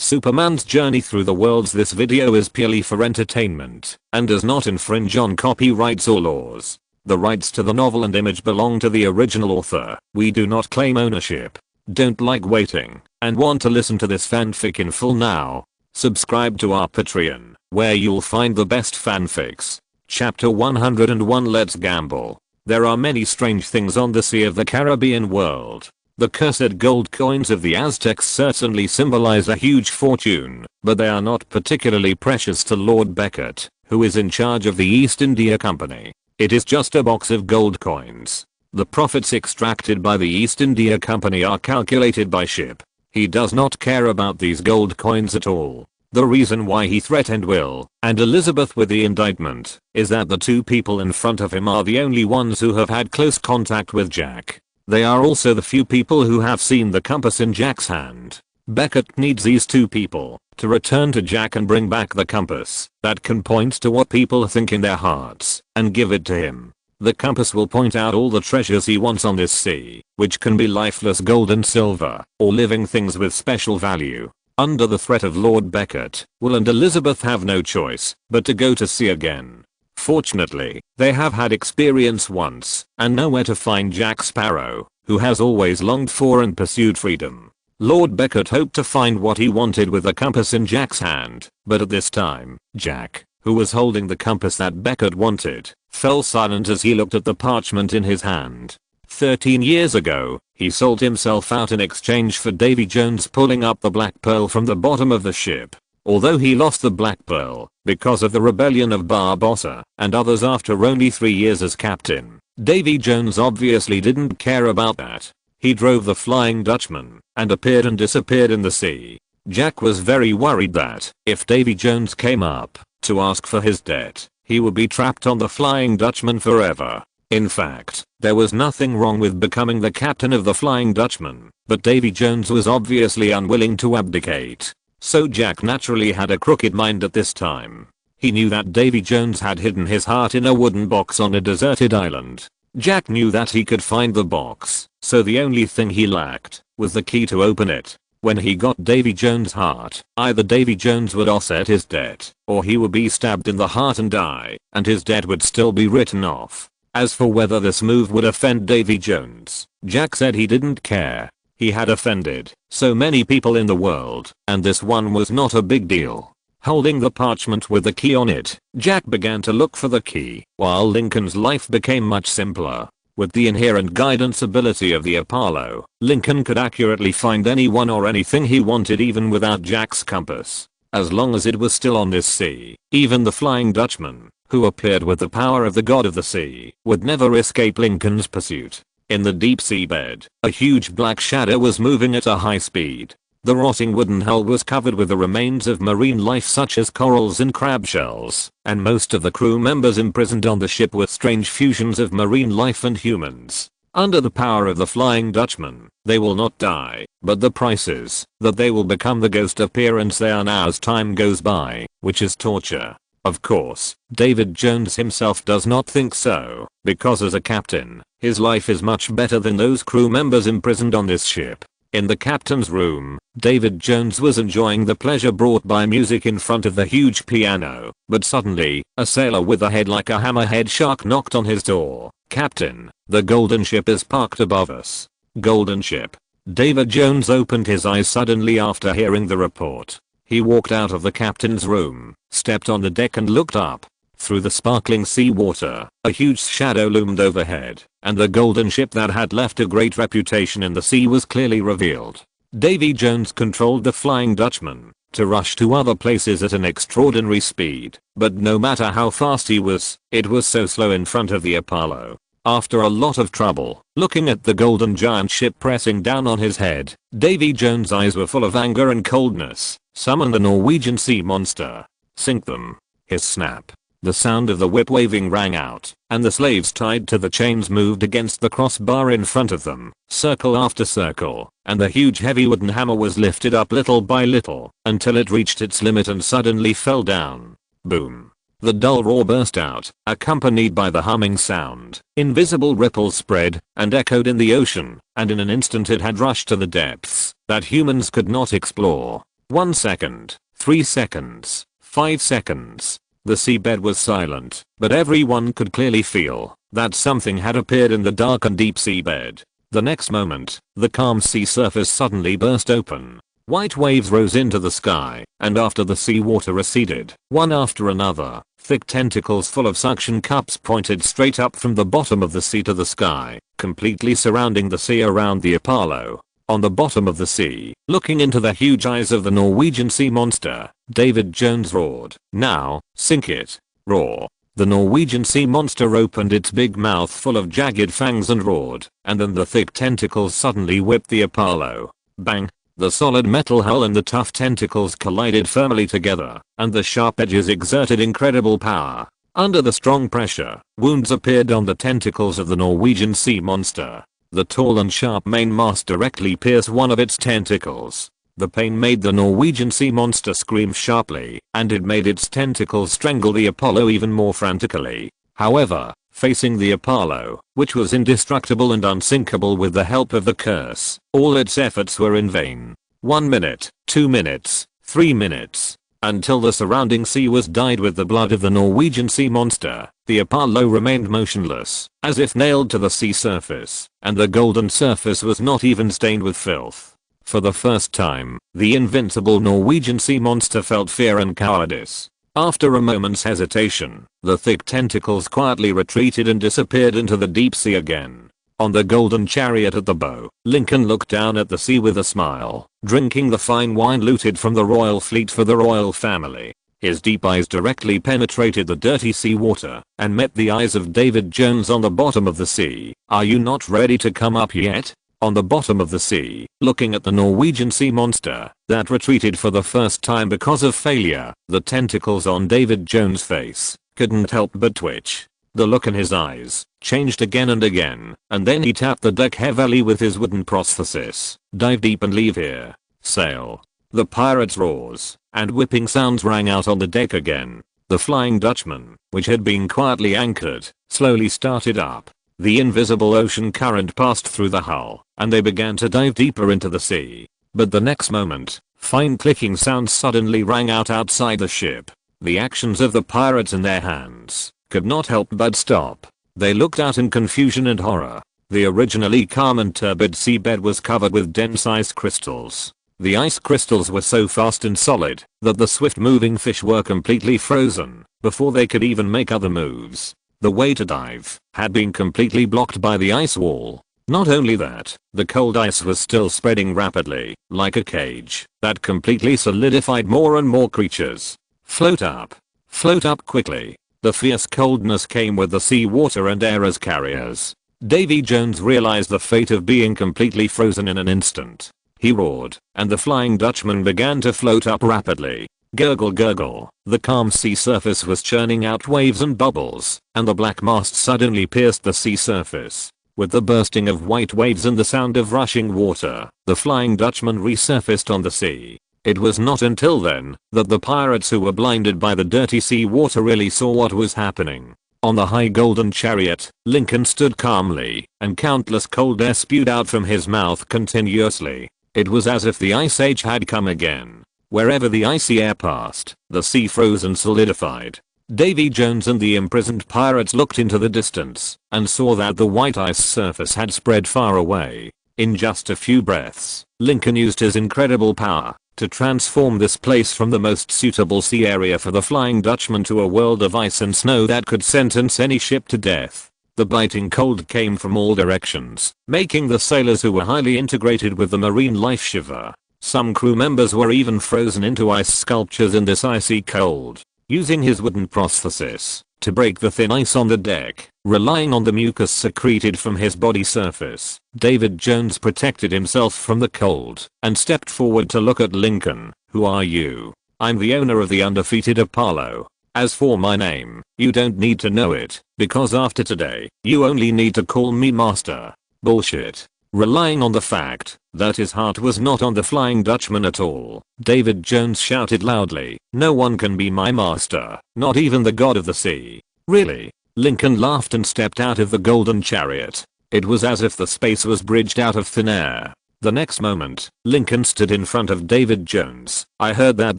Superman's journey through the worlds. This video is purely for entertainment and does not infringe on copyrights or laws. The rights to the novel and image belong to the original author. We do not claim ownership. Don't like waiting and want to listen to this fanfic in full now? Subscribe to our Patreon, where you'll find the best fanfics. Chapter 101. Let's gamble. There are many strange things on the Sea of the Caribbean world. The cursed gold coins of the Aztecs certainly symbolize a huge fortune, but they are not particularly precious to Lord Beckett, who is in charge of the East India Company. It is just a box of gold coins. The profits extracted by the East India Company are calculated by ship. He does not care about these gold coins at all. The reason why he threatened Will and Elizabeth with the indictment is that the two people in front of him are the only ones who have had close contact with Jack. They are also the few people who have seen the compass in Jack's hand. Beckett needs these two people to return to Jack and bring back the compass that can point to what people think in their hearts and give it to him. The compass will point out all the treasures he wants on this sea, which can be lifeless gold and silver, or living things with special value. Under the threat of Lord Beckett, Will and Elizabeth have no choice but to go to sea again. Fortunately, they have had experience once and know where to find Jack Sparrow, who has always longed for and pursued freedom. Lord Beckett hoped to find what he wanted with the compass in Jack's hand, but at this time, Jack, who was holding the compass that Beckett wanted, fell silent as he looked at the parchment in his hand. 13 years ago, he sold himself out in exchange for Davy Jones pulling up the Black Pearl from the bottom of the ship. Although he lost the Black Pearl because of the rebellion of Barbossa and others after only 3 years as captain, Davy Jones obviously didn't care about that. He drove the Flying Dutchman and appeared and disappeared in the sea. Jack was very worried that if Davy Jones came up to ask for his debt, he would be trapped on the Flying Dutchman forever. In fact, there was nothing wrong with becoming the captain of the Flying Dutchman, but Davy Jones was obviously unwilling to abdicate. So Jack naturally had a crooked mind at this time. He knew that Davy Jones had hidden his heart in a wooden box on a deserted island. Jack knew that he could find the box, so the only thing he lacked was the key to open it. When he got Davy Jones' heart, either Davy Jones would offset his debt, or he would be stabbed in the heart and die, and his debt would still be written off. As for whether this move would offend Davy Jones, Jack said he didn't care. He had offended so many people in the world, and this one was not a big deal. Holding the parchment with the key on it, Jack began to look for the key, while Lincoln's life became much simpler. With the inherent guidance ability of the Apollo, Lincoln could accurately find anyone or anything he wanted even without Jack's compass. As long as it was still on this sea, even the Flying Dutchman, who appeared with the power of the god of the sea, would never escape Lincoln's pursuit. In the deep sea bed, a huge black shadow was moving at a high speed. The rotting wooden hull was covered with the remains of marine life such as corals and crab shells, and most of the crew members imprisoned on the ship were strange fusions of marine life and humans. Under the power of the Flying Dutchman, they will not die, but the price is that they will become the ghost appearance they are now as time goes by, which is torture. Of course, David Jones himself does not think so, because as a captain, his life is much better than those crew members imprisoned on this ship. In the captain's room, David Jones was enjoying the pleasure brought by music in front of the huge piano, but suddenly, a sailor with a head like a hammerhead shark knocked on his door. "Captain, the golden ship is parked above us." "Golden ship?" David Jones opened his eyes suddenly after hearing the report. He walked out of the captain's room, stepped on the deck and looked up. Through the sparkling sea water, a huge shadow loomed overhead, and the golden ship that had left a great reputation in the sea was clearly revealed. Davy Jones controlled the Flying Dutchman to rush to other places at an extraordinary speed, but no matter how fast he was, it was so slow in front of the Apollo. After a lot of trouble, looking at the golden giant ship pressing down on his head, Davy Jones' eyes were full of anger and coldness. "Summon the Norwegian sea monster. Sink them." His snap. The sound of the whip waving rang out, and the slaves tied to the chains moved against the crossbar in front of them, circle after circle, and the huge heavy wooden hammer was lifted up little by little, until it reached its limit and suddenly fell down. Boom. The dull roar burst out, accompanied by the humming sound. Invisible ripples spread and echoed in the ocean, and in an instant it had rushed to the depths that humans could not explore. 1 second, 3 seconds, 5 seconds. The seabed was silent, but everyone could clearly feel that something had appeared in the dark and deep seabed. The next moment, the calm sea surface suddenly burst open. White waves rose into the sky, and after the seawater receded, one after another, thick tentacles full of suction cups pointed straight up from the bottom of the sea to the sky, completely surrounding the sea around the Apollo. On the bottom of the sea, looking into the huge eyes of the Norwegian sea monster, David Jones roared, "Now, sink it." Roar. The Norwegian sea monster opened its big mouth full of jagged fangs and roared, and then the thick tentacles suddenly whipped the Apollo. Bang! The solid metal hull and the tough tentacles collided firmly together, and the sharp edges exerted incredible power. Under the strong pressure, wounds appeared on the tentacles of the Norwegian sea monster. The tall and sharp mainmast directly pierced one of its tentacles. The pain made the Norwegian sea monster scream sharply, and it made its tentacles strangle the Apollo even more frantically. However, facing the Apollo, which was indestructible and unsinkable with the help of the curse, all its efforts were in vain. 1 minute, 2 minutes, 3 minutes. Until the surrounding sea was dyed with the blood of the Norwegian sea monster, the Apollo remained motionless, as if nailed to the sea surface, and the golden surface was not even stained with filth. For the first time, the invincible Norwegian sea monster felt fear and cowardice. After a moment's hesitation, the thick tentacles quietly retreated and disappeared into the deep sea again. On the golden chariot at the bow, Lincoln looked down at the sea with a smile, drinking the fine wine looted from the royal fleet for the royal family. His deep eyes directly penetrated the dirty sea water and met the eyes of David Jones on the bottom of the sea. "Are you not ready to come up yet?" On the bottom of the sea, looking at the Norwegian sea monster that retreated for the first time because of failure, the tentacles on David Jones' face couldn't help but twitch. The look in his eyes changed again and again, and then he tapped the deck heavily with his wooden prosthesis. "Dive deep and leave here. Sail." The pirates' roars and whipping sounds rang out on the deck again. The Flying Dutchman, which had been quietly anchored, slowly started up. The invisible ocean current passed through the hull, and they began to dive deeper into the sea. But the next moment, fine clicking sounds suddenly rang out outside the ship. The actions of the pirates in their hands could not help but stop. They looked out in confusion and horror. The originally calm and turbid seabed was covered with dense ice crystals. The ice crystals were so fast and solid that the swift-moving fish were completely frozen before they could even make other moves. The way to dive had been completely blocked by the ice wall. Not only that, the cold ice was still spreading rapidly, like a cage, that completely solidified more and more creatures. Float up. Float up quickly. The fierce coldness came with the sea water and air as carriers. Davy Jones realized the fate of being completely frozen in an instant. He roared, and the Flying Dutchman began to float up rapidly. Gurgle gurgle, the calm sea surface was churning out waves and bubbles, and the black mast suddenly pierced the sea surface. With the bursting of white waves and the sound of rushing water, the Flying Dutchman resurfaced on the sea. It was not until then that the pirates who were blinded by the dirty sea water really saw what was happening. On the high golden chariot, Lincoln stood calmly, and countless cold air spewed out from his mouth continuously. It was as if the Ice Age had come again. Wherever the icy air passed, the sea froze and solidified. Davy Jones and the imprisoned pirates looked into the distance and saw that the white ice surface had spread far away. In just a few breaths, Lincoln used his incredible power to transform this place from the most suitable sea area for the Flying Dutchman to a world of ice and snow that could sentence any ship to death. The biting cold came from all directions, making the sailors who were highly integrated with the marine life shiver. Some crew members were even frozen into ice sculptures in this icy cold. Using his wooden prosthesis to break the thin ice on the deck, relying on the mucus secreted from his body surface, David Jones protected himself from the cold and stepped forward to look at Lincoln. "Who are you?" "I'm the owner of the undefeated Apollo. As for my name, you don't need to know it, because after today, you only need to call me Master." Bullshit. Relying on the fact that his heart was not on the Flying Dutchman at all, David Jones shouted loudly, "No one can be my master, not even the god of the sea." "Really?" Lincoln laughed and stepped out of the golden chariot. It was as if the space was bridged out of thin air. The next moment, Lincoln stood in front of David Jones. "I heard that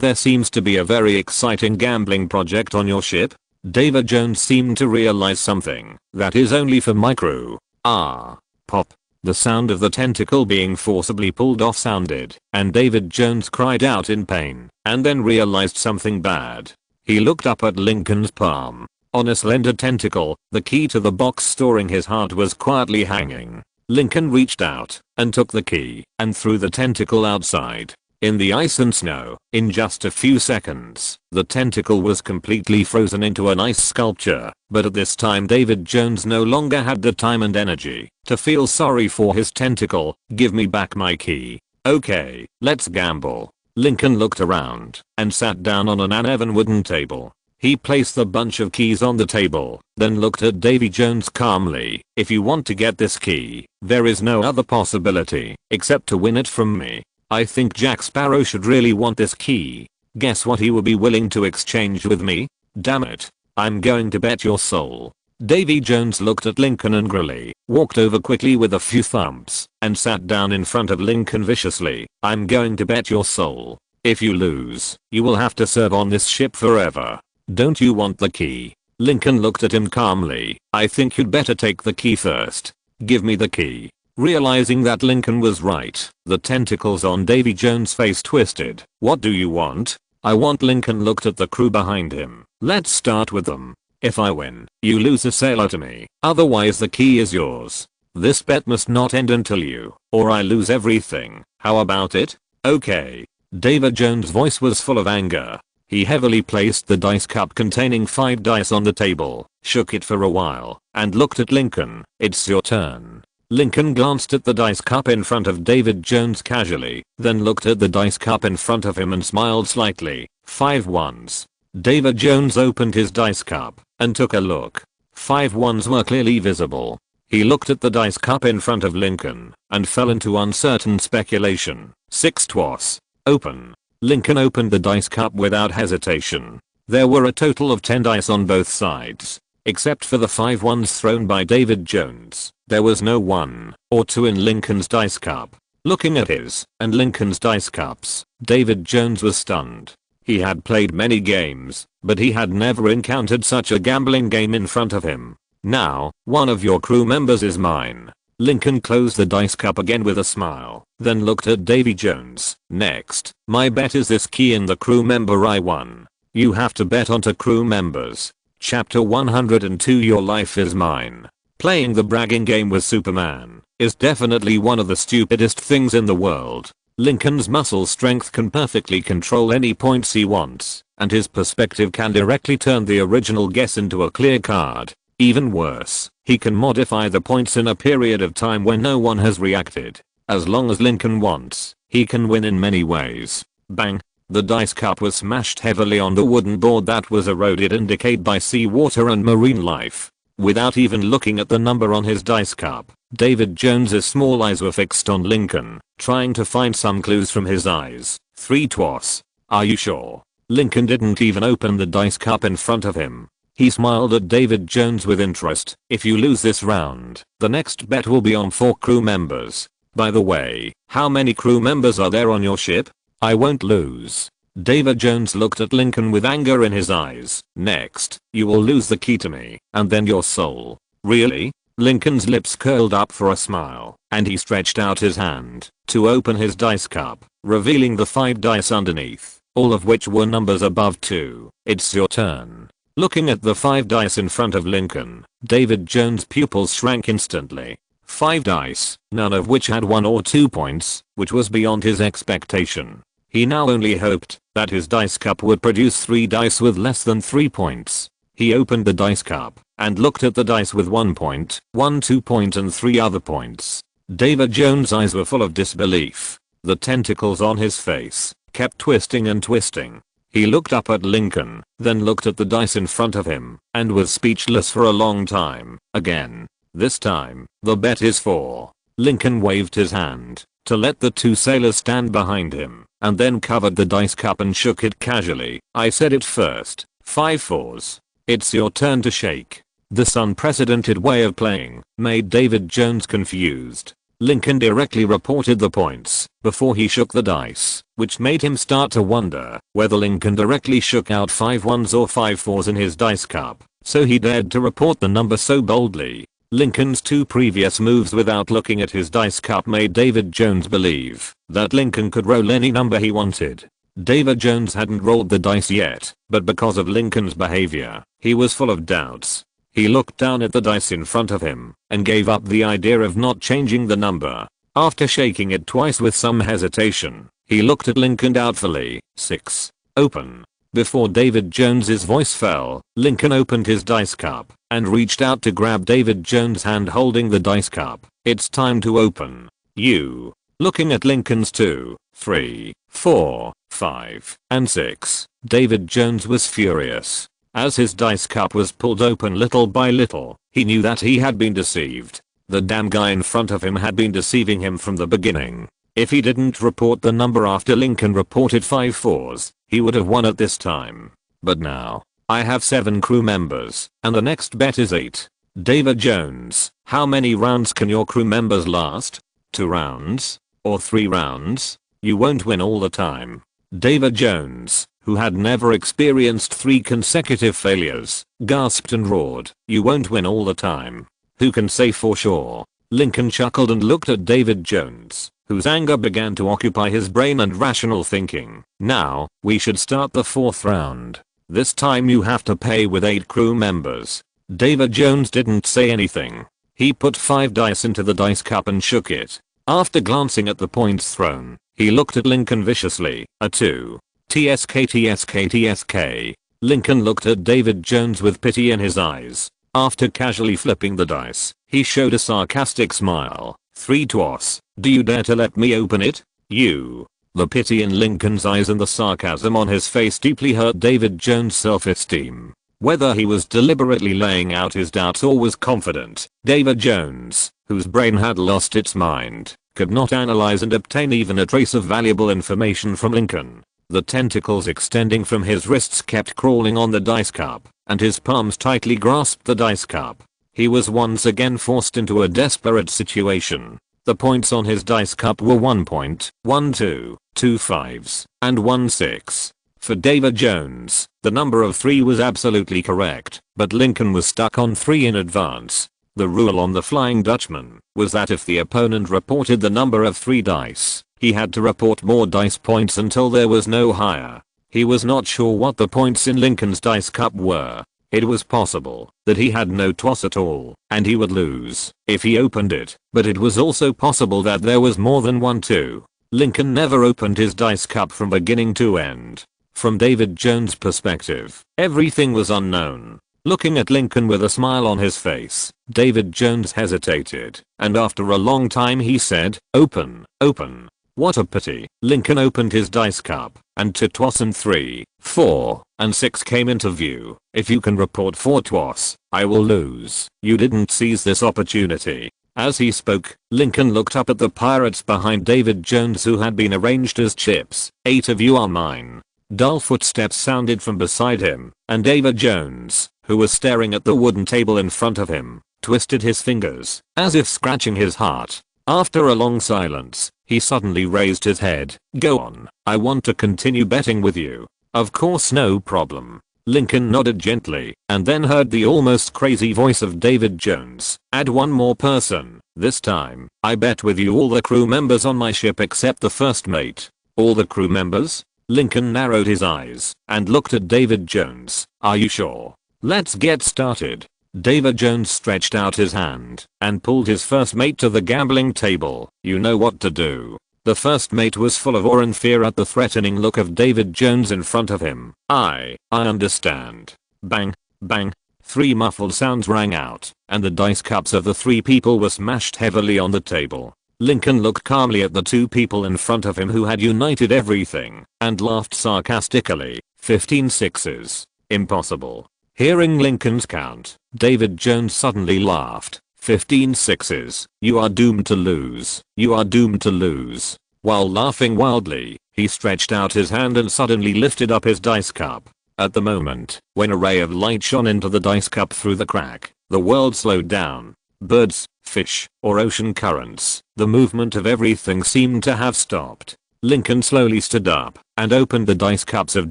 there seems to be a very exciting gambling project on your ship." David Jones seemed to realize something. "That is only for my crew." Ah. Pop. The sound of the tentacle being forcibly pulled off sounded, and David Jones cried out in pain, and then realized something bad. He looked up at Lincoln's palm. On a slender tentacle, the key to the box storing his heart was quietly hanging. Lincoln reached out and took the key and threw the tentacle outside. In the ice and snow, in just a few seconds, the tentacle was completely frozen into an ice sculpture, but at this time David Jones no longer had the time and energy to feel sorry for his tentacle. "Give me back my key." "Okay, let's gamble." Lincoln looked around and sat down on an uneven wooden table. He placed the bunch of keys on the table, then looked at Davy Jones calmly. "If you want to get this key, there is no other possibility except to win it from me. I think Jack Sparrow should really want this key. Guess what he would be willing to exchange with me? Damn it. I'm going to bet your soul." Davy Jones looked at Lincoln angrily, walked over quickly with a few thumps, and sat down in front of Lincoln viciously. "I'm going to bet your soul. If you lose, you will have to serve on this ship forever. Don't you want the key?" Lincoln looked at him calmly. "I think you'd better take the key first. Give me the key." Realizing that Lincoln was right, the tentacles on Davy Jones' face twisted. "What do you want?" "I want." Lincoln looked at the crew behind him. "Let's start with them. If I win, you lose a sailor to me. Otherwise the key is yours. This bet must not end until you, or I lose everything. How about it?" "Okay." David Jones' voice was full of anger. He heavily placed the dice cup containing 5 dice on the table, shook it for a while, and looked at Lincoln. "It's your turn." Lincoln glanced at the dice cup in front of David Jones casually, then looked at the dice cup in front of him and smiled slightly. 5 ones. David Jones opened his dice cup and took a look. 5 ones were clearly visible. He looked at the dice cup in front of Lincoln and fell into uncertain speculation. 6 twas. Open. Lincoln opened the dice cup without hesitation. There were a total of 10 dice on both sides. Except for the 5 ones thrown by David Jones, there was no 1 or 2 in Lincoln's dice cup. Looking at his and Lincoln's dice cups, David Jones was stunned. He had played many games, but he had never encountered such a gambling game in front of him. "Now, one of your crew members is mine." Lincoln closed the dice cup again with a smile, then looked at Davy Jones. "Next, my bet is this key in the crew member I won. You have to bet onto crew members." Chapter 102. Your life is mine. Playing the bragging game with Superman is definitely one of the stupidest things in the world. Lincoln's muscle strength can perfectly control any points he wants, and his perspective can directly turn the original guess into a clear card. Even worse, he can modify the points in a period of time when no one has reacted. As long as Lincoln wants, he can win in many ways. Bang! The dice cup was smashed heavily on the wooden board that was eroded and decayed by seawater and marine life. Without even looking at the number on his dice cup, David Jones's small eyes were fixed on Lincoln, trying to find some clues from his eyes. 3 twas. "Are you sure?" Lincoln didn't even open the dice cup in front of him. He smiled at David Jones with interest. "If you lose this round, the next bet will be on 4 crew members. By the way, how many crew members are there on your ship?" "I won't lose." David Jones looked at Lincoln with anger in his eyes. "Next, you will lose the key to me, and then your soul." "Really?" Lincoln's lips curled up for a smile, and he stretched out his hand to open his dice cup, revealing the 5 dice underneath, all of which were numbers above 2. "It's your turn." Looking at the 5 dice in front of Lincoln, David Jones' pupils shrank instantly. 5 dice, none of which had 1 or 2 points, which was beyond his expectation. He now only hoped that his dice cup would produce 3 dice with less than 3 points. He opened the dice cup and looked at the dice with 1 point, 1 2-point and 3 other points. David Jones' eyes were full of disbelief. The tentacles on his face kept twisting and twisting. He looked up at Lincoln, then looked at the dice in front of him, and was speechless for a long time. "Again. This time, the bet is 4. Lincoln waved his hand to let the 2 sailors stand behind him, and then covered the dice cup and shook it casually. "I said it first. 5 fours. It's your turn to shake." This unprecedented way of playing made David Jones confused. Lincoln directly reported the points before he shook the dice, which made him start to wonder whether Lincoln directly shook out 5 ones or 5 fours in his dice cup, so he dared to report the number so boldly. Lincoln's 2 previous moves without looking at his dice cup made David Jones believe that Lincoln could roll any number he wanted. David Jones hadn't rolled the dice yet, but because of Lincoln's behavior, he was full of doubts. He looked down at the dice in front of him and gave up the idea of not changing the number. After shaking it twice with some hesitation, he looked at Lincoln doubtfully. 6. Open. Before David Jones's voice fell, Lincoln opened his dice cup and reached out to grab David Jones' hand holding the dice cup. It's time to open. You. Looking at Lincoln's 2, 3, 4, 5, and 6, David Jones was furious. As his dice cup was pulled open little by little, he knew that he had been deceived. The damn guy in front of him had been deceiving him from the beginning. If he didn't report the number after Lincoln reported 5 fours, he would have won at this time. But now, I have 7 crew members, and the next bet is 8. David Jones, how many rounds can your crew members last? 2 rounds? Or 3 rounds? You won't win all the time. David Jones, who had never experienced 3 consecutive failures, gasped and roared, you won't win all the time. Who can say for sure? Lincoln chuckled and looked at David Jones, whose anger began to occupy his brain and rational thinking. Now, we should start the 4th round. This time you have to pay with 8 crew members. David Jones didn't say anything. He put 5 dice into the dice cup and shook it. After glancing at the points thrown, he looked at Lincoln viciously. A 2. TSK TSK TSK. Lincoln looked at David Jones with pity in his eyes. After casually flipping the dice, he showed a sarcastic smile. 3 toss. Do you dare to let me open it? You. The pity in Lincoln's eyes and the sarcasm on his face deeply hurt David Jones' self-esteem. Whether he was deliberately laying out his doubts or was confident, David Jones, whose brain had lost its mind, could not analyze and obtain even a trace of valuable information from Lincoln. The tentacles extending from his wrists kept crawling on the dice cup, and his palms tightly grasped the dice cup. He was once again forced into a desperate situation. The points on his dice cup were 1 point, 1 2, 2 5s, and 1 6. For David Jones, the number of 3 was absolutely correct, but Lincoln was stuck on 3 in advance. The rule on the Flying Dutchman was that if the opponent reported the number of 3 dice, he had to report more dice points until there was no higher. He was not sure what the points in Lincoln's dice cup were. It was possible that he had no toss at all, and he would lose if he opened it, but it was also possible that there was more than 1 2. Lincoln never opened his dice cup from beginning to end. From David Jones' perspective, everything was unknown. Looking at Lincoln with a smile on his face, David Jones hesitated, and after a long time he said, open, open. What a pity. Lincoln opened his dice cup, and 2 toss and 3, 4, and 6 came into view. If you can report 4 toss, I will lose. You didn't seize this opportunity. As he spoke, Lincoln looked up at the pirates behind David Jones who had been arranged as chips. 8 of you are mine. Dull footsteps sounded from beside him, and David Jones, who was staring at the wooden table in front of him, twisted his fingers, as if scratching his heart. After a long silence, he suddenly raised his head. Go on, I want to continue betting with you. Of course, no problem. Lincoln nodded gently, and then heard the almost crazy voice of David Jones. Add 1 more person. This time, I bet with you all the crew members on my ship except the first mate. All the crew members? Lincoln narrowed his eyes and looked at David Jones. Are you sure? Let's get started. David Jones stretched out his hand and pulled his first mate to the gambling table. You know what to do. The first mate was full of awe and fear at the threatening look of David Jones in front of him. I understand. Bang, bang. 3 muffled sounds rang out, and the dice cups of the 3 people were smashed heavily on the table. Lincoln looked calmly at the 2 people in front of him who had united everything, and laughed sarcastically. 15 sixes. Impossible. Hearing Lincoln's count, David Jones suddenly laughed. 15 sixes. You are doomed to lose. You are doomed to lose. While laughing wildly, he stretched out his hand and suddenly lifted up his dice cup. At the moment, when a ray of light shone into the dice cup through the crack, the world slowed down. Birds, fish, or ocean currents. The movement of everything seemed to have stopped. Lincoln slowly stood up and opened the dice cups of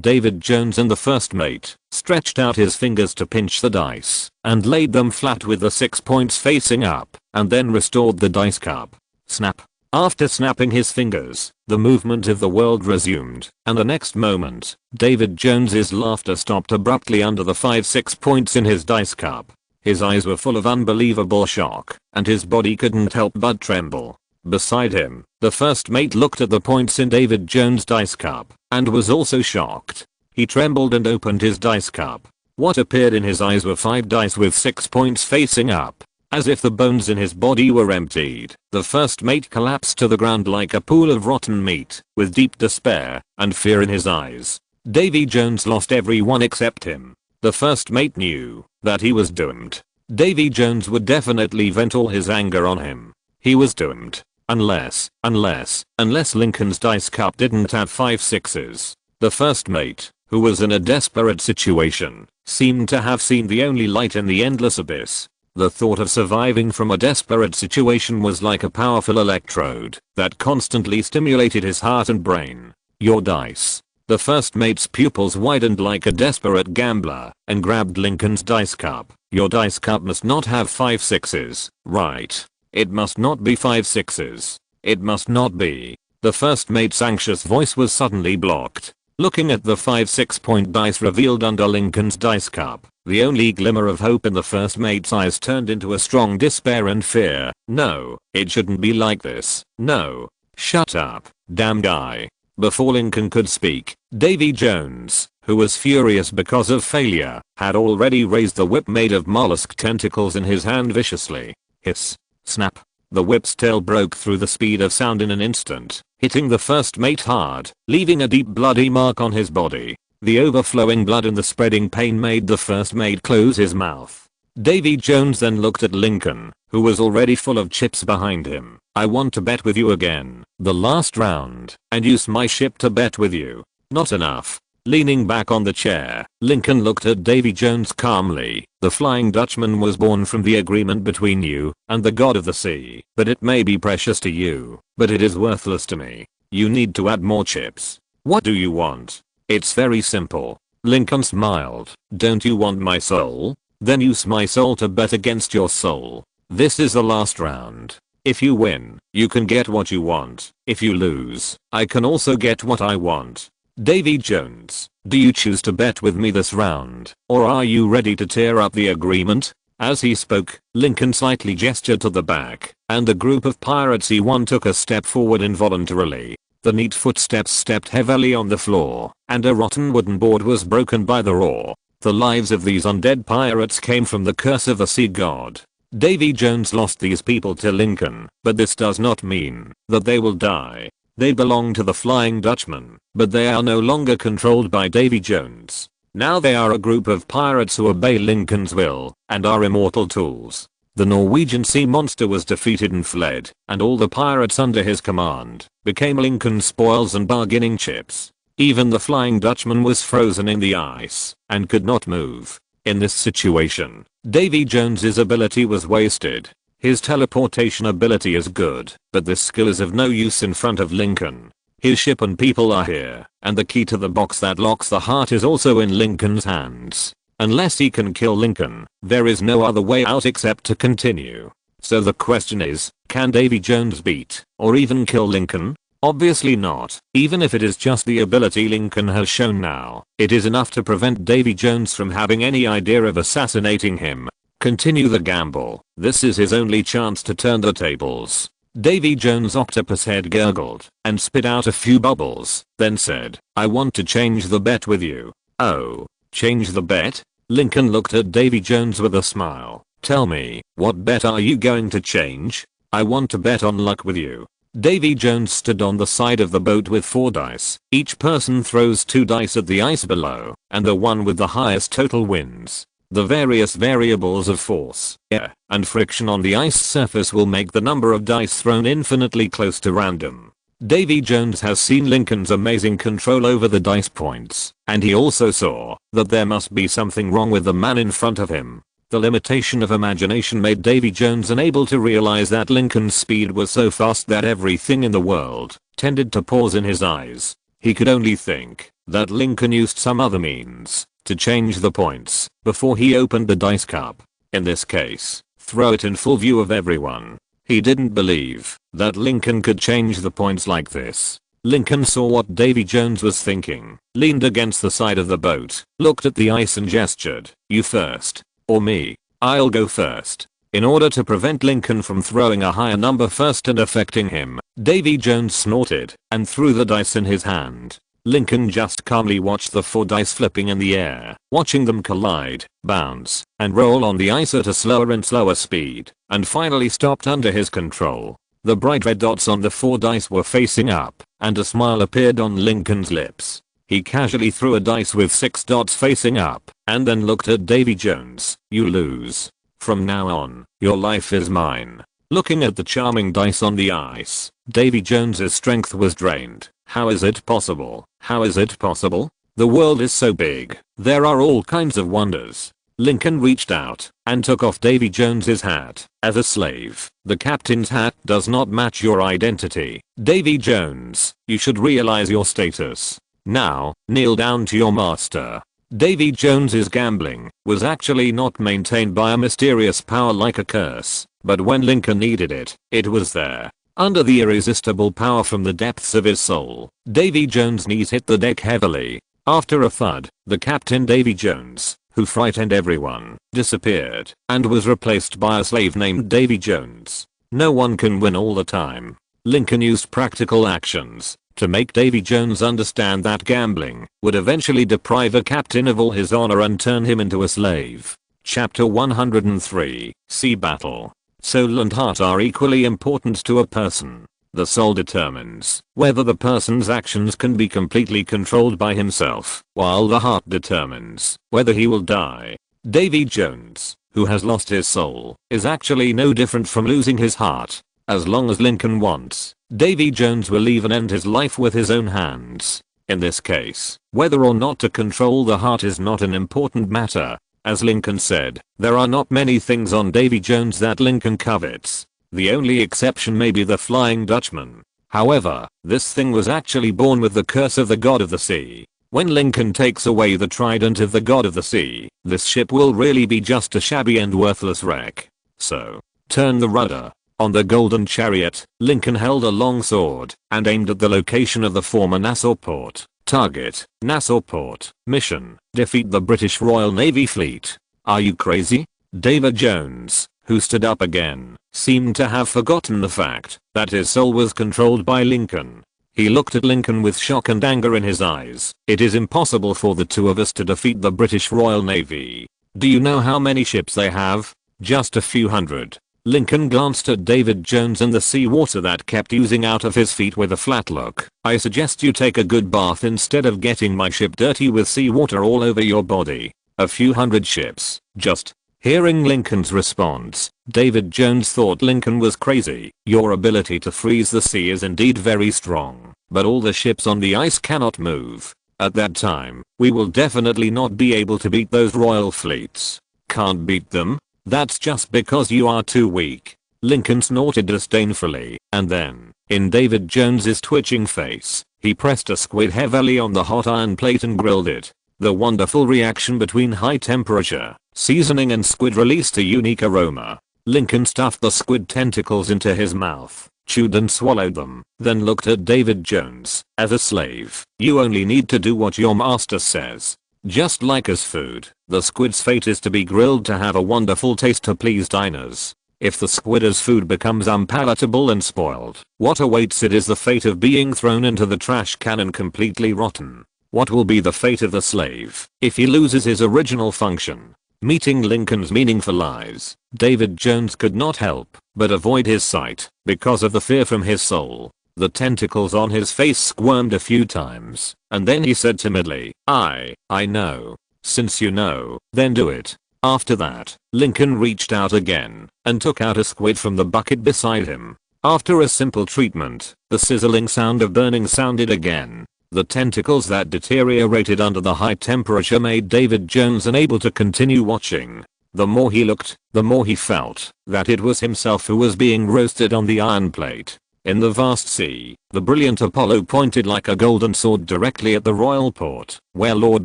David Jones, and the first mate stretched out his fingers to pinch the dice and laid them flat with the 6 points facing up, and then restored the dice cup. Snap. After snapping his fingers, the movement of the world resumed, and the next moment, David Jones's laughter stopped abruptly under the 6 points in his dice cup. His eyes were full of unbelievable shock, and his body couldn't help but tremble. Beside him, the first mate looked at the points in David Jones' dice cup, and was also shocked. He trembled and opened his dice cup. What appeared in his eyes were 5 dice with 6 points facing up. As if the bones in his body were emptied, the first mate collapsed to the ground like a pool of rotten meat, with deep despair and fear in his eyes. Davy Jones lost everyone except him. The first mate knew that he was doomed. Davy Jones would definitely vent all his anger on him. He was doomed. Unless Lincoln's dice cup didn't have 5 sixes. The first mate, who was in a desperate situation, seemed to have seen the only light in the endless abyss. The thought of surviving from a desperate situation was like a powerful electrode that constantly stimulated his heart and brain. Your dice. The first mate's pupils widened like a desperate gambler and grabbed Lincoln's dice cup. Your dice cup must not have 5 sixes, right? It must not be 5 sixes. It must not be. The first mate's anxious voice was suddenly blocked. Looking at the 5 6-point dice revealed under Lincoln's dice cup, the only glimmer of hope in the first mate's eyes turned into a strong despair and fear. No, it shouldn't be like this. No. Shut up, damn guy. Before Lincoln could speak, Davy Jones, who was furious because of failure, had already raised the whip made of mollusk tentacles in his hand viciously. Hiss. Snap. The whip's tail broke through the speed of sound in an instant, hitting the first mate hard, leaving a deep bloody mark on his body. The overflowing blood and the spreading pain made the first mate close his mouth. Davy Jones then looked at Lincoln, who was already full of chips behind him. I want to bet with you again. The last round, and use my ship to bet with you. Not enough. Leaning back on the chair, Lincoln looked at Davy Jones calmly. The Flying Dutchman was born from the agreement between you and the god of the sea. But it may be precious to you, but it is worthless to me. You need to add more chips. What do you want? It's very simple. Lincoln smiled. Don't you want my soul? Then use my soul to bet against your soul. This is the last round. If you win, you can get what you want. If you lose, I can also get what I want. Davy Jones, do you choose to bet with me this round, or are you ready to tear up the agreement? As he spoke, Lincoln slightly gestured to the back, and the group of pirates he won took a step forward involuntarily. The neat footsteps stepped heavily on the floor, and a rotten wooden board was broken by the roar. The lives of these undead pirates came from the curse of the sea god. Davy Jones lost these people to Lincoln, but this does not mean that they will die. They belong to the Flying Dutchman, but they are no longer controlled by Davy Jones. Now they are a group of pirates who obey Lincoln's will and are immortal tools. The Norwegian sea monster was defeated and fled, and all the pirates under his command became Lincoln's spoils and bargaining chips. Even the Flying Dutchman was frozen in the ice and could not move. In this situation, Davy Jones's ability was wasted. His teleportation ability is good, but this skill is of no use in front of Lincoln. His ship and people are here, and the key to the box that locks the heart is also in Lincoln's hands. Unless he can kill Lincoln, there is no other way out except to continue. So the question is, can Davy Jones beat, or even kill Lincoln? Obviously not. Even if it is just the ability Lincoln has shown now, it is enough to prevent Davy Jones from having any idea of assassinating him. Continue the gamble. This is his only chance to turn the tables. Davy Jones' octopus head gurgled and spit out a few bubbles, then said, I want to change the bet with you. Oh, change the bet? Lincoln looked at Davy Jones with a smile. Tell me, what bet are you going to change? I want to bet on luck with you. Davy Jones stood on the side of the boat with 4 dice. Each person throws 2 dice at the ice below, and the one with the highest total wins. The various variables of force, air, and friction on the ice surface will make the number of dice thrown infinitely close to random. Davy Jones has seen Lincoln's amazing control over the dice points, and he also saw that there must be something wrong with the man in front of him. The limitation of imagination made Davy Jones unable to realize that Lincoln's speed was so fast that everything in the world tended to pause in his eyes. He could only think that Lincoln used some other means to change the points before he opened the dice cup. In this case, throw it in full view of everyone. He didn't believe that Lincoln could change the points like this. Lincoln saw what Davy Jones was thinking, leaned against the side of the boat, looked at the ice and gestured, "You first. Or me. I'll go first." In order to prevent Lincoln from throwing a higher number first and affecting him, Davy Jones snorted and threw the dice in his hand. Lincoln just calmly watched the 4 dice flipping in the air, watching them collide, bounce, and roll on the ice at a slower and slower speed, and finally stopped under his control. The bright red dots on the 4 dice were facing up, and a smile appeared on Lincoln's lips. He casually threw a dice with 6 dots facing up, and then looked at Davy Jones. "You lose. From now on, your life is mine." Looking at the charming dice on the ice, Davy Jones's strength was drained. How is it possible? How is it possible? The world is so big. There are all kinds of wonders. Lincoln reached out and took off Davy Jones's hat. "As a slave, the captain's hat does not match your identity. Davy Jones, you should realize your status. Now, kneel down to your master." Davy Jones's gambling was actually not maintained by a mysterious power like a curse, but when Lincoln needed it, it was there. Under the irresistible power from the depths of his soul, Davy Jones' knees hit the deck heavily. After a thud, the captain Davy Jones, who frightened everyone, disappeared and was replaced by a slave named Davy Jones. No one can win all the time. Lincoln used practical actions to make Davy Jones understand that gambling would eventually deprive a captain of all his honor and turn him into a slave. Chapter 103, Sea Battle. Soul and heart are equally important to a person. The soul determines whether the person's actions can be completely controlled by himself, while the heart determines whether he will die. Davy Jones, who has lost his soul, is actually no different from losing his heart. As long as Lincoln wants, Davy Jones will even end his life with his own hands. In this case, whether or not to control the heart is not an important matter. As Lincoln said, there are not many things on Davy Jones that Lincoln covets. The only exception may be the Flying Dutchman. However, this thing was actually born with the curse of the god of the sea. When Lincoln takes away the trident of the god of the sea, this ship will really be just a shabby and worthless wreck. So, turn the rudder. On the golden chariot, Lincoln held a long sword and aimed at the location of the former Nassau port. Target, Nassau Port. Mission, defeat the British Royal Navy fleet. Are you crazy? Davy Jones, who stood up again, seemed to have forgotten the fact that his soul was controlled by Lincoln. He looked at Lincoln with shock and anger in his eyes. "It is impossible for the two of us to defeat the British Royal Navy. Do you know how many ships they have? Just a few hundred." Lincoln glanced at Davy Jones and the seawater that kept oozing out of his feet with a flat look. "I suggest you take a good bath instead of getting my ship dirty with seawater all over your body. A few hundred ships, just." Hearing Lincoln's response, Davy Jones thought Lincoln was crazy. "Your ability to freeze the sea is indeed very strong, but all the ships on the ice cannot move. At that time, we will definitely not be able to beat those royal fleets." "Can't beat them? That's just because you are too weak." Lincoln snorted disdainfully, and then, in Davy Jones's twitching face, he pressed a squid heavily on the hot iron plate and grilled it. The wonderful reaction between high temperature, seasoning and squid released a unique aroma. Lincoln stuffed the squid tentacles into his mouth, chewed and swallowed them, then looked at Davy Jones. "As a slave, you only need to do what your master says. Just like as food, the squid's fate is to be grilled to have a wonderful taste to please diners. If the squid as food becomes unpalatable and spoiled, what awaits it is the fate of being thrown into the trash can and completely rotten. What will be the fate of the slave if he loses his original function?" Meeting Lincoln's meaningful eyes, Davy Jones could not help but avoid his sight because of the fear from his soul. The tentacles on his face squirmed a few times, and then he said timidly, I know. Since you know, then do it." After that, Lincoln reached out again and took out a squid from the bucket beside him. After a simple treatment, the sizzling sound of burning sounded again. The tentacles that deteriorated under the high temperature made Davy Jones unable to continue watching. The more he looked, the more he felt that it was himself who was being roasted on the iron plate. In the vast sea, the brilliant Apollo pointed like a golden sword directly at the royal port, where Lord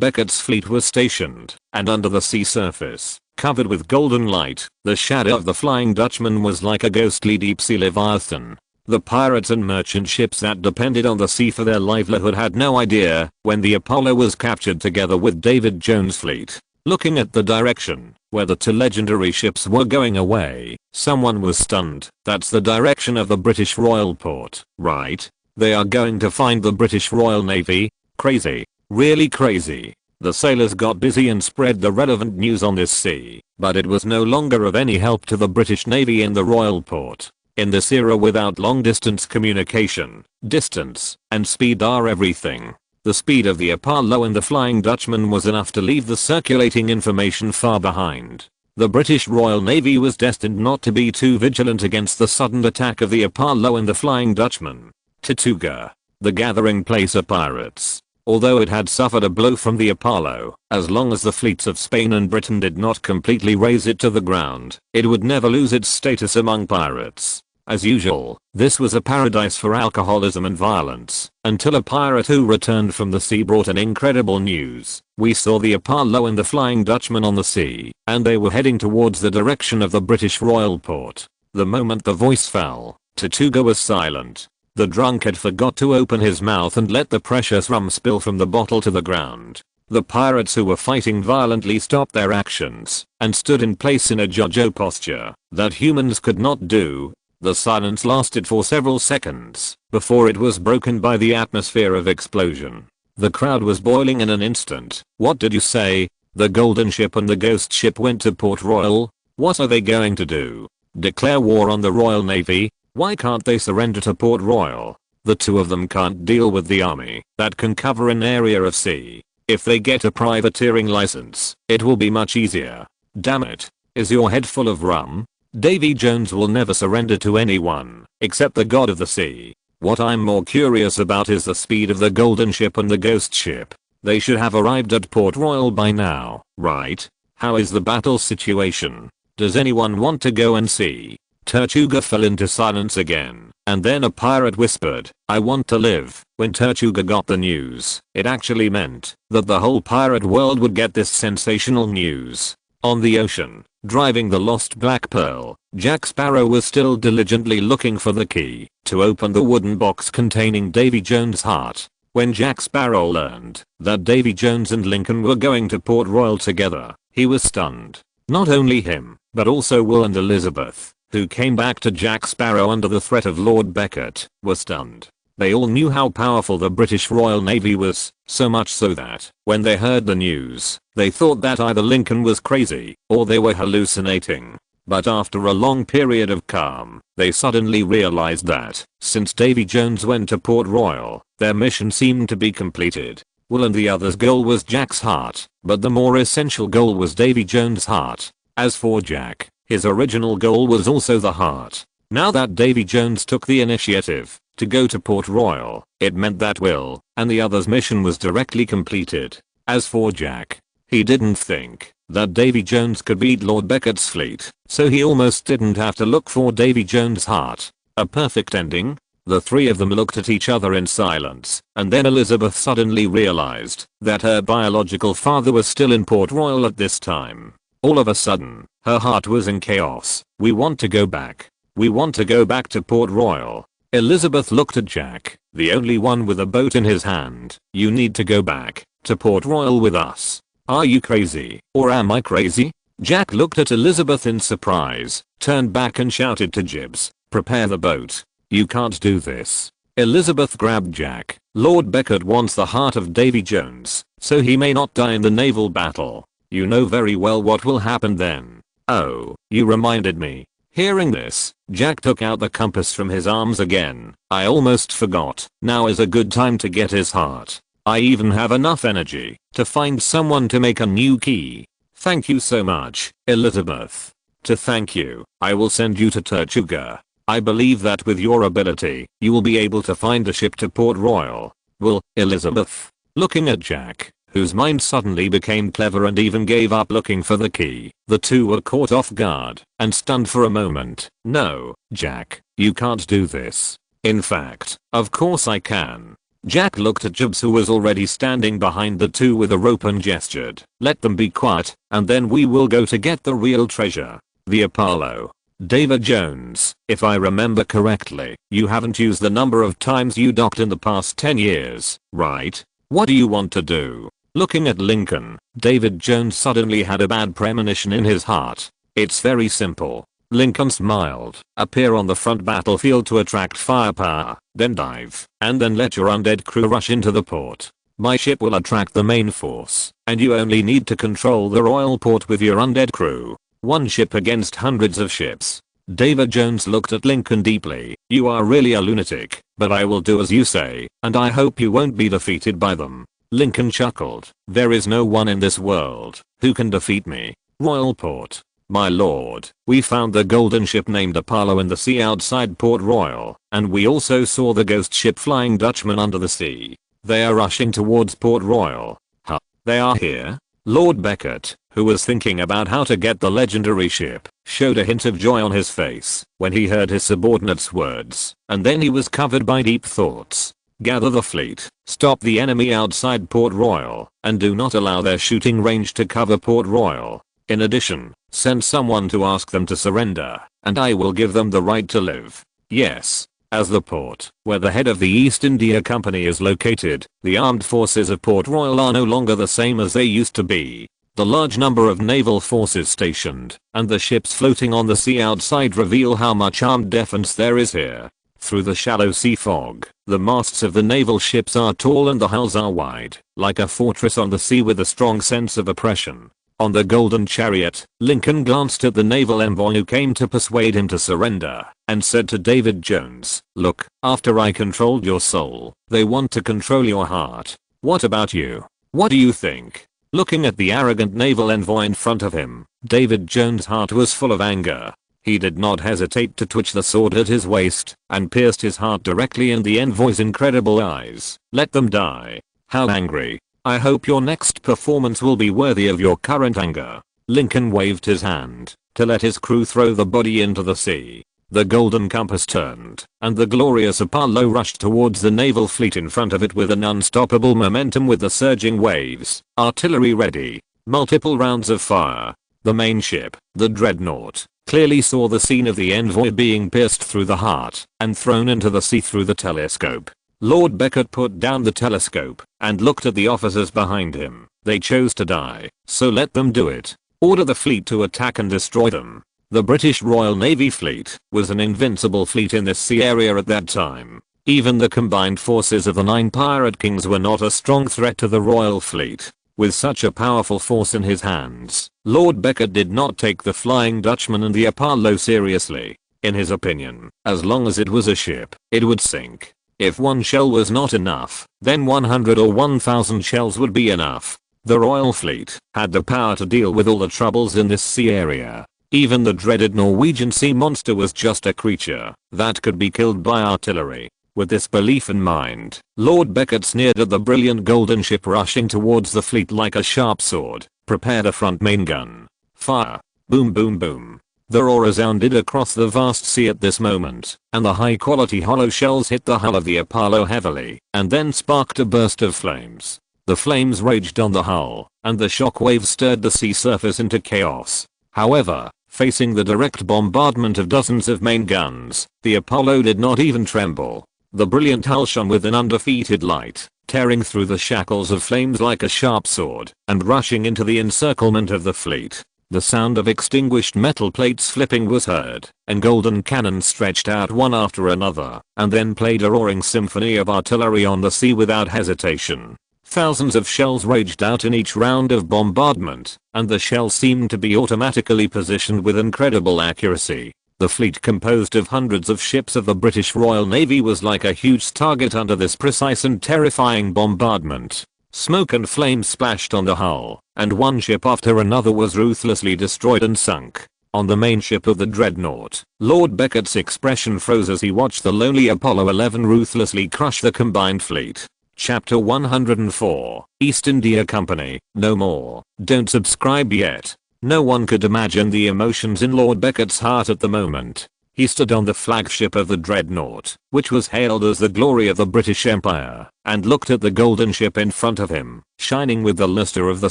Becket's fleet was stationed, and under the sea surface, covered with golden light, the shadow of the Flying Dutchman was like a ghostly deep-sea leviathan. The pirates and merchant ships that depended on the sea for their livelihood had no idea when the Apollo was captured together with David Jones' fleet. Looking at the direction where the two legendary ships were going away, someone was stunned. That's the direction of the British Royal Port, right? They are going to find the British Royal Navy? Crazy. Really crazy. The sailors got busy and spread the relevant news on this sea, but it was no longer of any help to the British Navy in the Royal Port. In this era without long-distance communication, distance and speed are everything. The speed of the Apollo and the Flying Dutchman was enough to leave the circulating information far behind. The British Royal Navy was destined not to be too vigilant against the sudden attack of the Apollo and the Flying Dutchman. Tortuga, the gathering place of pirates. Although it had suffered a blow from the Apollo, as long as the fleets of Spain and Britain did not completely raze it to the ground, it would never lose its status among pirates. As usual, this was a paradise for alcoholism and violence, until a pirate who returned from the sea brought an incredible news. We saw the Apollo and the Flying Dutchman on the sea, and they were heading towards the direction of the British Royal Port. The moment the voice fell, Tortuga was silent. The drunkard forgot to open his mouth and let the precious rum spill from the bottle to the ground. The pirates who were fighting violently stopped their actions, and stood in place in a Jojo posture that humans could not do. The silence lasted for several seconds, before it was broken by the atmosphere of explosion. The crowd was boiling in an instant. What did you say? The Golden Ship and the Ghost Ship went to Port Royal? What are they going to do? Declare war on the Royal Navy? Why can't they surrender to Port Royal? The two of them can't deal with the army that can cover an area of sea. If they get a privateering license, it will be much easier. Damn it. Is your head full of rum? Davy Jones will never surrender to anyone, except the god of the sea. What I'm more curious about is the speed of the Golden Ship and the Ghost Ship. They should have arrived at Port Royal by now, right? How is the battle situation? Does anyone want to go and see? Tortuga fell into silence again, and then a pirate whispered, "I want to live." When Tortuga got the news, it actually meant that the whole pirate world would get this sensational news. On the ocean, driving the lost Black Pearl, Jack Sparrow was still diligently looking for the key to open the wooden box containing Davy Jones' heart. When Jack Sparrow learned that Davy Jones and Lincoln were going to Port Royal together, he was stunned. Not only him, but also Will and Elizabeth, who came back to Jack Sparrow under the threat of Lord Becket, were stunned. They all knew how powerful the British Royal Navy was, so much so that, when they heard the news, they thought that either Lincoln was crazy, or they were hallucinating. But after a long period of calm, they suddenly realized that, since Davy Jones went to Port Royal, their mission seemed to be completed. Will and the others' goal was Jack's heart, but the more essential goal was Davy Jones' heart. As for Jack, his original goal was also the heart. Now that Davy Jones took the initiative to go to Port Royal, it meant that Will and the others' mission was directly completed. As for Jack, he didn't think that Davy Jones could beat Lord Becket's fleet, so he almost didn't have to look for Davy Jones' heart. A perfect ending? The three of them looked at each other in silence, and then Elizabeth suddenly realized that her biological father was still in Port Royal at this time. All of a sudden, her heart was in chaos. "We want to go back. We want to go back to Port Royal." Elizabeth looked at Jack, the only one with a boat in his hand. "You need to go back to Port Royal with us. Are you crazy, or am I crazy?" Jack looked at Elizabeth in surprise, turned back and shouted to Jibbs, "Prepare the boat. You can't do this." Elizabeth grabbed Jack. "Lord Becket wants the heart of Davy Jones, so he may not die in the naval battle. You know very well what will happen then." "Oh, you reminded me." Hearing this, Jack took out the compass from his arms again. "I almost forgot. Now is a good time to get his heart. I even have enough energy to find someone to make a new key." "Thank you so much, Elizabeth." "To thank you, I will send you to Tortuga. I believe that with your ability, you will be able to find a ship to Port Royal." "Will, Elizabeth?" Looking at Jack, whose mind suddenly became clever and even gave up looking for the key. The two were caught off guard and stunned for a moment. "No, Jack, you can't do this." "In fact, of course I can." Jack looked at Jubs, who was already standing behind the two with a rope, and gestured. "Let them be quiet, and then we will go to get the real treasure." The Apollo. David Jones, if I remember correctly, you haven't used the number of times you docked in the past 10 years, right? What do you want to do? Looking at Lincoln, David Jones suddenly had a bad premonition in his heart. "It's very simple." Lincoln smiled. "Appear on the front battlefield to attract firepower, then dive, and then let your undead crew rush into the port. My ship will attract the main force, and you only need to control the royal port with your undead crew. One ship against hundreds of ships." David Jones looked at Lincoln deeply. "You are really a lunatic, but I will do as you say, and I hope you won't be defeated by them." Lincoln chuckled. "There is no one in this world who can defeat me. Royal port. My lord, we found the golden ship named Apollo in the sea outside Port Royal, and we also saw the ghost ship Flying Dutchman under the sea. They are rushing towards Port Royal." "Huh? They are here?" Lord Beckett, who was thinking about how to get the legendary ship, showed a hint of joy on his face when he heard his subordinate's words, and then he was covered by deep thoughts. "Gather the fleet, stop the enemy outside Port Royal, and do not allow their shooting range to cover Port Royal. In addition, send someone to ask them to surrender, and I will give them the right to live." Yes. As the port, where the head of the East India Company is located, the armed forces of Port Royal are no longer the same as they used to be. The large number of naval forces stationed, and the ships floating on the sea outside reveal how much armed defense there is here. Through the shallow sea fog, the masts of the naval ships are tall and the hulls are wide, like a fortress on the sea with a strong sense of oppression. On the golden chariot, Lincoln glanced at the naval envoy who came to persuade him to surrender, and said to David Jones, "Look, after I controlled your soul, they want to control your heart. What about you? What do you think?" Looking at the arrogant naval envoy in front of him, David Jones' heart was full of anger. He did not hesitate to twitch the sword at his waist, and pierced his heart directly in the envoy's incredible eyes. "Let them die." How angry. "I hope your next performance will be worthy of your current anger." Lincoln waved his hand to let his crew throw the body into the sea. The golden compass turned, and the glorious Apollo rushed towards the naval fleet in front of it with an unstoppable momentum with the surging waves, artillery ready, multiple rounds of fire. The main ship, the dreadnought, clearly saw the scene of the envoy being pierced through the heart and thrown into the sea through the telescope. Lord Beckett put down the telescope and looked at the officers behind him. They chose to die, so let them do it. Order the fleet to attack and destroy them. The British Royal Navy fleet was an invincible fleet in this sea area at that time. Even the combined forces of the 9 pirate kings were not a strong threat to the royal fleet. With such a powerful force in his hands, Lord Beckett did not take the Flying Dutchman and the Apollo seriously. In his opinion, as long as it was a ship, it would sink. If one shell was not enough, then 100 or 1000 shells would be enough. The royal fleet had the power to deal with all the troubles in this sea area. Even the dreaded Norwegian sea monster was just a creature that could be killed by artillery. With this belief in mind, Lord Beckett sneered at the brilliant golden ship rushing towards the fleet like a sharp sword, prepared a front main gun. Fire. Boom boom boom. The roar resounded across the vast sea at this moment, and the high-quality hollow shells hit the hull of the Apollo heavily, and then sparked a burst of flames. The flames raged on the hull, and the shock waves stirred the sea surface into chaos. However, facing the direct bombardment of dozens of main guns, the Apollo did not even tremble. The brilliant hull shone with an undefeated light, tearing through the shackles of flames like a sharp sword, and rushing into the encirclement of the fleet. The sound of extinguished metal plates flipping was heard, and golden cannons stretched out one after another, and then played a roaring symphony of artillery on the sea without hesitation. Thousands of shells raged out in each round of bombardment, and the shells seemed to be automatically positioned with incredible accuracy. The fleet, composed of hundreds of ships of the British Royal Navy, was like a huge target under this precise and terrifying bombardment. Smoke and flames splashed on the hull, and one ship after another was ruthlessly destroyed and sunk. On the main ship of the dreadnought, Lord Beckett's expression froze as he watched the lonely Apollo 11 ruthlessly crush the combined fleet. Chapter 104, East India Company, no more. Don't subscribe yet. No one could imagine the emotions in Lord Beckett's heart at the moment. He stood on the flagship of the dreadnought, which was hailed as the glory of the British Empire, and looked at the golden ship in front of him, shining with the luster of the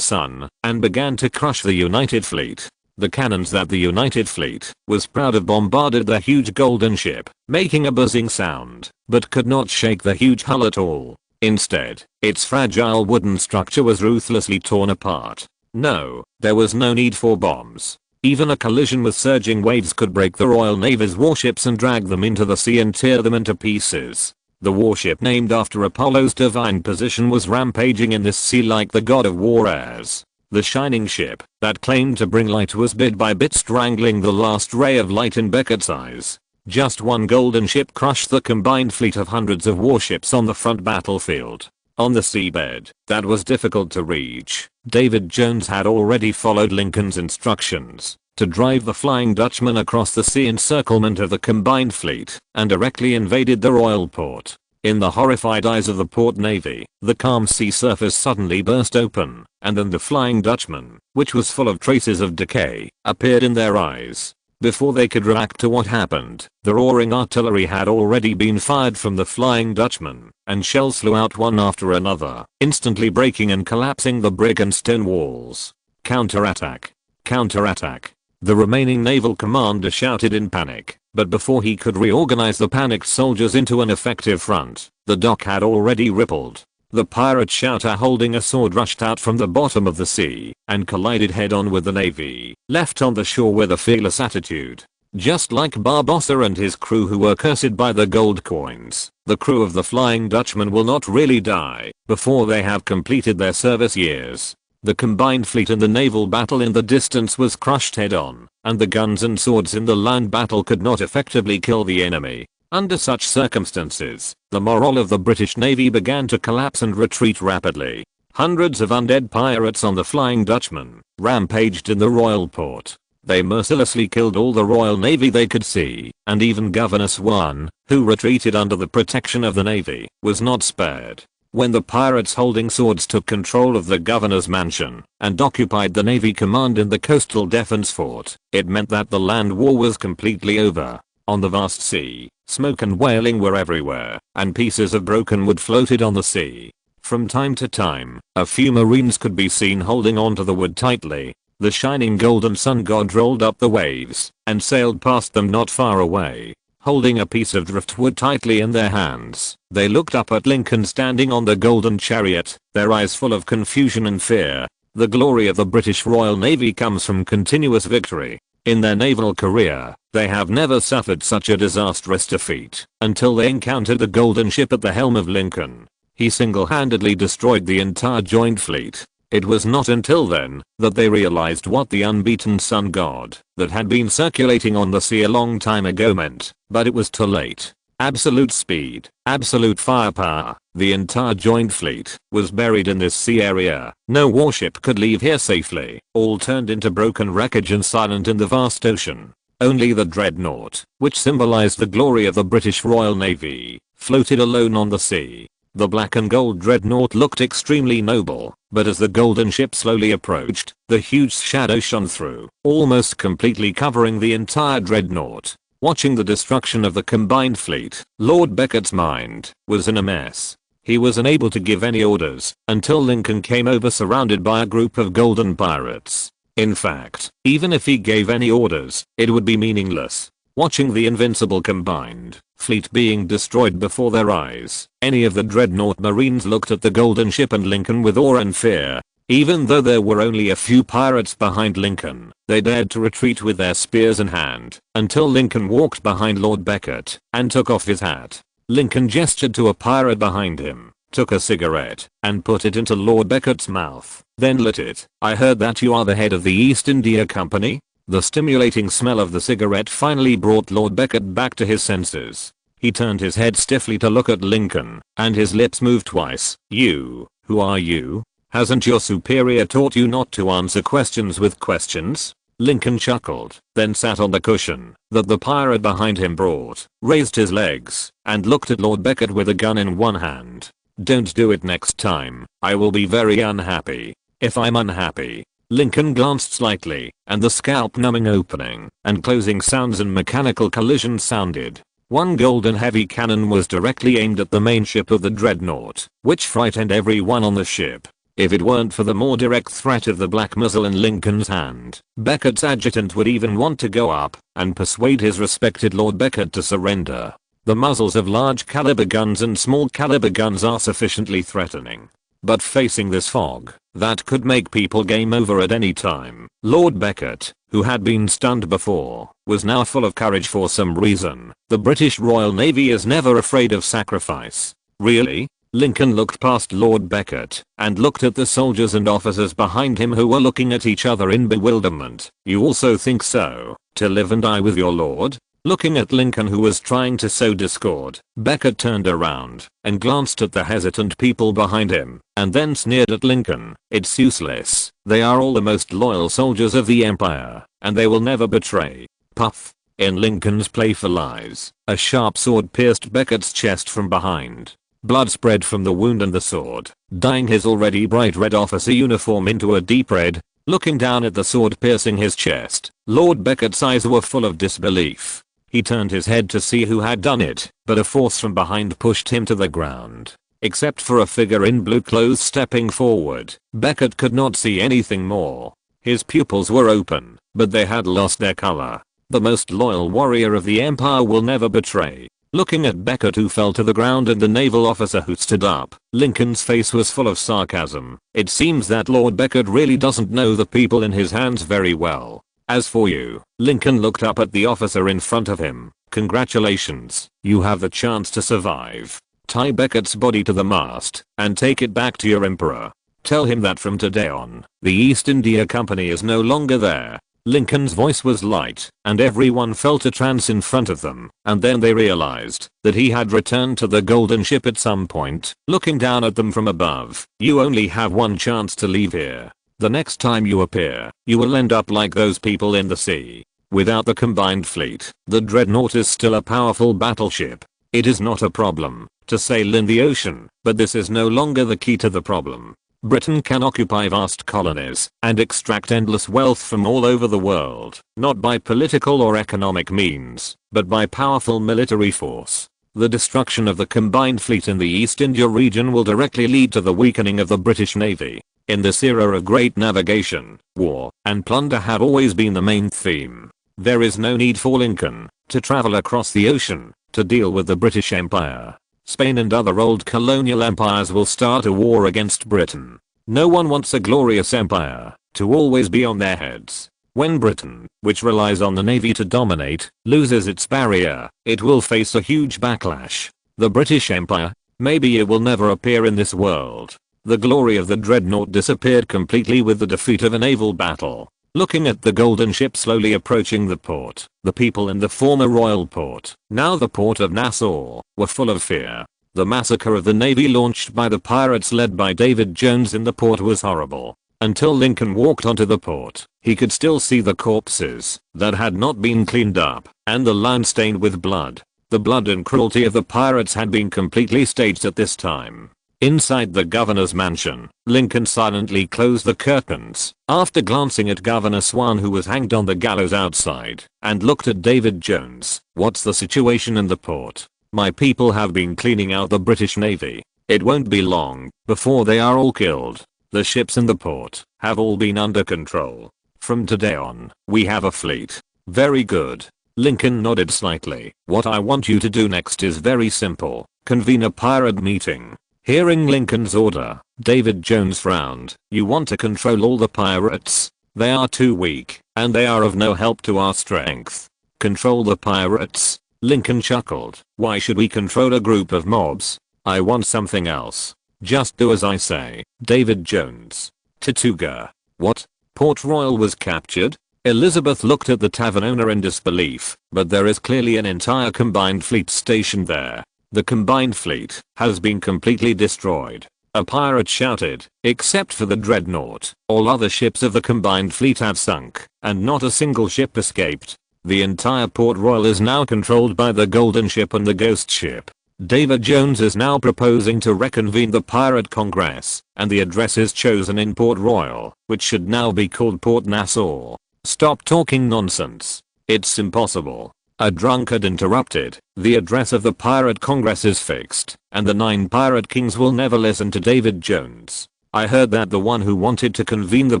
sun, and began to crush the United Fleet. The cannons that the United Fleet was proud of bombarded the huge golden ship, making a buzzing sound, but could not shake the huge hull at all. Instead, its fragile wooden structure was ruthlessly torn apart. No, there was no need for bombs. Even a collision with surging waves could break the Royal Navy's warships and drag them into the sea and tear them into pieces. The warship named after Apollo's divine position was rampaging in this sea like the god of war airs. The shining ship that claimed to bring light was bit by bit strangling the last ray of light in Beckett's eyes. Just one golden ship crushed the combined fleet of hundreds of warships on the front battlefield. On the seabed, that was difficult to reach, David Jones had already followed Lincoln's instructions to drive the Flying Dutchman across the sea encirclement of the combined fleet and directly invaded the royal port. In the horrified eyes of the port navy, the calm sea surface suddenly burst open, and then the Flying Dutchman, which was full of traces of decay, appeared in their eyes. Before they could react to what happened, the roaring artillery had already been fired from the Flying Dutchman, and shells flew out one after another, instantly breaking and collapsing the brick and stone walls. Counterattack! Counterattack! The remaining naval commander shouted in panic, but before he could reorganize the panicked soldiers into an effective front, the dock had already rippled. The pirate shouter holding a sword rushed out from the bottom of the sea and collided head-on with the navy, left on the shore with a fearless attitude. Just like Barbossa and his crew who were cursed by the gold coins, the crew of the Flying Dutchman will not really die before they have completed their service years. The combined fleet in the naval battle in the distance was crushed head-on, and the guns and swords in the land battle could not effectively kill the enemy. Under such circumstances, the morale of the British Navy began to collapse and retreat rapidly. Hundreds of undead pirates on the Flying Dutchman rampaged in the royal port. They mercilessly killed all the Royal Navy they could see, and even Governor Swan, who retreated under the protection of the Navy, was not spared. When the pirates holding swords took control of the governor's mansion and occupied the Navy command in the coastal defense fort, it meant that the land war was completely over. On the vast sea, smoke and wailing were everywhere, and pieces of broken wood floated on the sea. From time to time, a few marines could be seen holding onto the wood tightly. The shining golden sun god rolled up the waves and sailed past them not far away, holding a piece of driftwood tightly in their hands. They looked up at Lincoln standing on the golden chariot, their eyes full of confusion and fear. The glory of the British Royal Navy comes from continuous victory. In their naval career, they have never suffered such a disastrous defeat until they encountered the golden ship at the helm of Lincoln. He single-handedly destroyed the entire joint fleet. It was not until then that they realized what the unbeaten sun god that had been circulating on the sea a long time ago meant, but it was too late. Absolute speed, absolute firepower, the entire joint fleet was buried in this sea area. No warship could leave here safely, all turned into broken wreckage and silent in the vast ocean. Only the dreadnought, which symbolized the glory of the British Royal Navy, floated alone on the sea. The black and gold dreadnought looked extremely noble, but as the golden ship slowly approached, the huge shadow shone through, almost completely covering the entire dreadnought. Watching the destruction of the combined fleet, Lord Beckett's mind was in a mess. He was unable to give any orders until Lincoln came over surrounded by a group of golden pirates. In fact, even if he gave any orders, it would be meaningless. Watching the invincible combined fleet being destroyed before their eyes, any of the dreadnought marines looked at the golden ship and Lincoln with awe and fear. Even though there were only a few pirates behind Lincoln, they dared to retreat with their spears in hand, until Lincoln walked behind Lord Beckett and took off his hat. Lincoln gestured to a pirate behind him, took a cigarette, and put it into Lord Beckett's mouth, then lit it. "I heard that you are the head of the East India Company?" The stimulating smell of the cigarette finally brought Lord Beckett back to his senses. He turned his head stiffly to look at Lincoln, and his lips moved twice. "You, who are you? Hasn't your superior taught you not to answer questions with questions?" Lincoln chuckled, then sat on the cushion that the pirate behind him brought, raised his legs, and looked at Lord Beckett with a gun in one hand. Don't do it next time. I will be very unhappy. If I'm unhappy. Lincoln glanced slightly, and the scalp-numbing opening and closing sounds and mechanical collisions sounded. One golden heavy cannon was directly aimed at the main ship of the dreadnought, which frightened everyone on the ship. If it weren't for the more direct threat of the black muzzle in Lincoln's hand, Beckett's adjutant would even want to go up and persuade his respected Lord Beckett to surrender. The muzzles of large caliber guns and small caliber guns are sufficiently threatening. But facing this fog, that could make people game over at any time. Lord Beckett, who had been stunned before, was now full of courage for some reason. The British Royal Navy is never afraid of sacrifice. Really? Lincoln looked past Lord Beckett and looked at the soldiers and officers behind him who were looking at each other in bewilderment. You also think so? To live and die with your lord? Looking at Lincoln, who was trying to sow discord, Beckett turned around and glanced at the hesitant people behind him and then sneered at Lincoln. It's useless. They are all the most loyal soldiers of the Empire, and they will never betray. Puff. In Lincoln's playful eyes, a sharp sword pierced Beckett's chest from behind. Blood spread from the wound and the sword, dyeing his already bright red officer uniform into a deep red. Looking down at the sword piercing his chest, Lord Beckett's eyes were full of disbelief. He turned his head to see who had done it, but a force from behind pushed him to the ground. Except for a figure in blue clothes stepping forward, Beckett could not see anything more. His pupils were open, but they had lost their color. The most loyal warrior of the Empire will never betray. Looking at Beckett, who fell to the ground, and the naval officer who stood up, Lincoln's face was full of sarcasm. It seems that Lord Beckett really doesn't know the people in his hands very well. As for you, Lincoln looked up at the officer in front of him. Congratulations, you have the chance to survive. Tie Beckett's body to the mast and take it back to your emperor. Tell him that from today on, the East India Company is no longer there. Lincoln's voice was light, and everyone felt a trance in front of them, and then they realized that he had returned to the golden ship at some point. Looking down at them from above, you only have one chance to leave here. The next time you appear, you will end up like those people in the sea. Without the combined fleet, the dreadnought is still a powerful battleship. It is not a problem to sail in the ocean, but this is no longer the key to the problem. Britain can occupy vast colonies and extract endless wealth from all over the world, not by political or economic means, but by powerful military force. The destruction of the combined fleet in the East India region will directly lead to the weakening of the British Navy. In this era of great navigation, war and plunder have always been the main theme. There is no need for Lincoln to travel across the ocean to deal with the British Empire. Spain and other old colonial empires will start a war against Britain. No one wants a glorious empire to always be on their heads. When Britain, which relies on the navy to dominate, loses its barrier, it will face a huge backlash. The British Empire, maybe it will never appear in this world. The glory of the dreadnought disappeared completely with the defeat of a naval battle. Looking at the golden ship slowly approaching the port, the people in the former royal port, now the port of Nassau, were full of fear. The massacre of the navy launched by the pirates led by David Jones in the port was horrible. Until Lincoln walked onto the port, he could still see the corpses that had not been cleaned up, and the land stained with blood. The blood and cruelty of the pirates had been completely staged at this time. Inside the governor's mansion, Lincoln silently closed the curtains, after glancing at Governor Swan, who was hanged on the gallows outside, and looked at David Jones. What's the situation in the port? My people have been cleaning out the British Navy. It won't be long before they are all killed. The ships in the port have all been under control. From today on, we have a fleet. Very good. Lincoln nodded slightly. What I want you to do next is very simple. Convene a pirate meeting. Hearing Lincoln's order, David Jones frowned. You want to control all the pirates? They are too weak, and they are of no help to our strength. Control the pirates? Lincoln chuckled. Why should we control a group of mobs? I want something else. Just do as I say. David Jones. Tortuga. What? Port Royal was captured? Elizabeth looked at the tavern owner in disbelief, but there is clearly an entire combined fleet stationed there. The combined fleet has been completely destroyed. A pirate shouted. Except for the dreadnought, all other ships of the combined fleet have sunk, and not a single ship escaped. The entire Port Royal is now controlled by the Golden Ship and the Ghost Ship. David Jones is now proposing to reconvene the Pirate Congress, and the address is chosen in Port Royal, which should now be called Port Nassau. Stop talking nonsense. It's impossible. A drunkard interrupted. The address of the Pirate Congress is fixed, and the 9 Pirate Kings will never listen to David Jones. I heard that the one who wanted to convene the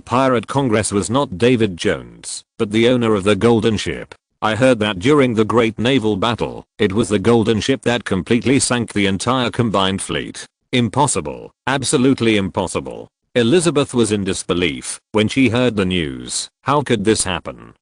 Pirate Congress was not David Jones, but the owner of the Golden Ship. I heard that during the Great Naval Battle, it was the Golden Ship that completely sank the entire combined fleet. Impossible. Absolutely impossible. Elizabeth was in disbelief when she heard the news. How could this happen?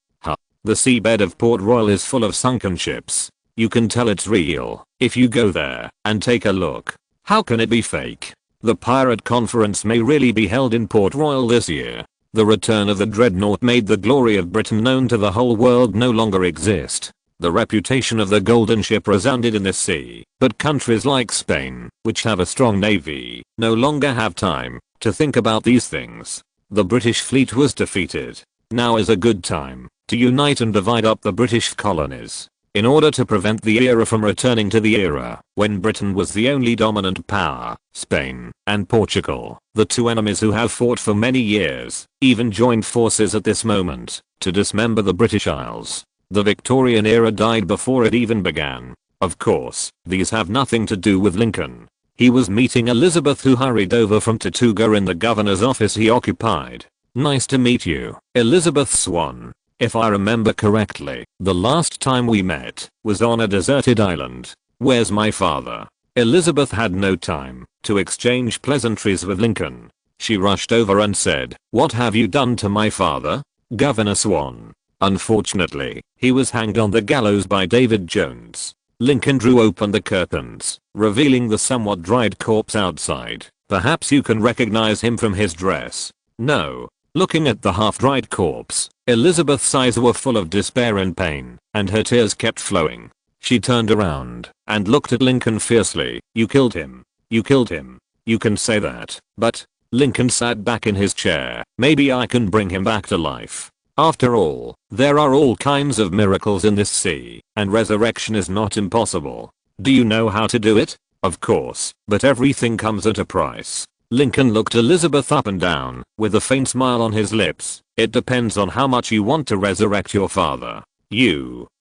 The seabed of Port Royal is full of sunken ships. You can tell it's real if you go there and take a look. How can it be fake? The Pirate Conference may really be held in Port Royal this year. The return of the dreadnought made the glory of Britain known to the whole world no longer exist. The reputation of the Golden Ship resounded in the sea, but countries like Spain, which have a strong navy, no longer have time to think about these things. The British fleet was defeated. Now is a good time to unite and divide up the British colonies, in order to prevent the era from returning to the era when Britain was the only dominant power. Spain and Portugal, the 2 enemies who have fought for many years, even joined forces at this moment to dismember the British Isles. The Victorian era died before it even began. Of course, these have nothing to do with Lincoln. He was meeting Elizabeth, who hurried over from Tortuga in the governor's office he occupied. Nice to meet you, Elizabeth Swan. If I remember correctly, the last time we met was on a deserted island. Where's my father? Elizabeth had no time to exchange pleasantries with Lincoln. She rushed over and said, "What have you done to my father, Governor Swan?" Unfortunately, he was hanged on the gallows by David Jones. Lincoln drew open the curtains, revealing the somewhat dried corpse outside. Perhaps you can recognize him from his dress. No. Looking at the half-dried corpse, Elizabeth's eyes were full of despair and pain, and her tears kept flowing. She turned around and looked at Lincoln fiercely. "You killed him. You killed him. You can say that, but..." Lincoln sat back in his chair. "Maybe I can bring him back to life. After all, there are all kinds of miracles in this sea, and resurrection is not impossible. Do you know how to do it? Of course, but everything comes at a price." Lincoln looked Elizabeth up and down, with a faint smile on his lips. "It depends on how much you want to resurrect your father."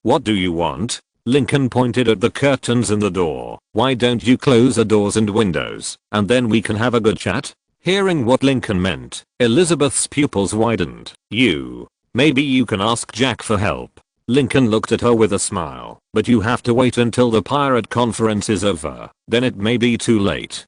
What do you want?" Lincoln pointed at the curtains in the door. "Why don't you close the doors and windows, and then we can have a good chat?" Hearing what Lincoln meant, Elizabeth's pupils widened. Maybe you can ask Jack for help." Lincoln looked at her with a smile. "But you have to wait until the Pirate Conference is over. Then it may be too late."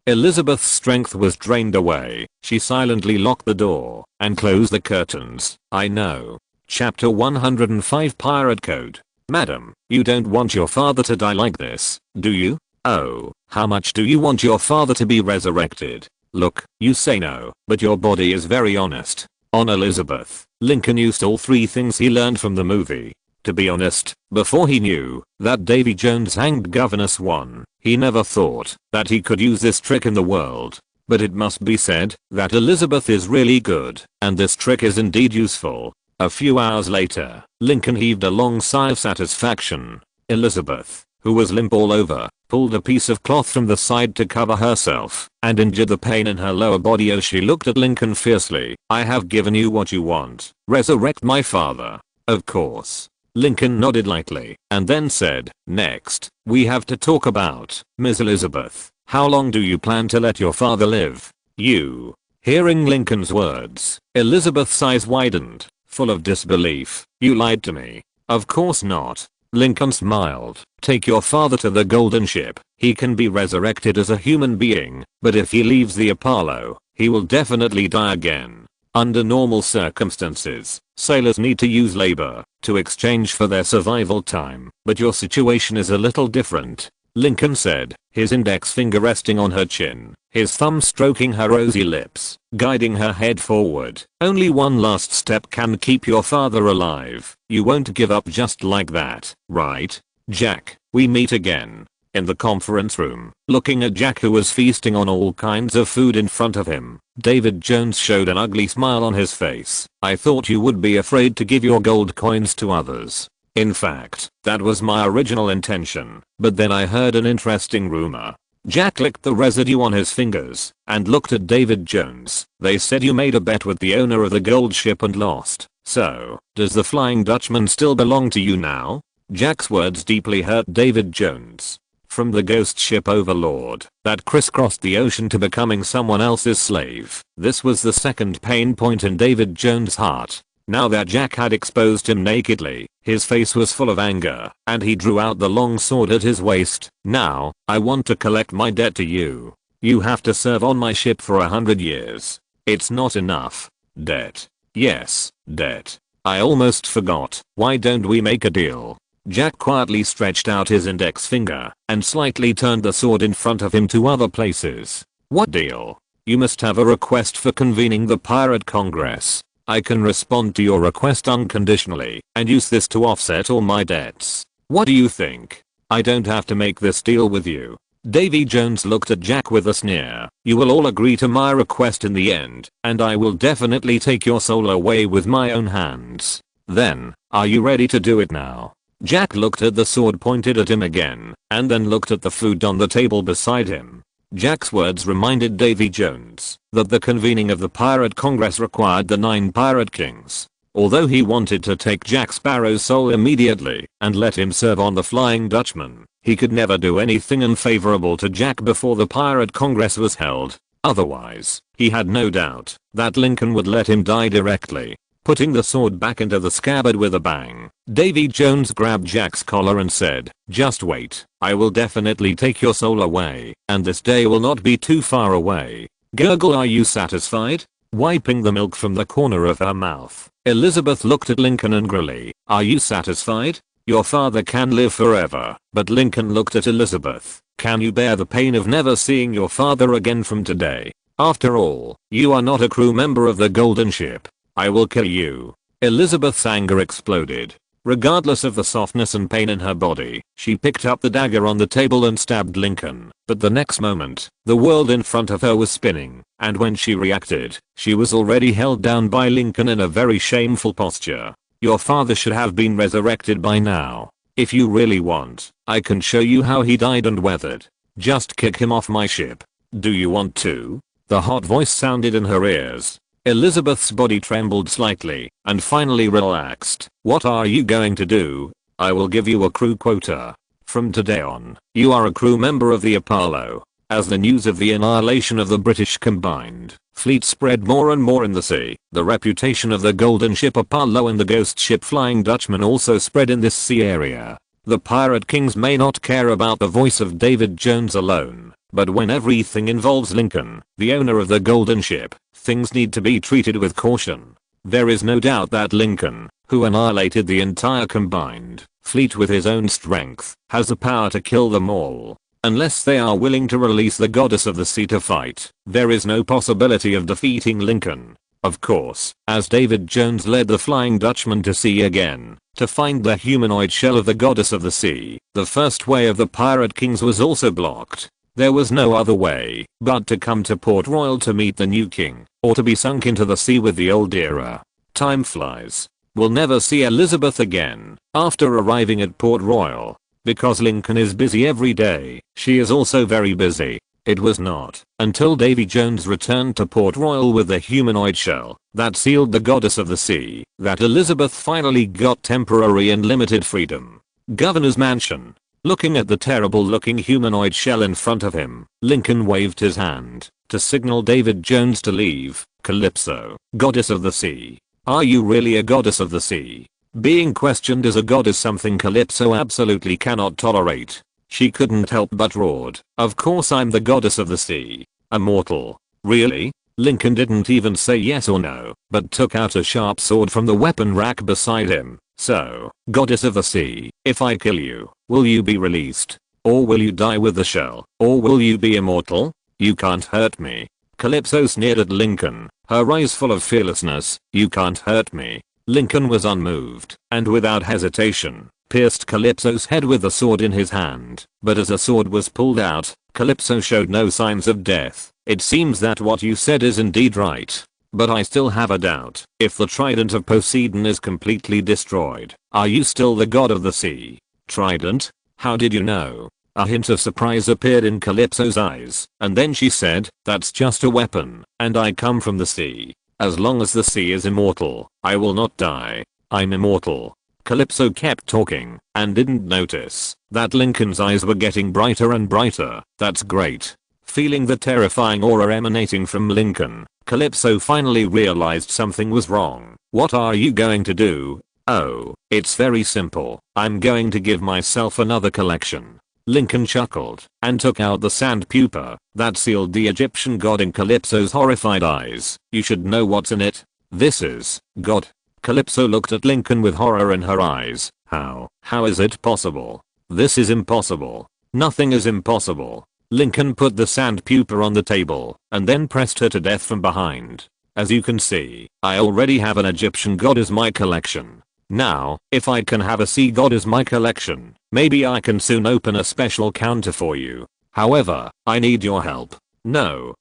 Elizabeth's strength was drained away. She silently locked the door and closed the curtains. "I know. Chapter 105 Pirate Code. Madam, you don't want your father to die like this, do you? Oh, how much do you want your father to be resurrected? Look, you say no, but your body is very honest." On Elizabeth, Lincoln used all 3 things he learned from the movie. To be honest, before he knew that Davy Jones hanged Governor Swan, he never thought that he could use this trick in the world. But it must be said that Elizabeth is really good, and this trick is indeed useful. A few hours later, Lincoln heaved a long sigh of satisfaction. Elizabeth, who was limp all over, pulled a piece of cloth from the side to cover herself, and endured the pain in her lower body as she looked at Lincoln fiercely. "I have given you what you want. Resurrect my father." "Of course." Lincoln nodded lightly, and then said, "Next, we have to talk about, Miss Elizabeth, how long do you plan to let your father live?" Hearing Lincoln's words, Elizabeth's eyes widened, full of disbelief. "You lied to me." "Of course not." Lincoln smiled. "Take your father to the Golden Ship. He can be resurrected as a human being, but if he leaves the Apollo, he will definitely die again. Under normal circumstances, sailors need to use labor to exchange for their survival time, but your situation is a little different." Lincoln said, his index finger resting on her chin, his thumb stroking her rosy lips, guiding her head forward. "Only one last step can keep your father alive. You won't give up just like that, right, Jack?" We meet again. In the conference room, looking at Jack, who was feasting on all kinds of food in front of him, David Jones showed an ugly smile on his face. "I thought you would be afraid to give your gold coins to others." In fact, that was my original intention, but then I heard an interesting rumor. Jack licked the residue on his fingers and looked at David Jones. They said you made a bet with the owner of the gold ship and lost. So, does the Flying Dutchman still belong to you now? Jack's words deeply hurt David Jones. From the ghost ship overlord that crisscrossed the ocean to becoming someone else's slave, this was the second pain point in David Jones' heart. Now that Jack had exposed him nakedly, his face was full of anger, and he drew out the long sword at his waist. Now, I want to collect my debt to you. You have to serve on my ship for 100 years. It's not enough. Debt. Yes, debt. I almost forgot. Why don't we make a deal? Jack quietly stretched out his index finger and slightly turned the sword in front of him to other places. What deal? You must have a request for convening the Pirate Congress. I can respond to your request unconditionally and use this to offset all my debts. What do you think? I don't have to make this deal with you. Davy Jones looked at Jack with a sneer. You will all agree to my request in the end, and I will definitely take your soul away with my own hands. Then, are you ready to do it now? Jack looked at the sword pointed at him again, and then looked at the food on the table beside him. Jack's words reminded Davy Jones that the convening of the Pirate Congress required the 9 Pirate Kings. Although he wanted to take Jack Sparrow's soul immediately and let him serve on the Flying Dutchman, he could never do anything unfavorable to Jack before the Pirate Congress was held. Otherwise, he had no doubt that Lincoln would let him die directly. Putting the sword back into the scabbard with a bang, Davy Jones grabbed Jack's collar and said, "Just wait. I will definitely take your soul away, and this day will not be too far away." Gurgle, are you satisfied? Wiping the milk from the corner of her mouth, Elizabeth looked at Lincoln angrily. Are you satisfied? Your father can live forever. But Lincoln looked at Elizabeth. Can you bear the pain of never seeing your father again from today? After all, you are not a crew member of the Golden Ship. I will kill you. Elizabeth's anger exploded. Regardless of the softness and pain in her body, she picked up the dagger on the table and stabbed Lincoln. But the next moment, the world in front of her was spinning, and when she reacted, she was already held down by Lincoln in a very shameful posture. Your father should have been resurrected by now. If you really want, I can show you how he died and weathered. Just kick him off my ship. Do you want to? The hot voice sounded in her ears. Elizabeth's body trembled slightly and finally relaxed. What are you going to do? I will give you a crew quota. From today on, you are a crew member of the Apollo. As the news of the annihilation of the British combined fleet spread more and more in the sea, the reputation of the golden ship Apollo and the ghost ship Flying Dutchman also spread in this sea area. The Pirate Kings may not care about the voice of David Jones alone, but when everything involves Lincoln, the owner of the golden ship, things need to be treated with caution. There is no doubt that Lincoln, who annihilated the entire combined fleet with his own strength, has the power to kill them all. Unless they are willing to release the goddess of the sea to fight, there is no possibility of defeating Lincoln. Of course, as David Jones led the Flying Dutchman to sea again, to find the humanoid shell of the goddess of the sea, the first way of the Pirate Kings was also blocked. There was no other way but to come to Port Royal to meet the new king, or to be sunk into the sea with the old era. Time flies. We'll never see Elizabeth again after arriving at Port Royal. Because Lincoln is busy every day, she is also very busy. It was not until Davy Jones returned to Port Royal with the humanoid shell that sealed the goddess of the sea that Elizabeth finally got temporary and limited freedom. Governor's mansion. Looking at the terrible looking humanoid shell in front of him, Lincoln waved his hand to signal David Jones to leave. Calypso, goddess of the sea. Are you really a goddess of the sea? Being questioned as a god is something Calypso absolutely cannot tolerate. She couldn't help but roared, "Of course I'm the goddess of the sea. A mortal. Really?" Lincoln didn't even say yes or no, but took out a sharp sword from the weapon rack beside him. "So, goddess of the sea, if I kill you, will you be released? Or will you die with the shell? Or will you be immortal? You can't hurt me." Calypso sneered at Lincoln, her eyes full of fearlessness. "You can't hurt me." Lincoln was unmoved, and without hesitation, pierced Calypso's head with the sword in his hand. But as the sword was pulled out, Calypso showed no signs of death. "It seems that what you said is indeed right. But I still have a doubt. If the trident of Poseidon is completely destroyed, are you still the god of the sea? Trident? How did you know? A hint of surprise appeared in Calypso's eyes, and then she said, that's just a weapon, and I come from the sea. As long as the sea is immortal, I will not die. I'm immortal. Calypso kept talking, and didn't notice that Lincoln's eyes were getting brighter and brighter. That's great. Feeling the terrifying aura emanating from Lincoln, Calypso finally realized something was wrong. What are you going to do? Oh, it's very simple. I'm going to give myself another collection. Lincoln chuckled and took out the sand pupa that sealed the Egyptian god in Calypso's horrified eyes. You should know what's in it. This is God. Calypso looked at Lincoln with horror in her eyes. How is it possible? This is impossible. Nothing is impossible. Lincoln put the sand pupa on the table and then pressed her to death from behind. As you can see, I already have an Egyptian god as my collection. Now, if I can have a sea god as my collection, maybe I can soon open a special counter for you. However, I need your help. No,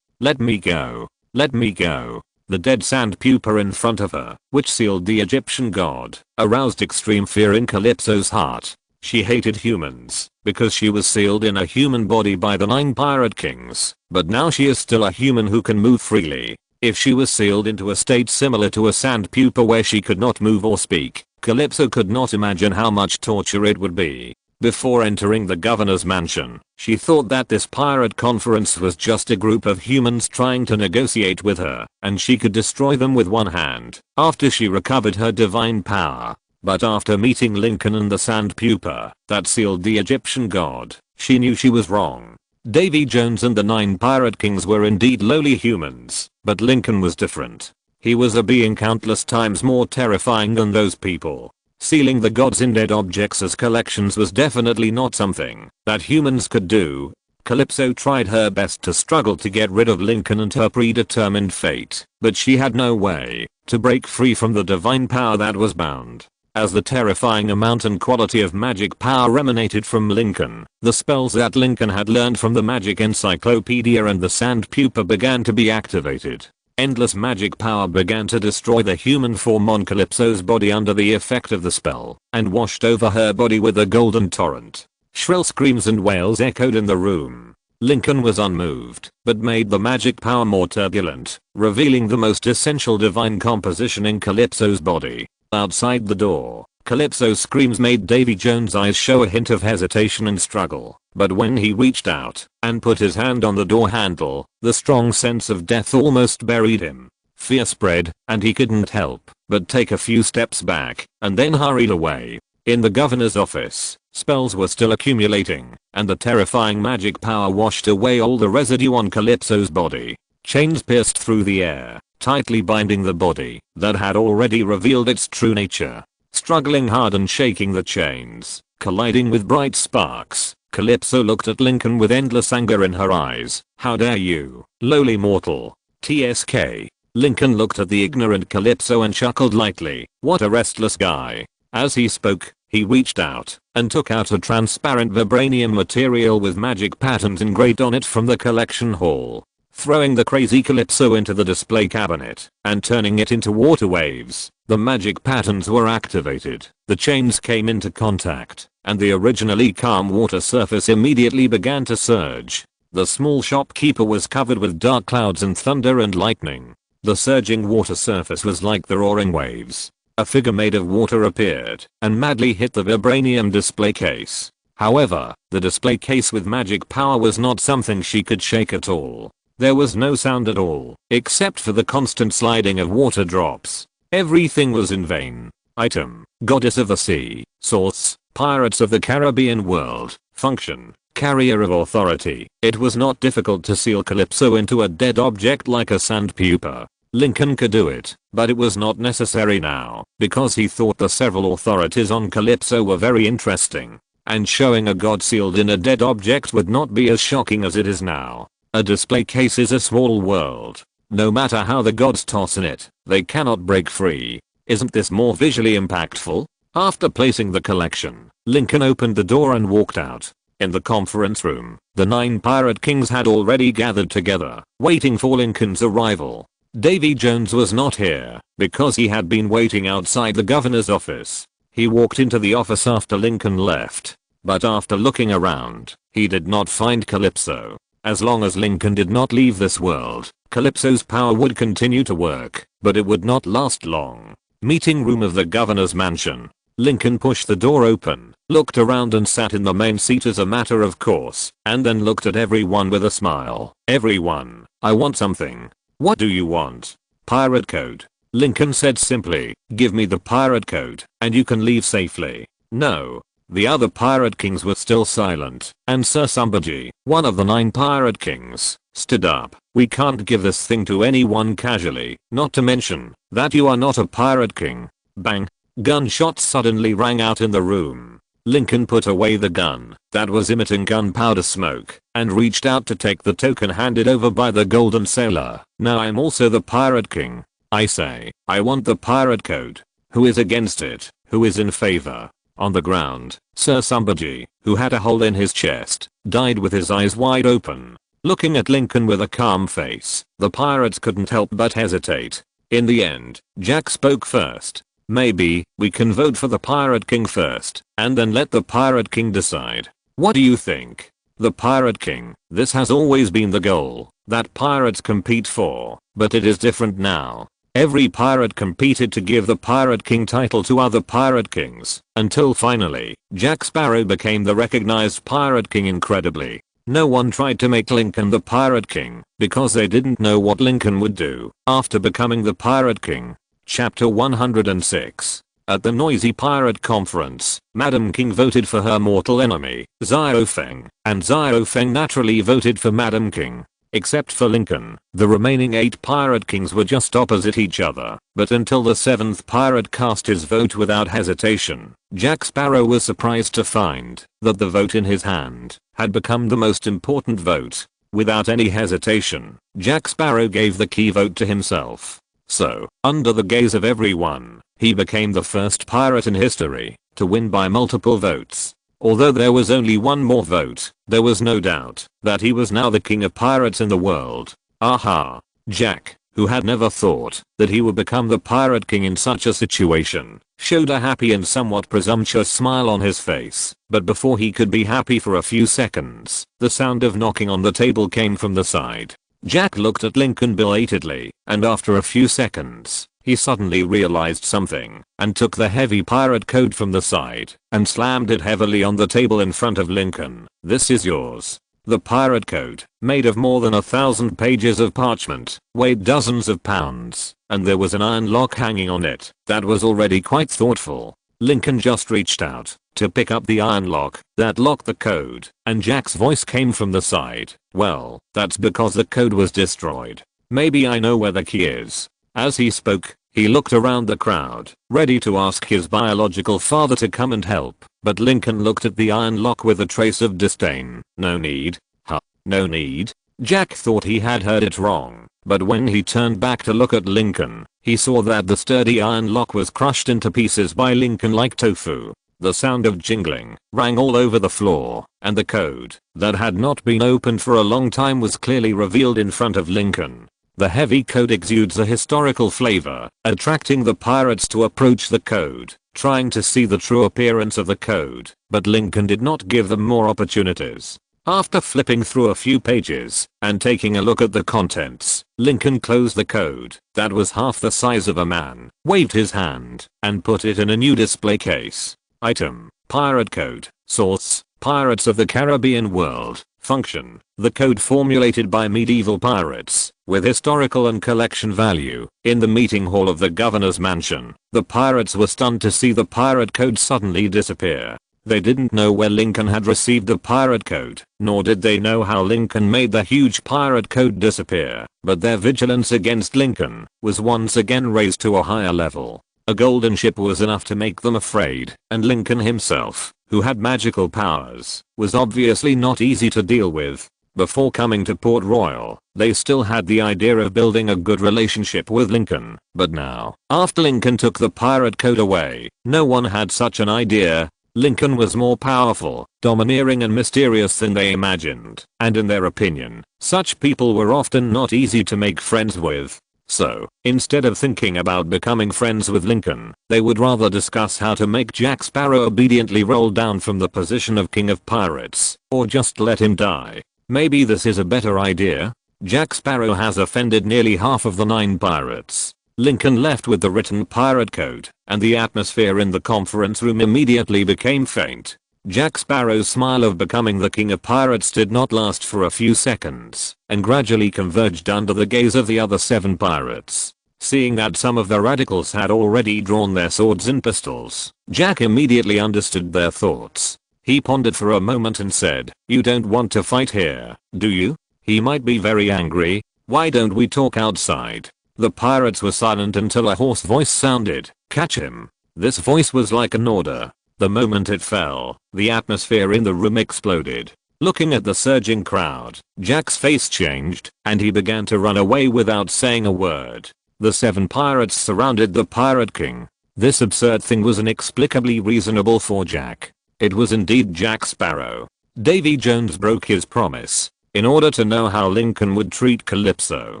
let me go. Let me go. The dead sand pupa in front of her, which sealed the Egyptian god, aroused extreme fear in Calypso's heart. She hated humans, because she was sealed in a human body by the 9 pirate kings, but now she is still a human who can move freely. If she was sealed into a state similar to a sand pupa where she could not move or speak, Calypso could not imagine how much torture it would be. Before entering the governor's mansion, she thought that this pirate conference was just a group of humans trying to negotiate with her, and she could destroy them with one hand, after she recovered her divine power. But after meeting Lincoln and the sand pupa that sealed the Egyptian god, she knew she was wrong. Davy Jones and the 9 pirate kings were indeed lowly humans, but Lincoln was different. He was a being countless times more terrifying than those people. Sealing the gods in dead objects as collections was definitely not something that humans could do. Calypso tried her best to struggle to get rid of Lincoln and her predetermined fate, but she had no way to break free from the divine power that was bound. As the terrifying amount and quality of magic power emanated from Lincoln, the spells that Lincoln had learned from the magic encyclopedia and the sand pupa began to be activated. Endless magic power began to destroy the human form on Calypso's body under the effect of the spell, and washed over her body with a golden torrent. Shrill screams and wails echoed in the room. Lincoln was unmoved, but made the magic power more turbulent, revealing the most essential divine composition in Calypso's body. Outside the door, Calypso's screams made Davy Jones' eyes show a hint of hesitation and struggle, but when he reached out and put his hand on the door handle, the strong sense of death almost buried him. Fear spread, and he couldn't help but take a few steps back, and then hurried away. In the governor's office, spells were still accumulating, and the terrifying magic power washed away all the residue on Calypso's body. Chains pierced through the air, tightly binding the body that had already revealed its true nature. Struggling hard and shaking the chains, colliding with bright sparks, Calypso looked at Lincoln with endless anger in her eyes. How dare you, lowly mortal. TSK. Lincoln looked at the ignorant Calypso and chuckled lightly. What a restless guy. As he spoke, he reached out and took out a transparent vibranium material with magic patterns engraved on it from the collection hall. Throwing the crazy Calypso into the display cabinet and turning it into water waves, the magic patterns were activated. The chains came into contact, and the originally calm water surface immediately began to surge. The small shopkeeper was covered with dark clouds and thunder and lightning. The surging water surface was like the roaring waves. A figure made of water appeared and madly hit the vibranium display case. However, the display case with magic power was not something she could shake at all. There was no sound at all, except for the constant sliding of water drops. Everything was in vain. Item: Goddess of the Sea. Source: Pirates of the Caribbean World. Function: Carrier of authority. It was not difficult to seal Calypso into a dead object like a sand pupa. Lincoln could do it, but it was not necessary now, because he thought the several authorities on Calypso were very interesting, and showing a god sealed in a dead object would not be as shocking as it is now. A display case is a small world. No matter how the gods toss in it, they cannot break free. Isn't this more visually impactful? After placing the collection, Lincoln opened the door and walked out. In the conference room, the 9 pirate kings had already gathered together, waiting for Lincoln's arrival. Davy Jones was not here because he had been waiting outside the governor's office. He walked into the office after Lincoln left, but after looking around, he did not find Calypso. As long as Lincoln did not leave this world, Calypso's power would continue to work, but it would not last long. Meeting room of the governor's mansion. Lincoln pushed the door open, looked around and sat in the main seat as a matter of course, and then looked at everyone with a smile. Everyone, I want something. What do you want? Pirate code. Lincoln said simply, give me the pirate code, and you can leave safely. No. The other pirate kings were still silent, and Sir Somebody, one of the 9 pirate kings, stood up. We can't give this thing to anyone casually, not to mention that you are not a pirate king. Bang. Gunshots suddenly rang out in the room. Lincoln put away the gun that was emitting gunpowder smoke and reached out to take the token handed over by the golden sailor. Now I'm also the pirate king. I say, I want the pirate code. Who is against it? Who is in favor? On the ground, Sir Somebody, who had a hole in his chest, died with his eyes wide open. Looking at Lincoln with a calm face, the pirates couldn't help but hesitate. In the end, Jack spoke first. Maybe we can vote for the Pirate King first, and then let the Pirate King decide. What do you think? The Pirate King. This has always been the goal that pirates compete for, but it is different now. Every pirate competed to give the Pirate King title to other pirate kings, until finally, Jack Sparrow became the recognized Pirate King. Incredibly, no one tried to make Lincoln the Pirate King, because they didn't know what Lincoln would do after becoming the Pirate King. Chapter 106. At the noisy pirate conference, Madam King voted for her mortal enemy, Xiao Feng, and Xiao Feng naturally voted for Madam King. Except for Lincoln, the remaining 8 pirate kings were just opposite each other, but until the 7th pirate cast his vote without hesitation, Jack Sparrow was surprised to find that the vote in his hand had become the most important vote. Without any hesitation, Jack Sparrow gave the key vote to himself. So, under the gaze of everyone, he became the first pirate in history to win by multiple votes. Although there was only one more vote, there was no doubt that he was now the king of pirates in the world. Aha! Jack, who had never thought that he would become the Pirate King in such a situation, showed a happy and somewhat presumptuous smile on his face. But before he could be happy for a few seconds, the sound of knocking on the table came from the side. Jack looked at Lincoln belatedly, and after a few seconds, he suddenly realized something, and took the heavy pirate code from the side, and slammed it heavily on the table in front of Lincoln. This is yours. The pirate code, made of more than 1,000 pages of parchment, weighed dozens of pounds, and there was an iron lock hanging on it that was already quite thoughtful. Lincoln just reached out to pick up the iron lock that locked the code, and Jack's voice came from the side. Well, that's because the code was destroyed. Maybe I know where the key is. As he spoke, he looked around the crowd, ready to ask his biological father to come and help, but Lincoln looked at the iron lock with a trace of disdain. No need. Huh. No need. Jack thought he had heard it wrong, but when he turned back to look at Lincoln, he saw that the sturdy iron lock was crushed into pieces by Lincoln like tofu. The sound of jingling rang all over the floor, and the code that had not been opened for a long time was clearly revealed in front of Lincoln. The heavy code exudes a historical flavor, attracting the pirates to approach the code, trying to see the true appearance of the code, but Lincoln did not give them more opportunities. After flipping through a few pages and taking a look at the contents, Lincoln closed the code that was half the size of a man, waved his hand, and put it in a new display case. Item: Pirate Code. Source: Pirates of the Caribbean World. Function: the code formulated by medieval pirates, with historical and collection value. In the meeting hall of the governor's mansion, the pirates were stunned to see the pirate code suddenly disappear. They didn't know where Lincoln had received the pirate code, nor did they know how Lincoln made the huge pirate code disappear, but their vigilance against Lincoln was once again raised to a higher level. A golden ship was enough to make them afraid, and Lincoln himself, who had magical powers, was obviously not easy to deal with. Before coming to Port Royal, they still had the idea of building a good relationship with Lincoln, but now, after Lincoln took the pirate code away, no one had such an idea. Lincoln was more powerful, domineering and mysterious than they imagined, and in their opinion, such people were often not easy to make friends with. So, instead of thinking about becoming friends with Lincoln, they would rather discuss how to make Jack Sparrow obediently roll down from the position of King of Pirates, or just let him die. Maybe this is a better idea? Jack Sparrow has offended nearly half of the 9 pirates. Lincoln left with the written pirate code, and the atmosphere in the conference room immediately became faint. Jack Sparrow's smile of becoming the king of pirates did not last for a few seconds, and gradually converged under the gaze of the other 7 pirates. Seeing that some of the radicals had already drawn their swords and pistols, Jack immediately understood their thoughts. He pondered for a moment and said, "You don't want to fight here, do you? He might be very angry. Why don't we talk outside?" The pirates were silent until a hoarse voice sounded, "Catch him." This voice was like an order. The moment it fell, the atmosphere in the room exploded. Looking at the surging crowd, Jack's face changed, and he began to run away without saying a word. The 7 pirates surrounded the Pirate King. This absurd thing was inexplicably reasonable for Jack. It was indeed Jack Sparrow. Davy Jones broke his promise. In order to know how Lincoln would treat Calypso,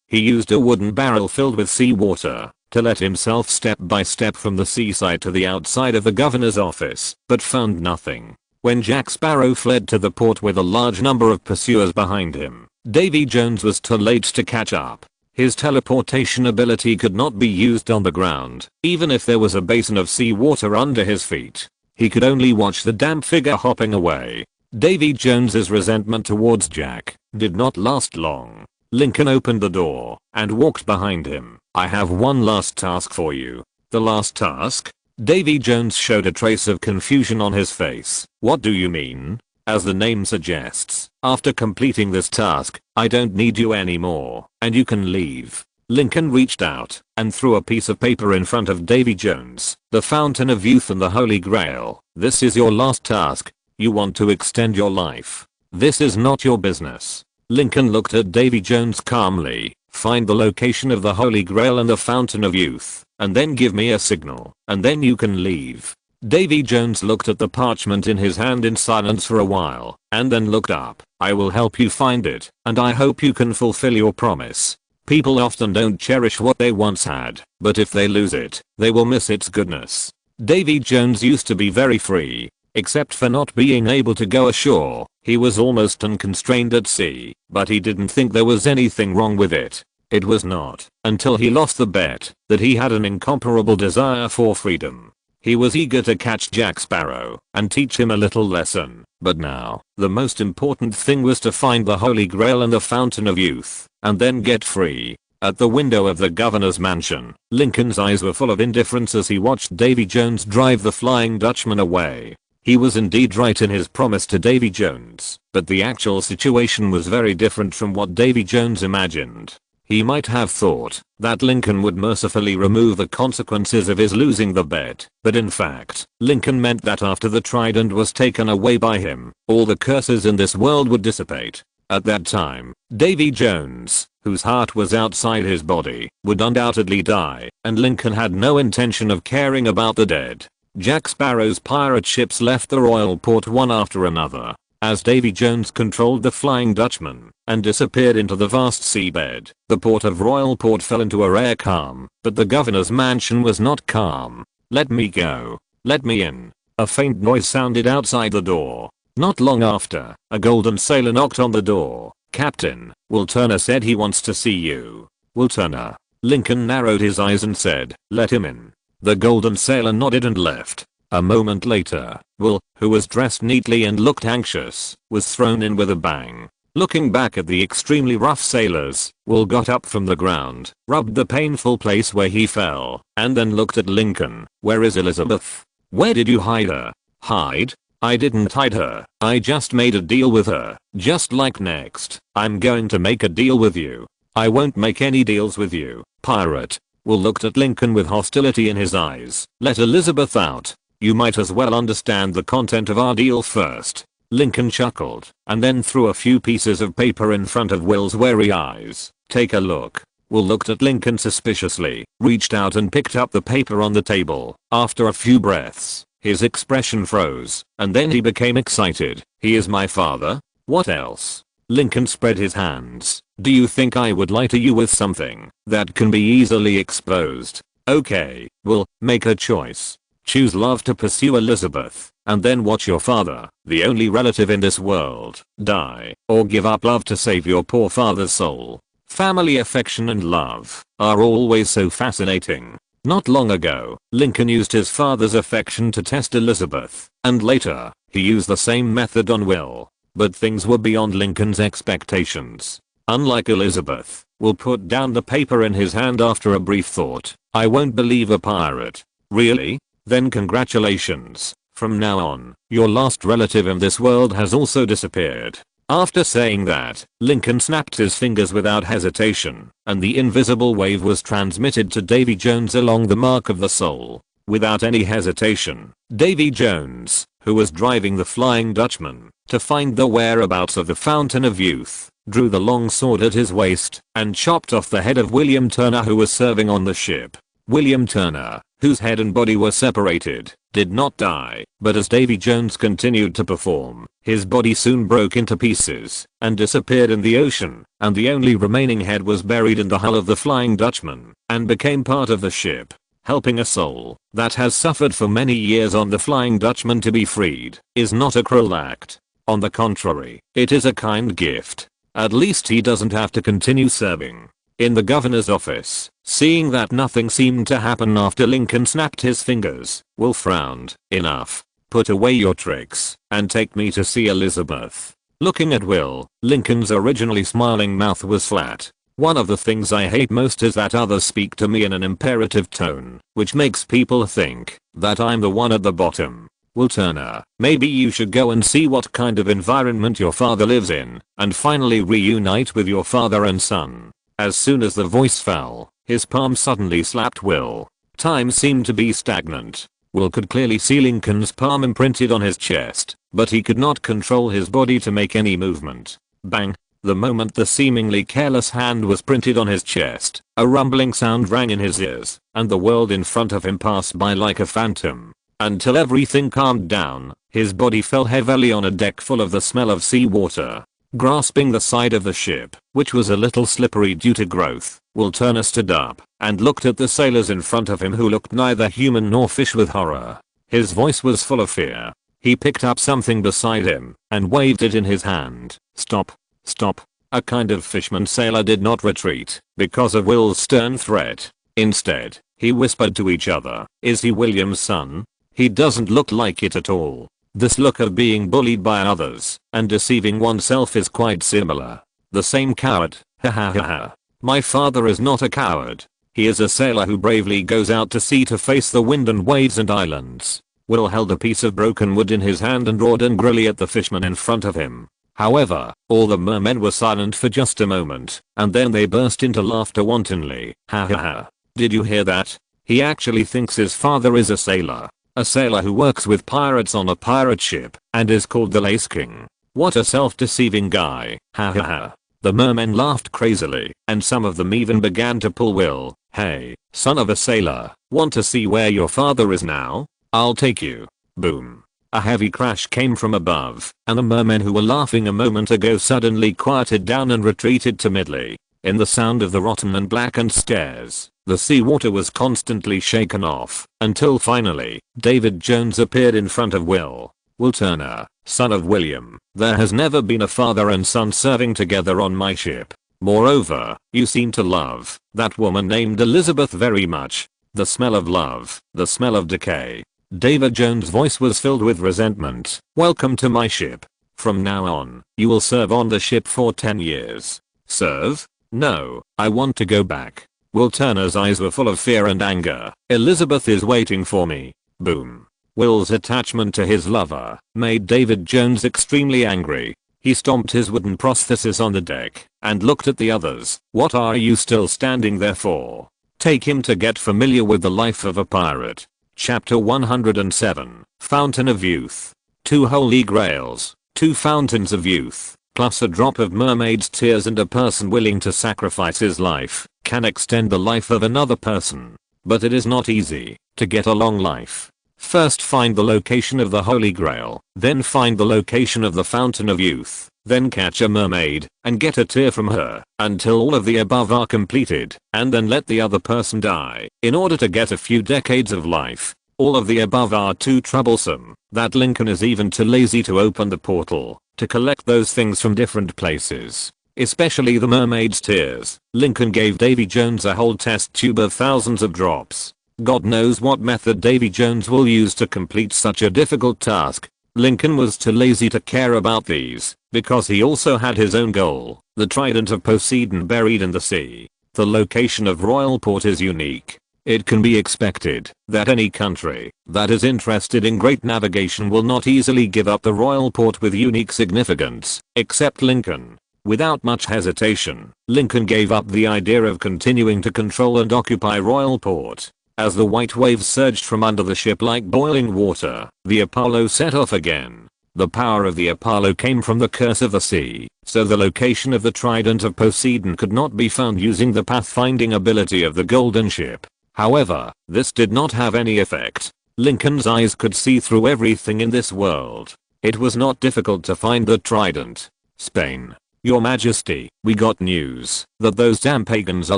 he used a wooden barrel filled with seawater to let himself step by step from the seaside to the outside of the governor's office, but found nothing. When Jack Sparrow fled to the port with a large number of pursuers behind him, Davy Jones was too late to catch up. His teleportation ability could not be used on the ground, even if there was a basin of seawater under his feet. He could only watch the damp figure hopping away. Davy Jones's resentment towards Jack did not last long. Lincoln opened the door and walked behind him. "I have one last task for you." "The last task?" Davy Jones showed a trace of confusion on his face. "What do you mean?" "As the name suggests, after completing this task, I don't need you anymore, and you can leave." Lincoln reached out and threw a piece of paper in front of Davy Jones. "The Fountain of Youth and the Holy Grail. This is your last task. You want to extend your life. This is not your business." Lincoln looked at Davy Jones calmly. "Find the location of the Holy Grail and the Fountain of Youth, and then give me a signal, and then you can leave." Davy Jones looked at the parchment in his hand in silence for a while, and then looked up. "I will help you find it, and I hope you can fulfill your promise. People often don't cherish what they once had, but if they lose it, they will miss its goodness." Davy Jones used to be very free. Except for not being able to go ashore, he was almost unconstrained at sea, but he didn't think there was anything wrong with it. It was not until he lost the bet that he had an incomparable desire for freedom. He was eager to catch Jack Sparrow and teach him a little lesson, but now, the most important thing was to find the Holy Grail and the Fountain of Youth, and then get free. At the window of the governor's mansion, Lincoln's eyes were full of indifference as he watched Davy Jones drive the Flying Dutchman away. He was indeed right in his promise to Davy Jones, but the actual situation was very different from what Davy Jones imagined. He might have thought that Lincoln would mercifully remove the consequences of his losing the bet, but in fact, Lincoln meant that after the trident was taken away by him, all the curses in this world would dissipate. At that time, Davy Jones, whose heart was outside his body, would undoubtedly die, and Lincoln had no intention of caring about the dead. Jack Sparrow's pirate ships left the royal port one after another, as Davy Jones controlled the Flying Dutchman and disappeared into the vast seabed. The port of Royalport fell into a rare calm, but the governor's mansion was not calm. "Let me go. Let me in." A faint noise sounded outside the door. Not long after, a golden sailor knocked on the door. "Captain, Will Turner said he wants to see you." "Will Turner?" Lincoln narrowed his eyes and said, "Let him in." The golden sailor nodded and left. A moment later, Will, who was dressed neatly and looked anxious, was thrown in with a bang. Looking back at the extremely rough sailors, Will got up from the ground, rubbed the painful place where he fell, and then looked at Lincoln. "Where is Elizabeth?" "Where did you hide her?" "Hide? I didn't hide her. I just made a deal with her. Just like next, I'm going to make a deal with you." "I won't make any deals with you, pirate." Will looked at Lincoln with hostility in his eyes. "Let Elizabeth out. You might as well understand the content of our deal first." Lincoln chuckled, and then threw a few pieces of paper in front of Will's wary eyes. "Take a look." Will looked at Lincoln suspiciously, reached out and picked up the paper on the table. After a few breaths, his expression froze, and then he became excited. "He is my father? What else?" Lincoln spread his hands. Do you think I would lie to you with something that can be easily exposed? Okay, well, make a choice. Choose love to pursue Elizabeth, and then watch your father, the only relative in this world, die, or give up love to save your poor father's soul. Family affection and love are always so fascinating. Not long ago, Lincoln used his father's affection to test Elizabeth, and later, he used the same method on Will. But things were beyond Lincoln's expectations. Unlike Elizabeth, Will put down the paper in his hand after a brief thought. I won't believe a pirate. Really? Then congratulations. From now on, your last relative in this world has also disappeared. After saying that, Lincoln snapped his fingers without hesitation, and the invisible wave was transmitted to Davy Jones along the mark of the soul. Without any hesitation, Davy Jones, who was driving the Flying Dutchman to find the whereabouts of the Fountain of Youth, drew the long sword at his waist and chopped off the head of William Turner, who was serving on the ship. William Turner, whose head and body were separated, did not die, but as Davy Jones continued to perform, his body soon broke into pieces and disappeared in the ocean, and the only remaining head was buried in the hull of the Flying Dutchman and became part of the ship. Helping a soul that has suffered for many years on the Flying Dutchman to be freed is not a cruel act. On the contrary, it is a kind gift. At least he doesn't have to continue serving. In the governor's office, seeing that nothing seemed to happen after Lincoln snapped his fingers, Will frowned. Enough. Put away your tricks and take me to see Elizabeth. Looking at Will, Lincoln's originally smiling mouth was flat. One of the things I hate most is that others speak to me in an imperative tone, which makes people think that I'm the one at the bottom. Will Turner, maybe you should go and see what kind of environment your father lives in, and finally reunite with your father and son. As soon as the voice fell, his palm suddenly slapped Will. Time seemed to be stagnant. Will could clearly see Lincoln's palm imprinted on his chest, but he could not control his body to make any movement. Bang! The moment the seemingly careless hand was printed on his chest, a rumbling sound rang in his ears, and the world in front of him passed by like a phantom. Until everything calmed down, his body fell heavily on a deck full of the smell of seawater. Grasping the side of the ship, which was a little slippery due to growth, Will Turner stood up and looked at the sailors in front of him, who looked neither human nor fish, with horror. His voice was full of fear. He picked up something beside him and waved it in his hand. Stop. Stop. A kind of fisherman sailor did not retreat because of Will's stern threat. Instead, he whispered to each other, "Is he William's son? He doesn't look like it at all." This look of being bullied by others and deceiving oneself is quite similar. The same coward. Ha ha ha ha. My father is not a coward. He is a sailor who bravely goes out to sea to face the wind and waves and islands. Will held a piece of broken wood in his hand and roared angrily at the fisherman in front of him. However, all the mermen were silent for just a moment, and then they burst into laughter wantonly. Ha ha ha. Did you hear that? He actually thinks his father is a sailor. A sailor who works with pirates on a pirate ship and is called the Lace King. What a self-deceiving guy. Ha ha ha. The mermen laughed crazily, and some of them even began to pull Will. Hey, son of a sailor, want to see where your father is now? I'll take you. Boom. A heavy crash came from above, and the mermen who were laughing a moment ago suddenly quieted down and retreated timidly. In the sound of the rotten and blackened stairs, the seawater was constantly shaken off, until finally, David Jones appeared in front of Will. Will Turner, son of William, there has never been a father and son serving together on my ship. Moreover, you seem to love that woman named Elizabeth very much. The smell of love, the smell of decay. David Jones' voice was filled with resentment. Welcome to my ship. From now on, you will serve on the ship for 10 years. Serve? No, I want to go back. Will Turner's eyes were full of fear and anger. Elizabeth is waiting for me. Boom. Will's attachment to his lover made David Jones extremely angry. He stomped his wooden prosthesis on the deck and looked at the others. What are you still standing there for? Take him to get familiar with the life of a pirate. Chapter 107, Fountain of Youth. 2 holy grails, 2 fountains of youth, plus a drop of mermaid's tears, and a person willing to sacrifice his life can extend the life of another person. But it is not easy to get a long life. First find the location of the Holy Grail, then find the location of the Fountain of Youth, then catch a mermaid, and get a tear from her, until all of the above are completed, and then let the other person die, in order to get a few decades of life. All of the above are too troublesome, that Lincoln is even too lazy to open the portal, to collect those things from different places. Especially the mermaid's tears. Lincoln gave Davy Jones a whole test tube of thousands of drops. God knows what method Davy Jones will use to complete such a difficult task. Lincoln was too lazy to care about these, because he also had his own goal, the trident of Poseidon buried in the sea. The location of Royal Port is unique. It can be expected that any country that is interested in great navigation will not easily give up the Royal Port with unique significance, except Lincoln. Without much hesitation, Lincoln gave up the idea of continuing to control and occupy Royal Port. As the white waves surged from under the ship like boiling water, the Apollo set off again. The power of the Apollo came from the curse of the sea, so the location of the trident of Poseidon could not be found using the pathfinding ability of the golden ship. However, this did not have any effect. Lincoln's eyes could see through everything in this world. It was not difficult to find the trident. Spain. Your Majesty, we got news that those damn pagans are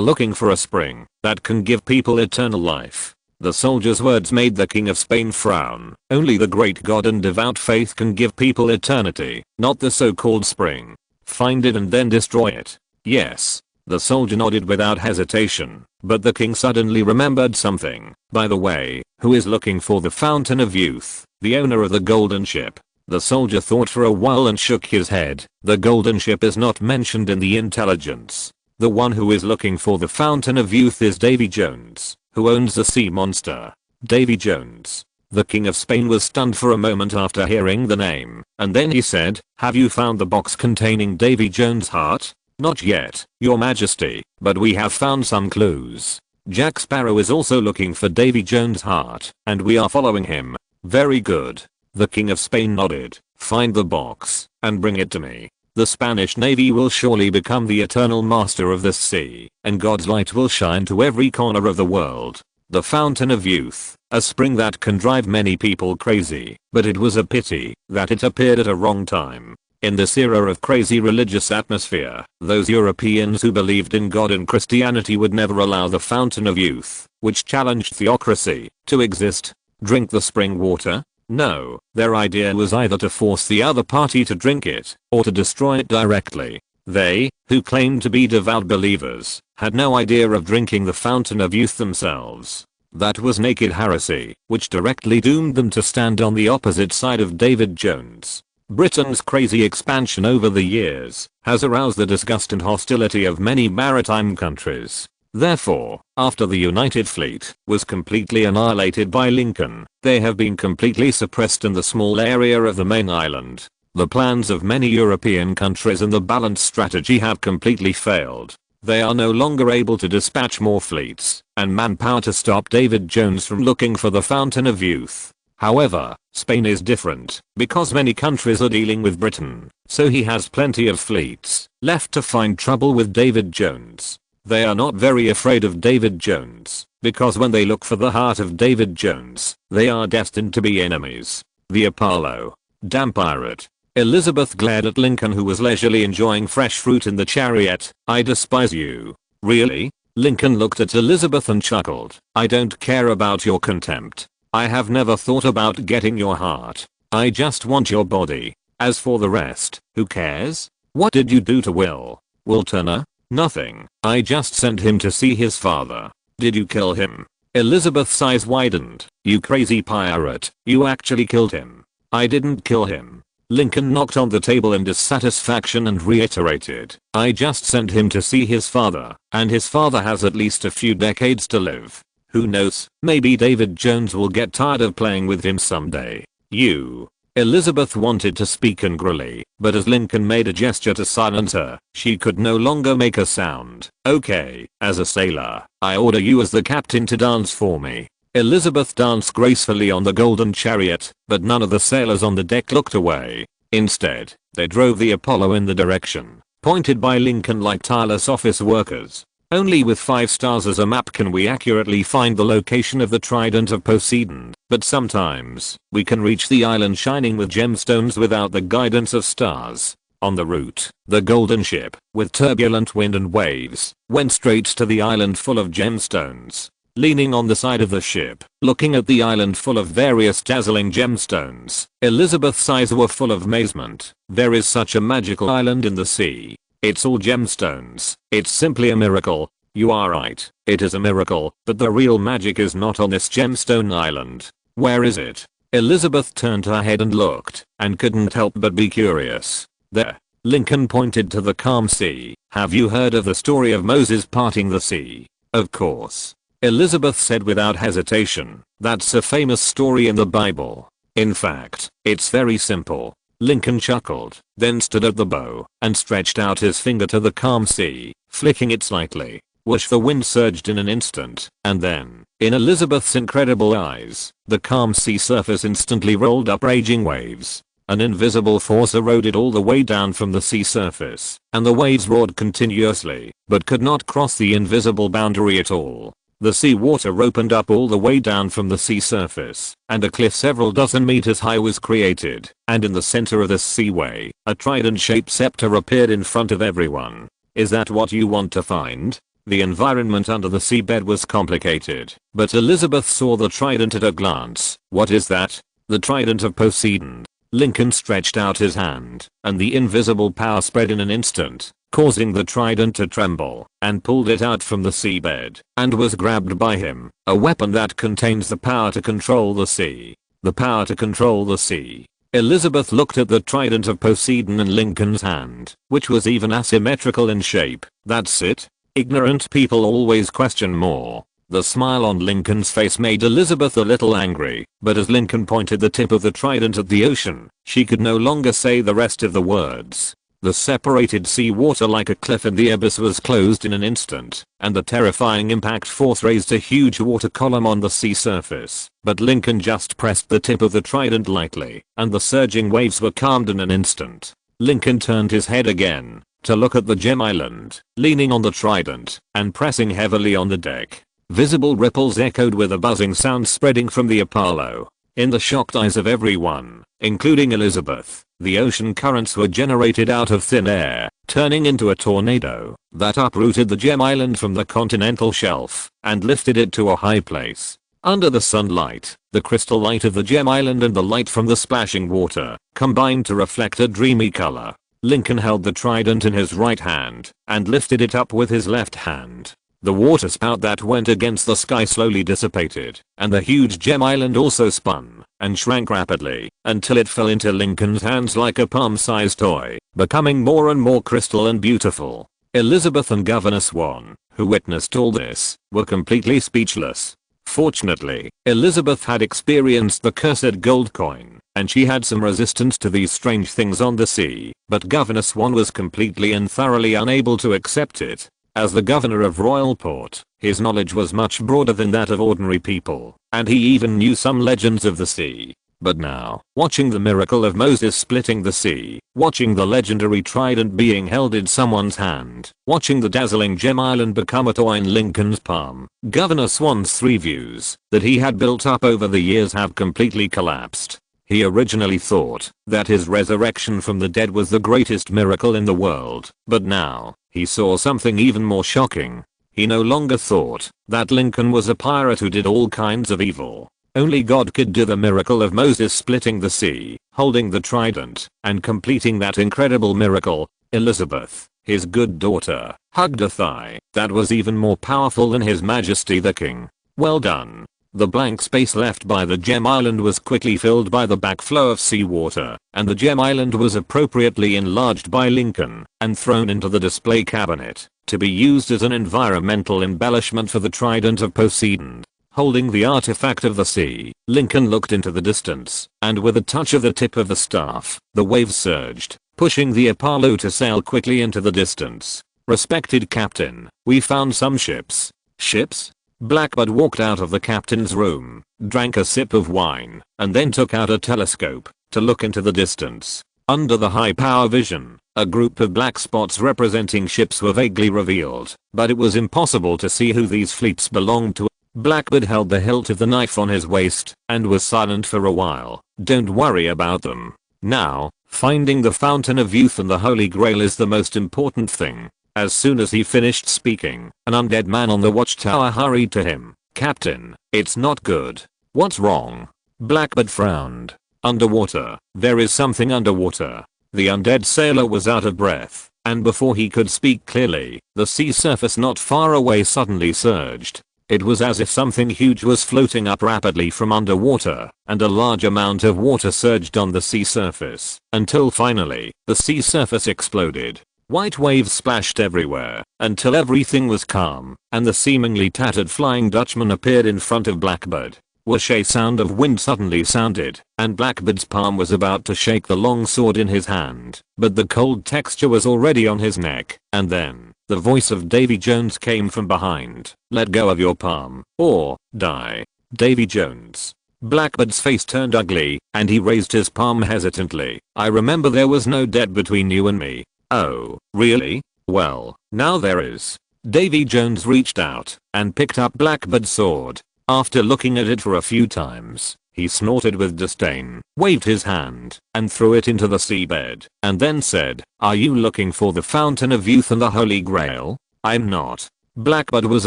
looking for a spring that can give people eternal life. The soldier's words made the King of Spain frown. Only the great God and devout faith can give people eternity, not the so-called spring. Find it and then destroy it. Yes. The soldier nodded without hesitation, but the king suddenly remembered something. By the way, who is looking for the Fountain of Youth, the owner of the golden ship? The soldier thought for a while and shook his head. The golden ship is not mentioned in the intelligence. The one who is looking for the Fountain of Youth is Davy Jones, who owns the sea monster. Davy Jones. The King of Spain was stunned for a moment after hearing the name, and then he said, "Have you found the box containing Davy Jones' heart?" "Not yet, Your Majesty, but we have found some clues. Jack Sparrow is also looking for Davy Jones' heart, and we are following him." "Very good." The King of Spain nodded. "Find the box, and bring it to me. The Spanish Navy will surely become the eternal master of this sea, and God's light will shine to every corner of the world. The Fountain of Youth, a spring that can drive many people crazy, but it was a pity that it appeared at a wrong time. In this era of crazy religious atmosphere, those Europeans who believed in God and Christianity would never allow the Fountain of Youth, which challenged theocracy, to exist. Drink the spring water? No, their idea was either to force the other party to drink it, or to destroy it directly. They, who claimed to be devout believers, had no idea of drinking the Fountain of Youth themselves. That was naked heresy, which directly doomed them to stand on the opposite side of David Jones. Britain's crazy expansion over the years has aroused the disgust and hostility of many maritime countries. Therefore, after the United Fleet was completely annihilated by Lincoln, they have been completely suppressed in the small area of the main island. The plans of many European countries and the balanced strategy have completely failed. They are no longer able to dispatch more fleets and manpower to stop David Jones from looking for the Fountain of Youth. However, Spain is different, because many countries are dealing with Britain, so he has plenty of fleets left to find trouble with David Jones. They are not very afraid of David Jones, because when they look for the heart of David Jones, they are destined to be enemies. The Apollo. Damn pirate. Elizabeth glared at Lincoln, who was leisurely enjoying fresh fruit in the chariot. "I despise you." "Really?" Lincoln looked at Elizabeth and chuckled. "I don't care about your contempt. I have never thought about getting your heart. I just want your body. As for the rest, who cares? What did you do to Will Turner?" "Nothing. I just sent him to see his father." "Did you kill him?" Elizabeth's eyes widened. "You crazy pirate, you actually killed him." "I didn't kill him." Lincoln knocked on the table in dissatisfaction and reiterated, "I just sent him to see his father, and his father has at least a few decades to live. Who knows, maybe David Jones will get tired of playing with him someday." "You." Elizabeth wanted to speak angrily, but as Lincoln made a gesture to silence her, she could no longer make a sound. "Okay, as a sailor, I order you as the captain to dance for me." Elizabeth danced gracefully on the golden chariot, but none of the sailors on the deck looked away. Instead, they drove the Apollo in the direction pointed by Lincoln like tireless office workers. Only with 5 stars as a map can we accurately find the location of the trident of Poseidon, but sometimes we can reach the island shining with gemstones without the guidance of stars. On the route, the golden ship, with turbulent wind and waves, went straight to the island full of gemstones. Leaning on the side of the ship, looking at the island full of various dazzling gemstones, Elizabeth's eyes were full of amazement. There is such a magical island in the sea. It's all gemstones. It's simply a miracle. You are right, it is a miracle, but the real magic is not on this gemstone island. Where is it? Elizabeth turned her head and looked, and couldn't help but be curious. There. Lincoln pointed to the calm sea. Have you heard of the story of Moses parting the sea? Of course. Elizabeth said without hesitation. That's a famous story in the Bible. In fact, it's very simple. Lincoln chuckled, then stood at the bow, and stretched out his finger to the calm sea, flicking it slightly. Whoosh, the wind surged in an instant, and then, in Elizabeth's incredible eyes, the calm sea surface instantly rolled up raging waves. An invisible force eroded all the way down from the sea surface, and the waves roared continuously, but could not cross the invisible boundary at all. The sea water opened up all the way down from the sea surface, and a cliff several dozen meters high was created, and in the center of this seaway, a trident-shaped scepter appeared in front of everyone. Is that what you want to find? The environment under the seabed was complicated, but Elizabeth saw the trident at a glance. What is that? The trident of Poseidon. Lincoln stretched out his hand, and the invisible power spread in an instant, causing the trident to tremble, and pulled it out from the seabed, and was grabbed by him, a weapon that contains the power to control the sea. The power to control the sea. Elizabeth looked at the trident of Poseidon in Lincoln's hand, which was even asymmetrical in shape. That's it? Ignorant people always question more. The smile on Lincoln's face made Elizabeth a little angry, but as Lincoln pointed the tip of the trident at the ocean, she could no longer say the rest of the words. The separated sea water like a cliff in the abyss was closed in an instant, and the terrifying impact force raised a huge water column on the sea surface. But Lincoln just pressed the tip of the trident lightly, and the surging waves were calmed in an instant. Lincoln turned his head again, to look at the gem island, leaning on the trident, and pressing heavily on the deck. Visible ripples echoed with a buzzing sound spreading from the Apollo. In the shocked eyes of everyone, including Elizabeth, the ocean currents were generated out of thin air, turning into a tornado that uprooted the gem island from the continental shelf and lifted it to a high place. Under the sunlight, the crystal light of the gem island and the light from the splashing water combined to reflect a dreamy color. Lincoln held the trident in his right hand and lifted it up with his left hand. The water spout that went against the sky slowly dissipated, and the huge gem island also spun and shrank rapidly until it fell into Lincoln's hands like a palm-sized toy, becoming more and more crystal and beautiful. Elizabeth and Governor Swan, who witnessed all this, were completely speechless. Fortunately, Elizabeth had experienced the cursed gold coin, and she had some resistance to these strange things on the sea, but Governor Swan was completely and thoroughly unable to accept it. As the governor of Royalport, his knowledge was much broader than that of ordinary people, and he even knew some legends of the sea. But now, watching the miracle of Moses splitting the sea, watching the legendary trident being held in someone's hand, watching the dazzling gem island become a toy in Lincoln's palm, Governor Swan's three views that he had built up over the years have completely collapsed. He originally thought that his resurrection from the dead was the greatest miracle in the world, but now, he saw something even more shocking. He no longer thought that Lincoln was a pirate who did all kinds of evil. Only God could do the miracle of Moses splitting the sea, holding the trident, and completing that incredible miracle. Elizabeth, his good daughter, hugged a thigh that was even more powerful than His Majesty the King. Well done. The blank space left by the gem island was quickly filled by the backflow of seawater, and the gem island was appropriately enlarged by Lincoln and thrown into the display cabinet to be used as an environmental embellishment for the trident of Poseidon. Holding the artifact of the sea, Lincoln looked into the distance, and with a touch of the tip of the staff, the waves surged, pushing the Apollo to sail quickly into the distance. Respected Captain, we found some ships. Ships? Blackbird walked out of the captain's room, drank a sip of wine, and then took out a telescope to look into the distance. Under the high-power vision, a group of black spots representing ships were vaguely revealed, but it was impossible to see who these fleets belonged to. Blackbird held the hilt of the knife on his waist and was silent for a while. Don't worry about them. Now, Finding the Fountain of Youth and the Holy Grail is the most important thing. As soon as he finished speaking, an undead man on the watchtower hurried to him. Captain, it's not good. What's wrong? Blackbird frowned. Underwater. There is something underwater. The undead sailor was out of breath, and before he could speak clearly, the sea surface not far away suddenly surged. It was as if something huge was floating up rapidly from underwater, and a large amount of water surged on the sea surface, until finally, the sea surface exploded. White waves splashed everywhere, until everything was calm, and the seemingly tattered Flying Dutchman appeared in front of Blackbird. Whoosh, a sound of wind suddenly sounded, and Blackbird's palm was about to shake the long sword in his hand, but the cold texture was already on his neck, and then, the voice of Davy Jones came from behind. Let go of your palm, or die. Davy Jones. Blackbird's face turned ugly, and he raised his palm hesitantly. I remember there was no debt between you and me. Oh, really? Well, now there is. Davy Jones reached out, and picked up Blackbird's sword. After looking at it for a few times, he snorted with disdain, waved his hand, and threw it into the seabed, and then said, are you looking for the Fountain of Youth and the Holy Grail? I'm not. Blackbird was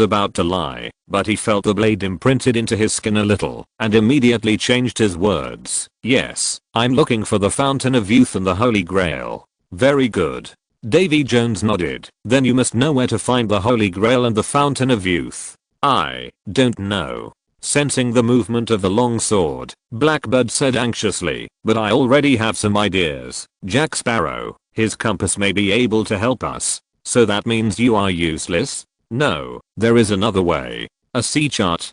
about to lie, but he felt the blade imprinted into his skin a little, and immediately changed his words. Yes, I'm looking for the Fountain of Youth and the Holy Grail. Very good. Davy Jones nodded. Then you must know where to find the Holy Grail and the Fountain of Youth. I don't know. Sensing the movement of the long sword, Blackbird said anxiously, but I already have some ideas. Jack Sparrow, his compass may be able to help us. So that means you are useless? No, there is another way. A sea chart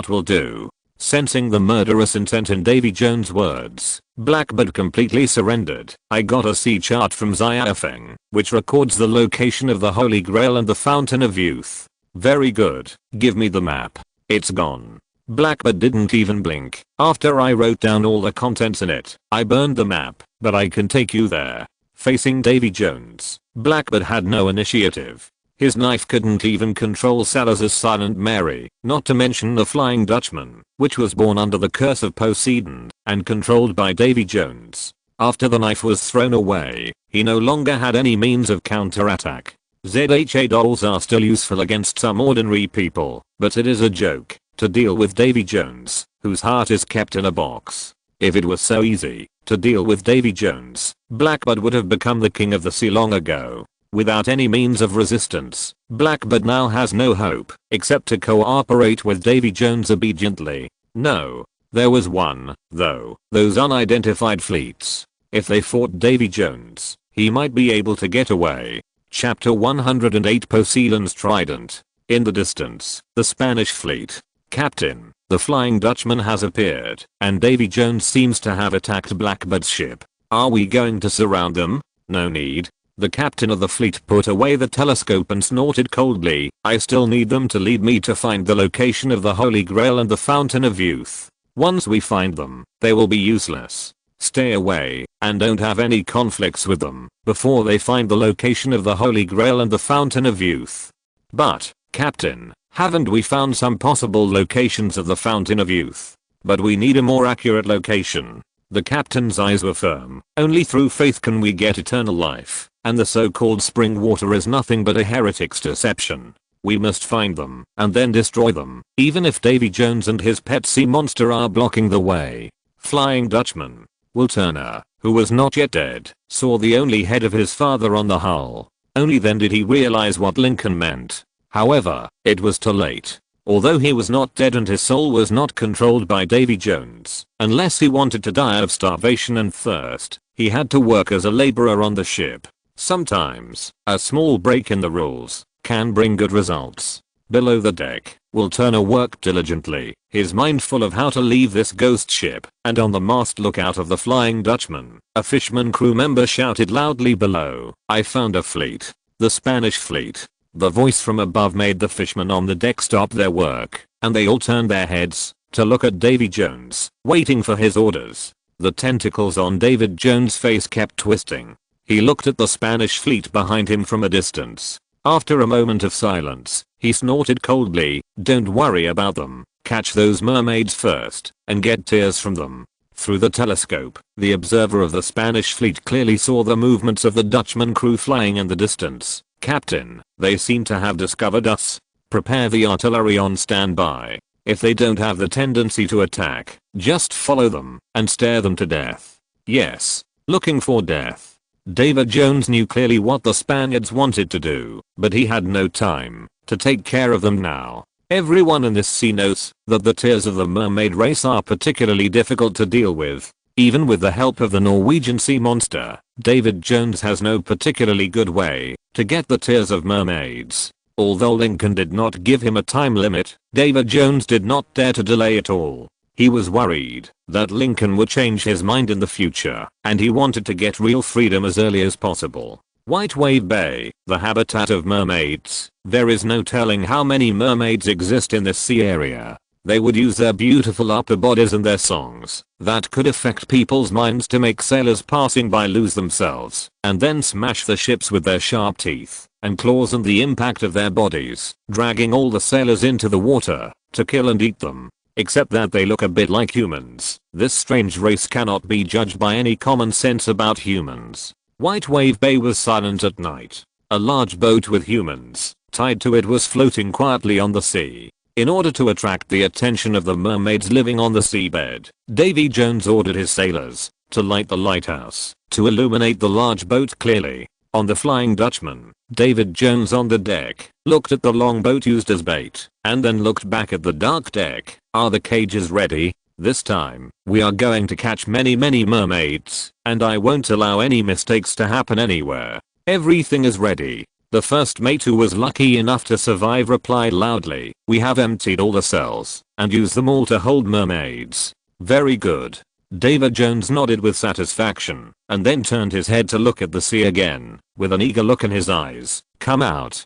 will do. Sensing the murderous intent in Davy Jones' words, Blackbird completely surrendered. I got a sea chart from Xiafeng, which records the location of the Holy Grail and the Fountain of Youth. Very good. Give me the map. It's gone. Blackbird didn't even blink. After I wrote down all the contents in it, I burned the map, but I can take you there. Facing Davy Jones, Blackbird had no initiative. His knife couldn't even control Salazar's Silent Mary, not to mention the Flying Dutchman, which was born under the curse of Poseidon, and controlled by Davy Jones. After the knife was thrown away, he no longer had any means of counterattack. ZHA dolls are still useful against some ordinary people, but it is a joke to deal with Davy Jones, whose heart is kept in a box. If it was so easy to deal with Davy Jones, Blackbird would have become the king of the sea long ago. Without any means of resistance, Blackbird now has no hope, except to cooperate with Davy Jones obediently. No. There was one, though, those unidentified fleets. If they fought Davy Jones, he might be able to get away. Chapter 108 Poseidon's Trident. In the distance, the Spanish fleet. Captain, the Flying Dutchman has appeared, and Davy Jones seems to have attacked Blackbird's ship. Are we going to surround them? No need. The captain of the fleet put away the telescope and snorted coldly. I still need them to lead me to find the location of the Holy Grail and the Fountain of Youth. Once we find them, they will be useless. Stay away, and don't have any conflicts with them, before they find the location of the Holy Grail and the Fountain of Youth. But, Captain, haven't we found some possible locations of the Fountain of Youth? But we need a more accurate location. The captain's eyes were firm. Only through faith can we get eternal life, and the so-called spring water is nothing but a heretic's deception. We must find them, and then destroy them, even if Davy Jones and his pet sea monster are blocking the way. Flying Dutchman. Will Turner, who was not yet dead, saw the only head of his father on the hull. Only then did he realize what Lincoln meant. However, it was too late. Although he was not dead and his soul was not controlled by Davy Jones, unless he wanted to die of starvation and thirst, he had to work as a laborer on the ship. Sometimes, a small break in the rules can bring good results. Below the deck, Will Turner worked diligently, his mind full of how to leave this ghost ship, and on the mast lookout of the Flying Dutchman, a fisherman crew member shouted loudly below, I found a fleet. The Spanish fleet. The voice from above made the fishermen on the deck stop their work, and they all turned their heads to look at Davy Jones, waiting for his orders. The tentacles on David Jones' face kept twisting. He looked at the Spanish fleet behind him from a distance. After a moment of silence, he snorted coldly, don't worry about them, catch those mermaids first, and get tears from them. Through the telescope, the observer of the Spanish fleet clearly saw the movements of the Dutchman crew flying in the distance. "Captain, they seem to have discovered us. Prepare the artillery on standby. If they don't have the tendency to attack, just follow them and stare them to death." Yes, looking for death. David Jones knew clearly what the Spaniards wanted to do, but he had no time to take care of them now. Everyone in this scene knows that the tears of the mermaid race are particularly difficult to deal with. Even with the help of the Norwegian sea monster, David Jones has no particularly good way to get the tears of mermaids. Although Lincoln did not give him a time limit, David Jones did not dare to delay at all. He was worried that Lincoln would change his mind in the future, and he wanted to get real freedom as early as possible. White Wave Bay, the habitat of mermaids. There is no telling how many mermaids exist in this sea area. They would use their beautiful upper bodies and their songs that could affect people's minds to make sailors passing by lose themselves, and then smash the ships with their sharp teeth and claws and the impact of their bodies, dragging all the sailors into the water to kill and eat them. Except that they look a bit like humans. This strange race cannot be judged by any common sense about humans. White Wave Bay was silent at night. A large boat with humans tied to it was floating quietly on the sea. In order to attract the attention of the mermaids living on the seabed, Davy Jones ordered his sailors to light the lighthouse to illuminate the large boat clearly. On the Flying Dutchman, David Jones on the deck looked at the longboat used as bait and then looked back at the dark deck. "Are the cages ready? This time, we are going to catch many mermaids, and I won't allow any mistakes to happen anywhere." "Everything is ready." The first mate, who was lucky enough to survive, replied loudly, "We have emptied all the cells and used them all to hold mermaids." "Very good." David Jones nodded with satisfaction and then turned his head to look at the sea again with an eager look in his eyes. Come out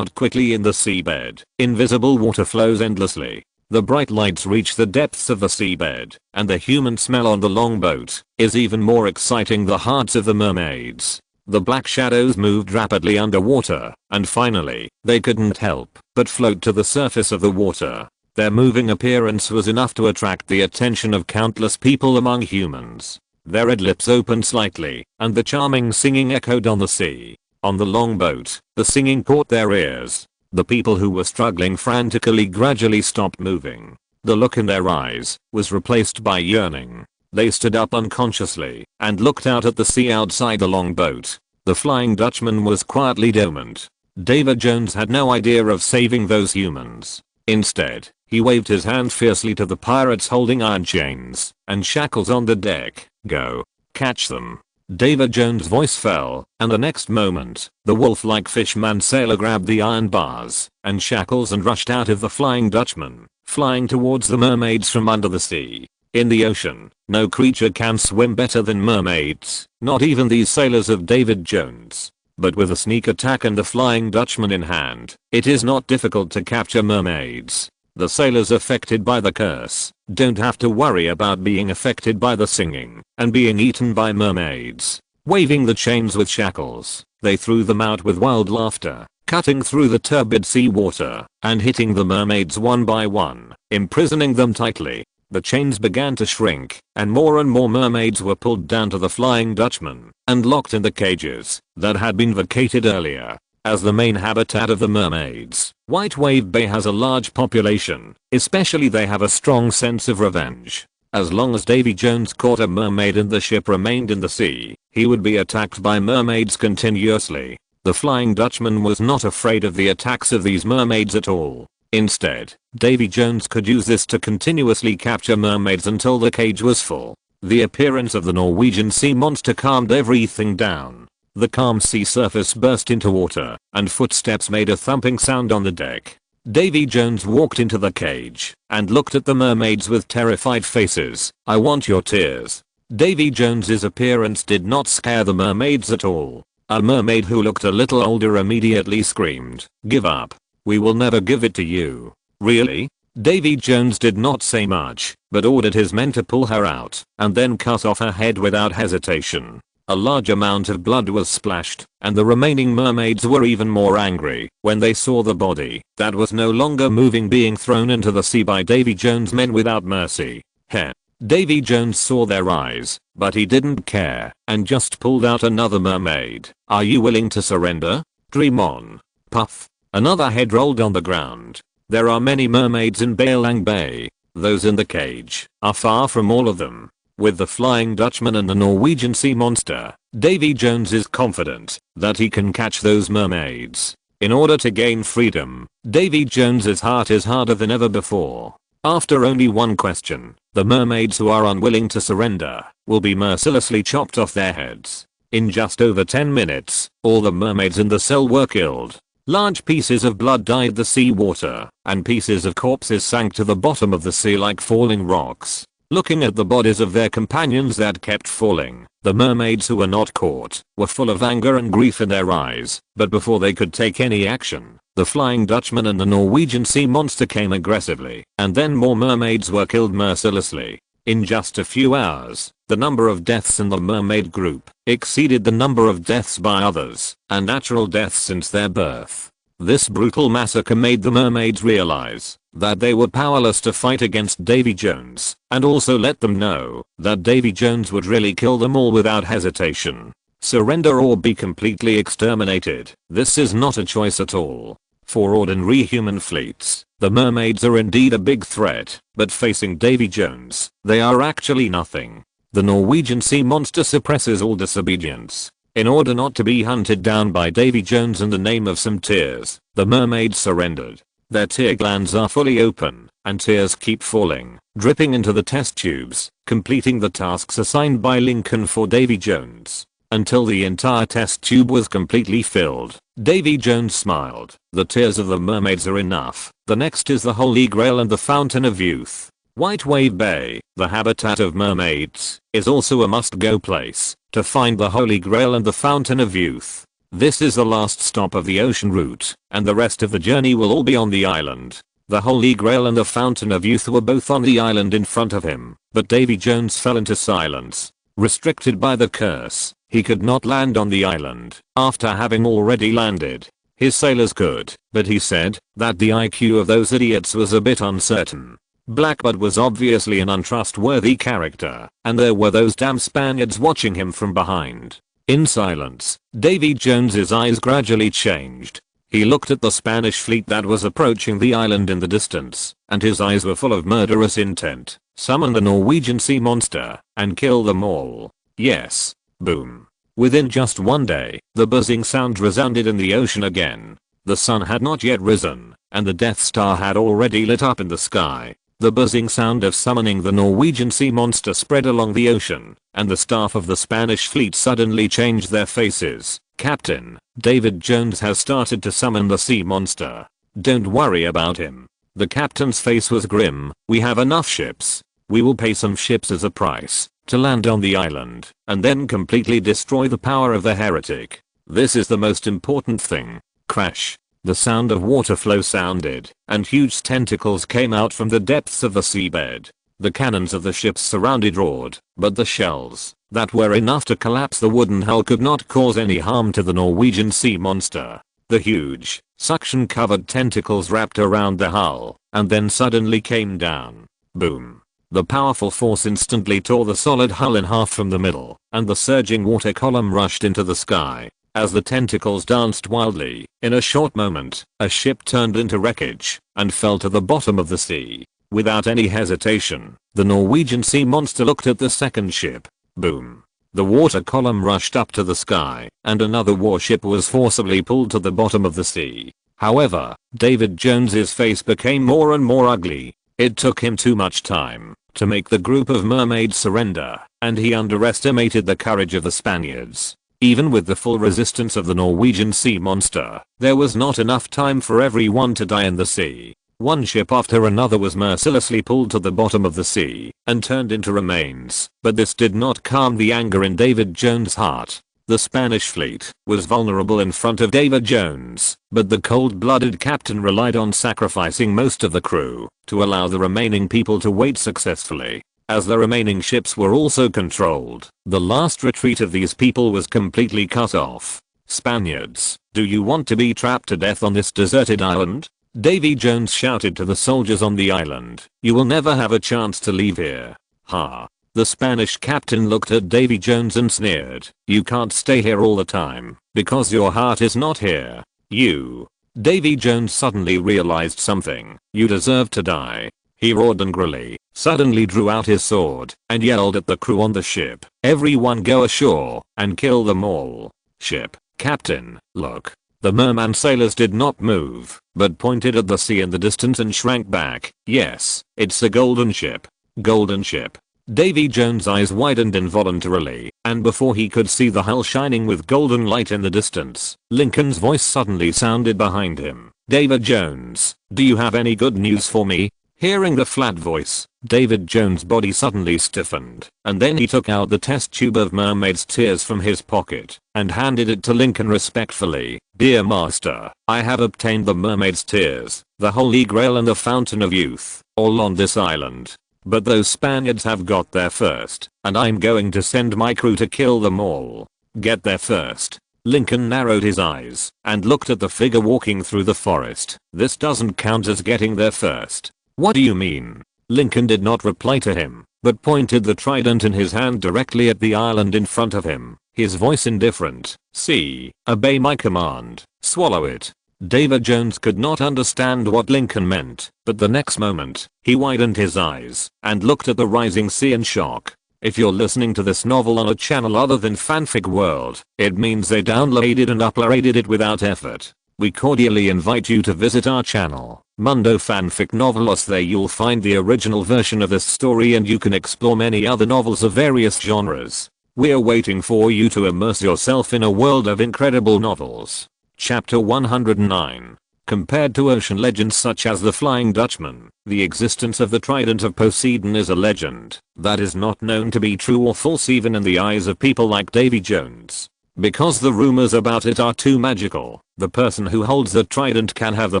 quickly." In the seabed, invisible water flows endlessly. The bright lights reach the depths of the seabed, and the human smell on the longboat is even more exciting the hearts of the mermaids. The black shadows moved rapidly underwater, and finally, they couldn't help but float to the surface of the water. Their moving appearance was enough to attract the attention of countless people among humans. Their red lips opened slightly, and the charming singing echoed on the sea. On the longboat, the singing caught their ears. The people who were struggling frantically gradually stopped moving. The look in their eyes was replaced by yearning. They stood up unconsciously and looked out at the sea outside the longboat. The Flying Dutchman was quietly dormant. David Jones had no idea of saving those humans. Instead, he waved his hand fiercely to the pirates holding iron chains and shackles on the deck. "Go. Catch them." David Jones' voice fell, and the next moment, the wolf-like fishman sailor grabbed the iron bars and shackles and rushed out of the Flying Dutchman, flying towards the mermaids from under the sea. In the ocean, no creature can swim better than mermaids, not even these sailors of David Jones. But with a sneak attack and the Flying Dutchman in hand, it is not difficult to capture mermaids. The sailors affected by the curse don't have to worry about being affected by the singing and being eaten by mermaids. Waving the chains with shackles, they threw them out with wild laughter, cutting through the turbid sea water and hitting the mermaids one by one, imprisoning them tightly. The chains began to shrink, and more mermaids were pulled down to the Flying Dutchman and locked in the cages that had been vacated earlier. As the main habitat of the mermaids, White Wave Bay has a large population, especially they have a strong sense of revenge. As long as Davy Jones caught a mermaid and the ship remained in the sea, he would be attacked by mermaids continuously. The Flying Dutchman was not afraid of the attacks of these mermaids at all. Instead, Davy Jones could use this to continuously capture mermaids until the cage was full. The appearance of the Norwegian sea monster calmed everything down. The calm sea surface burst into water, and footsteps made a thumping sound on the deck. Davy Jones walked into the cage and looked at the mermaids with terrified faces. "I want your tears." Davy Jones's appearance did not scare the mermaids at all. A mermaid who looked a little older immediately screamed, "Give up. We will never give it to you." "Really?" Davy Jones did not say much, but ordered his men to pull her out and then cut off her head without hesitation. A large amount of blood was splashed, and the remaining mermaids were even more angry when they saw the body that was no longer moving being thrown into the sea by Davy Jones' men without mercy. Heh. Davy Jones saw their eyes, but he didn't care and just pulled out another mermaid. "Are you willing to surrender? Dream on." Puff. Another head rolled on the ground. There are many mermaids in Baelang Bay. Those in the cage are far from all of them. With the Flying Dutchman and the Norwegian sea monster, Davy Jones is confident that he can catch those mermaids. In order to gain freedom, Davy Jones's heart is harder than ever before. After only one question, the mermaids who are unwilling to surrender will be mercilessly chopped off their heads. In just over 10 minutes, all the mermaids in the cell were killed. Large pieces of blood dyed the sea water, and pieces of corpses sank to the bottom of the sea like falling rocks. Looking at the bodies of their companions that kept falling, the mermaids who were not caught were full of anger and grief in their eyes, but before they could take any action, the Flying Dutchman and the Norwegian sea monster came aggressively, and then more mermaids were killed mercilessly. In just a few hours, the number of deaths in the mermaid group exceeded the number of deaths by others, and natural deaths since their birth. This brutal massacre made the mermaids realize that they were powerless to fight against Davy Jones, and also let them know that Davy Jones would really kill them all without hesitation. Surrender or be completely exterminated. This is not a choice at all. For ordinary human fleets, the mermaids are indeed a big threat, but facing Davy Jones, they are actually nothing. The Norwegian sea monster suppresses all disobedience. In order not to be hunted down by Davy Jones in the name of some tears, the mermaids surrendered. Their tear glands are fully open, and tears keep falling, dripping into the test tubes, completing the tasks assigned by Lincoln for Davy Jones. Until the entire test tube was completely filled, Davy Jones smiled. The tears of the mermaids are enough. The next is the Holy Grail and the Fountain of Youth. White Wave Bay, the habitat of mermaids, is also a must-go place to find the Holy Grail and the Fountain of Youth. This is the last stop of the ocean route, and the rest of the journey will all be on the island. The Holy Grail and the Fountain of Youth were both on the island in front of him, but Davy Jones fell into silence. Restricted by the curse, he could not land on the island after having already landed. His sailors could, but he said that the IQ of those idiots was a bit uncertain. Blackbird was obviously an untrustworthy character, and there were those damn Spaniards watching him from behind. In silence, Davy Jones's eyes gradually changed. He looked at the Spanish fleet that was approaching the island in the distance, and his eyes were full of murderous intent. Summon the Norwegian sea monster and kill them all. Yes. Boom. Within just one day, the buzzing sound resounded in the ocean again. The sun had not yet risen, and the Death Star had already lit up in the sky. The buzzing sound of summoning the Norwegian sea monster spread along the ocean, and the staff of the Spanish fleet suddenly changed their faces. "Captain, David Jones has started to summon the sea monster. Don't worry about him." The captain's face was grim. "We have enough ships. We will pay some ships as a price to land on the island, and then completely destroy the power of the heretic. This is the most important thing." Crash. The sound of water flow sounded, and huge tentacles came out from the depths of the seabed. The cannons of the ships surrounded roared, but the shells that were enough to collapse the wooden hull could not cause any harm to the Norwegian sea monster. The huge, suction-covered tentacles wrapped around the hull, and then suddenly came down. Boom. The powerful force instantly tore the solid hull in half from the middle, and the surging water column rushed into the sky. As the tentacles danced wildly, in a short moment, a ship turned into wreckage and fell to the bottom of the sea. Without any hesitation, the Norwegian sea monster looked at the second ship. Boom. The water column rushed up to the sky, and another warship was forcibly pulled to the bottom of the sea. However, David Jones's face became more and more ugly. It took him too much time to make the group of mermaids surrender, and he underestimated the courage of the Spaniards. Even with the full resistance of the Norwegian sea monster, there was not enough time for everyone to die in the sea. One ship after another was mercilessly pulled to the bottom of the sea and turned into remains, but this did not calm the anger in David Jones' heart. The Spanish fleet was vulnerable in front of David Jones, but the cold-blooded captain relied on sacrificing most of the crew to allow the remaining people to wait successfully. As the remaining ships were also controlled, the last retreat of these people was completely cut off. "Spaniards, do you want to be trapped to death on this deserted island?" Davy Jones shouted to the soldiers on the island. "You will never have a chance to leave here. Ha. The Spanish captain looked at Davy Jones and sneered. You can't stay here all the time, because your heart is not here. You. Davy Jones suddenly realized something. You deserve to die. He roared angrily, suddenly drew out his sword, and yelled at the crew on the ship. Everyone go ashore, and kill them all. Ship. Captain, look. The merman sailors did not move, but pointed at the sea in the distance and shrank back. Yes, it's a golden ship. Golden ship. Davy Jones' eyes widened involuntarily, and before he could see the hull shining with golden light in the distance, Lincoln's voice suddenly sounded behind him. David Jones, do you have any good news for me? Hearing the flat voice, David Jones' body suddenly stiffened, and then he took out the test tube of mermaid's tears from his pocket, and handed it to Lincoln respectfully. Dear master, I have obtained the mermaid's tears, the holy grail and the fountain of youth, all on this island. But those Spaniards have got there first, and I'm going to send my crew to kill them all. Get there first. Lincoln narrowed his eyes, and looked at the figure walking through the forest. This doesn't count as getting there first. What do you mean? Lincoln did not reply to him, but pointed the trident in his hand directly at the island in front of him, his voice indifferent. See, obey my command, swallow it. David Jones could not understand what Lincoln meant, but the next moment, he widened his eyes, and looked at the rising sea in shock. If you're listening to this novel on a channel other than Fanfic World, it means they downloaded and uploaded it without effort. We cordially invite you to visit our channel, Mundo Fanfic Novelos. There you'll find the original version of this story and you can explore many other novels of various genres. We're waiting for you to immerse yourself in a world of incredible novels. Chapter 109. Compared to ocean legends such as the Flying Dutchman, the existence of the Trident of Poseidon is a legend that is not known to be true or false even in the eyes of people like Davy Jones. Because the rumors about it are too magical, the person who holds the trident can have the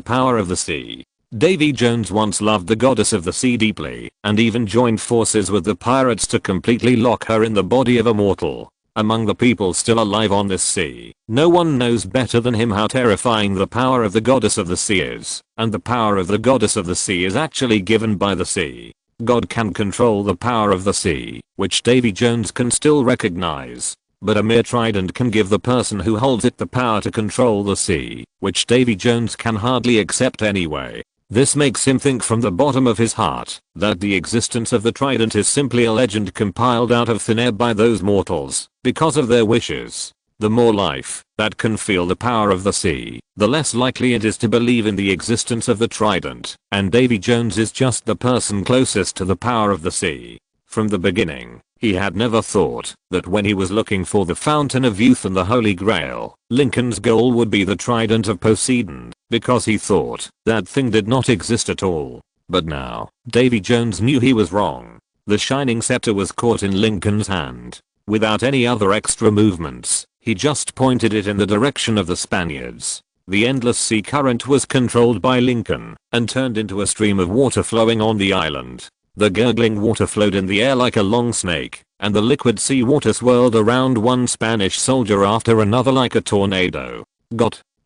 power of the sea. Davy Jones once loved the goddess of the sea deeply, and even joined forces with the pirates to completely lock her in the body of a mortal. Among the people still alive on this sea, no one knows better than him how terrifying the power of the goddess of the sea is, and the power of the goddess of the sea is actually given by the sea. God can control the power of the sea, which Davy Jones can still recognize. But a mere trident can give the person who holds it the power to control the sea, which Davy Jones can hardly accept anyway. This makes him think from the bottom of his heart that the existence of the trident is simply a legend compiled out of thin air by those mortals because of their wishes. The more life that can feel the power of the sea, the less likely it is to believe in the existence of the trident, and Davy Jones is just the person closest to the power of the sea. From the beginning, he had never thought that when he was looking for the Fountain of Youth and the Holy Grail, Lincoln's goal would be the Trident of Poseidon, because he thought that thing did not exist at all. But now, Davy Jones knew he was wrong. The shining scepter was caught in Lincoln's hand. Without any other extra movements, he just pointed it in the direction of the Spaniards. The endless sea current was controlled by Lincoln and turned into a stream of water flowing on the island. The gurgling water flowed in the air like a long snake, and the liquid sea water swirled around one Spanish soldier after another like a tornado.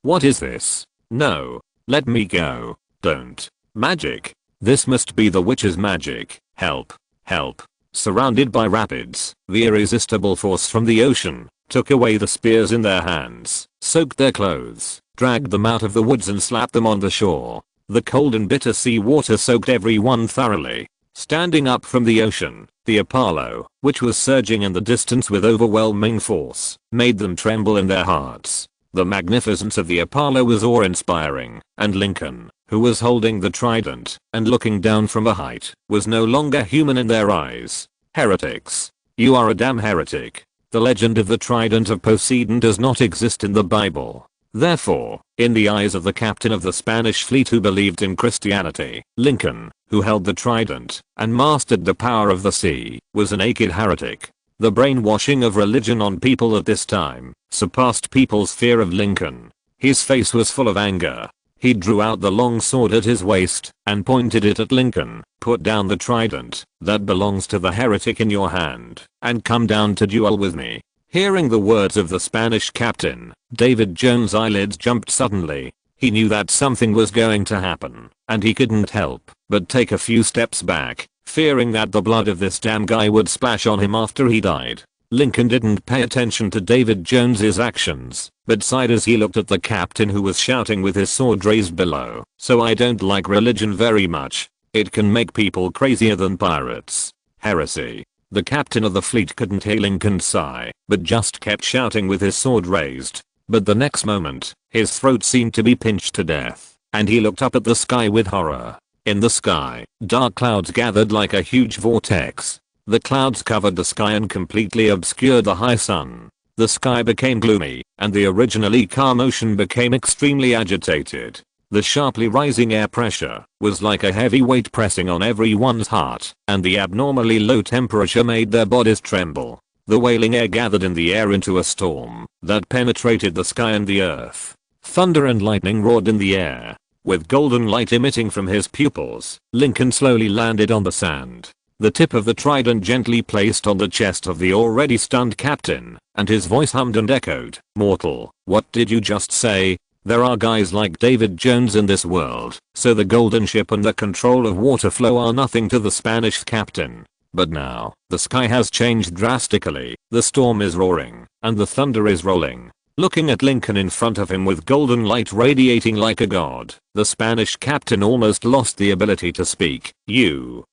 What is this? No. Let me go. Don't. Magic. This must be the witch's magic. Help. Help. Surrounded by rapids, the irresistible force from the ocean took away the spears in their hands, soaked their clothes, dragged them out of the woods and slapped them on the shore. The cold and bitter sea water soaked everyone thoroughly. Standing up from the ocean, the Apollo, which was surging in the distance with overwhelming force, made them tremble in their hearts. The magnificence of the Apollo was awe-inspiring, and Lincoln, who was holding the trident and looking down from a height, was no longer human in their eyes. Heretics. You are a damn heretic. The legend of the Trident of Poseidon does not exist in the Bible. Therefore, in the eyes of the captain of the Spanish fleet who believed in Christianity, Lincoln, who held the trident and mastered the power of the sea, was a naked heretic. The brainwashing of religion on people at this time surpassed people's fear of Lincoln. His face was full of anger. He drew out the long sword at his waist and pointed it at Lincoln. Put down the trident that belongs to the heretic in your hand and come down to duel with me. Hearing the words of the Spanish captain, David Jones' eyelids jumped suddenly. He knew that something was going to happen, and he couldn't help but take a few steps back, fearing that the blood of this damn guy would splash on him after he died. Lincoln didn't pay attention to David Jones's actions, but sighed as he looked at the captain who was shouting with his sword raised below. "So I don't like religion very much. It can make people crazier than pirates. Heresy." The captain of the fleet couldn't hear Lincoln's sigh, but just kept shouting with his sword raised. But the next moment, his throat seemed to be pinched to death, and he looked up at the sky with horror. In the sky, dark clouds gathered like a huge vortex. The clouds covered the sky and completely obscured the high sun. The sky became gloomy, and the originally calm ocean became extremely agitated. The sharply rising air pressure was like a heavy weight pressing on everyone's heart, and the abnormally low temperature made their bodies tremble. The wailing air gathered in the air into a storm that penetrated the sky and the earth. Thunder and lightning roared in the air. With golden light emitting from his pupils, Lincoln slowly landed on the sand. The tip of the trident gently placed on the chest of the already stunned captain, and his voice hummed and echoed, "Mortal, what did you just say? There are guys like David Jones in this world, so the golden ship and the control of water flow are nothing to the Spanish captain." But now, the sky has changed drastically, the storm is roaring, and the thunder is rolling. Looking at Lincoln in front of him with golden light radiating like a god, the Spanish captain almost lost the ability to speak. You,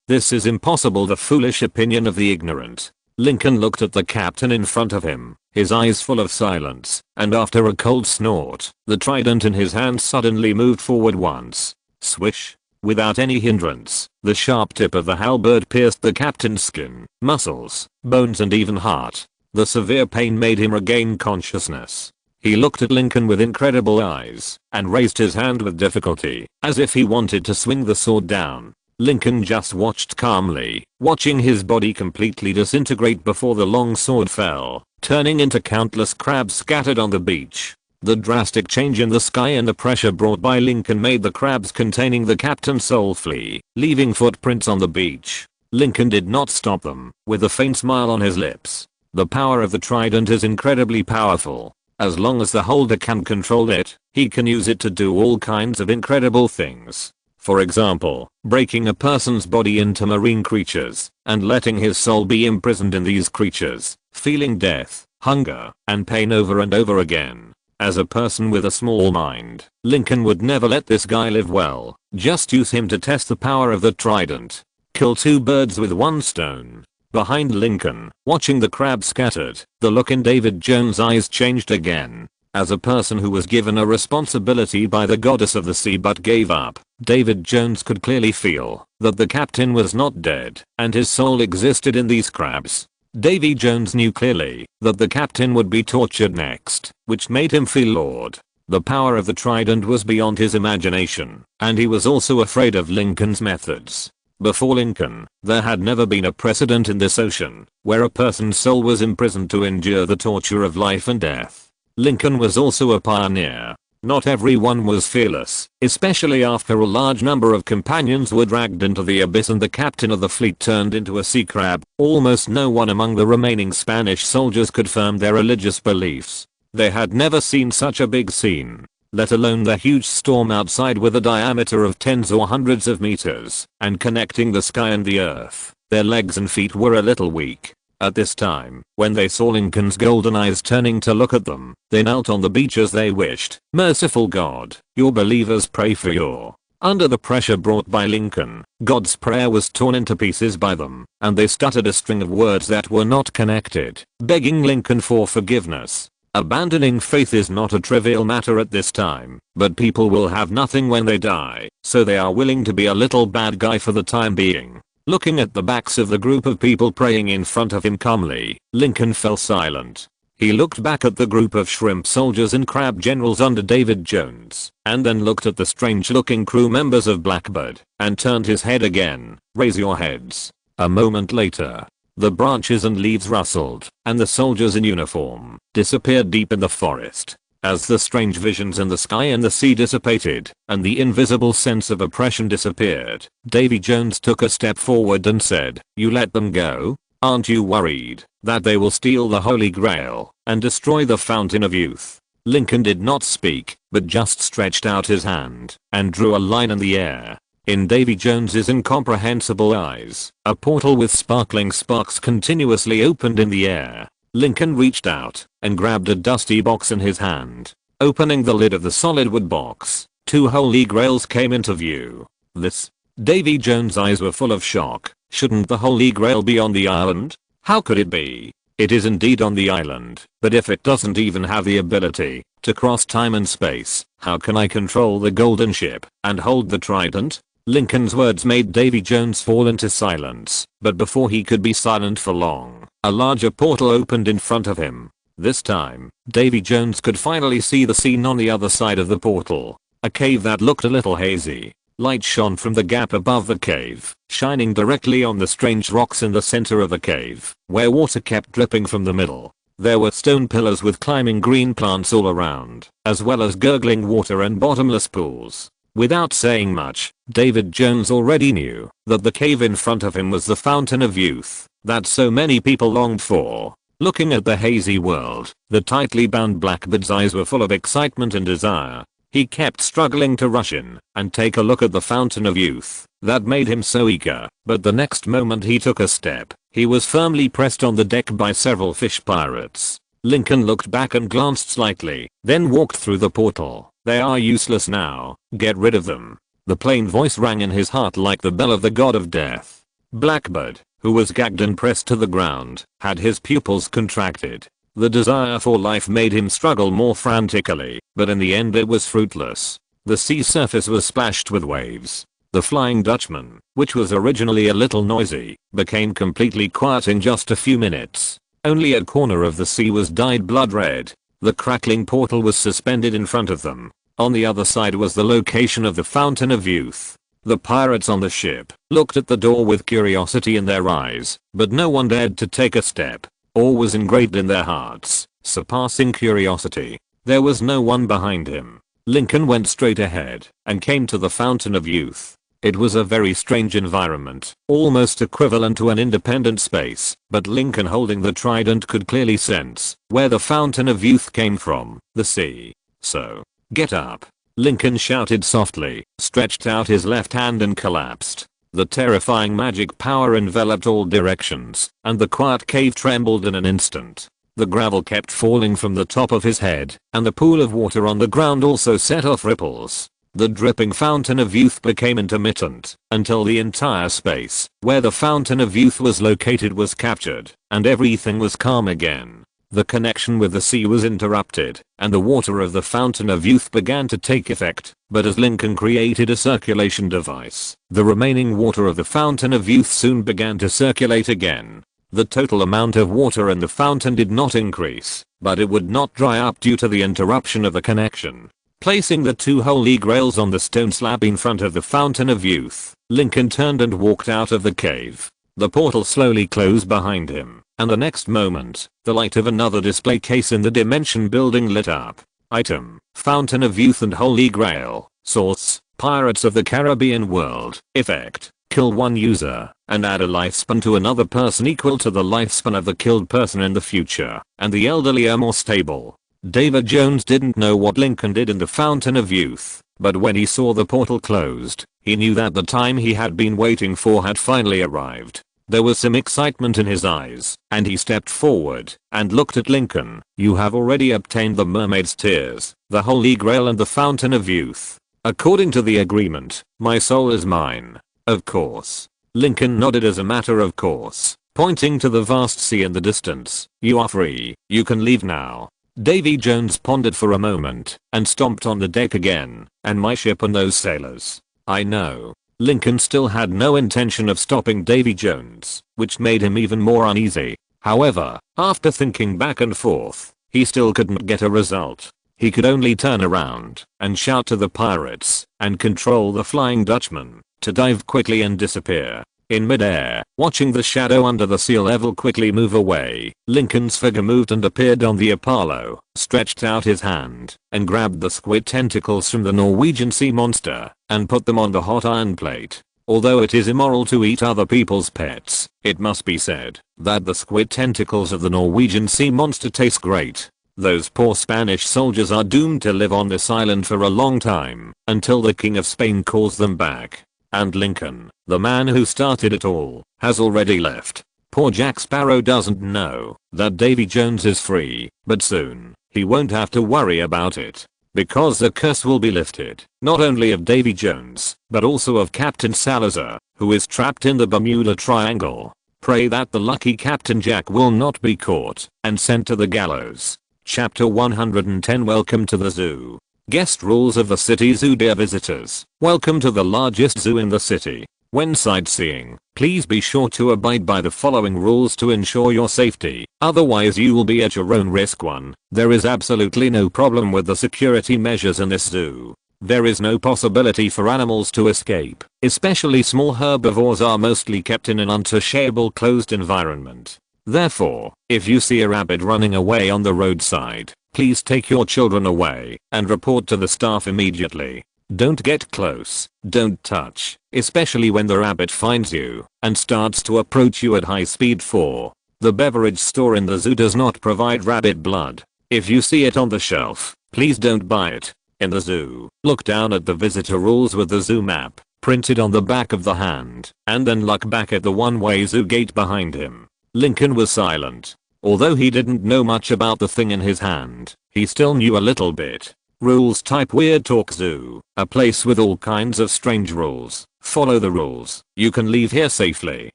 this is impossible, the foolish opinion of the ignorant." Lincoln looked at the captain in front of him, his eyes full of silence, and after a cold snort, the trident in his hand suddenly moved forward once. Swish. Without any hindrance, the sharp tip of the halberd pierced the captain's skin, muscles, bones and even heart. The severe pain made him regain consciousness. He looked at Lincoln with incredible eyes, and raised his hand with difficulty, as if he wanted to swing the sword down. Lincoln just watched calmly, watching his body completely disintegrate before the long sword fell, turning into countless crabs scattered on the beach. The drastic change in the sky and the pressure brought by Lincoln made the crabs containing the captain's soul flee, leaving footprints on the beach. Lincoln did not stop them, with a faint smile on his lips. The power of the trident is incredibly powerful. As long as the holder can control it, he can use it to do all kinds of incredible things. For example, breaking a person's body into marine creatures, and letting his soul be imprisoned in these creatures, feeling death, hunger, and pain over and over again. As a person with a small mind, Lincoln would never let this guy live well. Just use him to test the power of the trident. Kill two birds with one stone. Behind Lincoln, watching the crabs scattered, the look in David Jones' eyes changed again. As a person who was given a responsibility by the goddess of the sea but gave up, David Jones could clearly feel that the captain was not dead, and his soul existed in these crabs. Davy Jones knew clearly that the captain would be tortured next, which made him feel awed. The power of the trident was beyond his imagination, and he was also afraid of Lincoln's methods. Before Lincoln, there had never been a precedent in this ocean where a person's soul was imprisoned to endure the torture of life and death. Lincoln was also a pioneer. Not everyone was fearless, especially after a large number of companions were dragged into the abyss and the captain of the fleet turned into a sea crab. Almost no one among the remaining Spanish soldiers could confirm their religious beliefs. They had never seen such a big scene, let alone the huge storm outside with a diameter of tens or hundreds of meters, and connecting the sky and the earth. Their legs and feet were a little weak. At this time, when they saw Lincoln's golden eyes turning to look at them, they knelt on the beach as they wished, "Merciful God, your believers pray for your..." Under the pressure brought by Lincoln, God's prayer was torn into pieces by them, and they stuttered a string of words that were not connected, begging Lincoln for forgiveness. Abandoning faith is not a trivial matter at this time, but people will have nothing when they die, so they are willing to be a little bad guy for the time being. Looking at the backs of the group of people praying in front of him calmly, Lincoln fell silent. He looked back at the group of shrimp soldiers and crab generals under David Jones, and then looked at the strange looking crew members of Blackbird, and turned his head again. "Raise your heads." A moment later, the branches and leaves rustled, and the soldiers in uniform disappeared deep in the forest. As the strange visions in the sky and the sea dissipated, and the invisible sense of oppression disappeared, Davy Jones took a step forward and said, "You let them go? Aren't you worried that they will steal the Holy Grail and destroy the Fountain of Youth?" Lincoln did not speak, but just stretched out his hand and drew a line in the air. In Davy Jones's incomprehensible eyes, a portal with sparkling sparks continuously opened in the air. Lincoln reached out and grabbed a dusty box in his hand. Opening the lid of the solid wood box, 2 holy grails came into view. This? Davy Jones' eyes were full of shock. Shouldn't the holy grail be on the island? How could it be? It is indeed on the island, but if it doesn't even have the ability to cross time and space, how can I control the golden ship and hold the trident? Lincoln's words made Davy Jones fall into silence, but before he could be silent for long, a larger portal opened in front of him. This time, Davy Jones could finally see the scene on the other side of the portal. A cave that looked a little hazy. Light shone from the gap above the cave, shining directly on the strange rocks in the center of the cave, where water kept dripping from the middle. There were stone pillars with climbing green plants all around, as well as gurgling water and bottomless pools. Without saying much, David Jones already knew that the cave in front of him was the fountain of youth that so many people longed for. Looking at the hazy world, the tightly bound Blackbird's eyes were full of excitement and desire. He kept struggling to rush in and take a look at the fountain of youth that made him so eager, but the next moment he took a step, he was firmly pressed on the deck by several fish pirates. Lincoln looked back and glanced slightly, then walked through the portal. They are useless now, get rid of them. The plain voice rang in his heart like the bell of the god of death. Blackbird, who was gagged and pressed to the ground, had his pupils contracted. The desire for life made him struggle more frantically, but in the end it was fruitless. The sea surface was splashed with waves. The Flying Dutchman, which was originally a little noisy, became completely quiet in just a few minutes. Only a corner of the sea was dyed blood red. The crackling portal was suspended in front of them. On the other side was the location of the Fountain of Youth. The pirates on the ship looked at the door with curiosity in their eyes, but no one dared to take a step. Awe was engraved in their hearts, surpassing curiosity. There was no one behind him. Lincoln went straight ahead and came to the Fountain of Youth. It was a very strange environment, almost equivalent to an independent space, but Lincoln holding the trident could clearly sense where the Fountain of Youth came from, the sea. So, get up. Lincoln shouted softly, stretched out his left hand and collapsed. The terrifying magic power enveloped all directions, and the quiet cave trembled in an instant. The gravel kept falling from the top of his head, and the pool of water on the ground also set off ripples. The dripping Fountain of Youth became intermittent, until the entire space where the Fountain of Youth was located was captured, and everything was calm again. The connection with the sea was interrupted, and the water of the Fountain of Youth began to take effect, but as Lincoln created a circulation device, the remaining water of the Fountain of Youth soon began to circulate again. The total amount of water in the fountain did not increase, but it would not dry up due to the interruption of the connection. Placing the 2 holy grails on the stone slab in front of the Fountain of Youth, Lincoln turned and walked out of the cave. The portal slowly closed behind him, and the next moment, the light of another display case in the dimension building lit up. Item: Fountain of Youth and Holy Grail. Source: Pirates of the Caribbean World. Effect: kill one user and add a lifespan to another person equal to the lifespan of the killed person in the future, and the elderly are more stable. David Jones didn't know what Lincoln did in the Fountain of Youth, but when he saw the portal closed, he knew that the time he had been waiting for had finally arrived. There was some excitement in his eyes, and he stepped forward and looked at Lincoln. You have already obtained the Mermaid's Tears, the Holy Grail and the Fountain of Youth. According to the agreement, my soul is mine. Of course. Lincoln nodded as a matter of course, pointing to the vast sea in the distance. You are free. You can leave now. Davy Jones pondered for a moment and stomped on the deck again. And my ship and those sailors. I know. Lincoln still had no intention of stopping Davy Jones, which made him even more uneasy. However, after thinking back and forth, he still couldn't get a result. He could only turn around and shout to the pirates and control the Flying Dutchman to dive quickly and disappear. In midair, watching the shadow under the sea level quickly move away, Lincoln's figure moved and appeared on the Apollo, stretched out his hand, and grabbed the squid tentacles from the Norwegian sea monster, and put them on the hot iron plate. Although it is immoral to eat other people's pets, it must be said that the squid tentacles of the Norwegian sea monster taste great. Those poor Spanish soldiers are doomed to live on this island for a long time, until the King of Spain calls them back. And Lincoln, the man who started it all, has already left. Poor Jack Sparrow doesn't know that Davy Jones is free, but soon, he won't have to worry about it. Because the curse will be lifted, not only of Davy Jones, but also of Captain Salazar, who is trapped in the Bermuda Triangle. Pray that the lucky Captain Jack will not be caught and sent to the gallows. Chapter 110. Welcome to the zoo. Guest rules of the city zoo. Dear visitors, welcome to the largest zoo in the city. When sightseeing, please be sure to abide by the following rules to ensure your safety, otherwise you will be at your own risk. 1. There is absolutely no problem with the security measures in this zoo. There is no possibility for animals to escape, especially small herbivores are mostly kept in an untouchable closed environment. Therefore, if you see a rabbit running away on the roadside, please take your children away and report to the staff immediately. Don't get close, don't touch, especially when the rabbit finds you and starts to approach you at high speed. 4. The beverage store in the zoo does not provide rabbit blood. If you see it on the shelf, please don't buy it. In the zoo, look down at the visitor rules with the zoo map printed on the back of the hand, and then look back at the one-way zoo gate behind him. Lincoln was silent. Although he didn't know much about the thing in his hand, he still knew a little bit. Rules. Type Weird Talk Zoo, a place with all kinds of strange rules. Follow the rules. You can leave here safely,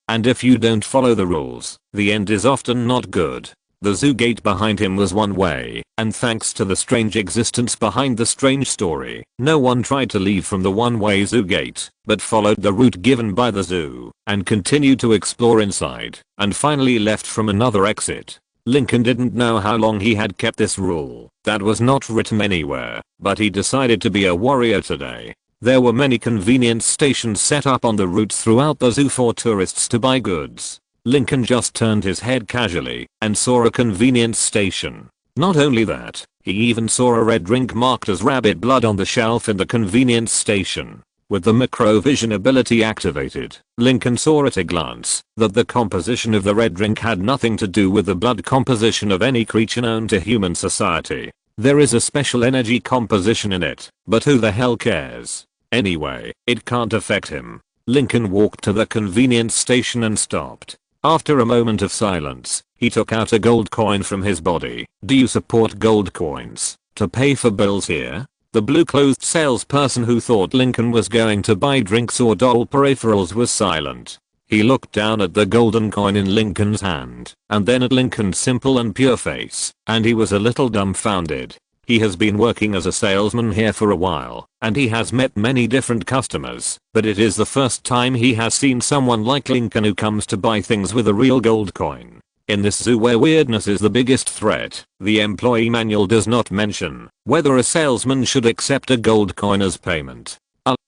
and if you don't follow the rules, the end is often not good. The zoo gate behind him was one way, and thanks to the strange existence behind the strange story, no one tried to leave from the one-way zoo gate, but followed the route given by the zoo, and continued to explore inside, and finally left from another exit. Lincoln didn't know how long he had kept this rule, that was not written anywhere, but he decided to be a warrior today. There were many convenience stations set up on the routes throughout the zoo for tourists to buy goods. Lincoln just turned his head casually and saw a convenience station. Not only that, he even saw a red drink marked as rabbit blood on the shelf in the convenience station. With the macrovision ability activated, Lincoln saw at a glance that the composition of the red drink had nothing to do with the blood composition of any creature known to human society. There is a special energy composition in it, but who the hell cares? Anyway, it can't affect him. Lincoln walked to the convenience station and stopped. After a moment of silence, he took out a gold coin from his body. Do you support gold coins to pay for bills here? The blue-clothed salesperson who thought Lincoln was going to buy drinks or doll peripherals was silent. He looked down at the golden coin in Lincoln's hand, and then at Lincoln's simple and pure face, and he was a little dumbfounded. He has been working as a salesman here for a while, and he has met many different customers, but it is the first time he has seen someone like Lincoln who comes to buy things with a real gold coin. In this zoo where weirdness is the biggest threat, the employee manual does not mention whether a salesman should accept a gold coin as payment.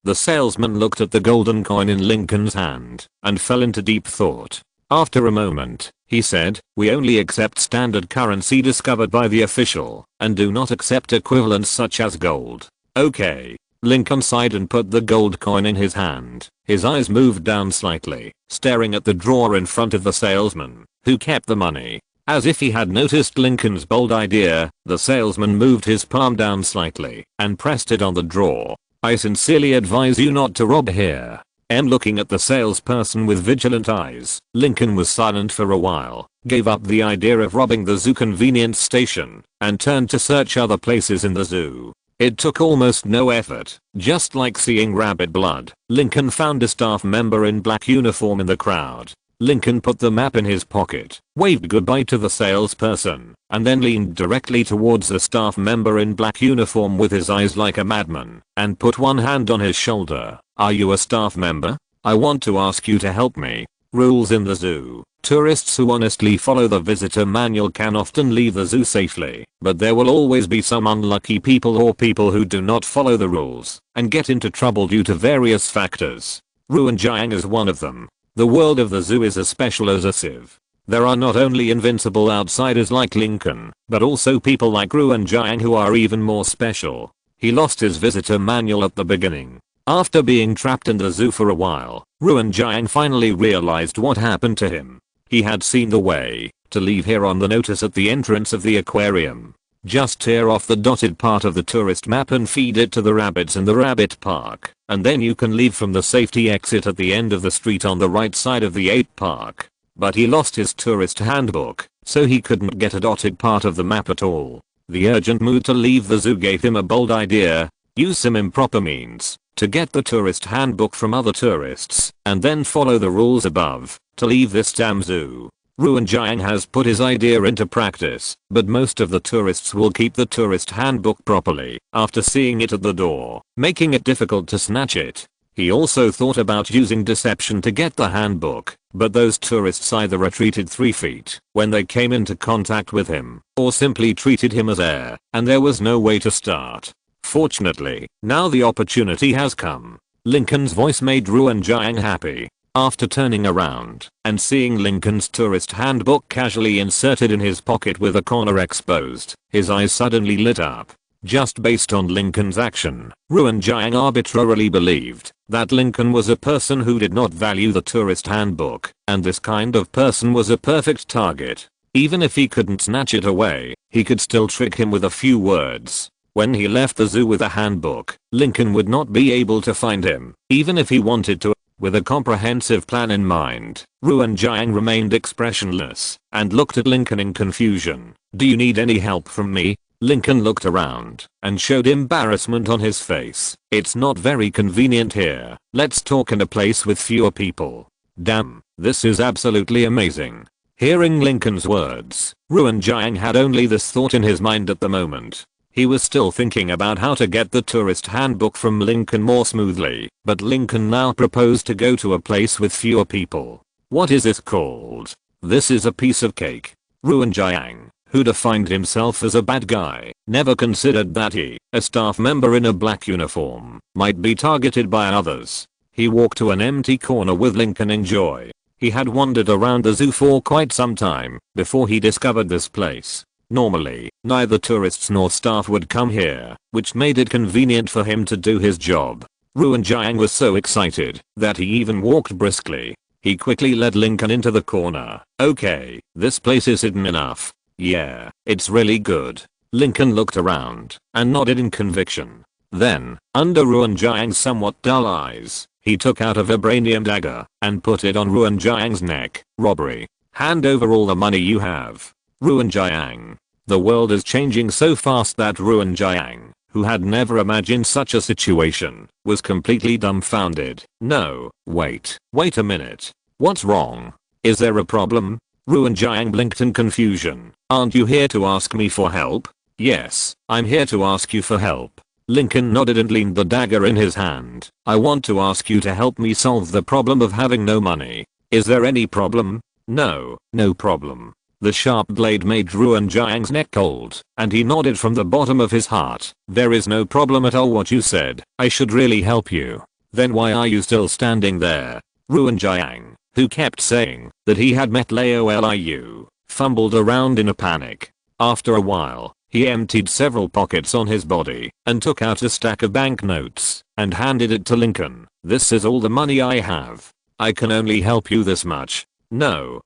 The salesman looked at the golden coin in Lincoln's hand and fell into deep thought. After a moment, he said, "We only accept standard currency discovered by the official, and do not accept equivalents such as gold." Okay. Lincoln sighed and put the gold coin in his hand. His eyes moved down slightly, staring at the drawer in front of the salesman, who kept the money. As if he had noticed Lincoln's bold idea, the salesman moved his palm down slightly and pressed it on the drawer. "I sincerely advise you not to rob here." Looking at the salesperson with vigilant eyes, Lincoln was silent for a while, gave up the idea of robbing the zoo convenience station, and turned to search other places in the zoo. It took almost no effort, just like seeing rabbit blood. Lincoln found a staff member in black uniform in the crowd. Lincoln put the map in his pocket, waved goodbye to the salesperson, and then leaned directly towards the staff member in black uniform with his eyes like a madman, and put one hand on his shoulder. "Are you a staff member? I want to ask you to help me." Rules in the zoo. Tourists who honestly follow the visitor manual can often leave the zoo safely, but there will always be some unlucky people or people who do not follow the rules and get into trouble due to various factors. Ruan Jiang is one of them. The world of the zoo is as special as a sieve. There are not only invincible outsiders like Lincoln, but also people like Ruan Jiang who are even more special. He lost his visitor manual at the beginning. After being trapped in the zoo for a while, Ruan Jiang finally realized what happened to him. He had seen the way to leave here on the notice at the entrance of the aquarium. Just tear off the dotted part of the tourist map and feed it to the rabbits in the rabbit park, and then you can leave from the safety exit at the end of the street on the right side of the ape park. But he lost his tourist handbook, so he couldn't get a dotted part of the map at all. The urgent mood to leave the zoo gave him a bold idea. Use some improper means to get the tourist handbook from other tourists, and then follow the rules above to leave this damn zoo. Ruan Jiang has put his idea into practice, but most of the tourists will keep the tourist handbook properly after seeing it at the door, making it difficult to snatch it. He also thought about using deception to get the handbook, but those tourists either retreated 3 feet when they came into contact with him, or simply treated him as air, and there was no way to start. Fortunately, now the opportunity has come. Lincoln's voice made Ruan Jiang happy. After turning around and seeing Lincoln's tourist handbook casually inserted in his pocket with a corner exposed, his eyes suddenly lit up. Just based on Lincoln's action, Ruan Jiang arbitrarily believed that Lincoln was a person who did not value the tourist handbook, and this kind of person was a perfect target. Even if he couldn't snatch it away, he could still trick him with a few words. When he left the zoo with a handbook, Lincoln would not be able to find him, even if he wanted to. With a comprehensive plan in mind, Ruan Jiang remained expressionless and looked at Lincoln in confusion. Do you need any help from me? Lincoln looked around and showed embarrassment on his face. It's not very convenient here. Let's talk in a place with fewer people. Damn, this is absolutely amazing. Hearing Lincoln's words, Ruan Jiang had only this thought in his mind at the moment. He was still thinking about how to get the tourist handbook from Lincoln more smoothly, but Lincoln now proposed to go to a place with fewer people. What is this called? This is a piece of cake. Ruan Jiang, who defined himself as a bad guy, never considered that he, a staff member in a black uniform, might be targeted by others. He walked to an empty corner with Lincoln in joy. He had wandered around the zoo for quite some time before he discovered this place. Normally, neither tourists nor staff would come here, which made it convenient for him to do his job. Ruan Jiang was so excited that he even walked briskly. He quickly led Lincoln into the corner. Okay, this place is hidden enough. Yeah, it's really good. Lincoln looked around and nodded in conviction. Then, under Ruan Jiang's somewhat dull eyes, he took out a vibranium dagger and put it on Ruan Jiang's neck. Robbery. Hand over all the money you have. Ruan Jiang. The world is changing so fast that Ruan Jiang, who had never imagined such a situation, was completely dumbfounded. No, wait a minute. What's wrong? Is there a problem? Ruan Jiang blinked in confusion. Aren't you here to ask me for help? Yes, I'm here to ask you for help. Lincoln nodded and leaned the dagger in his hand. I want to ask you to help me solve the problem of having no money. Is there any problem? No problem. The sharp blade made Ruan Jiang's neck cold, and he nodded from the bottom of his heart. There is no problem at all what you said. I should really help you. Then why are you still standing there? Ruan Jiang, who kept saying that he had met Liu, fumbled around in a panic. After a while, he emptied several pockets on his body and took out a stack of banknotes and handed it to Lincoln. This is all the money I have. I can only help you this much. No,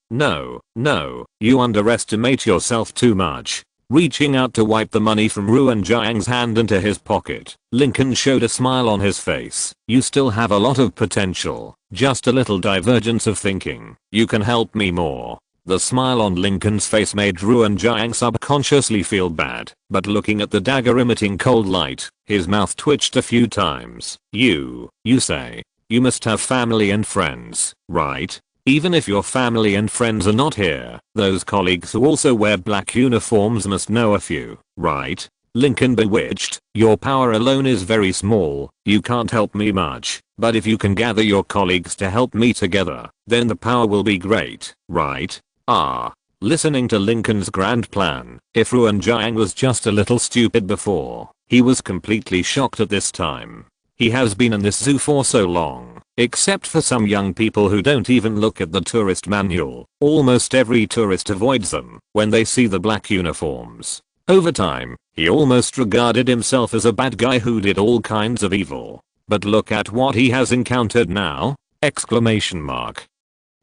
you underestimate yourself too much. Reaching out to wipe the money from Ruan Jiang's hand into his pocket, Lincoln showed a smile on his face. You still have a lot of potential, just a little divergence of thinking. You can help me more. The smile on Lincoln's face made Ruan Jiang subconsciously feel bad, but looking at the dagger emitting cold light, his mouth twitched a few times. You say, you must have family and friends, right? Even if your family and friends are not here, those colleagues who also wear black uniforms must know of you, right? Lincoln bewitched, your power alone is very small, you can't help me much, but if you can gather your colleagues to help me together, then the power will be great, right? Listening to Lincoln's grand plan, if Ruan Jiang was just a little stupid before, he was completely shocked at this time. He has been in this zoo for so long, except for some young people who don't even look at the tourist manual. Almost every tourist avoids them when they see the black uniforms. Over time, he almost regarded himself as a bad guy who did all kinds of evil. But look at what he has encountered now! Exclamation mark.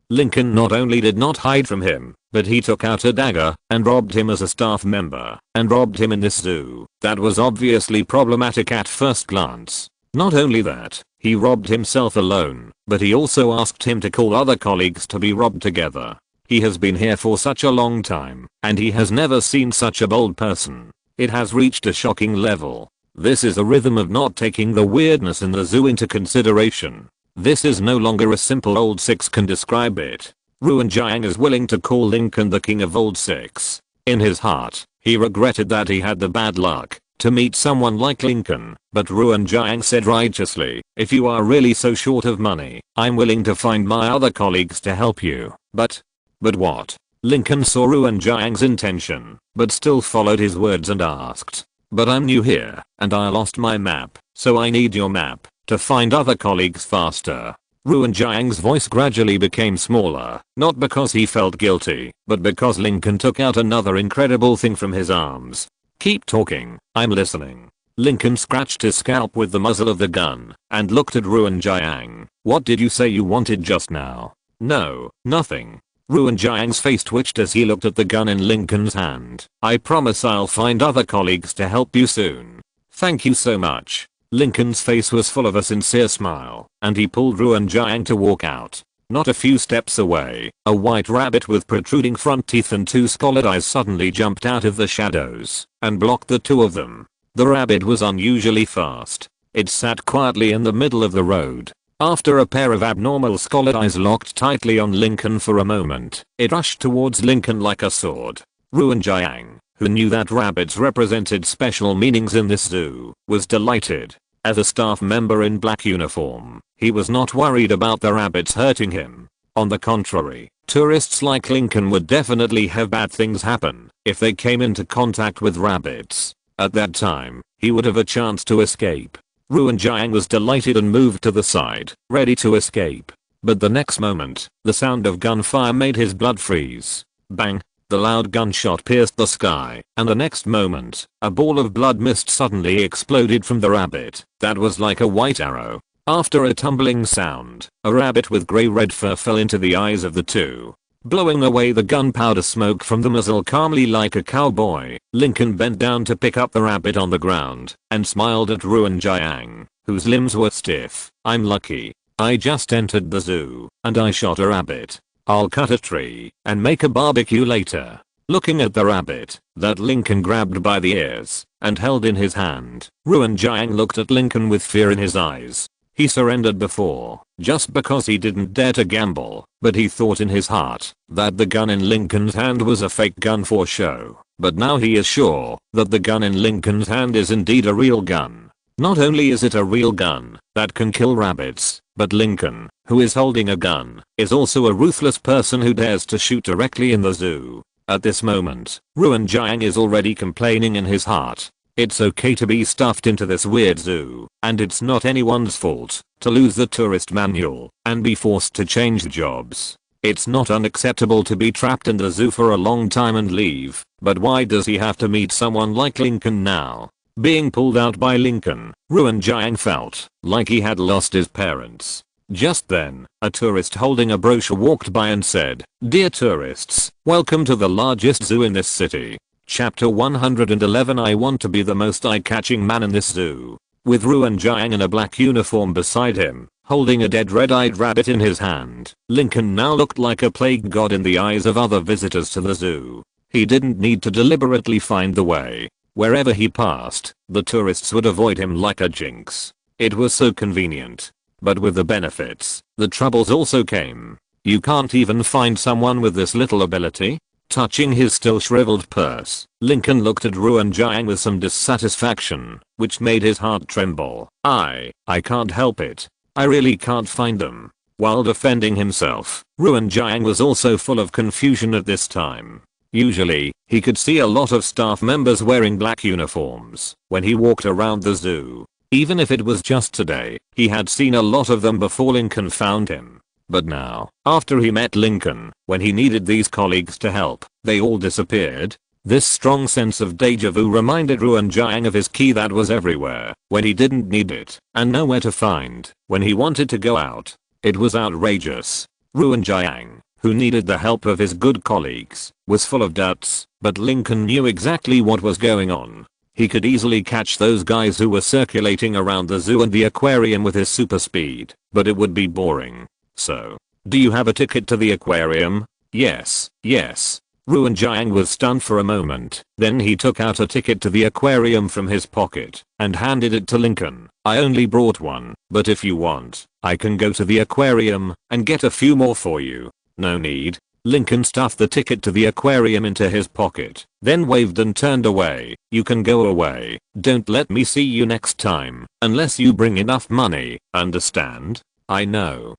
Lincoln not only did not hide from him, but he took out a dagger and robbed him as a staff member, and robbed him in this zoo. That was obviously problematic at first glance. Not only that, he robbed himself alone, but he also asked him to call other colleagues to be robbed together. He has been here for such a long time, and he has never seen such a bold person. It has reached a shocking level. This is a rhythm of not taking the weirdness in the zoo into consideration. This is no longer a simple old six can describe it. Ruan Jiang is willing to call Lincoln the king of old six. In his heart, he regretted that he had the bad luck to meet someone like Lincoln, but Ruan Jiang said righteously, if you are really so short of money, I'm willing to find my other colleagues to help you. But what? Lincoln saw Ruan Jiang's intention, but still followed his words and asked, but I'm new here, and I lost my map, so I need your map to find other colleagues faster. Ruan Jiang's voice gradually became smaller, not because he felt guilty, but because Lincoln took out another incredible thing from his arms. Keep talking, I'm listening. Lincoln scratched his scalp with the muzzle of the gun, and looked at Ruan Jiang. What did you say you wanted just now? No, nothing. Ruan Jiang's face twitched as he looked at the gun in Lincoln's hand. I promise I'll find other colleagues to help you soon. Thank you so much. Lincoln's face was full of a sincere smile, and he pulled Ruan Jiang to walk out. Not a few steps away, a white rabbit with protruding front teeth and two scalded eyes suddenly jumped out of the shadows and blocked the two of them. The rabbit was unusually fast. It sat quietly in the middle of the road. After a pair of abnormal scalded eyes locked tightly on Lincoln for a moment, it rushed towards Lincoln like a sword. Ruan Jiang, who knew that rabbits represented special meanings in this zoo, was delighted. As a staff member in black uniform, he was not worried about the rabbits hurting him. On the contrary, tourists like Lincoln would definitely have bad things happen if they came into contact with rabbits. At that time, he would have a chance to escape. Ruan Jiang was delighted and moved to the side, ready to escape. But the next moment, the sound of gunfire made his blood freeze. Bang! The loud gunshot pierced the sky, and the next moment, a ball of blood mist suddenly exploded from the rabbit. That was like a white arrow. After a tumbling sound, a rabbit with grey-red fur fell into the eyes of the two, blowing away the gunpowder smoke from the muzzle calmly like a cowboy. Lincoln bent down to pick up the rabbit on the ground, and smiled at Ruan Jiang, whose limbs were stiff. I'm lucky. I just entered the zoo, and I shot a rabbit. I'll cut a tree and make a barbecue later. Looking at the rabbit that Lincoln grabbed by the ears and held in his hand, Ruan Jiang looked at Lincoln with fear in his eyes. He surrendered before, just because he didn't dare to gamble, but he thought in his heart that the gun in Lincoln's hand was a fake gun for show. But now he is sure that the gun in Lincoln's hand is indeed a real gun. Not only is it a real gun that can kill rabbits, but Lincoln, who is holding a gun, is also a ruthless person who dares to shoot directly in the zoo. At this moment, Ruan Jiang is already complaining in his heart. It's okay to be stuffed into this weird zoo, and it's not anyone's fault to lose the tourist manual and be forced to change jobs. It's not unacceptable to be trapped in the zoo for a long time and leave, but why does he have to meet someone like Lincoln now? Being pulled out by Lincoln, Ruan Jiang felt like he had lost his parents. Just then, a tourist holding a brochure walked by and said, "Dear tourists, welcome to the largest zoo in this city. Chapter 111 I want to be the most eye-catching man in this zoo." With Ruan Jiang in a black uniform beside him, holding a dead red-eyed rabbit in his hand, Lincoln now looked like a plague god in the eyes of other visitors to the zoo. He didn't need to deliberately find the way. Wherever he passed, the tourists would avoid him like a jinx. It was so convenient. But with the benefits, the troubles also came. You can't even find someone with this little ability? Touching his still shriveled purse, Lincoln looked at Ruan Jiang with some dissatisfaction, which made his heart tremble. I can't help it. I really can't find them. While defending himself, Ruan Jiang was also full of confusion at this time. Usually, he could see a lot of staff members wearing black uniforms when he walked around the zoo. Even if it was just today, he had seen a lot of them before Lincoln found him. But now, after he met Lincoln, when he needed these colleagues to help, they all disappeared. This strong sense of deja vu reminded Ruan Jiang of his key that was everywhere when he didn't need it, and nowhere to find when he wanted to go out. It was outrageous. Ruan Jiang, who needed the help of his good colleagues, was full of doubts, but Lincoln knew exactly what was going on. He could easily catch those guys who were circulating around the zoo and the aquarium with his super speed, but it would be boring. So, do you have a ticket to the aquarium? Yes, yes. Ruan Jiang was stunned for a moment, then he took out a ticket to the aquarium from his pocket and handed it to Lincoln. I only brought one, but if you want, I can go to the aquarium and get a few more for you. No need. Lincoln stuffed the ticket to the aquarium into his pocket, then waved and turned away. You can go away. Don't let me see you next time, unless you bring enough money, understand? I know.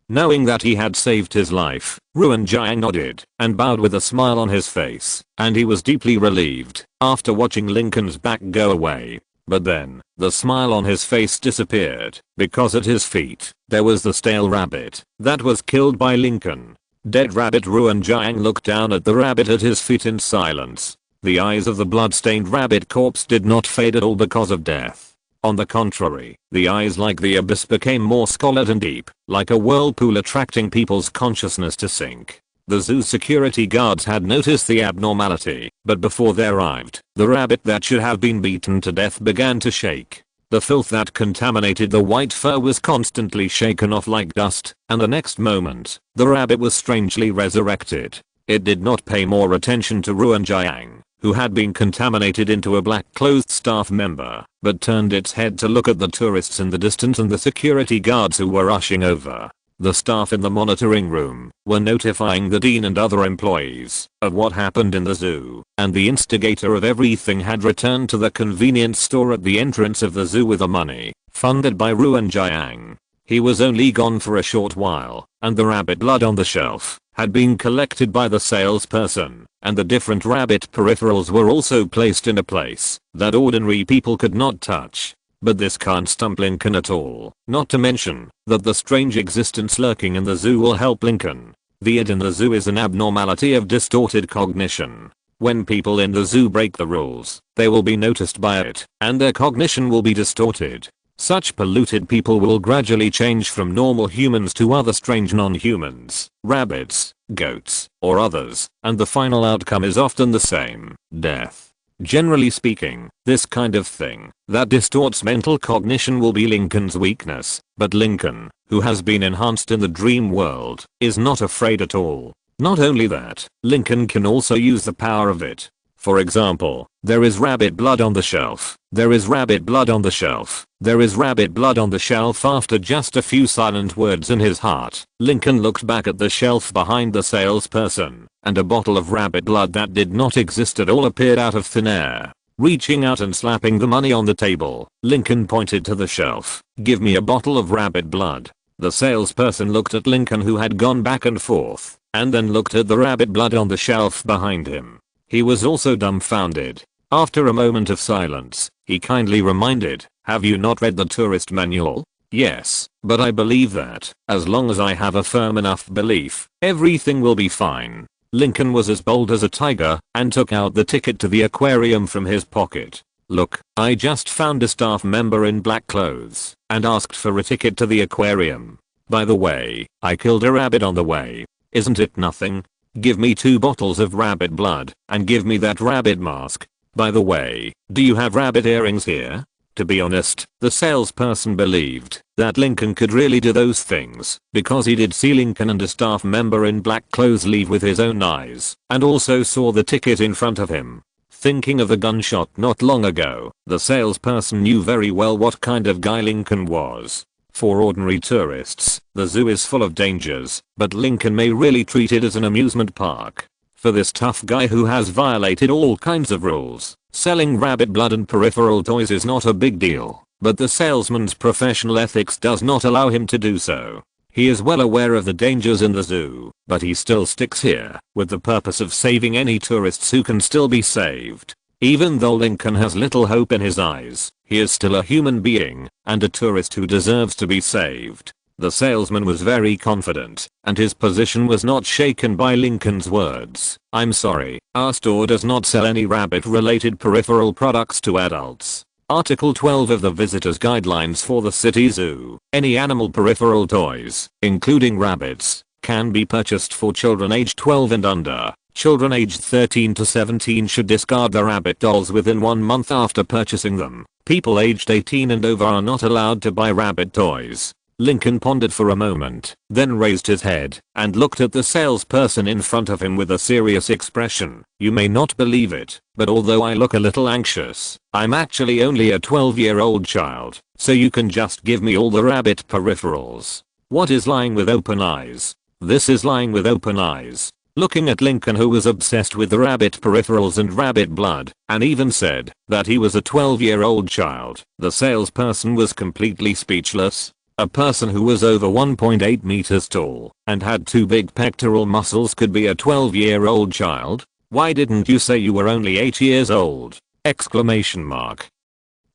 Knowing that he had saved his life, Ruan Jiang nodded and bowed with a smile on his face, and he was deeply relieved after watching Lincoln's back go away. But then, the smile on his face disappeared, because at his feet, there was the stale rabbit that was killed by Lincoln. Dead rabbit. Ruan Jiang looked down at the rabbit at his feet in silence. The eyes of the blood-stained rabbit corpse did not fade at all because of death. On the contrary, the eyes like the abyss became more scarlet and deep, like a whirlpool attracting people's consciousness to sink. The zoo security guards had noticed the abnormality, but before they arrived, the rabbit that should have been beaten to death began to shake. The filth that contaminated the white fur was constantly shaken off like dust, and the next moment, the rabbit was strangely resurrected. It did not pay more attention to Ruan Jiang, who had been contaminated into a black-clothed staff member, but turned its head to look at the tourists in the distance and the security guards who were rushing over. The staff in the monitoring room were notifying the dean and other employees of what happened in the zoo, and the instigator of everything had returned to the convenience store at the entrance of the zoo with the money funded by Ruan Jiang. He was only gone for a short while, and the rabbit blood on the shelf had been collected by the salesperson, and the different rabbit peripherals were also placed in a place that ordinary people could not touch. But this can't stump Lincoln at all, not to mention that the strange existence lurking in the zoo will help Lincoln. The id in the zoo is an abnormality of distorted cognition. When people in the zoo break the rules, they will be noticed by it, and their cognition will be distorted. Such polluted people will gradually change from normal humans to other strange non-humans, rabbits, goats, or others, and the final outcome is often the same: death. Generally speaking, this kind of thing that distorts mental cognition will be Lincoln's weakness, but Lincoln, who has been enhanced in the dream world, is not afraid at all. Not only that, Lincoln can also use the power of it. For example, there is rabbit blood on the shelf. There is rabbit blood on the shelf. There is rabbit blood on the shelf. After just a few silent words in his heart, Lincoln looked back at the shelf behind the salesperson, and a bottle of rabbit blood that did not exist at all appeared out of thin air. Reaching out and slapping the money on the table, Lincoln pointed to the shelf. "Give me a bottle of rabbit blood." The salesperson looked at Lincoln, who had gone back and forth, and then looked at the rabbit blood on the shelf behind him. He was also dumbfounded. After a moment of silence, he kindly reminded, "Have you not read the tourist manual?" "Yes, but I believe that, as long as I have a firm enough belief, everything will be fine." Lincoln was as bold as a tiger and took out the ticket to the aquarium from his pocket. "Look, I just found a staff member in black clothes and asked for a ticket to the aquarium. By the way, I killed a rabbit on the way. Isn't it nothing? Give me 2 bottles of rabbit blood and give me that rabbit mask. By the way, do you have rabbit earrings here?" To be honest, the salesperson believed that Lincoln could really do those things because he did see Lincoln and a staff member in black clothes leave with his own eyes, and also saw the ticket in front of him. Thinking of the gunshot not long ago, the salesperson knew very well what kind of guy Lincoln was. For ordinary tourists, the zoo is full of dangers, but Lincoln may really treat it as an amusement park. For this tough guy who has violated all kinds of rules, selling rabbit blood and peripheral toys is not a big deal, but the salesman's professional ethics does not allow him to do so. He is well aware of the dangers in the zoo, but he still sticks here with the purpose of saving any tourists who can still be saved. Even though Lincoln has little hope in his eyes, he is still a human being and a tourist who deserves to be saved. The salesman was very confident, and his position was not shaken by Lincoln's words. "I'm sorry, our store does not sell any rabbit-related peripheral products to adults. Article 12 of the Visitor's Guidelines for the City Zoo. Any animal peripheral toys, including rabbits, can be purchased for children aged 12 and under. Children aged 13 to 17 should discard the rabbit dolls within 1 month after purchasing them. People aged 18 and over are not allowed to buy rabbit toys. Lincoln pondered for a moment, then raised his head and looked at the salesperson in front of him with a serious expression. You may not believe it, but although I look a little anxious, I'm actually only a 12-year-old child, so you can just give me all the rabbit peripherals. What is lying with open eyes? This is lying with open eyes. Looking at Lincoln, who was obsessed with the rabbit peripherals and rabbit blood, and even said that he was a 12-year-old child, the salesperson was completely speechless. A person who was over 1.8 meters tall and had 2 big pectoral muscles could be a 12-year-old child? Why didn't you say you were only 8 years old? Exclamation mark.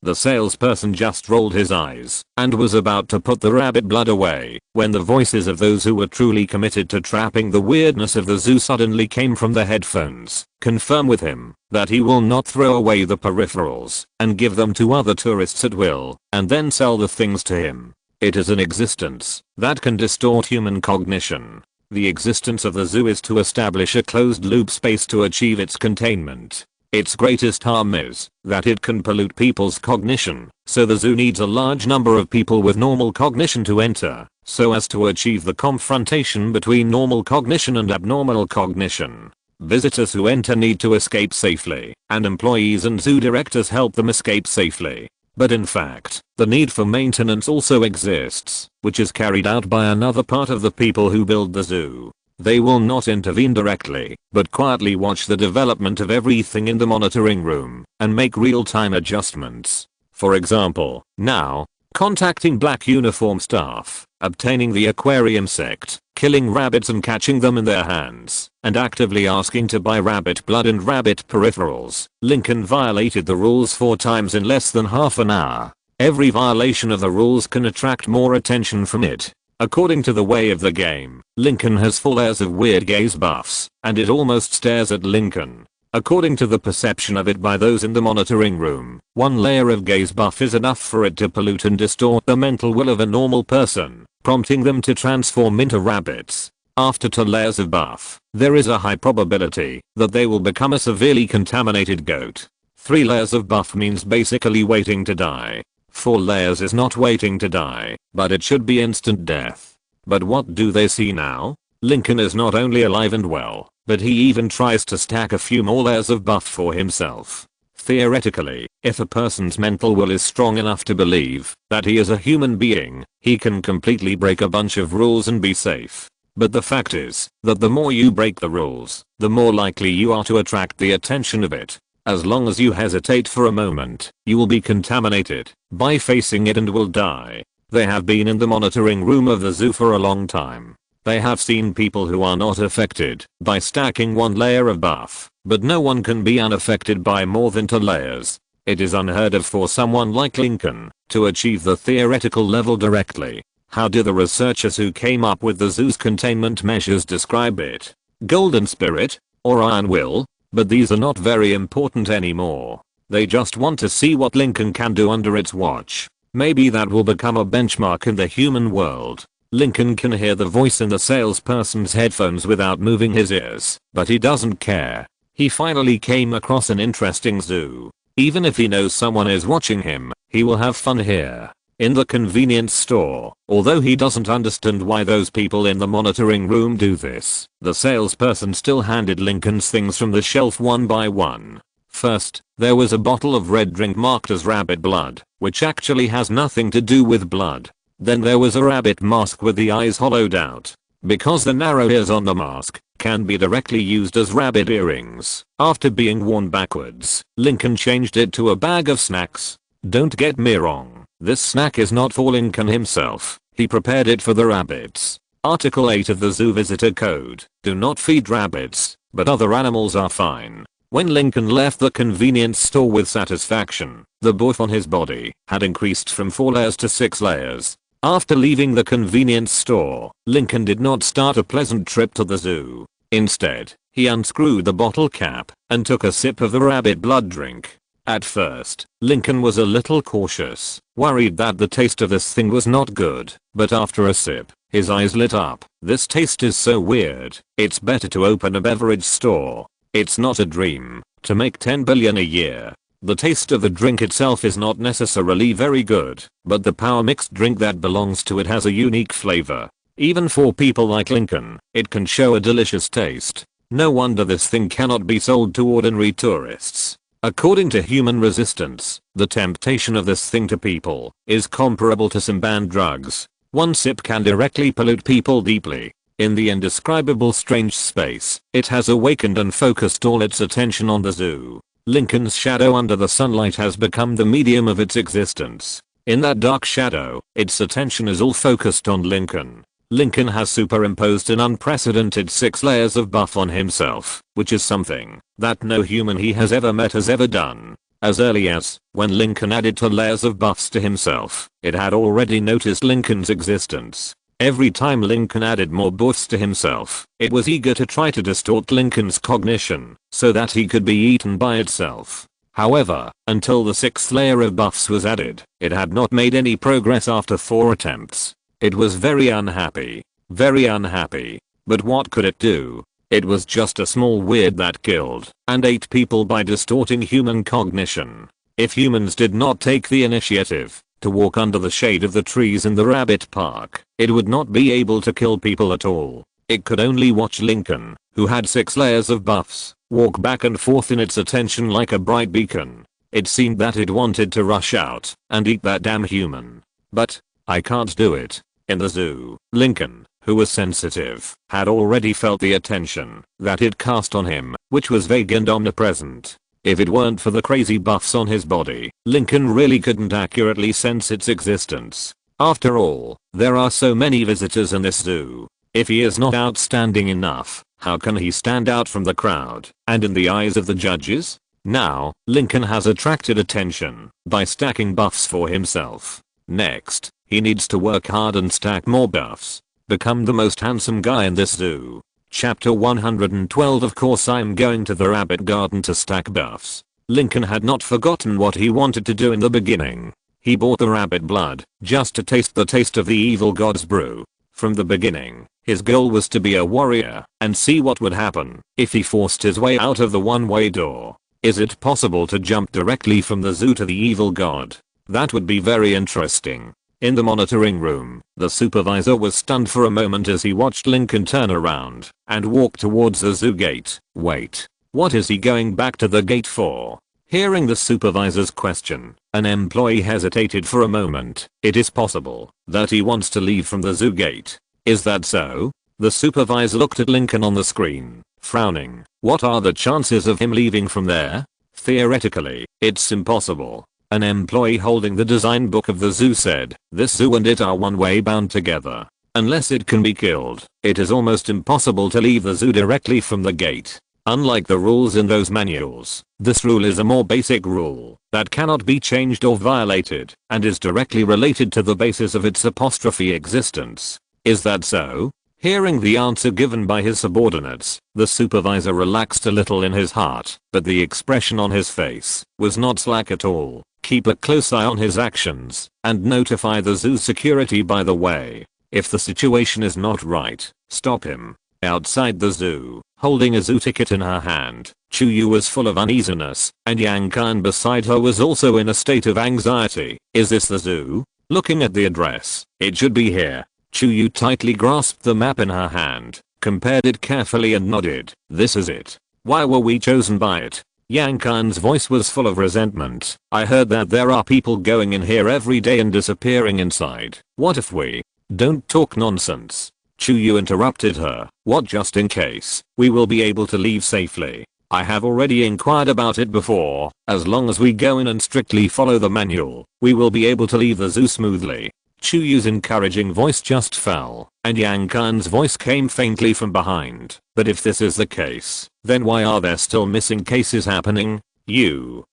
The salesperson just rolled his eyes and was about to put the rabbit blood away when the voices of those who were truly committed to trapping the weirdness of the zoo suddenly came from the headphones. Confirm with him that he will not throw away the peripherals and give them to other tourists at will and then sell the things to him. It is an existence that can distort human cognition. The existence of the zoo is to establish a closed loop space to achieve its containment. Its greatest harm is that it can pollute people's cognition, so the zoo needs a large number of people with normal cognition to enter, so as to achieve the confrontation between normal cognition and abnormal cognition. Visitors who enter need to escape safely, and employees and zoo directors help them escape safely. But in fact, the need for maintenance also exists, which is carried out by another part of the people who build the zoo. They will not intervene directly, but quietly watch the development of everything in the monitoring room and make real-time adjustments. For example, now, contacting black uniform staff, obtaining the aquarium sect, killing rabbits and catching them in their hands, and actively asking to buy rabbit blood and rabbit peripherals. Lincoln violated the rules 4 times in less than half an hour. Every violation of the rules can attract more attention from it. According to the way of the game, Lincoln has 4 layers of weird gaze buffs, and it almost stares at Lincoln. According to the perception of it by those in the monitoring room, 1 layer of gaze buff is enough for it to pollute and distort the mental will of a normal person, prompting them to transform into rabbits. After 2 layers of buff, there is a high probability that they will become a severely contaminated goat. 3 layers of buff means basically waiting to die. 4 layers is not waiting to die, but it should be instant death. But what do they see now? Lincoln is not only alive and well, but he even tries to stack a few more layers of buff for himself. Theoretically, if a person's mental will is strong enough to believe that he is a human being, he can completely break a bunch of rules and be safe. But the fact is that the more you break the rules, the more likely you are to attract the attention of it. As long as you hesitate for a moment, you will be contaminated by facing it and will die. They have been in the monitoring room of the zoo for a long time. They have seen people who are not affected by stacking 1 layer of buff, but no one can be unaffected by more than 2 layers. It is unheard of for someone like Lincoln to achieve the theoretical level directly. How do the researchers who came up with the zoo's containment measures describe it? Golden spirit? Or iron will? But these are not very important anymore. They just want to see what Lincoln can do under its watch. Maybe that will become a benchmark in the human world. Lincoln can hear the voice in the salesperson's headphones without moving his ears, but he doesn't care. He finally came across an interesting zoo. Even if he knows someone is watching him, he will have fun here. In the convenience store, although he doesn't understand why those people in the monitoring room do this, the salesperson still handed Lincoln's things from the shelf one by one. First, there was a bottle of red drink marked as rabbit blood, which actually has nothing to do with blood. Then there was a rabbit mask with the eyes hollowed out, because the narrow ears on the mask can be directly used as rabbit earrings. After being worn backwards, Lincoln changed it to a bag of snacks. Don't get me wrong, this snack is not for Lincoln himself, he prepared it for the rabbits. Article 8 of the Zoo Visitor Code, do not feed rabbits, but other animals are fine. When Lincoln left the convenience store with satisfaction, the buff on his body had increased from 4 layers to 6 layers. After leaving the convenience store, Lincoln did not start a pleasant trip to the zoo. Instead, he unscrewed the bottle cap and took a sip of the rabbit blood drink. At first, Lincoln was a little cautious, worried that the taste of this thing was not good, but after a sip, his eyes lit up. This taste is so weird, it's better to open a beverage store. It's not a dream to make 10 billion a year. The taste of the drink itself is not necessarily very good, but the power mixed drink that belongs to it has a unique flavor. Even for people like Lincoln, it can show a delicious taste. No wonder this thing cannot be sold to ordinary tourists. According to Human Resistance, the temptation of this thing to people is comparable to some banned drugs. One sip can directly pollute people deeply. In the indescribable strange space, it has awakened and focused all its attention on the zoo. Lincoln's shadow under the sunlight has become the medium of its existence. In that dark shadow, its attention is all focused on Lincoln. Lincoln has superimposed an unprecedented 6 layers of buff on himself, which is something that no human he has ever met has ever done. As early as when Lincoln added 2 layers of buffs to himself, it had already noticed Lincoln's existence. Every time Lincoln added more buffs to himself, it was eager to try to distort Lincoln's cognition so that he could be eaten by itself. However, until the 6th layer of buffs was added, it had not made any progress after 4 attempts. It was very unhappy. Very unhappy. But what could it do? It was just a small weird that killed and ate people by distorting human cognition. If humans did not take the initiative to walk under the shade of the trees in the rabbit park, it would not be able to kill people at all. It could only watch Lincoln, who had 6 layers of buffs, walk back and forth in its attention like a bright beacon. It seemed that it wanted to rush out and eat that damn human. But I can't do it. In the zoo, Lincoln, who was sensitive, had already felt the attention that it cast on him, which was vague and omnipresent. If it weren't for the crazy buffs on his body, Lincoln really couldn't accurately sense its existence. After all, there are so many visitors in this zoo. If he is not outstanding enough, how can he stand out from the crowd and in the eyes of the judges? Now, Lincoln has attracted attention by stacking buffs for himself. Next, he needs to work hard and stack more buffs. Become the most handsome guy in this zoo. Chapter 112. Of course I'm going to the rabbit garden to stack buffs. Lincoln had not forgotten what he wanted to do in the beginning. He bought the rabbit blood just to taste the taste of the evil god's brew. From the beginning, his goal was to be a warrior and see what would happen if he forced his way out of the one-way door. Is it possible to jump directly from the zoo to the evil god? That would be very interesting. In the monitoring room, the supervisor was stunned for a moment as he watched Lincoln turn around and walk towards the zoo gate. Wait, what is he going back to the gate for? Hearing the supervisor's question, an employee hesitated for a moment. It is possible that he wants to leave from the zoo gate. Is that so? The supervisor looked at Lincoln on the screen, frowning. What are the chances of him leaving from there? Theoretically, it's impossible. An employee holding the design book of the zoo said, "This zoo and it are one-way bound together. Unless it can be killed, it is almost impossible to leave the zoo directly from the gate." Unlike the rules in those manuals, this rule is a more basic rule that cannot be changed or violated and is directly related to the basis of its apostrophe existence. Is that so? Hearing the answer given by his subordinates, the supervisor relaxed a little in his heart, but the expression on his face was not slack at all. Keep a close eye on his actions and notify the zoo security by the way. If the situation is not right, stop him. Outside the zoo, holding a zoo ticket in her hand, Chuyu was full of uneasiness, and Yang Kan beside her was also in a state of anxiety. Is this the zoo? Looking at the address, it should be here. Chuyu tightly grasped the map in her hand, compared it carefully and nodded. This is it. Why were we chosen by it? Yang Kan's voice was full of resentment. I heard that there are people going in here every day and disappearing inside. What if we don't talk nonsense? Chuyu interrupted her. What, just in case we will be able to leave safely? I have already inquired about it before. As long as we go in and strictly follow the manual, we will be able to leave the zoo smoothly. Chuyu's encouraging voice just fell, and Yang Kan's voice came faintly from behind. But if this is the case, then why are there still missing cases happening? Chuyu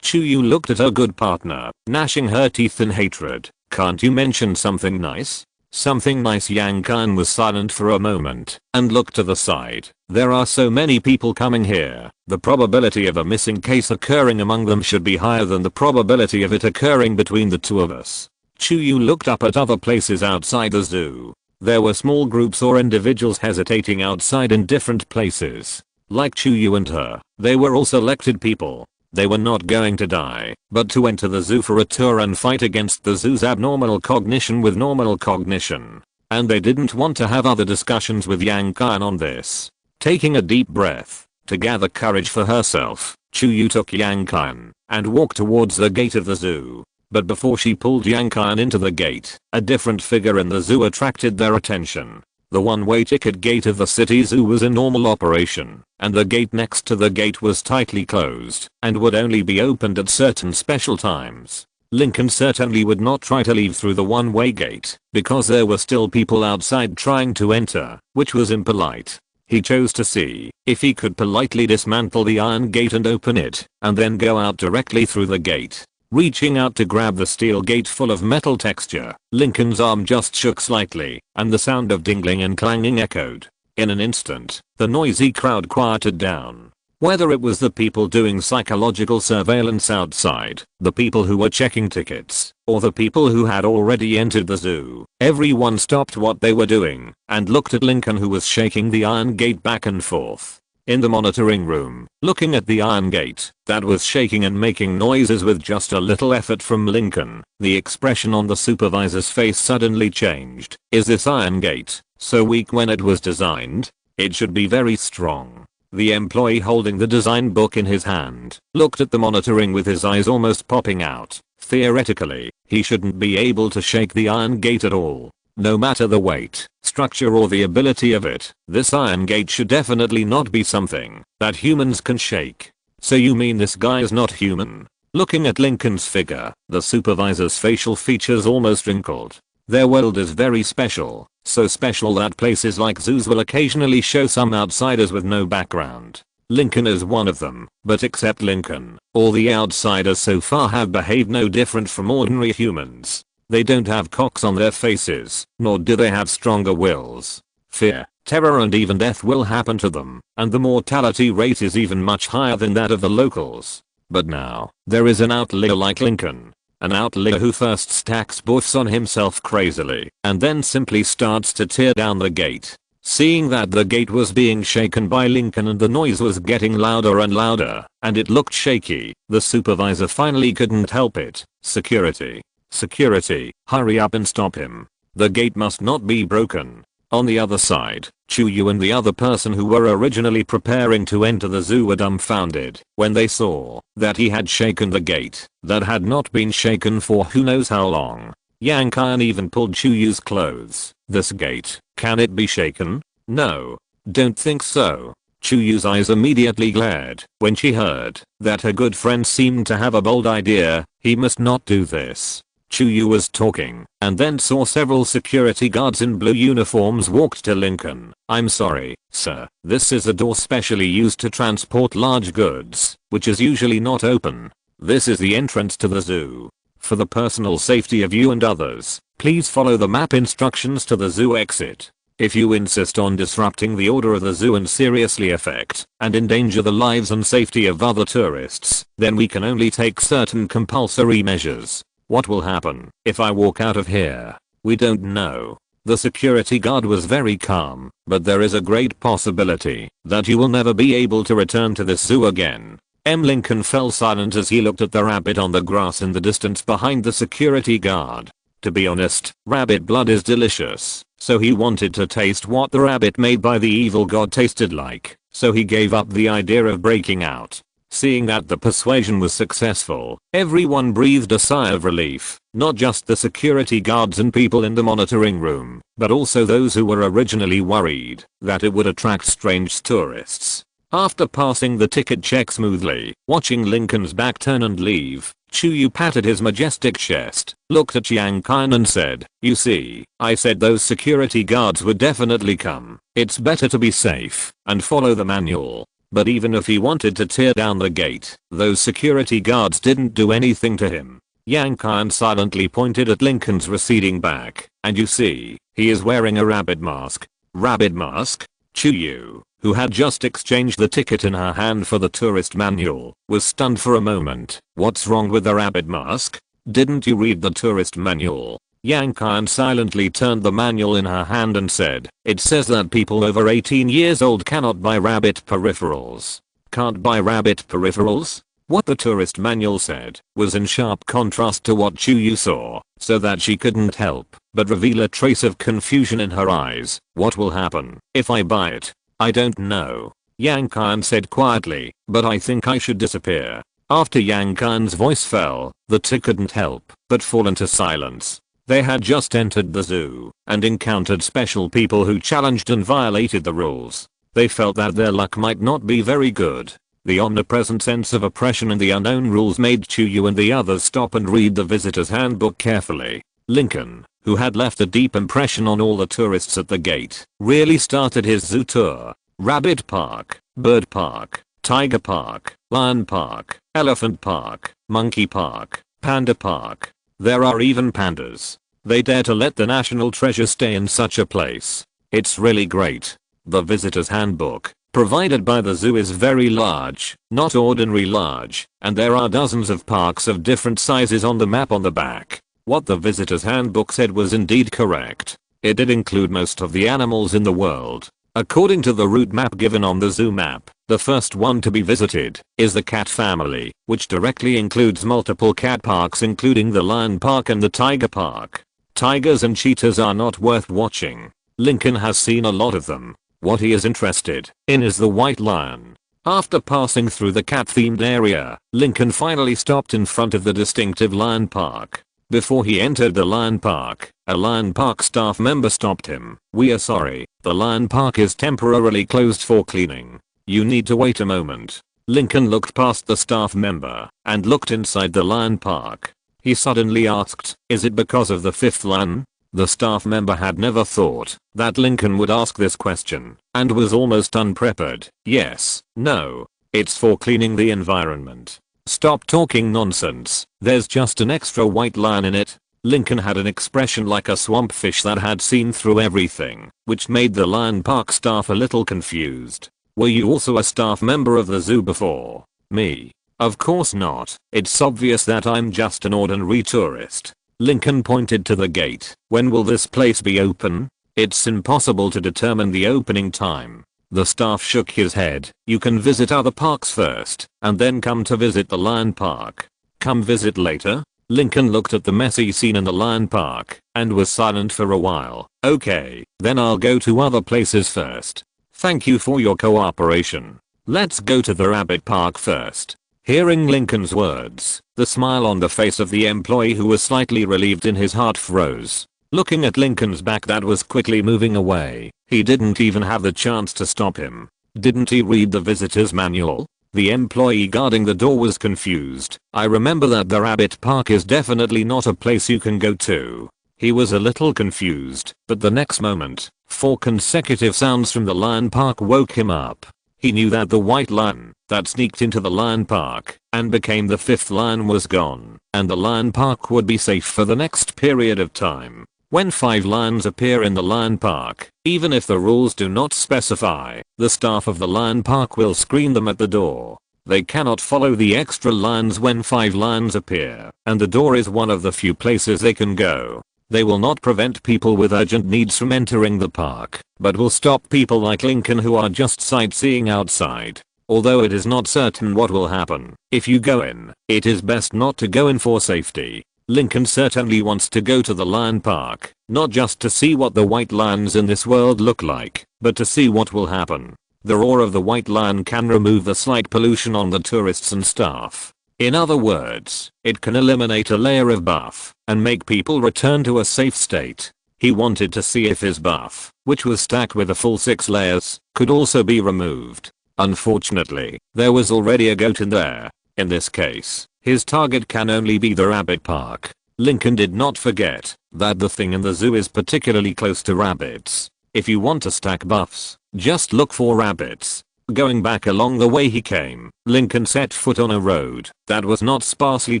looked at her good partner, gnashing her teeth in hatred. Can't you mention something nice? Something nice. Yang Kan was silent for a moment and looked to the side. There are so many people coming here. The probability of a missing case occurring among them should be higher than the probability of it occurring between the two of us. Chuyu looked up at other places outside the zoo. There were small groups or individuals hesitating outside in different places. Like Chuyu and her, they were all selected people. They were not going to die, but to enter the zoo for a tour and fight against the zoo's abnormal cognition with normal cognition. And they didn't want to have other discussions with Yang Kan on this. Taking a deep breath, to gather courage for herself, Chuyu took Yang Kan and walked towards the gate of the zoo. But before she pulled Yang Kan into the gate, a different figure in the zoo attracted their attention. The one-way ticket gate of the city zoo was in normal operation, and the gate next to the gate was tightly closed and would only be opened at certain special times. Lincoln certainly would not try to leave through the one-way gate because there were still people outside trying to enter, which was impolite. He chose to see if he could politely dismantle the iron gate and open it, and then go out directly through the gate. Reaching out to grab the steel gate full of metal texture, Lincoln's arm just shook slightly, and the sound of dingling and clanging echoed. In an instant, the noisy crowd quieted down. Whether it was the people doing psychological surveillance outside, the people who were checking tickets, or the people who had already entered the zoo, everyone stopped what they were doing and looked at Lincoln, who was shaking the iron gate back and forth. In the monitoring room, looking at the iron gate that was shaking and making noises with just a little effort from Lincoln, the expression on the supervisor's face suddenly changed. Is this iron gate so weak when it was designed? It should be very strong. The employee holding the design book in his hand looked at the monitoring with his eyes almost popping out. Theoretically, he shouldn't be able to shake the iron gate at all. No matter the weight, structure or the ability of it, this iron gate should definitely not be something that humans can shake. So you mean this guy is not human? Looking at Lincoln's figure, the supervisor's facial features almost wrinkled. Their world is very special, so special that places like zoos will occasionally show some outsiders with no background. Lincoln is one of them, but except Lincoln, all the outsiders so far have behaved no different from ordinary humans. They don't have cocks on their faces, nor do they have stronger wills. Fear, terror and even death will happen to them, and the mortality rate is even much higher than that of the locals. But now, there is an outlier like Lincoln. An outlier who first stacks buffs on himself crazily, and then simply starts to tear down the gate. Seeing that the gate was being shaken by Lincoln and the noise was getting louder and louder, and it looked shaky, the supervisor finally couldn't help it. Security. Security, hurry up and stop him. The gate must not be broken. On the other side, Chuyu and the other person who were originally preparing to enter the zoo were dumbfounded when they saw that he had shaken the gate that had not been shaken for who knows how long. Yang Kan even pulled Chuyu's clothes. This gate, can it be shaken? No. Don't think so. Chuyu's eyes immediately glared when she heard that her good friend seemed to have a bold idea. He must not do this. Chuyu was talking and then saw several security guards in blue uniforms walked to Lincoln. I'm sorry, sir. This is a door specially used to transport large goods, which is usually not open. This is the entrance to the zoo. For the personal safety of you and others, please follow the map instructions to the zoo exit. If you insist on disrupting the order of the zoo and seriously affect and endanger the lives and safety of other tourists, then we can only take certain compulsory measures. What will happen if I walk out of here? We don't know. The security guard was very calm, but there is a great possibility that you will never be able to return to this zoo again. Lincoln fell silent as he looked at the rabbit on the grass in the distance behind the security guard. To be honest, rabbit blood is delicious, so he wanted to taste what the rabbit made by the evil god tasted like, so he gave up the idea of breaking out. Seeing that the persuasion was successful, everyone breathed a sigh of relief, not just the security guards and people in the monitoring room, but also those who were originally worried that it would attract strange tourists. After passing the ticket check smoothly, watching Lincoln's back turn and leave, Chuyu patted his majestic chest, looked at Yang Kan and said, "You see, I said those security guards would definitely come. It's better to be safe and follow the manual." But even if he wanted to tear down the gate, those security guards didn't do anything to him. Yankan silently pointed at Lincoln's receding back, and you see, he is wearing a rabbit mask. Rabbit mask? Chuyu, who had just exchanged the ticket in her hand for the tourist manual, was stunned for a moment. What's wrong with the rabbit mask? Didn't you read the tourist manual? Yankan silently turned the manual in her hand and said, it says that people over 18 years old cannot buy rabbit peripherals. Can't buy rabbit peripherals? What the tourist manual said was in sharp contrast to what Chuyu saw, so that she couldn't help but reveal a trace of confusion in her eyes. What will happen if I buy it? I don't know. Yankan said quietly, but I think I should disappear. After Yankan's voice fell, the two couldn't help but fall into silence. They had just entered the zoo and encountered special people who challenged and violated the rules. They felt that their luck might not be very good. The omnipresent sense of oppression and the unknown rules made Chuyu and the others stop and read the visitor's handbook carefully. Lincoln, who had left a deep impression on all the tourists at the gate, really started his zoo tour. Rabbit Park, Bird Park, Tiger Park, Lion Park, Elephant Park, Monkey Park, Panda Park. There are even pandas. They dare to let the national treasure stay in such a place. It's really great. The visitor's handbook, provided by the zoo, is very large, not ordinary large, and there are dozens of parks of different sizes on the map on the back. What the visitor's handbook said was indeed correct. It did include most of the animals in the world. According to the route map given on the zoo map, the first one to be visited is the cat family, which directly includes multiple cat parks including the Lion Park and the Tiger Park. Tigers and cheetahs are not worth watching. Lincoln has seen a lot of them. What he is interested in is the white lion. After passing through the cat-themed area, Lincoln finally stopped in front of the distinctive Lion Park. Before he entered the Lion Park, a Lion Park staff member stopped him. We are sorry, the Lion Park is temporarily closed for cleaning. You need to wait a moment. Lincoln looked past the staff member and looked inside the Lion Park. He suddenly asked, is it because of the fifth lion? The staff member had never thought that Lincoln would ask this question and was almost unprepared. Yes, no. It's for cleaning the environment. Stop talking nonsense. There's just an extra white lion in it. Lincoln had an expression like a swamp fish that had seen through everything, which made the Lion Park staff a little confused. Were you also a staff member of the zoo before? Me? Of course not. It's obvious that I'm just an ordinary tourist. Lincoln pointed to the gate. When will this place be open? It's impossible to determine the opening time. The staff shook his head. You can visit other parks first, and then come to visit the Lion Park. Come visit later? Lincoln looked at the messy scene in the Lion Park, and was silent for a while. Okay, then I'll go to other places first. Thank you for your cooperation. Let's go to the Rabbit Park first. Hearing Lincoln's words, the smile on the face of the employee who was slightly relieved in his heart froze. Looking at Lincoln's back that was quickly moving away, he didn't even have the chance to stop him. Didn't he read the visitor's manual? The employee guarding the door was confused. I remember that the Rabbit Park is definitely not a place you can go to. He was a little confused, but the next moment, 4 consecutive sounds from the Lion Park woke him up. He knew that the white lion that sneaked into the Lion Park and became the 5th lion was gone, and the Lion Park would be safe for the next period of time. When 5 lions appear in the Lion Park, even if the rules do not specify, the staff of the Lion Park will screen them at the door. They cannot follow the extra lions when 5 lions appear, and the door is one of the few places they can go. They will not prevent people with urgent needs from entering the park, but will stop people like Lincoln who are just sightseeing outside. Although it is not certain what will happen if you go in, it is best not to go in for safety. Lincoln certainly wants to go to the Lion Park, not just to see what the white lions in this world look like, but to see what will happen. The roar of the white lion can remove the slight pollution on the tourists and staff. In other words, it can eliminate a layer of buff and make people return to a safe state. He wanted to see if his buff, which was stacked with a full 6 layers, could also be removed. Unfortunately, there was already a goat in there. In this case, his target can only be the Rabbit Park. Lincoln did not forget that the thing in the zoo is particularly close to rabbits. If you want to stack buffs, just look for rabbits. Going back along the way he came, Lincoln set foot on a road that was not sparsely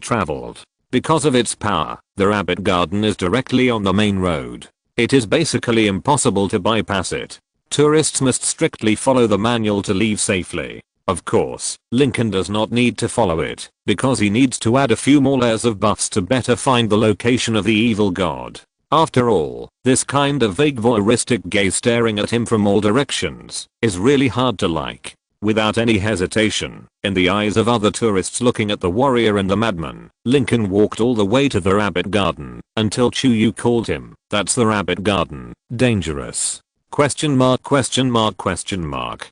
traveled. Because of its power, the rabbit garden is directly on the main road. It is basically impossible to bypass it. Tourists must strictly follow the manual to leave safely. Of course, Lincoln does not need to follow it, because he needs to add a few more layers of buffs to better find the location of the evil god. After all, this kind of vague voyeuristic gaze staring at him from all directions is really hard to like. Without any hesitation, in the eyes of other tourists looking at the warrior and the madman, Lincoln walked all the way to the rabbit garden, until Chuyu called him, "That's the rabbit garden, dangerous?" Question mark question mark question mark.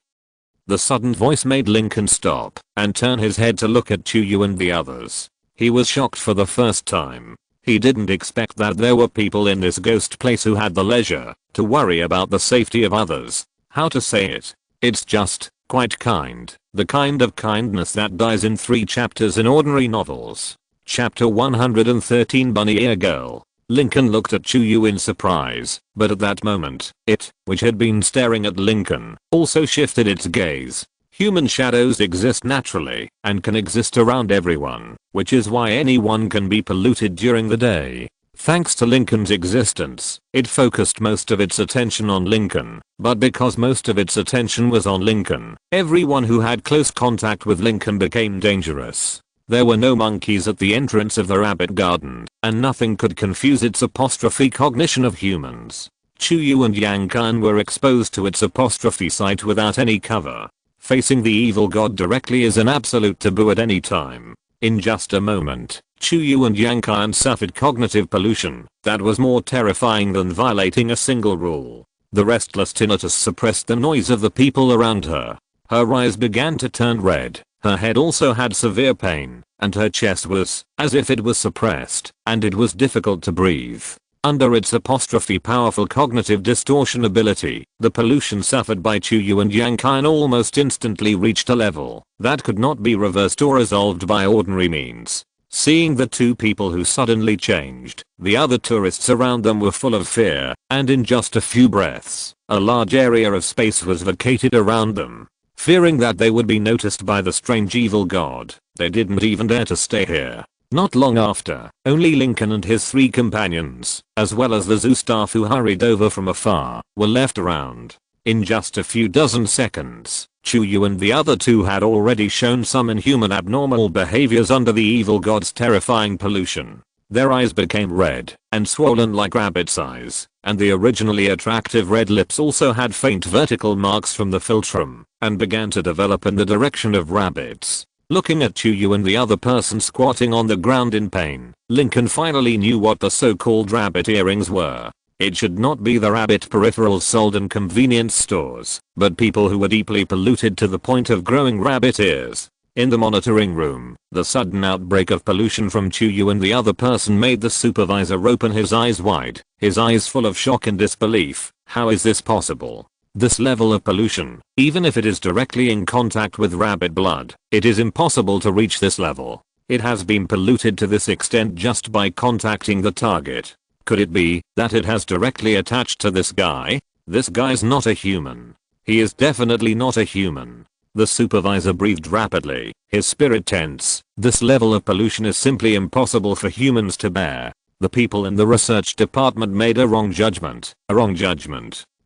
The sudden voice made Lincoln stop and turn his head to look at Chuyu and the others. He was shocked for the first time. He didn't expect that there were people in this ghost place who had the leisure to worry about the safety of others. How to say it? It's just quite kind. The kind of kindness that dies in 3 chapters in ordinary novels. Chapter 113 Bunny Ear Girl. Lincoln looked at Chuyu in surprise, but at that moment, it, which had been staring at Lincoln, also shifted its gaze. Human shadows exist naturally and can exist around everyone, which is why anyone can be polluted during the day. Thanks to Lincoln's existence, it focused most of its attention on Lincoln, but because most of its attention was on Lincoln, everyone who had close contact with Lincoln became dangerous. There were no monkeys at the entrance of the rabbit garden, and nothing could confuse its apostrophe cognition of humans. Chuyu and Yang Kan were exposed to its apostrophe sight without any cover. Facing the evil god directly is an absolute taboo at any time. In just a moment, Chuyu and Yang Kan suffered cognitive pollution that was more terrifying than violating a single rule. The restless tinnitus suppressed the noise of the people around her. Her eyes began to turn red, her head also had severe pain, and her chest was, as if it was suppressed, and it was difficult to breathe. Under its apostrophe powerful cognitive distortion ability, the pollution suffered by Chuyu and Yang Kan almost instantly reached a level that could not be reversed or resolved by ordinary means. Seeing the 2 people who suddenly changed, the other tourists around them were full of fear, and in just a few breaths, a large area of space was vacated around them. Fearing that they would be noticed by the strange evil god, they didn't even dare to stay here. Not long after, only Lincoln and his 3 companions, as well as the zoo staff who hurried over from afar, were left around. In just a few dozen seconds, Chuyu and the other 2 had already shown some inhuman abnormal behaviors under the evil god's terrifying pollution. Their eyes became red and swollen like rabbit's eyes, and the originally attractive red lips also had faint vertical marks from the philtrum, and began to develop in the direction of rabbits. Looking at Chuyu and the other person squatting on the ground in pain, Lincoln finally knew what the so-called rabbit earrings were. It should not be the rabbit peripherals sold in convenience stores, but people who were deeply polluted to the point of growing rabbit ears. In the monitoring room, the sudden outbreak of pollution from Chuyu and the other person made the supervisor open his eyes wide, his eyes full of shock and disbelief. How is this possible? This level of pollution, even if it is directly in contact with rabbit blood, it is impossible to reach this level. It has been polluted to this extent just by contacting the target. Could it be that it has directly attached to this guy? This guy's not a human. He is definitely not a human. The supervisor breathed rapidly, his spirit tense. This level of pollution is simply impossible for humans to bear. The people in the research department made a wrong judgment.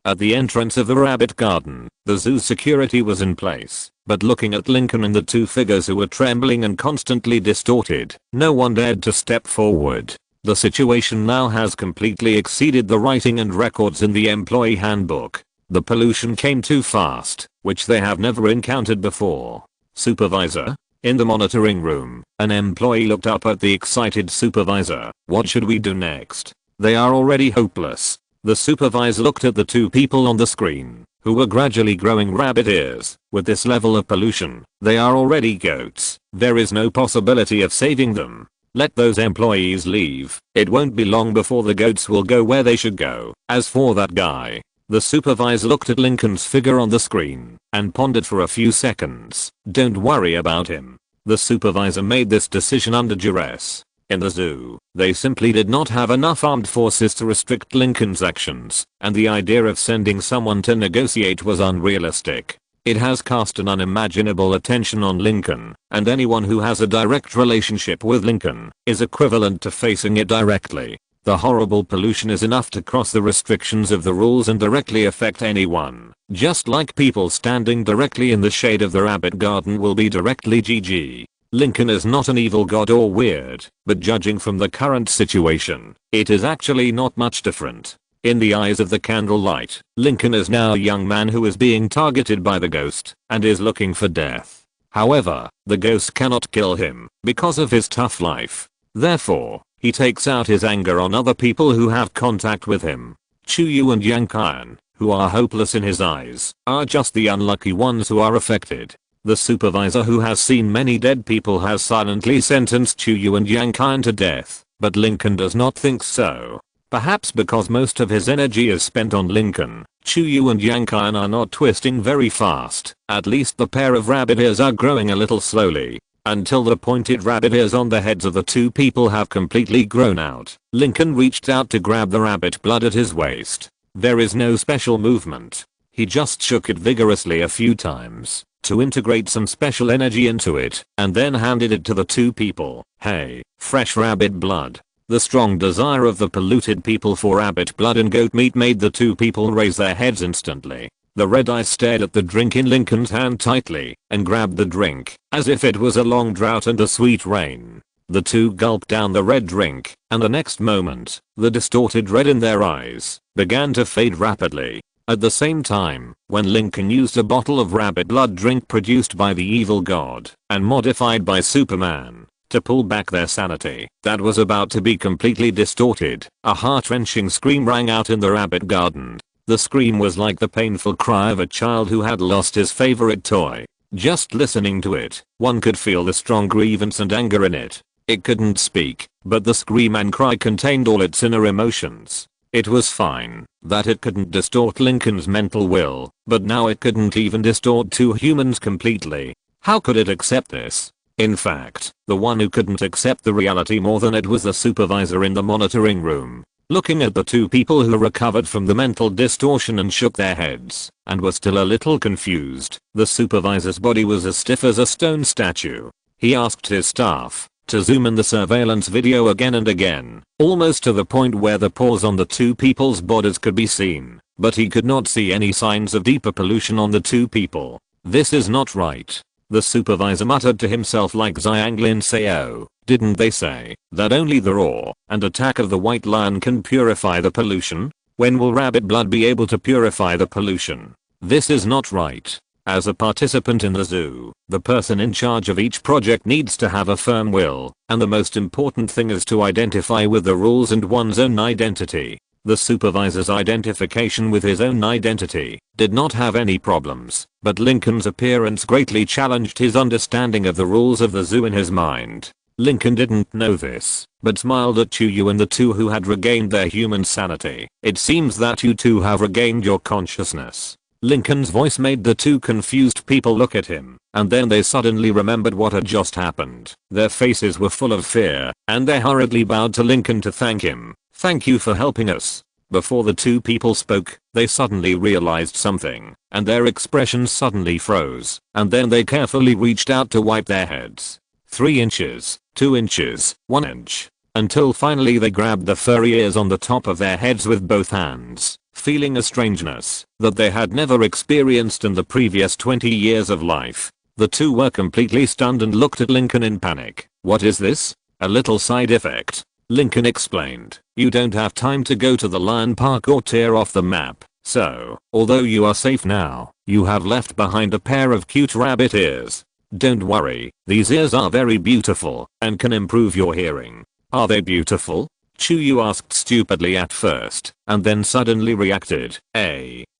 At the entrance of the rabbit garden, the zoo security was in place, but looking at Lincoln and the 2 figures who were trembling and constantly distorted, no one dared to step forward. The situation now has completely exceeded the writing and records in the employee handbook. The pollution came too fast, which they have never encountered before. Supervisor? In the monitoring room, an employee looked up at the excited supervisor. What should we do next? They are already hopeless. The supervisor looked at the 2 people on the screen, who were gradually growing rabbit ears. With this level of pollution, they are already goats. There is no possibility of saving them. Let those employees leave. It won't be long before the goats will go where they should go. As for that guy, the supervisor looked at Lincoln's figure on the screen and pondered for a few seconds. Don't worry about him. The supervisor made this decision under duress. In the zoo, they simply did not have enough armed forces to restrict Lincoln's actions, and the idea of sending someone to negotiate was unrealistic. It has cast an unimaginable attention on Lincoln, and anyone who has a direct relationship with Lincoln is equivalent to facing it directly. The horrible pollution is enough to cross the restrictions of the rules and directly affect anyone, just like people standing directly in the shade of the rabbit garden will be directly GG. Lincoln is not an evil god or weird, but judging from the current situation, it is actually not much different. In the eyes of the candlelight, Lincoln is now a young man who is being targeted by the ghost and is looking for death. However, the ghost cannot kill him because of his tough life. Therefore, he takes out his anger on other people who have contact with him. Chuyu and Yang Qian, who are hopeless in his eyes, are just the unlucky ones who are affected. The supervisor who has seen many dead people has silently sentenced Chuyu and Yang Qian to death, but Lincoln does not think so. Perhaps because most of his energy is spent on Lincoln, Chuyu and Yang Qian are not twisting very fast. At least the pair of rabbit ears are growing a little slowly. Until the pointed rabbit ears on the heads of the two people have completely grown out, Lincoln reached out to grab the rabbit blood at his waist. There is no special movement. He just shook it vigorously a few times to integrate some special energy into it, and then handed it to the two people. Hey, fresh rabbit blood. The strong desire of the polluted people for rabbit blood and goat meat made the two people raise their heads instantly. The red eyes stared at the drink in Lincoln's hand tightly and grabbed the drink as if it was a long drought and a sweet rain. The two gulped down the red drink, and the next moment, the distorted red in their eyes began to fade rapidly. At the same time, when Lincoln used a bottle of rabbit blood drink produced by the evil god and modified by Superman to pull back their sanity that was about to be completely distorted, a heart-wrenching scream rang out in the rabbit garden. The scream was like the painful cry of a child who had lost his favorite toy. Just listening to it, one could feel the strong grievance and anger in it. It couldn't speak, but the scream and cry contained all its inner emotions. It was fine that it couldn't distort Lincoln's mental will, but now it couldn't even distort two humans completely. How could it accept this? In fact, the one who couldn't accept the reality more than it was the supervisor in the monitoring room. Looking at the two people who recovered from the mental distortion and shook their heads and were still a little confused, the supervisor's body was as stiff as a stone statue. He asked his staff to zoom in the surveillance video again and again, almost to the point where the pores on the two people's bodies could be seen, but he could not see any signs of deeper pollution on the two people. This is not right. The supervisor muttered to himself like Xianglin Sao, didn't they say that only the roar and attack of the white lion can purify the pollution? When will rabbit blood be able to purify the pollution? This is not right. As a participant in the zoo, the person in charge of each project needs to have a firm will, and the most important thing is to identify with the rules and one's own identity. The supervisor's identification with his own identity did not have any problems, but Lincoln's appearance greatly challenged his understanding of the rules of the zoo in his mind. Lincoln didn't know this, but smiled at Chuyu and the two who had regained their human sanity. It seems that you two have regained your consciousness. Lincoln's voice made the two confused people look at him, and then they suddenly remembered what had just happened. Their faces were full of fear, and they hurriedly bowed to Lincoln to thank him. Thank you for helping us. Before the two people spoke, they suddenly realized something, and their expressions suddenly froze, and then they carefully reached out to wipe their heads. 3 inches, 2 inches, 1 inch, until finally they grabbed the furry ears on the top of their heads with both hands, feeling a strangeness that they had never experienced in the previous 20 years of life. The two were completely stunned and looked at Lincoln in panic. What is this? A little side effect, Lincoln explained. You don't have time to go to the lion park or tear off the map, so, although you are safe now, you have left behind a pair of cute rabbit ears. Don't worry, these ears are very beautiful and can improve your hearing. Are they beautiful? Chuyu asked stupidly at first, and then suddenly reacted.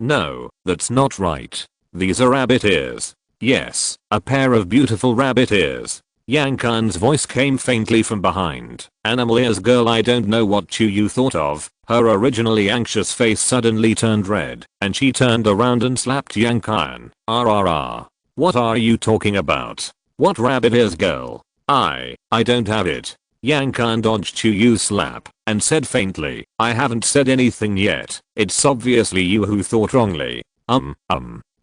No, that's not right. These are rabbit ears. Yes, a pair of beautiful rabbit ears. Yang Qian's voice came faintly from behind. Animal ears girl, I don't know what Chuyu thought of. Her originally anxious face suddenly turned red, and she turned around and slapped Yang Qian. RRR. What are you talking about? What rabbit ears girl? I don't have it. Yang Qian dodged Chuyu's slap and said faintly, I haven't said anything yet. It's obviously you who thought wrongly.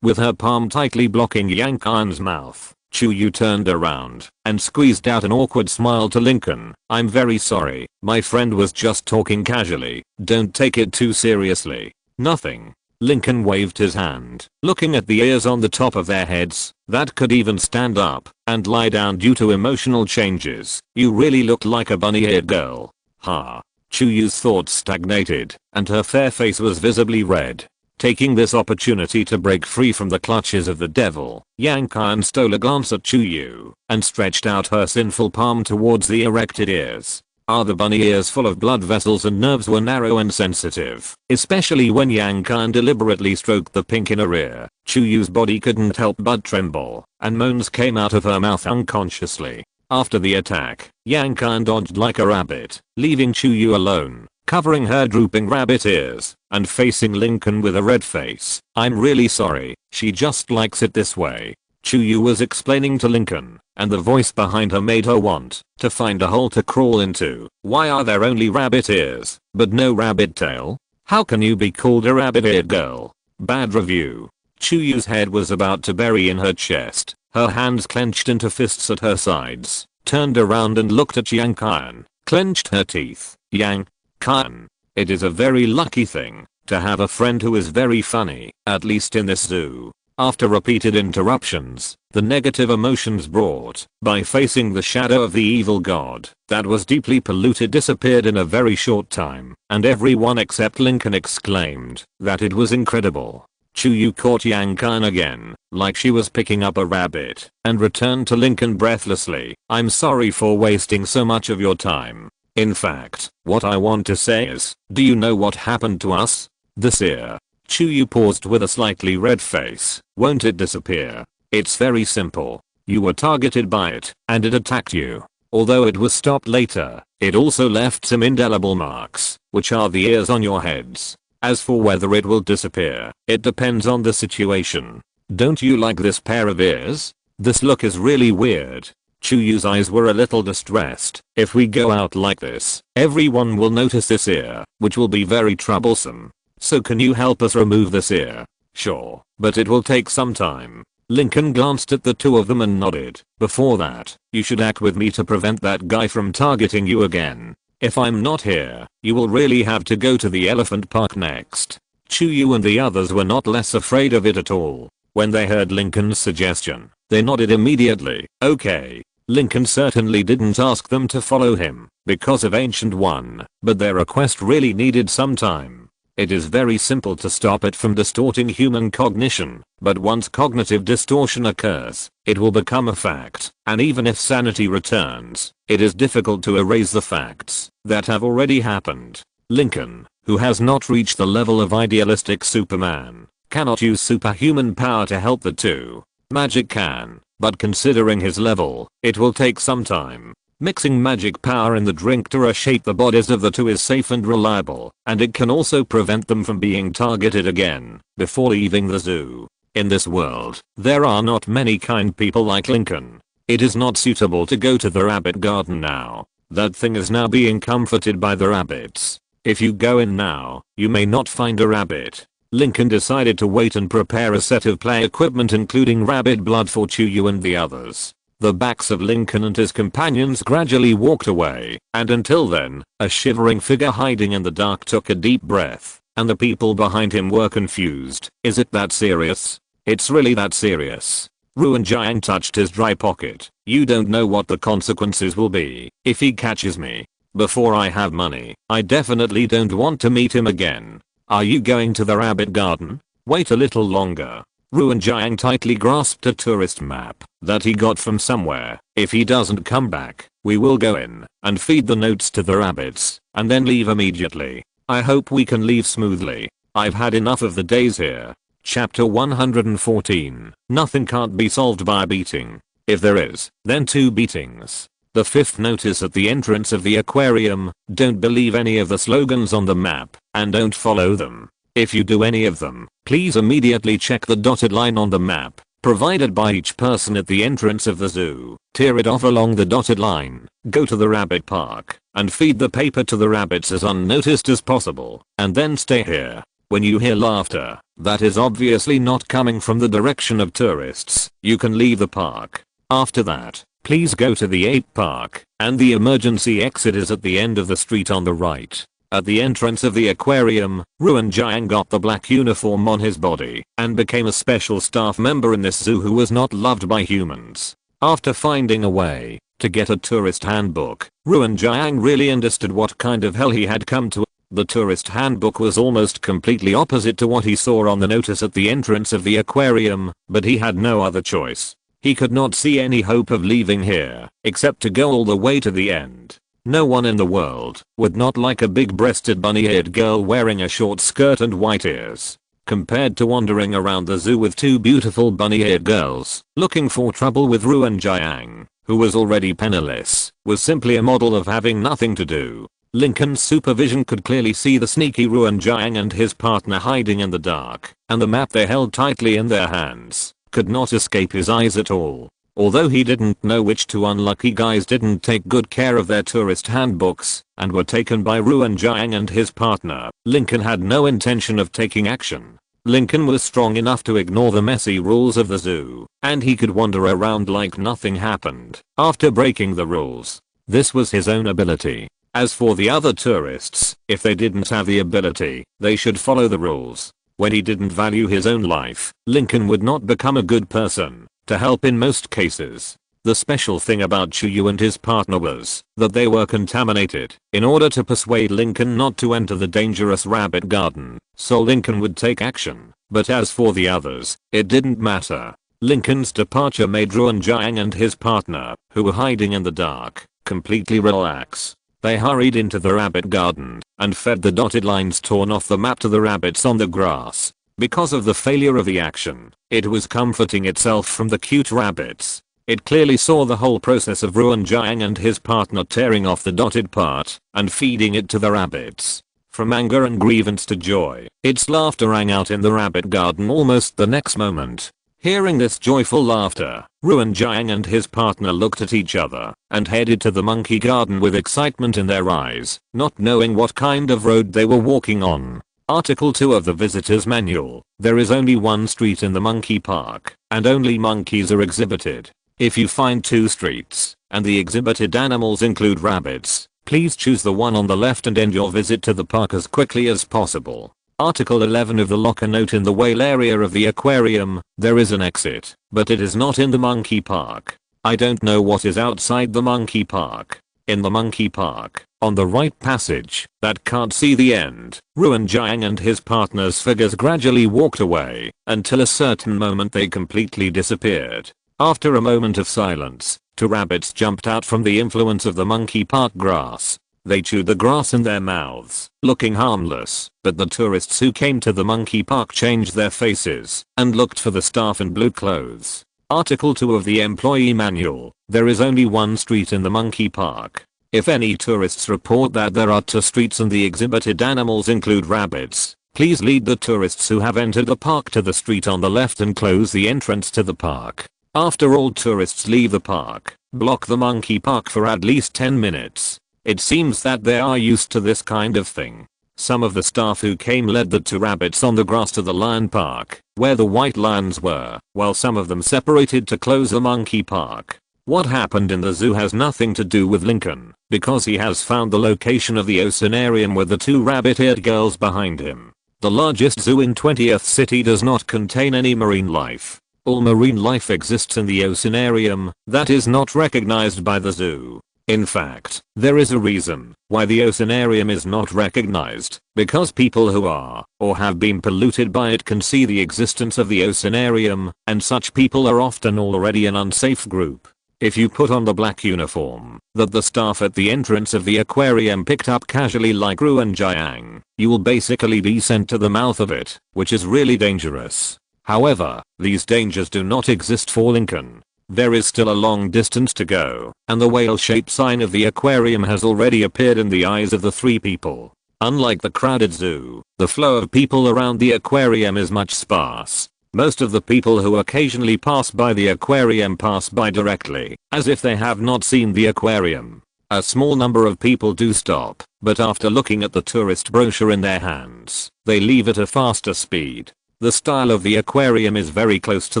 With her palm tightly blocking Yang-Kan's mouth, Chuyu turned around and squeezed out an awkward smile to Lincoln. "I'm very sorry, my friend was just talking casually, don't take it too seriously." "Nothing." Lincoln waved his hand, looking at the ears on the top of their heads that could even stand up and lie down due to emotional changes. "You really look like a bunny-eared girl." Ha. Chuyu's thoughts stagnated, and her fair face was visibly red. Taking this opportunity to break free from the clutches of the devil, Yang-Kan stole a glance at Chuyu and stretched out her sinful palm towards the erected ears. The bunny ears full of blood vessels and nerves were narrow and sensitive, especially when Yang-Kan deliberately stroked the pink inner ear. Chuyu's body couldn't help but tremble, and moans came out of her mouth unconsciously. After the attack, Yang-Kan dodged like a rabbit, leaving Chuyu alone, covering her drooping rabbit ears, and facing Lincoln with a red face. "I'm really sorry, she just likes it this way," Chuyu was explaining to Lincoln, and the voice behind her made her want to find a hole to crawl into. "Why are there only rabbit ears, but no rabbit tail? How can you be called a rabbit-eared girl? Bad review." Chuyu's head was about to bury in her chest, her hands clenched into fists at her sides, turned around and looked at Yang-Kan, clenched her teeth. "Yang-Kan, it is a very lucky thing to have a friend who is very funny, at least in this zoo." After repeated interruptions, the negative emotions brought by facing the shadow of the evil god that was deeply polluted disappeared in a very short time, and everyone except Lincoln exclaimed that it was incredible. Chuyu caught Yang-Kan again, like she was picking up a rabbit, and returned to Lincoln breathlessly. "I'm sorry for wasting so much of your time. In fact, what I want to say is, do you know what happened to us? This ear." Chuyu paused with a slightly red face. "Won't it disappear? It's very simple. You were targeted by it, and it attacked you. Although it was stopped later, it also left some indelible marks, which are the ears on your heads. As for whether it will disappear, it depends on the situation. Don't you like this pair of ears? This look is really weird." Chuyu's eyes were a little distressed. "If we go out like this, everyone will notice this ear, which will be very troublesome. So can you help us remove this ear?" "Sure, but it will take some time." Lincoln glanced at the two of them and nodded. "Before that, you should act with me to prevent that guy from targeting you again. If I'm not here, you will really have to go to the elephant park next." Chuyu and the others were not less afraid of it at all. When they heard Lincoln's suggestion, they nodded immediately. Okay. Lincoln certainly didn't ask them to follow him because of Ancient One, but their request really needed some time. It is very simple to stop it from distorting human cognition, but once cognitive distortion occurs, it will become a fact, and even if sanity returns, it is difficult to erase the facts that have already happened. Lincoln, who has not reached the level of idealistic Superman, cannot use superhuman power to help the two. Magic can, but considering his level, it will take some time. Mixing magic power in the drink to reshape the bodies of the two is safe and reliable, and it can also prevent them from being targeted again before leaving the zoo. In this world, there are not many kind people like Lincoln. It is not suitable to go to the rabbit garden now. That thing is now being comforted by the rabbits. If you go in now, you may not find a rabbit. Lincoln decided to wait and prepare a set of play equipment including rabbit blood for Chuyu and the others. The backs of Lincoln and his companions gradually walked away, and until then, a shivering figure hiding in the dark took a deep breath, and the people behind him were confused. Is it that serious? It's really that serious. Ruin Jiang touched his dry pocket. You don't know what the consequences will be if he catches me. Before I have money, I definitely don't want to meet him again. Are you going to the rabbit garden? Wait a little longer. Ruin Jiang tightly grasped a tourist map that he got from somewhere. If he doesn't come back, we will go in and feed the notes to the rabbits and then leave immediately. I hope we can leave smoothly. I've had enough of the days here. Chapter 114. Nothing can't be solved by a beating. If there is, then 2 beatings. The 5th notice at the entrance of the aquarium. Don't believe any of the slogans on the map and don't follow them. If you do any of them, please immediately check the dotted line on the map provided by each person at the entrance of the zoo. Tear it off along the dotted line, go to the rabbit park, and feed the paper to the rabbits as unnoticed as possible, and then stay here. When you hear laughter, that is obviously not coming from the direction of tourists, you can leave the park. After that, please go to the ape park, and the emergency exit is at the end of the street on the right. At the entrance of the aquarium, Ruan Jiang got the black uniform on his body and became a special staff member in this zoo who was not loved by humans. After finding a way to get a tourist handbook, Ruan Jiang really understood what kind of hell he had come to. The tourist handbook was almost completely opposite to what he saw on the notice at the entrance of the aquarium, but he had no other choice. He could not see any hope of leaving here except to go all the way to the end. No one in the world would not like a big-breasted bunny-eared girl wearing a short skirt and white ears. Compared to wandering around the zoo with two beautiful bunny-eared girls, looking for trouble with Ruan Jiang, who was already penniless, was simply a model of having nothing to do. Lincoln's supervision could clearly see the sneaky Ruan Jiang and his partner hiding in the dark, and the map they held tightly in their hands could not escape his eyes at all. Although he didn't know which two unlucky guys didn't take good care of their tourist handbooks and were taken by Ruan Jiang and his partner, Lincoln had no intention of taking action. Lincoln was strong enough to ignore the messy rules of the zoo, and he could wander around like nothing happened after breaking the rules. This was his own ability. As for the other tourists, if they didn't have the ability, they should follow the rules. When he didn't value his own life, Lincoln would not become a good person to help in most cases. The special thing about Chuyu and his partner was that they were contaminated in order to persuade Lincoln not to enter the dangerous rabbit garden, so Lincoln would take action. But as for the others, it didn't matter. Lincoln's departure made Ruan Jiang and his partner, who were hiding in the dark, completely relax. They hurried into the rabbit garden and fed the dotted lines torn off the map to the rabbits on the grass. Because of the failure of the action, it was comforting itself from the cute rabbits. It clearly saw the whole process of Ruan Jiang and his partner tearing off the dotted part and feeding it to the rabbits. From anger and grievance to joy, its laughter rang out in the rabbit garden almost the next moment. Hearing this joyful laughter, Ruan Jiang and his partner looked at each other and headed to the monkey garden with excitement in their eyes, not knowing what kind of road they were walking on. Article 2 of the Visitor's Manual. There is only one street in the monkey park, and only monkeys are exhibited. If you find two streets, and the exhibited animals include rabbits, please choose the one on the left and end your visit to the park as quickly as possible. Article 11 of the locker note. In the whale area of the aquarium, there is an exit, but it is not in the monkey park. I don't know what is outside the monkey park. In the monkey park, on the right passage, that can't see the end, Ruan Jiang and his partner's figures gradually walked away, until a certain moment they completely disappeared. After a moment of silence, two rabbits jumped out from the influence of the monkey park grass. They chewed the grass in their mouths, looking harmless, but the tourists who came to the monkey park changed their faces and looked for the staff in blue clothes. Article 2 of the Employee Manual. There is only one street in the monkey park. If any tourists report that there are two streets and the exhibited animals include rabbits, please lead the tourists who have entered the park to the street on the left and close the entrance to the park. After all tourists leave the park, block the monkey park for at least 10 minutes. It seems that they are used to this kind of thing. Some of the staff who came led the two rabbits on the grass to the lion park, where the white lions were, while some of them separated to close the monkey park. What happened in the zoo has nothing to do with Lincoln, because he has found the location of the oceanarium with the two rabbit-eared girls behind him. The largest zoo in 20th City does not contain any marine life. All marine life exists in the oceanarium that is not recognized by the zoo. In fact, there is a reason why the oceanarium is not recognized, because people who are or have been polluted by it can see the existence of the oceanarium, and such people are often already an unsafe group. If you put on the black uniform that the staff at the entrance of the aquarium picked up casually like Ruan Jiang, you will basically be sent to the mouth of it, which is really dangerous. However, these dangers do not exist for Lincoln. There is still a long distance to go, and the whale-shaped sign of the aquarium has already appeared in the eyes of the three people. Unlike the crowded zoo, the flow of people around the aquarium is much sparse. Most of the people who occasionally pass by the aquarium pass by directly, as if they have not seen the aquarium. A small number of people do stop, but after looking at the tourist brochure in their hands, they leave at a faster speed. The style of the aquarium is very close to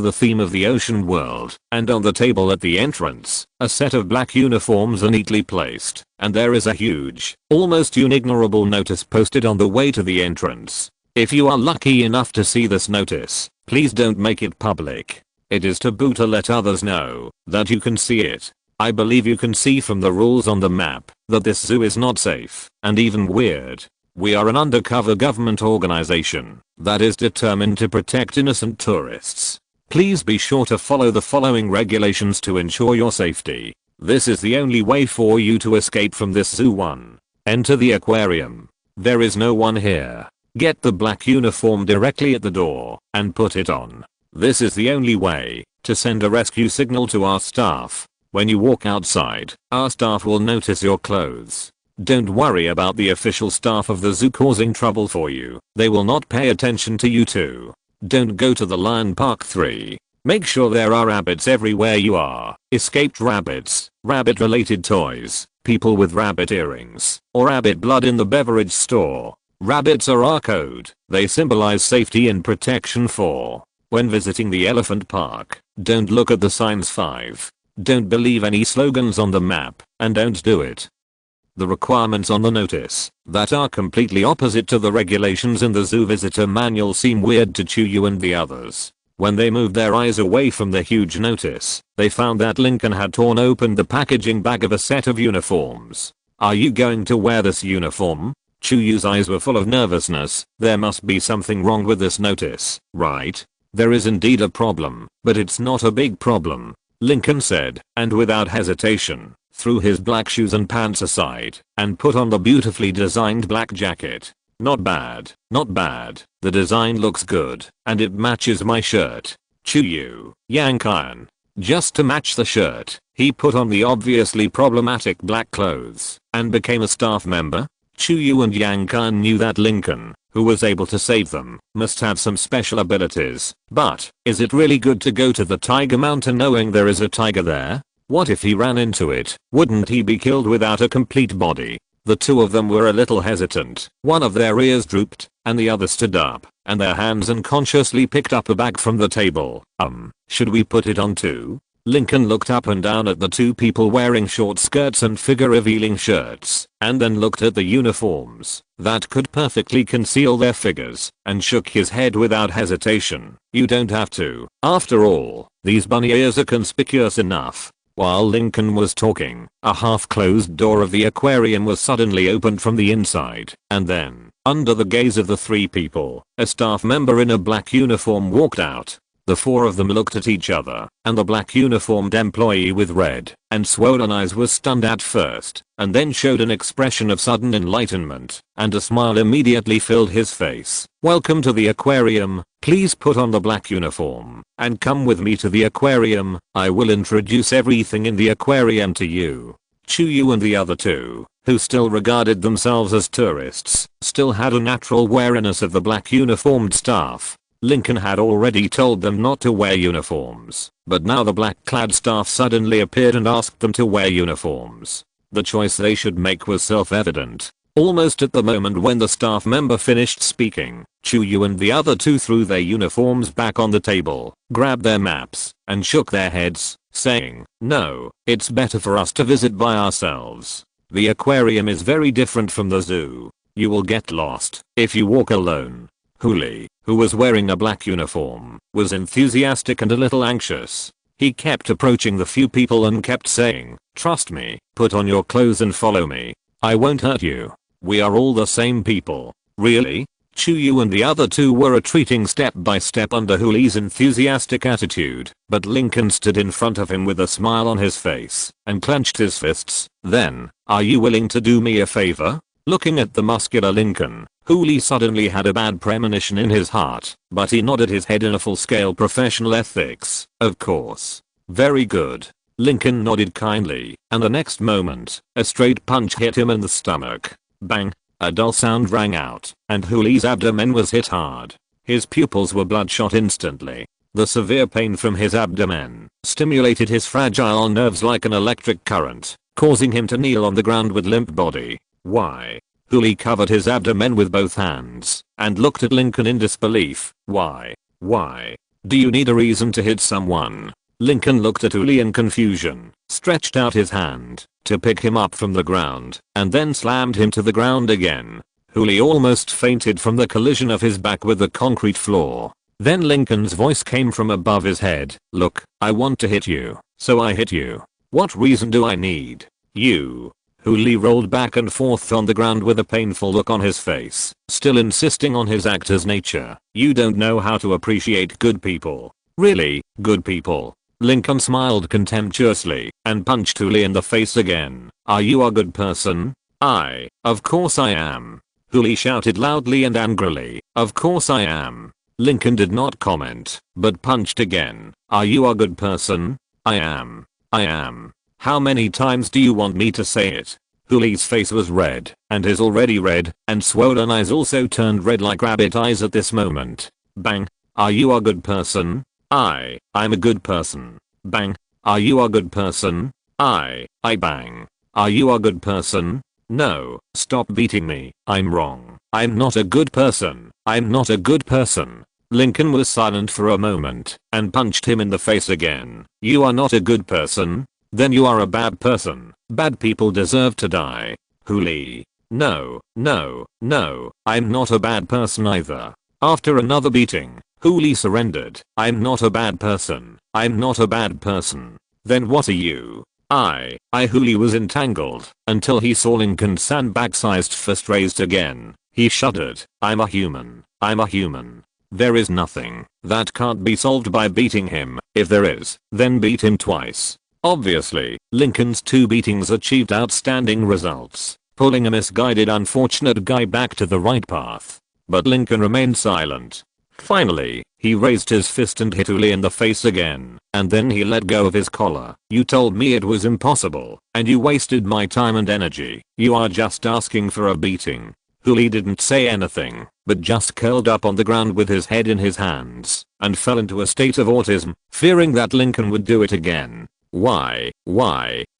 the theme of the ocean world, and on the table at the entrance, a set of black uniforms are neatly placed, and there is a huge, almost unignorable notice posted on the way to the entrance. If you are lucky enough to see this notice, please don't make it public. It is taboo to let others know that you can see it. I believe you can see from the rules on the map that this zoo is not safe, and even weird. We are an undercover government organization that is determined to protect innocent tourists. Please be sure to follow the following regulations to ensure your safety. This is the only way for you to escape from this zoo. 1. Enter the aquarium. There is no one here. Get the black uniform directly at the door and put it on. This is the only way to send a rescue signal to our staff. When you walk outside, our staff will notice your clothes. Don't worry about the official staff of the zoo causing trouble for you. They will not pay attention to you too. Don't go to the Lion Park 3. Make sure there are rabbits everywhere you are. Escaped rabbits, rabbit related toys, people with rabbit earrings, or rabbit blood in the beverage store. Rabbits are our code. They symbolize safety and protection. 4. When visiting the elephant park, don't look at the signs. 5. Don't believe any slogans on the map, and don't do it. The requirements on the notice that are completely opposite to the regulations in the zoo visitor manual seem weird to Chuyu and the others. When they moved their eyes away from the huge notice, they found that Lincoln had torn open the packaging bag of a set of uniforms. Are you going to wear this uniform? Chuyu's eyes were full of nervousness. There must be something wrong with this notice, right? There is indeed a problem, but it's not a big problem, Lincoln said, and without hesitation, threw his black shoes and pants aside, and put on the beautifully designed black jacket. Not bad, not bad. The design looks good, and it matches my shirt. Chuyu, Yankan. Just to match the shirt, he put on the obviously problematic black clothes, and became a staff member. Chuyu and Yankan knew that Lincoln, who was able to save them, must have some special abilities. But, is it really good to go to the Tiger Mountain knowing there is a tiger there? What if he ran into it? Wouldn't he be killed without a complete body? The two of them were a little hesitant. One of their ears drooped, and the other stood up, and their hands unconsciously picked up a bag from the table. Should we put it on too? Lincoln looked up and down at the two people wearing short skirts and figure-revealing shirts, and then looked at the uniforms that could perfectly conceal their figures, and shook his head without hesitation. You don't have to. After all, these bunny ears are conspicuous enough. While Lincoln was talking, a half-closed door of the aquarium was suddenly opened from the inside, and then, under the gaze of the three people, a staff member in a black uniform walked out. The four of them looked at each other, and the black uniformed employee with red and swollen eyes was stunned at first, and then showed an expression of sudden enlightenment, and a smile immediately filled his face. Welcome to the aquarium. Please put on the black uniform, and come with me to the aquarium. I will introduce everything in the aquarium to you. Chuyu and the other two, who still regarded themselves as tourists, still had a natural wariness of the black uniformed staff. Lincoln had already told them not to wear uniforms, but now the black-clad staff suddenly appeared and asked them to wear uniforms. The choice they should make was self-evident. Almost at the moment when the staff member finished speaking, Chuyu and the other two threw their uniforms back on the table, grabbed their maps, and shook their heads, saying, "No, it's better for us to visit by ourselves. The aquarium is very different from the zoo. You will get lost if you walk alone." Huli, who was wearing a black uniform, was enthusiastic and a little anxious. He kept approaching the few people and kept saying, "Trust me, put on your clothes and follow me. I won't hurt you. We are all the same people." Really? Chuyu and the other two were retreating step by step under Huli's enthusiastic attitude, but Lincoln stood in front of him with a smile on his face and clenched his fists. Then, "Are you willing to do me a favor?" Looking at the muscular Lincoln, Huli suddenly had a bad premonition in his heart, but he nodded his head in a full-scale professional ethics. "Of course." "Very good." Lincoln nodded kindly, and the next moment, a straight punch hit him in the stomach. Bang! A dull sound rang out, and Huli's abdomen was hit hard. His pupils were bloodshot instantly. The severe pain from his abdomen stimulated his fragile nerves like an electric current, causing him to kneel on the ground with limp body. "Why? Huli covered his abdomen with both hands and looked at Lincoln in disbelief. Why? Why? Do you need a reason to hit someone? Lincoln looked at Huli in confusion, stretched out his hand to pick him up from the ground, and then slammed him to the ground again. Huli almost fainted from the collision of his back with the concrete floor. Then Lincoln's voice came from above his head. Look, I want to hit you, so I hit you. What reason do I need? You. Huli rolled back and forth on the ground with a painful look on his face, still insisting on his actor's nature. You don't know how to appreciate good people. Really, good people. Lincoln smiled contemptuously and punched Huli in the face again. Are you a good person? Of course I am. Huli shouted loudly and angrily. Of course I am. Lincoln did not comment, but punched again. Are you a good person? I am. I am. How many times do you want me to say it? Huli's face was red, and his already red and swollen eyes also turned red like rabbit eyes at this moment. Bang. Are you a good person? I'm a good person. Bang. Are you a good person? I bang. Are you a good person? No, stop beating me. I'm wrong. I'm not a good person. I'm not a good person. Lincoln was silent for a moment and punched him in the face again. You are not a good person? Then you are a bad person. Bad people deserve to die. Huli. No, no, no, I'm not a bad person either. After another beating, Huli surrendered. I'm not a bad person. I'm not a bad person. Then what are you? Huli was entangled until he saw Lincoln's sandbag-sized fist raised again. He shuddered. I'm a human. I'm a human. There is nothing that can't be solved by beating him. If there is, then beat him twice. Obviously, Lincoln's 2 beatings achieved outstanding results, pulling a misguided unfortunate guy back to the right path. But Lincoln remained silent. Finally, he raised his fist and hit Huli in the face again, and then he let go of his collar. You told me it was impossible, and you wasted my time and energy. You are just asking for a beating. Huli didn't say anything, but just curled up on the ground with his head in his hands, and fell into a state of autism, fearing that Lincoln would do it again. Why?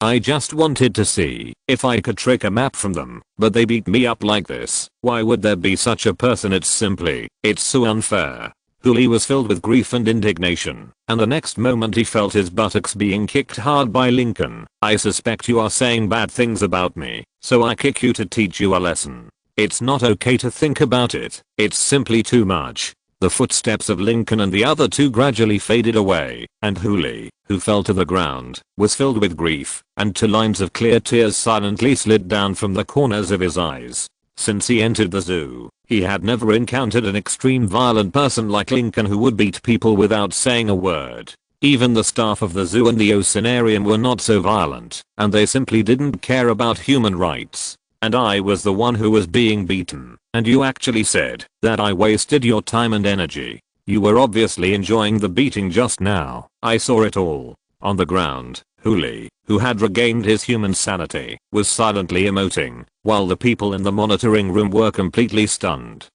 I just wanted to see if I could trick a map from them, but they beat me up like this. Why would there be such a person? It's so unfair. Huli was filled with grief and indignation, and the next moment he felt his buttocks being kicked hard by Lincoln. I suspect you are saying bad things about me, so I kick you to teach you a lesson. It's not okay to think about it. It's simply too much. The footsteps of Lincoln and the other 2 gradually faded away, and Huli, who fell to the ground, was filled with grief, and 2 lines of clear tears silently slid down from the corners of his eyes. Since he entered the zoo, he had never encountered an extreme violent person like Lincoln who would beat people without saying a word. Even the staff of the zoo and the oceanarium were not so violent, and they simply didn't care about human rights. And I was the one who was being beaten, and you actually said that I wasted your time and energy. You were obviously enjoying the beating just now. I saw it all. On the ground, Huli, who had regained his human sanity, was silently emoting, while the people in the monitoring room were completely stunned.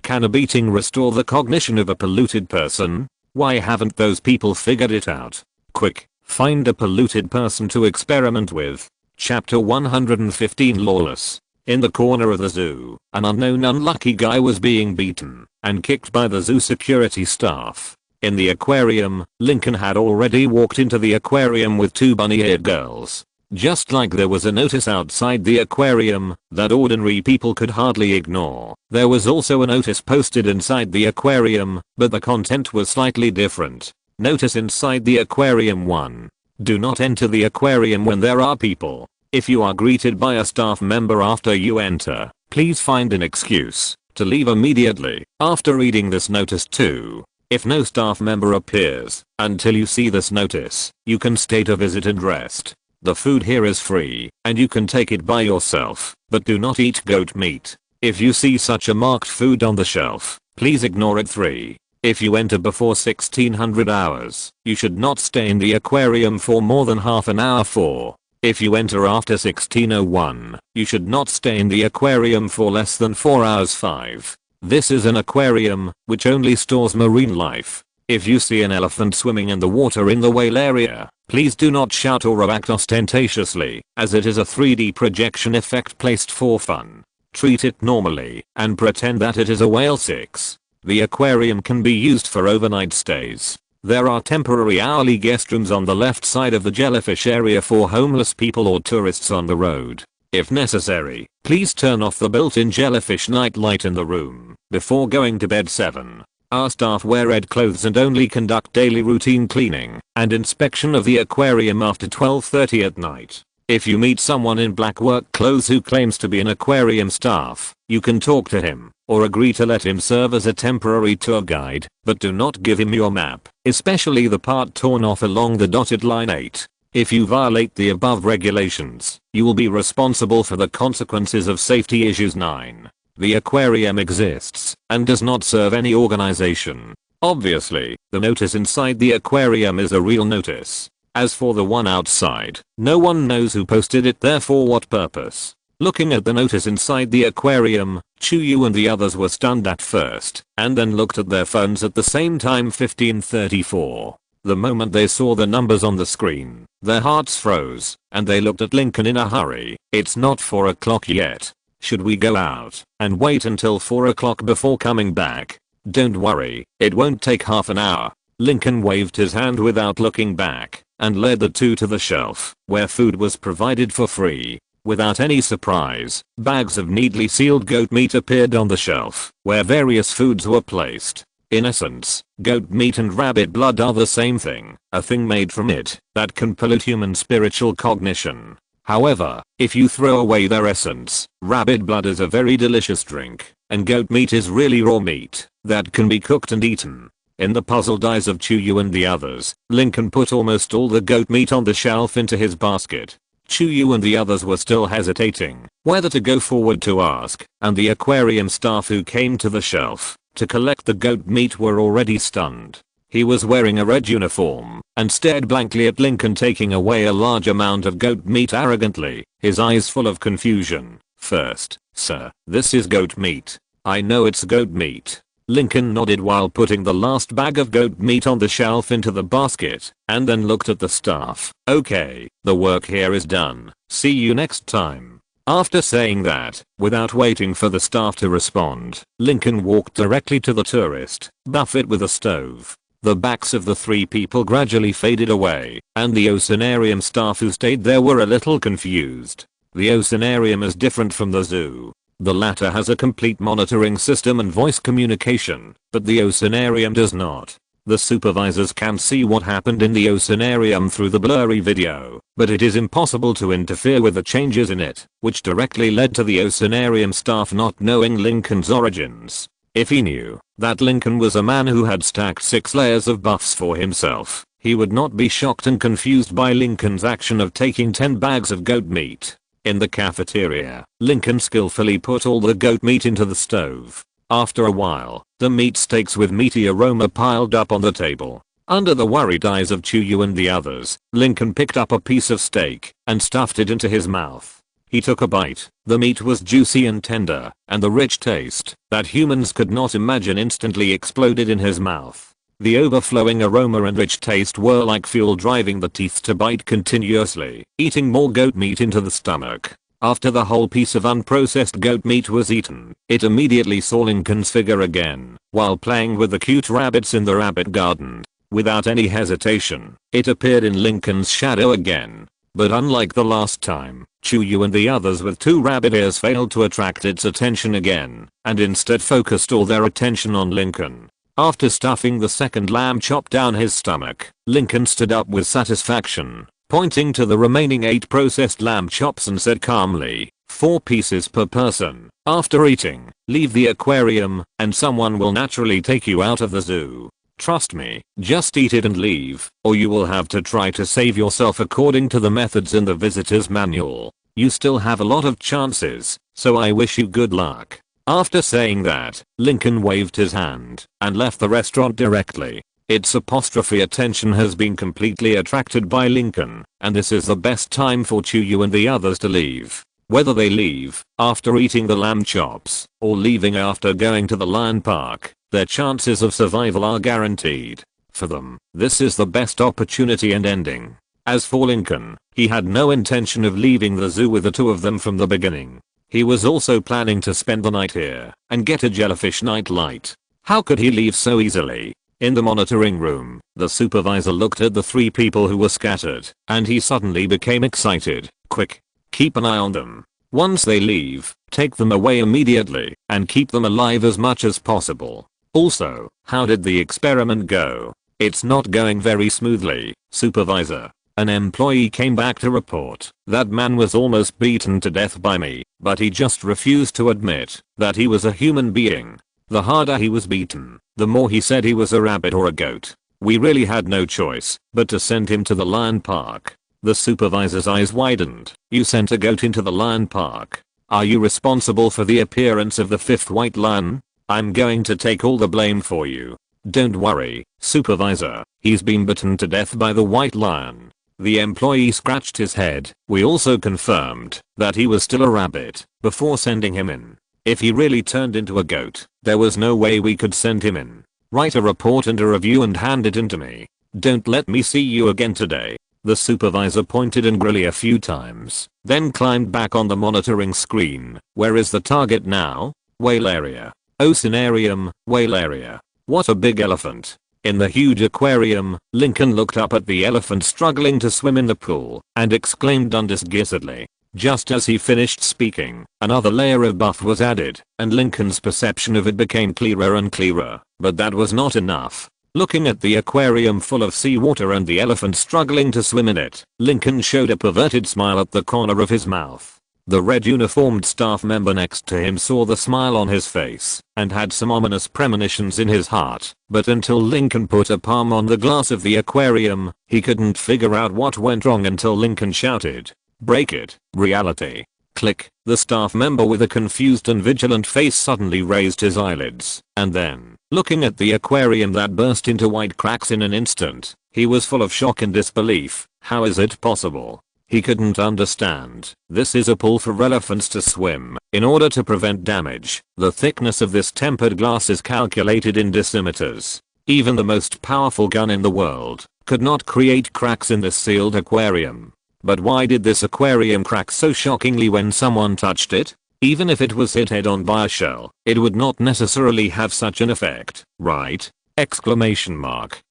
Can a beating restore the cognition of a polluted person? Why haven't those people figured it out? Quick, find a polluted person to experiment with. Chapter 115 Lawless. In the corner of the zoo, an unknown unlucky guy was being beaten and kicked by the zoo security staff. In the aquarium, Lincoln had already walked into the aquarium with 2 bunny-haired girls. Just like there was a notice outside the aquarium that ordinary people could hardly ignore, there was also a notice posted inside the aquarium, but the content was slightly different. Notice inside the aquarium 1. Do not enter the aquarium when there are people. If you are greeted by a staff member after you enter, please find an excuse to leave immediately. After reading this notice 2, if no staff member appears until you see this notice, you can stay to visit and rest. The food here is free, and you can take it by yourself, but do not eat goat meat. If you see such a marked food on the shelf, please ignore it. 3. If you enter before 1600 hours, you should not stay in the aquarium for more than half an hour. 4. If you enter after 1601, you should not stay in the aquarium for less than 4 hours. 5. This is an aquarium, which only stores marine life. If you see an elephant swimming in the water in the whale area, please do not shout or act ostentatiously, as it is a 3D projection effect placed for fun. treat it normally, and pretend that it is a whale. 6. The aquarium can be used for overnight stays. There are temporary hourly guest rooms on the left side of the jellyfish area for homeless people or tourists on the road. If necessary, please turn off the built-in jellyfish night light in the room before going to bed. 7. Our staff wear red clothes and only conduct daily routine cleaning and inspection of the aquarium after 12:30 at night. If you meet someone in black work clothes who claims to be an aquarium staff, you can talk to him or agree to let him serve as a temporary tour guide, but do not give him your map, especially the part torn off along the dotted line. 8. If you violate the above regulations, you will be responsible for the consequences of safety issues. 9. The aquarium exists and does not serve any organization. Obviously, the notice inside the aquarium is a real notice. As for the one outside, no one knows who posted it there for what purpose. Looking at the notice inside the aquarium, Chuyu and the others were stunned at first, and then looked at their phones at the same time. 15:34. The moment they saw the numbers on the screen, their hearts froze, and they looked at Lincoln in a hurry. It's not 4 o'clock yet. Should we go out and wait until 4 o'clock before coming back? Don't worry, it won't take half an hour. Lincoln waved his hand without looking back and led the two to the shelf where food was provided for free. Without any surprise, bags of neatly sealed goat meat appeared on the shelf where various foods were placed. In essence, goat meat and rabbit blood are the same thing, a thing made from it that can pollute human spiritual cognition. However, if you throw away their essence, rabbit blood is a very delicious drink, and goat meat is really raw meat that can be cooked and eaten. In the puzzled eyes of Chuyu and the others, Lincoln put almost all the goat meat on the shelf into his basket. Chuyu and the others were still hesitating whether to go forward to ask, and the aquarium staff who came to the shelf to collect the goat meat were already stunned. He was wearing a red uniform and stared blankly at Lincoln taking away a large amount of goat meat arrogantly, his eyes full of confusion. First, sir, this is goat meat. I know it's goat meat. Lincoln nodded while putting the last bag of goat meat on the shelf into the basket, and then looked at the staff. Okay, the work here is done. See you next time. After saying that, without waiting for the staff to respond, Lincoln walked directly to the tourist, buffet with a stove. The backs of the three people gradually faded away, and the oceanarium staff who stayed there were a little confused. The oceanarium is different from the zoo. The latter has a complete monitoring system and voice communication, but the oceanarium does not. The supervisors can see what happened in the oceanarium through the blurry video, but it is impossible to interfere with the changes in it, which directly led to the oceanarium staff not knowing Lincoln's origins. If he knew that Lincoln was a man who had stacked 6 layers of buffs for himself, he would not be shocked and confused by Lincoln's action of taking 10 bags of goat meat. In the cafeteria, Lincoln skillfully put all the goat meat into the stove. After a while, the meat steaks with meaty aroma piled up on the table. Under the worried eyes of Chuyu and the others, Lincoln picked up a piece of steak and stuffed it into his mouth. He took a bite. The meat was juicy and tender, and the rich taste that humans could not imagine instantly exploded in his mouth. The overflowing aroma and rich taste were like fuel driving the teeth to bite continuously, eating more goat meat into the stomach. After the whole piece of unprocessed goat meat was eaten, it immediately saw Lincoln's figure again, while playing with the cute rabbits in the rabbit garden. Without any hesitation, it appeared in Lincoln's shadow again. But unlike the last time, Chuyu and the others with 2 rabbit ears failed to attract its attention again, and instead focused all their attention on Lincoln. After stuffing the second lamb chop down his stomach, Lincoln stood up with satisfaction, pointing to the remaining 8 processed lamb chops and said calmly, 4 pieces per person. After eating, leave the aquarium, and someone will naturally take you out of the zoo. Trust me, just eat it and leave, or you will have to try to save yourself according to the methods in the visitor's manual. You still have a lot of chances, so I wish you good luck. After saying that, Lincoln waved his hand and left the restaurant directly. Its apostrophe attention has been completely attracted by Lincoln, and this is the best time for Chuyu and the others to leave. Whether they leave after eating the lamb chops or leaving after going to the lion park, their chances of survival are guaranteed. For them, this is the best opportunity and ending. As for Lincoln, he had no intention of leaving the zoo with the 2 of them from the beginning. He was also planning to spend the night here and get a jellyfish nightlight. How could he leave so easily? In the monitoring room, the supervisor looked at the 3 people who were scattered, and he suddenly became excited. Quick! Keep an eye on them. Once they leave, take them away immediately, and keep them alive as much as possible. Also, how did the experiment go? It's not going very smoothly, supervisor. An employee came back to report that man was almost beaten to death by me, but he just refused to admit that he was a human being. The harder he was beaten, the more he said he was a rabbit or a goat. We really had no choice but to send him to the lion park. The supervisor's eyes widened. You sent a goat into the lion park? Are you responsible for the appearance of the 5th white lion? I'm going to take all the blame for you. Don't worry, supervisor, he's been bitten to death by the white lion. The employee scratched his head. We also confirmed that he was still a rabbit before sending him in. If he really turned into a goat, there was no way we could send him in. Write a report and a review and hand it in to me. Don't let me see you again today. The supervisor pointed angrily a few times, then climbed back on the monitoring screen. Where is the target now? Whale area. Oceanarium, whale area. What a big elephant. In the huge aquarium, Lincoln looked up at the elephant struggling to swim in the pool and exclaimed undisguisedly. Just as he finished speaking, another layer of buff was added, and Lincoln's perception of it became clearer and clearer. But that was not enough. Looking at the aquarium full of seawater and the elephant struggling to swim in it, Lincoln showed a perverted smile at the corner of his mouth. The red uniformed staff member next to him saw the smile on his face and had some ominous premonitions in his heart, but until Lincoln put a palm on the glass of the aquarium, he couldn't figure out what went wrong until Lincoln shouted, "Break it, reality." Click. The staff member with a confused and vigilant face suddenly raised his eyelids, and then, looking at the aquarium that burst into white cracks in an instant, he was full of shock and disbelief. How is it possible? He couldn't understand. This is a pool for elephants to swim. In order to prevent damage, the thickness of this tempered glass is calculated in decimeters. Even the most powerful gun in the world could not create cracks in this sealed aquarium. But why did this aquarium crack so shockingly when someone touched it? Even if it was hit head on by a shell, it would not necessarily have such an effect, right? Exclamation mark.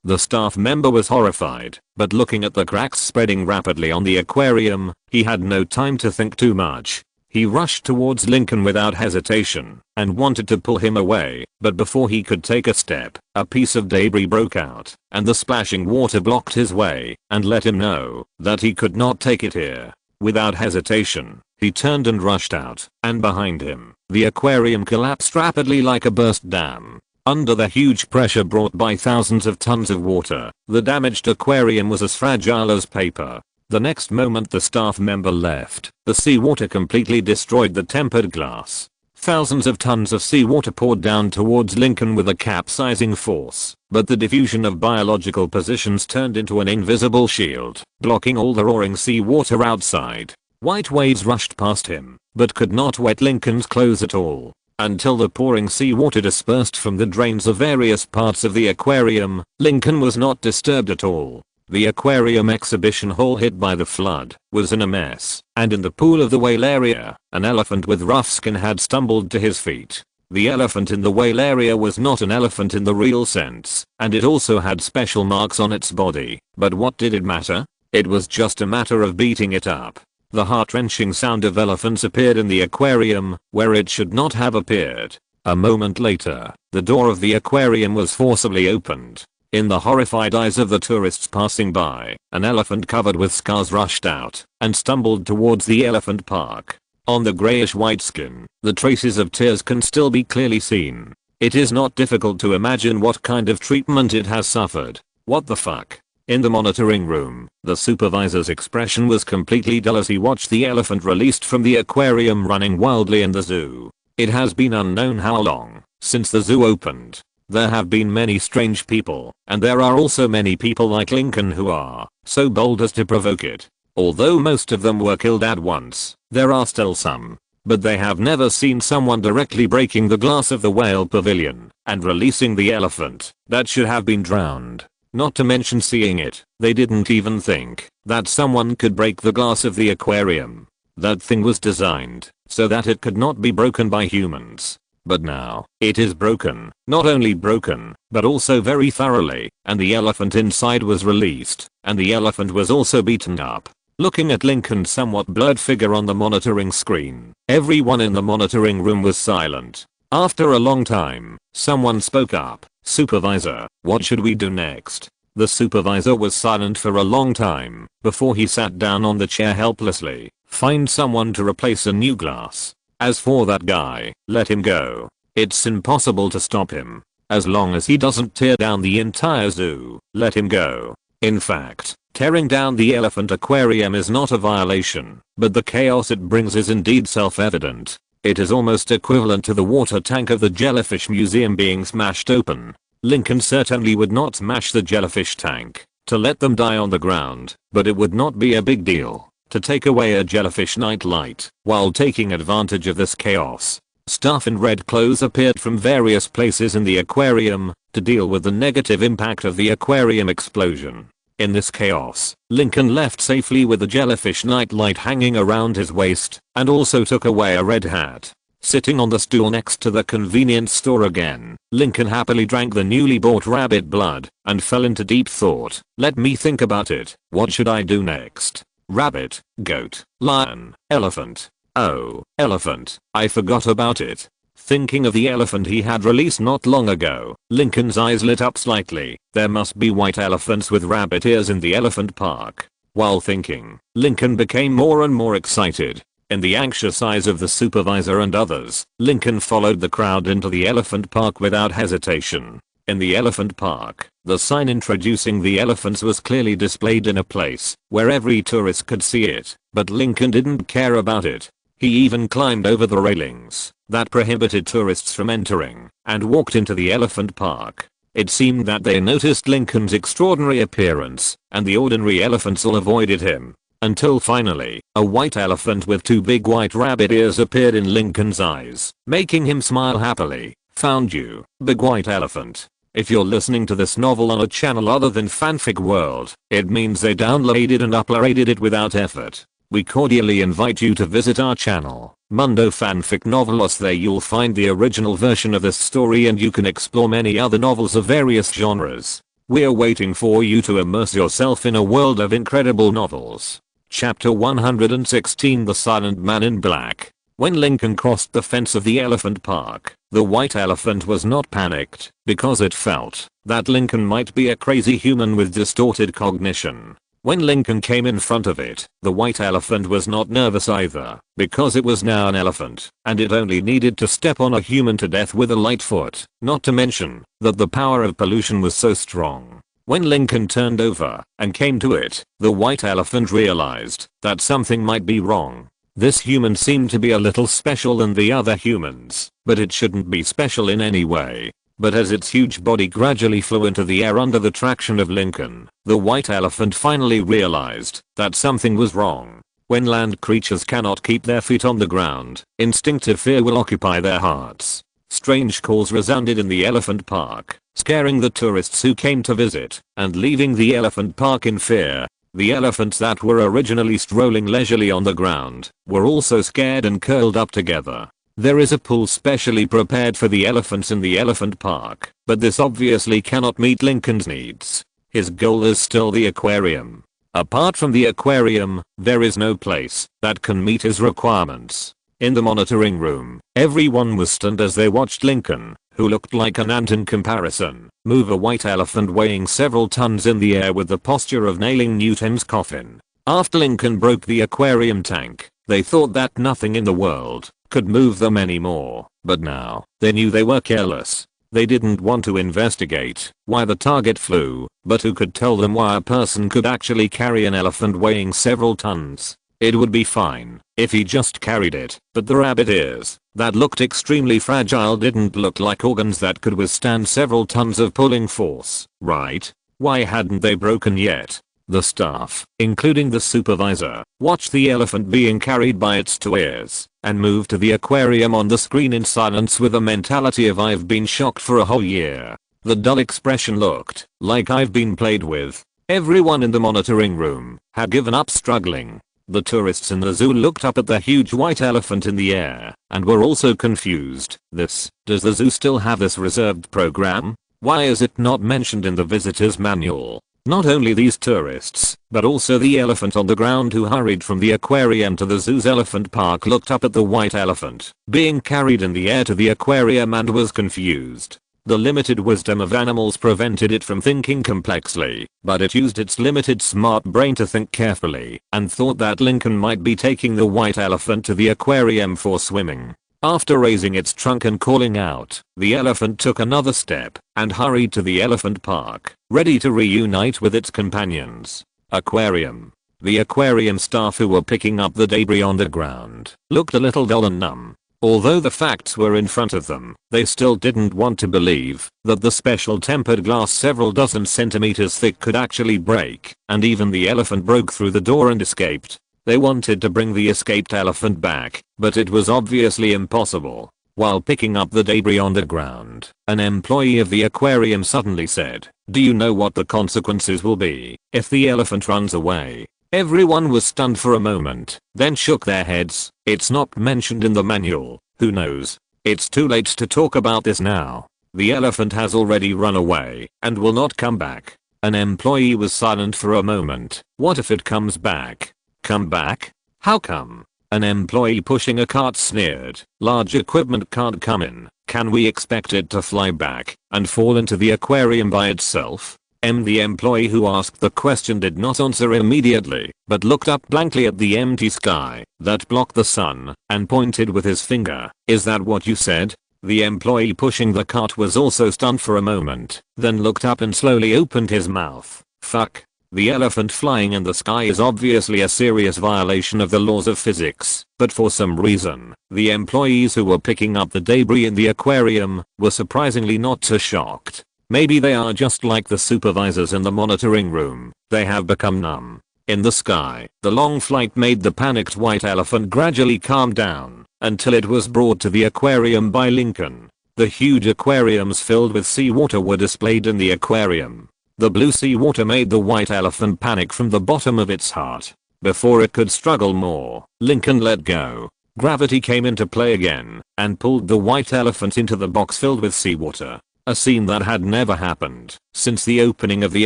The staff member was horrified, but looking at the cracks spreading rapidly on the aquarium, he had no time to think too much. He rushed towards Lincoln without hesitation and wanted to pull him away, but before he could take a step, a piece of debris broke out, and the splashing water blocked his way and let him know that he could not take it here. Without hesitation, he turned and rushed out, and behind him, the aquarium collapsed rapidly like a burst dam. Under the huge pressure brought by thousands of tons of water, the damaged aquarium was as fragile as paper. The next moment the staff member left, the seawater completely destroyed the tempered glass. Thousands of tons of seawater poured down towards Lincoln with a capsizing force, but the diffusion of biological positions turned into an invisible shield, blocking all the roaring seawater outside. White waves rushed past him, but could not wet Lincoln's clothes at all. Until the pouring seawater dispersed from the drains of various parts of the aquarium, Lincoln was not disturbed at all. The aquarium exhibition hall hit by the flood was in a mess, and in the pool of the whale area, an elephant with rough skin had stumbled to his feet. The elephant in the whale area was not an elephant in the real sense, and it also had special marks on its body, but what did it matter? It was just a matter of beating it up. The heart-wrenching sound of elephants appeared in the aquarium, where it should not have appeared. A moment later, the door of the aquarium was forcibly opened. In the horrified eyes of the tourists passing by, an elephant covered with scars rushed out and stumbled towards the elephant park. On the grayish-white skin, the traces of tears can still be clearly seen. It is not difficult to imagine what kind of treatment it has suffered. What the fuck? In the monitoring room, the supervisor's expression was completely dull as he watched the elephant released from the aquarium running wildly in the zoo. It has been unknown how long since the zoo opened. There have been many strange people, and there are also many people like Lincoln who are so bold as to provoke it. Although most of them were killed at once, there are still some. But they have never seen someone directly breaking the glass of the whale pavilion and releasing the elephant that should have been drowned. Not to mention seeing it, they didn't even think that someone could break the glass of the aquarium. That thing was designed so that it could not be broken by humans. But now, it is broken. Not only broken, but also very thoroughly, and the elephant inside was released, and the elephant was also beaten up. Looking at Lincoln's somewhat blurred figure on the monitoring screen, everyone in the monitoring room was silent. After a long time, someone spoke up. "Supervisor, what should we do next?" The supervisor was silent for a long time before he sat down on the chair helplessly. "Find someone to replace a new glass. As for that guy, let him go. It's impossible to stop him. As long as he doesn't tear down the entire zoo, let him go. In fact, tearing down the elephant aquarium is not a violation, but the chaos it brings is indeed self-evident. It is almost equivalent to the water tank of the jellyfish museum being smashed open. Lincoln certainly would not smash the jellyfish tank to let them die on the ground, but it would not be a big deal to take away a jellyfish nightlight while taking advantage of this chaos. Staff in red clothes appeared from various places in the aquarium to deal with the negative impact of the aquarium explosion. In this chaos, Lincoln left safely with the jellyfish nightlight hanging around his waist and also took away a red hat. Sitting on the stool next to the convenience store again, Lincoln happily drank the newly bought rabbit blood and fell into deep thought. "Let me think about it. What should I do next? Rabbit, goat, lion, elephant. Oh, elephant. I forgot about it." Thinking of the elephant he had released not long ago, Lincoln's eyes lit up slightly. There must be white elephants with rabbit ears in the elephant park. While thinking, Lincoln became more and more excited. In the anxious eyes of the supervisor and others, Lincoln followed the crowd into the elephant park without hesitation. In the elephant park, the sign introducing the elephants was clearly displayed in a place where every tourist could see it, but Lincoln didn't care about it. He even climbed over the railings that prohibited tourists from entering and walked into the elephant park. It seemed that they noticed Lincoln's extraordinary appearance, and the ordinary elephants all avoided him. Until finally, a white elephant with two big white rabbit ears appeared in Lincoln's eyes, making him smile happily. "Found you, big white elephant." If you're listening to this novel on a channel other than Fanfic World, it means they downloaded and uploaded it without effort. We cordially invite you to visit our channel, Mundo Fanfic Novelos. There you'll find the original version of this story and you can explore many other novels of various genres. We're waiting for you to immerse yourself in a world of incredible novels. Chapter 116, The Silent Man in Black. When Lincoln crossed the fence of the elephant park, the white elephant was not panicked because it felt that Lincoln might be a crazy human with distorted cognition. When Lincoln came in front of it, the white elephant was not nervous either, because it was now an elephant, and it only needed to step on a human to death with a light foot, not to mention that the power of pollution was so strong. When Lincoln turned over and came to it, the white elephant realized that something might be wrong. This human seemed to be a little special than the other humans, but it shouldn't be special in any way. But as its huge body gradually flew into the air under the traction of Lincoln, the white elephant finally realized that something was wrong. When land creatures cannot keep their feet on the ground, instinctive fear will occupy their hearts. Strange calls resounded in the elephant park, scaring the tourists who came to visit, and leaving the elephant park in fear. The elephants that were originally strolling leisurely on the ground were also scared and curled up together. There is a pool specially prepared for the elephants in the elephant park, but this obviously cannot meet Lincoln's needs. His goal is still the aquarium. Apart from the aquarium, there is no place that can meet his requirements. In the monitoring room, everyone was stunned as they watched Lincoln, who looked like an ant in comparison, move a white elephant weighing several tons in the air with the posture of nailing Newton's coffin. After Lincoln broke the aquarium tank, they thought that nothing in the world could move them anymore, but now, they knew they were careless. They didn't want to investigate why the target flew, but who could tell them why a person could actually carry an elephant weighing several tons? It would be fine if he just carried it, but the rabbit ears that looked extremely fragile didn't look like organs that could withstand several tons of pulling force, right? Why hadn't they broken yet? The staff, including the supervisor, watched the elephant being carried by its two ears and moved to the aquarium on the screen in silence with a mentality of "I've been shocked for a whole year." The dull expression looked like "I've been played with." Everyone in the monitoring room had given up struggling. The tourists in the zoo looked up at the huge white elephant in the air and were also confused. Does the zoo still have this reserved program? Why is it not mentioned in the visitor's manual? Not only these tourists, but also the elephant on the ground who hurried from the aquarium to the zoo's elephant park looked up at the white elephant being carried in the air to the aquarium and was confused. The limited wisdom of animals prevented it from thinking complexly, but it used its limited smart brain to think carefully and thought that Lincoln might be taking the white elephant to the aquarium for swimming. After raising its trunk and calling out, the elephant took another step and hurried to the elephant park, ready to reunite with its companions. Aquarium. The aquarium staff who were picking up the debris on the ground looked a little dull and numb. Although the facts were in front of them, they still didn't want to believe that the special tempered glass several dozen centimeters thick could actually break, and even the elephant broke through the door and escaped. They wanted to bring the escaped elephant back, but it was obviously impossible. While picking up the debris on the ground, an employee of the aquarium suddenly said, "Do you know what the consequences will be if the elephant runs away?" Everyone was stunned for a moment, then shook their heads. It's not mentioned in the manual. Who knows? It's too late to talk about this now. The elephant has already run away and will not come back. An employee was silent for a moment. What if it comes back? Come back? How come? An employee pushing a cart sneered. Large equipment can't come in. Can we expect it to fly back and fall into the aquarium by itself? The employee who asked the question did not answer immediately, but looked up blankly at the empty sky that blocked the sun and pointed with his finger. Is that what you said? The employee pushing the cart was also stunned for a moment, then looked up and slowly opened his mouth. Fuck. The elephant flying in the sky is obviously a serious violation of the laws of physics, but for some reason, the employees who were picking up the debris in the aquarium were surprisingly not too shocked. Maybe they are just like the supervisors in the monitoring room. They have become numb. In the sky, the long flight made the panicked white elephant gradually calm down until it was brought to the aquarium by Lincoln. The huge aquariums filled with seawater were displayed in the aquarium. The blue seawater made the white elephant panic from the bottom of its heart. Before it could struggle more, Lincoln let go. Gravity came into play again and pulled the white elephant into the box filled with seawater. A scene that had never happened since the opening of the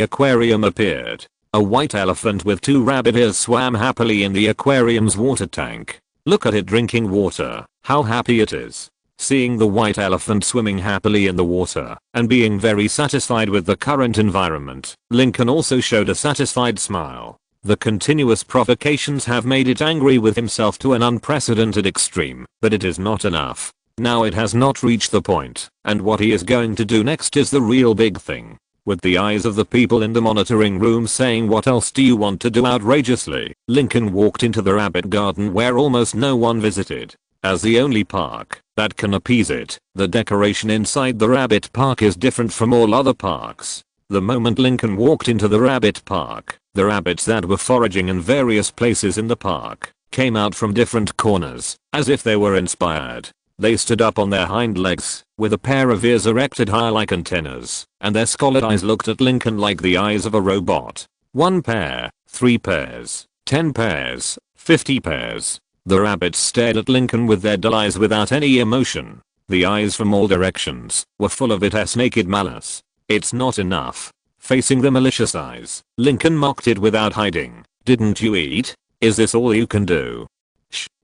aquarium appeared. A white elephant with 2 rabbit ears swam happily in the aquarium's water tank. Look at it drinking water. How happy it is. Seeing the white elephant swimming happily in the water and being very satisfied with the current environment, Lincoln also showed a satisfied smile. The continuous provocations have made it angry with himself to an unprecedented extreme, but it is not enough. Now it has not reached the point, and what he is going to do next is the real big thing. With the eyes of the people in the monitoring room saying what else do you want to do outrageously, Lincoln walked into the rabbit garden where almost no one visited. As the only park that can appease it, the decoration inside the rabbit park is different from all other parks. The moment Lincoln walked into the rabbit park, the rabbits that were foraging in various places in the park came out from different corners, as if they were inspired. They stood up on their hind legs, with a pair of ears erected high like antennas, and their scalloped eyes looked at Lincoln like the eyes of a robot. 1 pair, 3 pairs, 10 pairs, 50 pairs. The rabbits stared at Lincoln with their dull eyes without any emotion. The eyes from all directions were full of its naked malice. It's not enough. Facing the malicious eyes, Lincoln mocked it without hiding. Didn't you eat? Is this all you can do?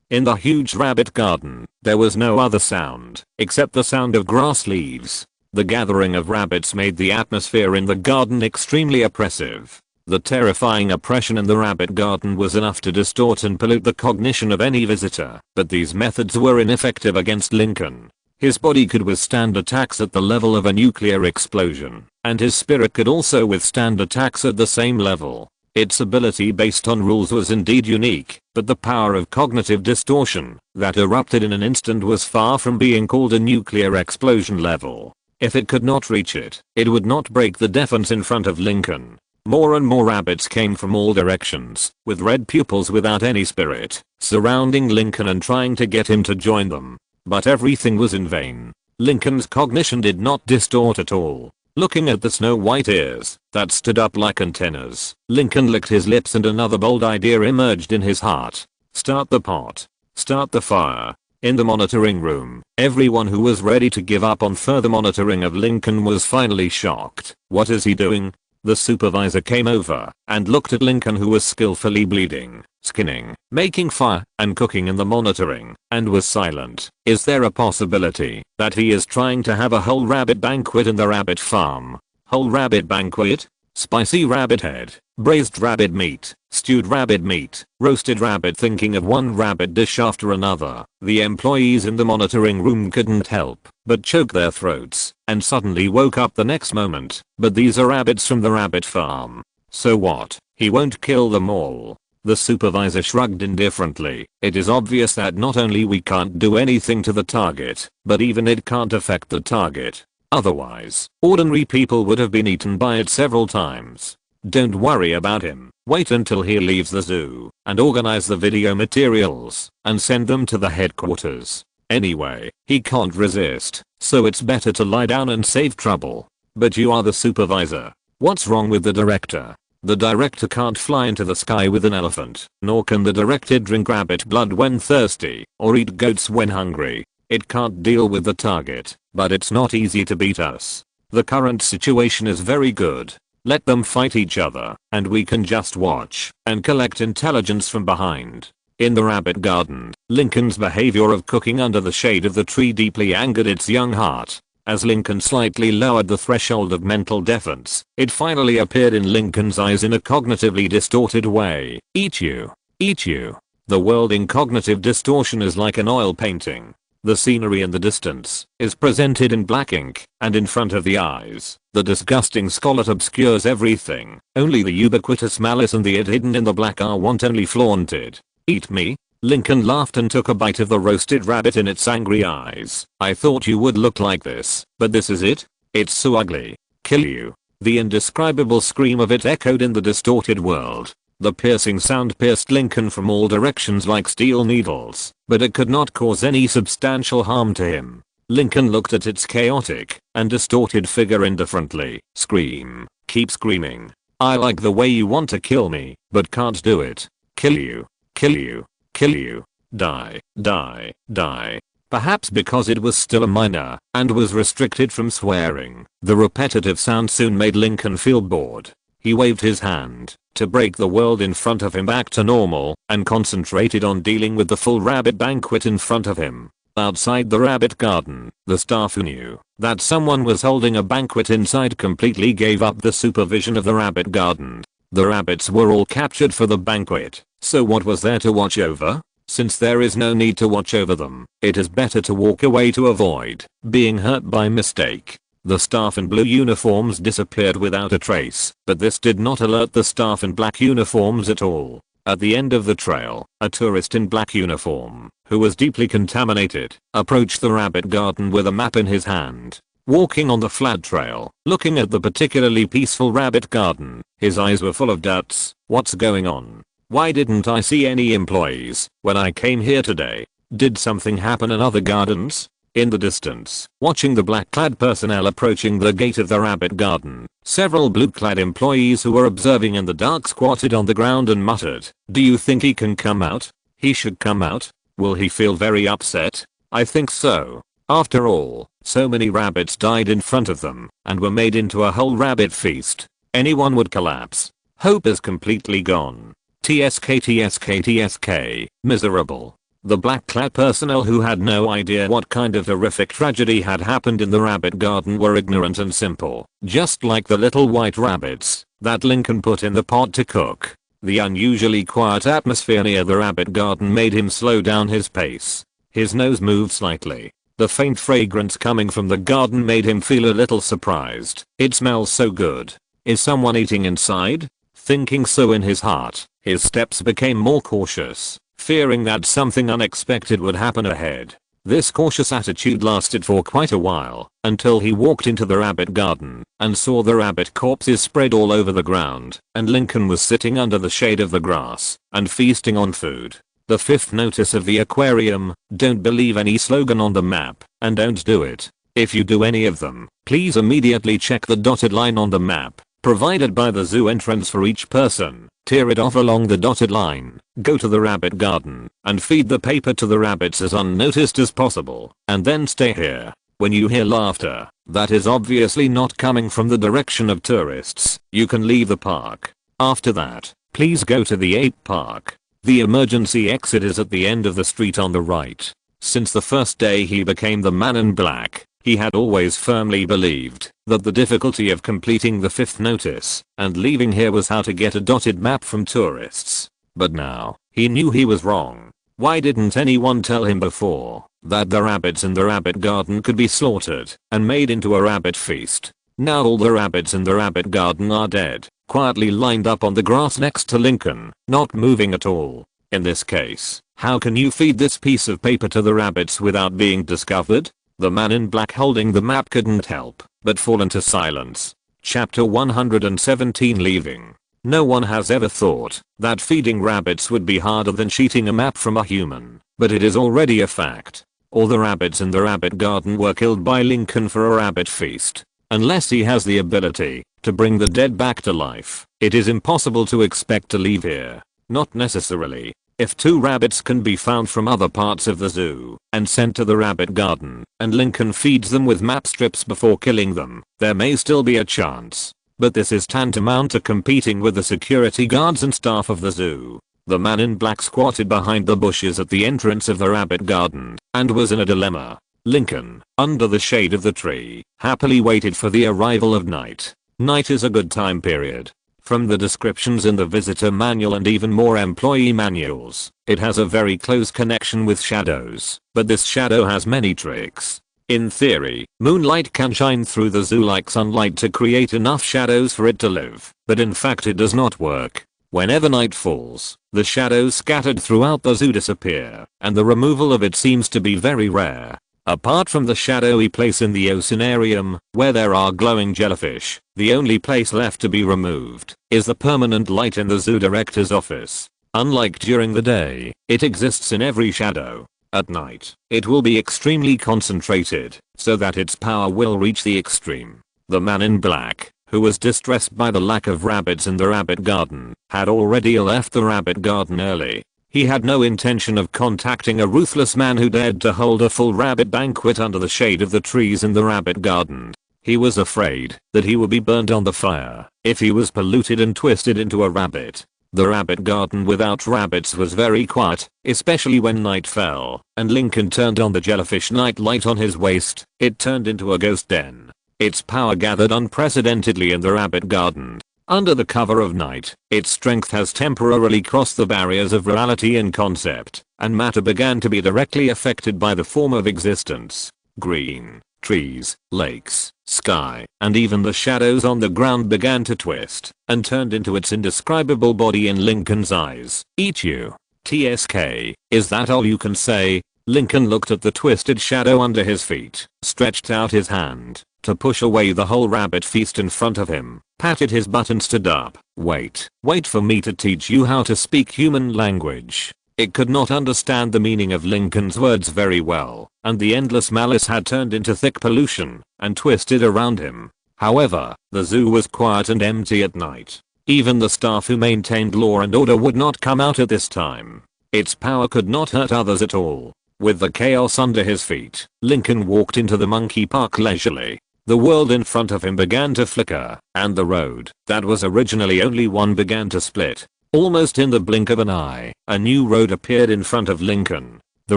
In the huge rabbit garden, there was no other sound except the sound of grass leaves. The gathering of rabbits made the atmosphere in the garden extremely oppressive. The terrifying oppression in the rabbit garden was enough to distort and pollute the cognition of any visitor, but these methods were ineffective against Lincoln. His body could withstand attacks at the level of a nuclear explosion, and his spirit could also withstand attacks at the same level. Its ability based on rules was indeed unique, but the power of cognitive distortion that erupted in an instant was far from being called a nuclear explosion level. If it could not reach it, it would not break the defense in front of Lincoln. More and more rabbits came from all directions, with red pupils without any spirit, surrounding Lincoln and trying to get him to join them. But everything was in vain. Lincoln's cognition did not distort at all. Looking at the snow white ears that stood up like antennas, Lincoln licked his lips and another bold idea emerged in his heart. Start the pot. Start the fire. In the monitoring room, everyone who was ready to give up on further monitoring of Lincoln was finally shocked. What is he doing? The supervisor came over and looked at Lincoln, who was skillfully bleeding, skinning, making fire, and cooking in the monitoring, and was silent. Is there a possibility that he is trying to have a whole rabbit banquet in the rabbit farm? Whole rabbit banquet? Spicy rabbit head, braised rabbit meat, stewed rabbit meat, roasted rabbit. Thinking of one rabbit dish after another, the employees in the monitoring room couldn't help but choke their throats and suddenly woke up the next moment. But these are rabbits from the rabbit farm. So what? He won't kill them all. The supervisor shrugged indifferently. It is obvious that not only we can't do anything to the target, but even it can't affect the target. Otherwise, ordinary people would have been eaten by it several times. Don't worry about him. Wait until he leaves the zoo and organize the video materials and send them to the headquarters. Anyway, he can't resist, so it's better to lie down and save trouble. But you are the supervisor. What's wrong with the director? The director can't fly into the sky with an elephant, nor can the director drink rabbit blood when thirsty or eat goats when hungry. It can't deal with the target, but it's not easy to beat us. The current situation is very good. Let them fight each other, and we can just watch and collect intelligence from behind. In the rabbit garden, Lincoln's behavior of cooking under the shade of the tree deeply angered its young heart. As Lincoln slightly lowered the threshold of mental defense, it finally appeared in Lincoln's eyes in a cognitively distorted way. Eat you. Eat you. The world in cognitive distortion is like an oil painting. The scenery in the distance is presented in black ink, and in front of the eyes, the disgusting scarlet obscures everything. Only the ubiquitous malice and the it hidden in the black are wantonly flaunted. Eat me? Lincoln laughed and took a bite of the roasted rabbit in its angry eyes. I thought you would look like this, but this is it? It's so ugly. Kill you. The indescribable scream of it echoed in the distorted world. The piercing sound pierced Lincoln from all directions like steel needles, but it could not cause any substantial harm to him. Lincoln looked at its chaotic and distorted figure indifferently. Scream. Keep screaming. I like the way you want to kill me, but can't do it. Kill you. Kill you. Kill you. Die. Die. Die. Perhaps because it was still a minor and was restricted from swearing, the repetitive sound soon made Lincoln feel bored. He waved his hand to break the world in front of him back to normal and concentrated on dealing with the full rabbit banquet in front of him. Outside the rabbit garden, the staff who knew that someone was holding a banquet inside completely gave up the supervision of the rabbit garden. The rabbits were all captured for the banquet, so what was there to watch over? Since there is no need to watch over them, it is better to walk away to avoid being hurt by mistake. The staff in blue uniforms disappeared without a trace, but this did not alert the staff in black uniforms at all. At the end of the trail, a tourist in black uniform, who was deeply contaminated, approached the rabbit garden with a map in his hand. Walking on the flat trail, looking at the particularly peaceful rabbit garden, his eyes were full of doubts. What's going on? Why didn't I see any employees when I came here today? Did something happen in other gardens? In the distance, watching the black-clad personnel approaching the gate of the rabbit garden, several blue-clad employees who were observing in the dark squatted on the ground and muttered, "Do you think he can come out? He should come out. Will he feel very upset? I think so. After all, so many rabbits died in front of them and were made into a whole rabbit feast. Anyone would collapse. Hope is completely gone. TSK TSK TSK, miserable." The black-clad personnel who had no idea what kind of horrific tragedy had happened in the rabbit garden were ignorant and simple, just like the little white rabbits that Lincoln put in the pot to cook. The unusually quiet atmosphere near the rabbit garden made him slow down his pace. His nose moved slightly. The faint fragrance coming from the garden made him feel a little surprised. It smells so good. Is someone eating inside? Thinking so in his heart, his steps became more cautious, fearing that something unexpected would happen ahead. This cautious attitude lasted for quite a while, until he walked into the rabbit garden and saw the rabbit corpses spread all over the ground, and Lincoln was sitting under the shade of the grass and feasting on food. The fifth notice of the aquarium: don't believe any slogan on the map, and don't do it. If you do any of them, please immediately check the dotted line on the map provided by the zoo entrance for each person, tear it off along the dotted line, go to the rabbit garden, and feed the paper to the rabbits as unnoticed as possible, and then stay here. When you hear laughter, that is obviously not coming from the direction of tourists, you can leave the park. After that, please go to the ape park. The emergency exit is at the end of the street on the right. Since the first day he became the Man in Black, he had always firmly believed that the difficulty of completing the fifth notice and leaving here was how to get a dotted map from tourists. But now, he knew he was wrong. Why didn't anyone tell him before that the rabbits in the rabbit garden could be slaughtered and made into a rabbit feast? Now all the rabbits in the rabbit garden are dead, quietly lined up on the grass next to Lincoln, not moving at all. In this case, how can you feed this piece of paper to the rabbits without being discovered? The Man in Black holding the map couldn't help but fall into silence. Chapter 117 Leaving. No one has ever thought that feeding rabbits would be harder than cheating a map from a human, but it is already a fact. All the rabbits in the rabbit garden were killed by Lincoln for a rabbit feast. Unless he has the ability to bring the dead back to life, it is impossible to expect to leave here. Not necessarily. If 2 rabbits can be found from other parts of the zoo and sent to the rabbit garden, and Lincoln feeds them with map strips before killing them, there may still be a chance. But this is tantamount to competing with the security guards and staff of the zoo. The Man in Black squatted behind the bushes at the entrance of the rabbit garden and was in a dilemma. Lincoln, under the shade of the tree, happily waited for the arrival of night. Night is a good time period. From the descriptions in the visitor manual and even more employee manuals, it has a very close connection with shadows, but this shadow has many tricks. In theory, moonlight can shine through the zoo like sunlight to create enough shadows for it to live, but in fact it does not work. Whenever night falls, the shadows scattered throughout the zoo disappear, and the removal of it seems to be very rare. Apart from the shadowy place in the oceanarium, where there are glowing jellyfish, the only place left to be removed is the permanent light in the zoo director's office. Unlike during the day, it exists in every shadow. At night, it will be extremely concentrated, so that its power will reach the extreme. The Man in Black, who was distressed by the lack of rabbits in the rabbit garden, had already left the rabbit garden early. He had no intention of contacting a ruthless man who dared to hold a full rabbit banquet under the shade of the trees in the rabbit garden. He was afraid that he would be burned on the fire if he was polluted and twisted into a rabbit. The rabbit garden without rabbits was very quiet, especially when night fell, and Lincoln turned on the jellyfish night light on his waist. It turned into a ghost den. Its power gathered unprecedentedly in the rabbit garden. Under the cover of night, its strength has temporarily crossed the barriers of reality and concept, and matter began to be directly affected by the form of existence. Green, trees, lakes, sky, and even the shadows on the ground began to twist, and turned into its indescribable body in Lincoln's eyes. Eat you. TSK, is that all you can say? Lincoln looked at the twisted shadow under his feet, stretched out his hand to push away the whole rabbit feast in front of him, patted his butt and stood up. Wait for me to teach you how to speak human language. It could not understand the meaning of Lincoln's words very well, and the endless malice had turned into thick pollution and twisted around him. However, the zoo was quiet and empty at night. Even the staff who maintained law and order would not come out at this time. Its power could not hurt others at all. With the chaos under his feet, Lincoln walked into the monkey park leisurely. The world in front of him began to flicker, and the road that was originally only one began to split. Almost in the blink of an eye, a new road appeared in front of Lincoln. The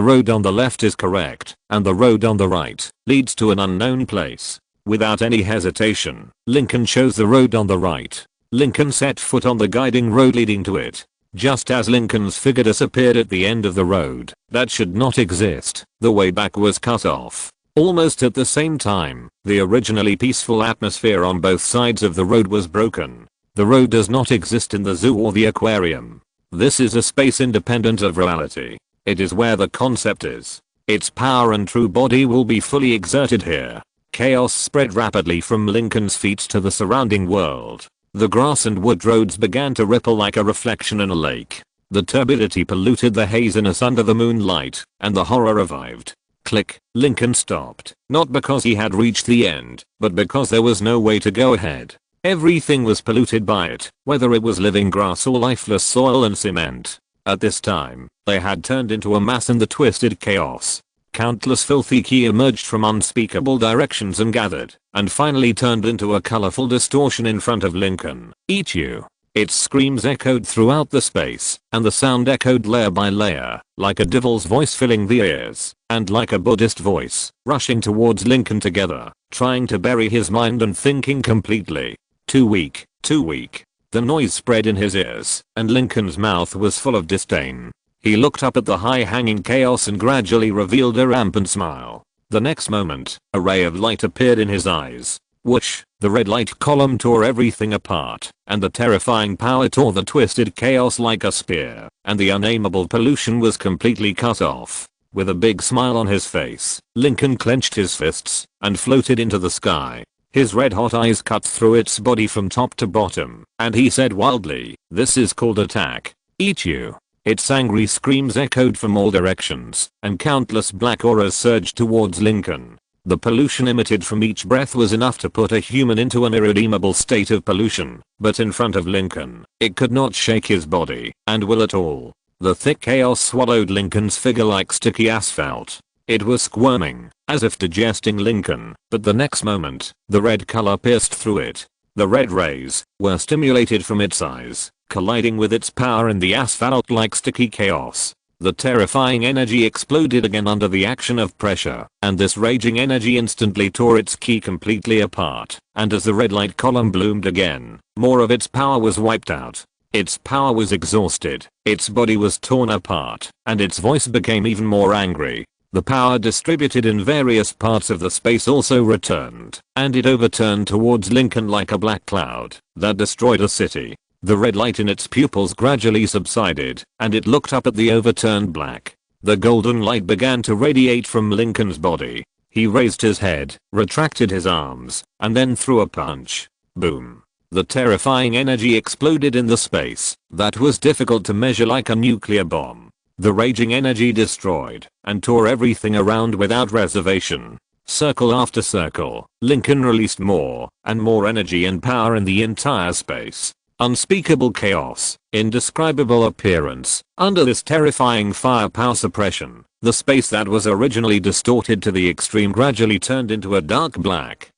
road on the left is correct, and the road on the right leads to an unknown place. Without any hesitation, Lincoln chose the road on the right. Lincoln set foot on the guiding road leading to it. Just as Lincoln's figure disappeared at the end of the road that should not exist, the way back was cut off. Almost at the same time, the originally peaceful atmosphere on both sides of the road was broken. The road does not exist in the zoo or the aquarium. This is a space independent of reality. It is where the concept is. Its power and true body will be fully exerted here. Chaos spread rapidly from Lincoln's feet to the surrounding world. The grass and wood roads began to ripple like a reflection in a lake. The turbidity polluted the haziness under the moonlight, and the horror revived. Click. Lincoln stopped. Not because he had reached the end, but because there was no way to go ahead. Everything was polluted by it, whether it was living grass or lifeless soil and cement. At this time, they had turned into a mass in the twisted chaos. Countless filthy ki emerged from unspeakable directions and gathered, and finally turned into a colorful distortion in front of Lincoln. Eat you. Its screams echoed throughout the space, and the sound echoed layer by layer, like a devil's voice filling the ears, and like a Buddhist voice, rushing towards Lincoln together, trying to bury his mind and thinking completely. Too weak, too weak. The noise spread in his ears, and Lincoln's mouth was full of disdain. He looked up at the high-hanging chaos and gradually revealed a rampant smile. The next moment, a ray of light appeared in his eyes. Whoosh! The red light column tore everything apart, and the terrifying power tore the twisted chaos like a spear, and the unnameable pollution was completely cut off. With a big smile on his face, Lincoln clenched his fists and floated into the sky. His red-hot eyes cut through its body from top to bottom, and he said wildly, "This is called attack. Eat you." Its angry screams echoed from all directions, and countless black auras surged towards Lincoln. The pollution emitted from each breath was enough to put a human into an irredeemable state of pollution, but in front of Lincoln, it could not shake his body, and will at all. The thick chaos swallowed Lincoln's figure like sticky asphalt. It was squirming, as if digesting Lincoln, but the next moment, the red color pierced through it. The red rays were stimulated from its eyes, colliding with its power in the asphalt like sticky chaos. The terrifying energy exploded again under the action of pressure, and this raging energy instantly tore its ki completely apart, and as the red light column bloomed again, more of its power was wiped out. Its power was exhausted, its body was torn apart, and its voice became even more angry. The power distributed in various parts of the space also returned, and it overturned towards Lincoln like a black cloud that destroyed a city. The red light in its pupils gradually subsided, and it looked up at the overturned black. The golden light began to radiate from Lincoln's body. He raised his head, retracted his arms, and then threw a punch. Boom. The terrifying energy exploded in the space that was difficult to measure like a nuclear bomb. The raging energy destroyed and tore everything around without reservation. Circle after circle, Lincoln released more and more energy and power in the entire space. Unspeakable chaos, indescribable appearance. Under this terrifying firepower suppression, the space that was originally distorted to the extreme gradually turned into a dark black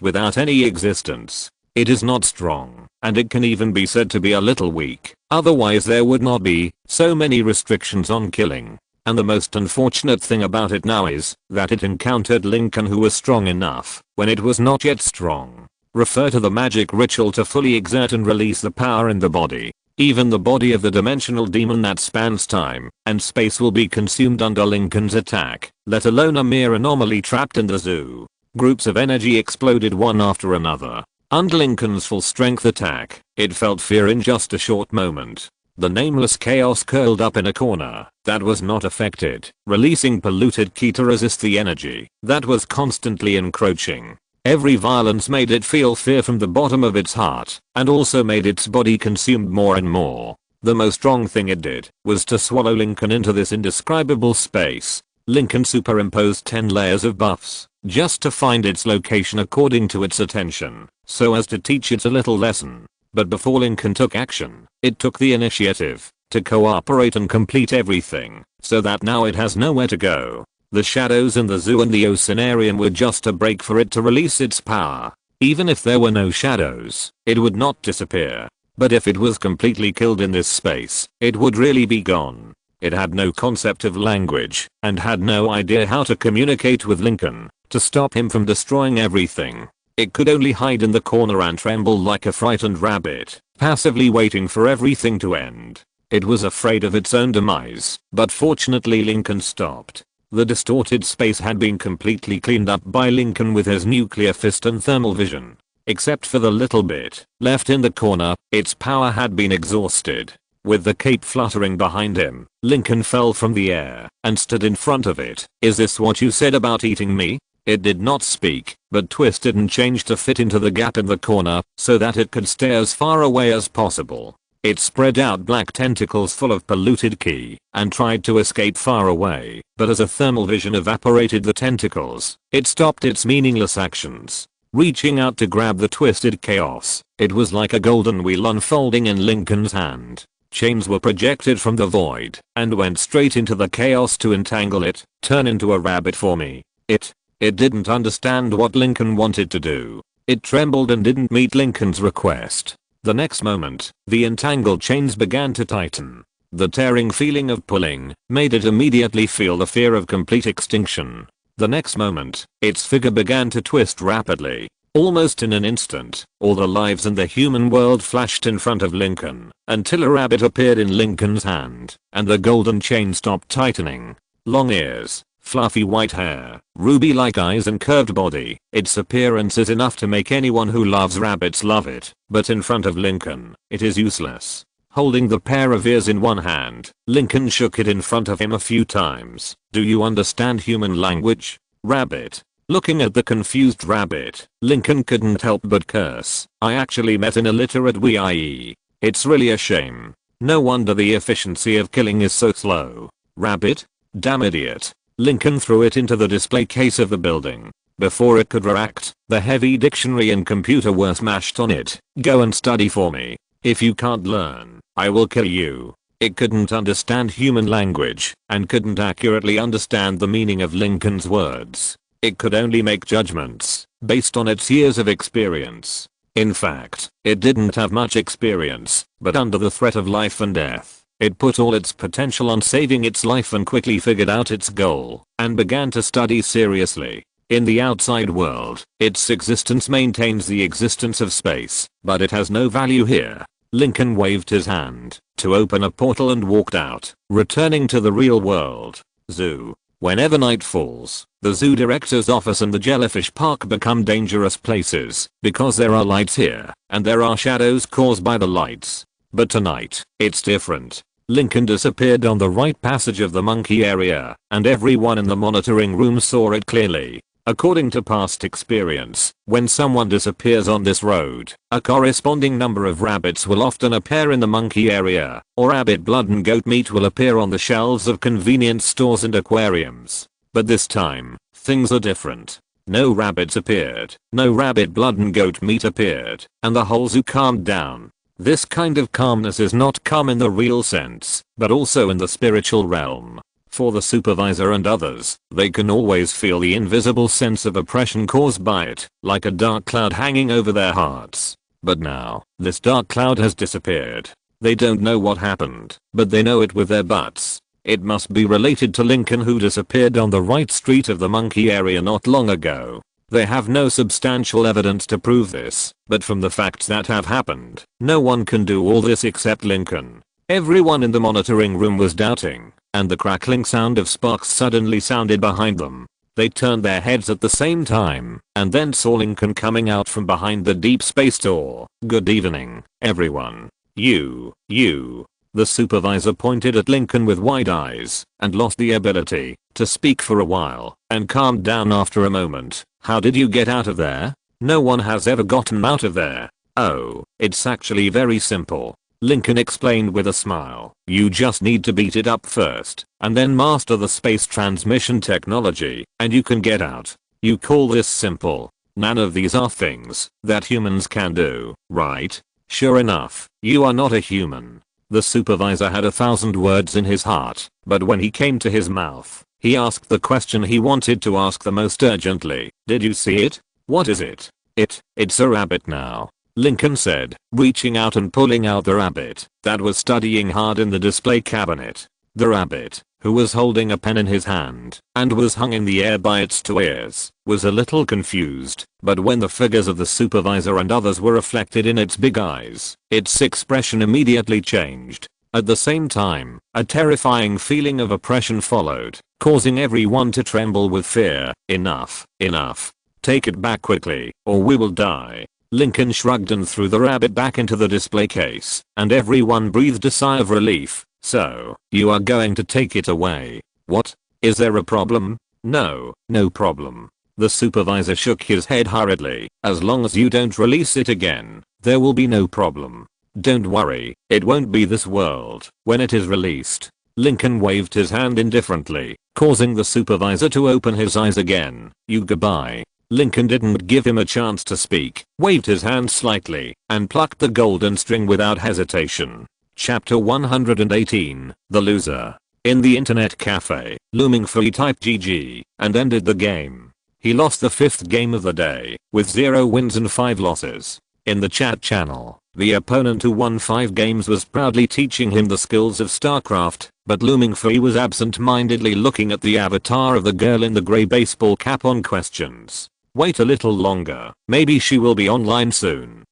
without any existence. It is not strong, and it can even be said to be a little weak, otherwise there would not be so many restrictions on killing. And the most unfortunate thing about it now is that it encountered Lincoln, who was strong enough when it was not yet strong. Refer to the magic ritual to fully exert and release the power in the body. Even the body of the dimensional demon that spans time and space will be consumed under Lincoln's attack, let alone a mere anomaly trapped in the zoo. Groups of energy exploded one after another. Under Lincoln's full strength attack, it felt fear in just a short moment. The nameless chaos curled up in a corner that was not affected, releasing polluted ki to resist the energy that was constantly encroaching. Every violence made it feel fear from the bottom of its heart, and also made its body consumed more and more. The most strong thing it did was to swallow Lincoln into this indescribable space. Lincoln superimposed 10 layers of buffs, just to find its location according to its attention, so as to teach it a little lesson. But before Lincoln took action, it took the initiative to cooperate and complete everything, so that now it has nowhere to go. The shadows in the zoo and the oceanarium were just a break for it to release its power. Even if there were no shadows, it would not disappear. But if it was completely killed in this space, it would really be gone. It had no concept of language, and had no idea how to communicate with Lincoln to stop him from destroying everything. It could only hide in the corner and tremble like a frightened rabbit, passively waiting for everything to end. It was afraid of its own demise, but fortunately Lincoln stopped. The distorted space had been completely cleaned up by Lincoln with his nuclear fist and thermal vision. Except for the little bit left in the corner, its power had been exhausted. With the cape fluttering behind him, Lincoln fell from the air and stood in front of it. "Is this what you said about eating me?" It did not speak, but twisted and changed to fit into the gap in the corner so that it could stay as far away as possible. It spread out black tentacles full of polluted ki and tried to escape far away, but as a thermal vision evaporated the tentacles, it stopped its meaningless actions. Reaching out to grab the twisted chaos, it was like a golden wheel unfolding in Lincoln's hand. Chains were projected from the void and went straight into the chaos to entangle it, turn into a rabbit for me. It didn't understand what Lincoln wanted to do. It trembled and didn't meet Lincoln's request. The next moment, the entangled chains began to tighten. The tearing feeling of pulling made it immediately feel the fear of complete extinction. The next moment, its figure began to twist rapidly. Almost in an instant, all the lives in the human world flashed in front of Lincoln, until a rabbit appeared in Lincoln's hand, and the golden chain stopped tightening. Long ears, fluffy white hair, ruby-like eyes and curved body. Its appearance is enough to make anyone who loves rabbits love it, but in front of Lincoln, it is useless. Holding the pair of ears in one hand, Lincoln shook it in front of him a few times. Do you understand human language? Rabbit. Looking at the confused rabbit, Lincoln couldn't help but curse. I actually met an illiterate wee. It's really a shame. No wonder the efficiency of killing is so slow. Rabbit? Damn idiot. Lincoln threw it into the display case of the building. Before it could react, the heavy dictionary and computer were smashed on it. Go and study for me. If you can't learn, I will kill you. It couldn't understand human language and couldn't accurately understand the meaning of Lincoln's words. It could only make judgments based on its years of experience. In fact, it didn't have much experience, but under the threat of life and death, it put all its potential on saving its life and quickly figured out its goal and began to study seriously. In the outside world, its existence maintains the existence of space, but it has no value here. Lincoln waved his hand to open a portal and walked out, returning to the real world. Zoo. Whenever night falls, the zoo director's office and the jellyfish park become dangerous places because there are lights here and there are shadows caused by the lights. But tonight, it's different. Lincoln disappeared on the right passage of the monkey area, and everyone in the monitoring room saw it clearly. According to past experience, when someone disappears on this road, a corresponding number of rabbits will often appear in the monkey area, or rabbit blood and goat meat will appear on the shelves of convenience stores and aquariums. But this time, things are different. No rabbits appeared, no rabbit blood and goat meat appeared, and the whole zoo calmed down. This kind of calmness is not calm in the real sense, but also in the spiritual realm. For the supervisor and others, they can always feel the invisible sense of oppression caused by it, like a dark cloud hanging over their hearts. But now, this dark cloud has disappeared. They don't know what happened, but they know it with their butts. It must be related to Lincoln, who disappeared on the right street of the monkey area not long ago. They have no substantial evidence to prove this, but from the facts that have happened, no one can do all this except Lincoln. Everyone in the monitoring room was doubting, and the crackling sound of sparks suddenly sounded behind them. They turned their heads at the same time, and then saw Lincoln coming out from behind the deep space door. Good evening, everyone. You. The supervisor pointed at Lincoln with wide eyes, and lost the ability to speak for a while, and calmed down after a moment. How did you get out of there? No one has ever gotten out of there. Oh, it's actually very simple. Lincoln explained with a smile. You just need to beat it up first, and then master the space transmission technology, and you can get out. You call this simple? None of these are things that humans can do, right? Sure enough, you are not a human. The supervisor had 1,000 words in his heart, but when he came to his mouth, he asked the question he wanted to ask the most urgently. Did you see it? What is it? It's a rabbit now, Lincoln said, reaching out and pulling out the rabbit that was studying hard in the display cabinet. The rabbit, who was holding a pen in his hand and was hung in the air by its 2 ears, was a little confused, but when the figures of the supervisor and others were reflected in its big eyes, its expression immediately changed. At the same time, a terrifying feeling of oppression followed, causing everyone to tremble with fear. Enough. Take it back quickly, or we will die. Lincoln shrugged and threw the rabbit back into the display case, and everyone breathed a sigh of relief. So, you are going to take it away? What? Is there a problem? No problem. The supervisor shook his head hurriedly. As long as you don't release it again, there will be no problem. Don't worry, it won't be this world when it is released. Lincoln waved his hand indifferently, causing the supervisor to open his eyes again. You goodbye. Lincoln didn't give him a chance to speak, waved his hand slightly, and plucked the golden string without hesitation. Chapter 118, The Loser. In the internet cafe, Looming Free typed GG, and ended the game. He lost the 5th game of the day, with 0 wins and 5 losses. In the chat channel, the opponent who won 5 games was proudly teaching him the skills of StarCraft, but Looming Free was absent-mindedly looking at the avatar of the girl in the grey baseball cap on questions. Wait a little longer, maybe she will be online soon.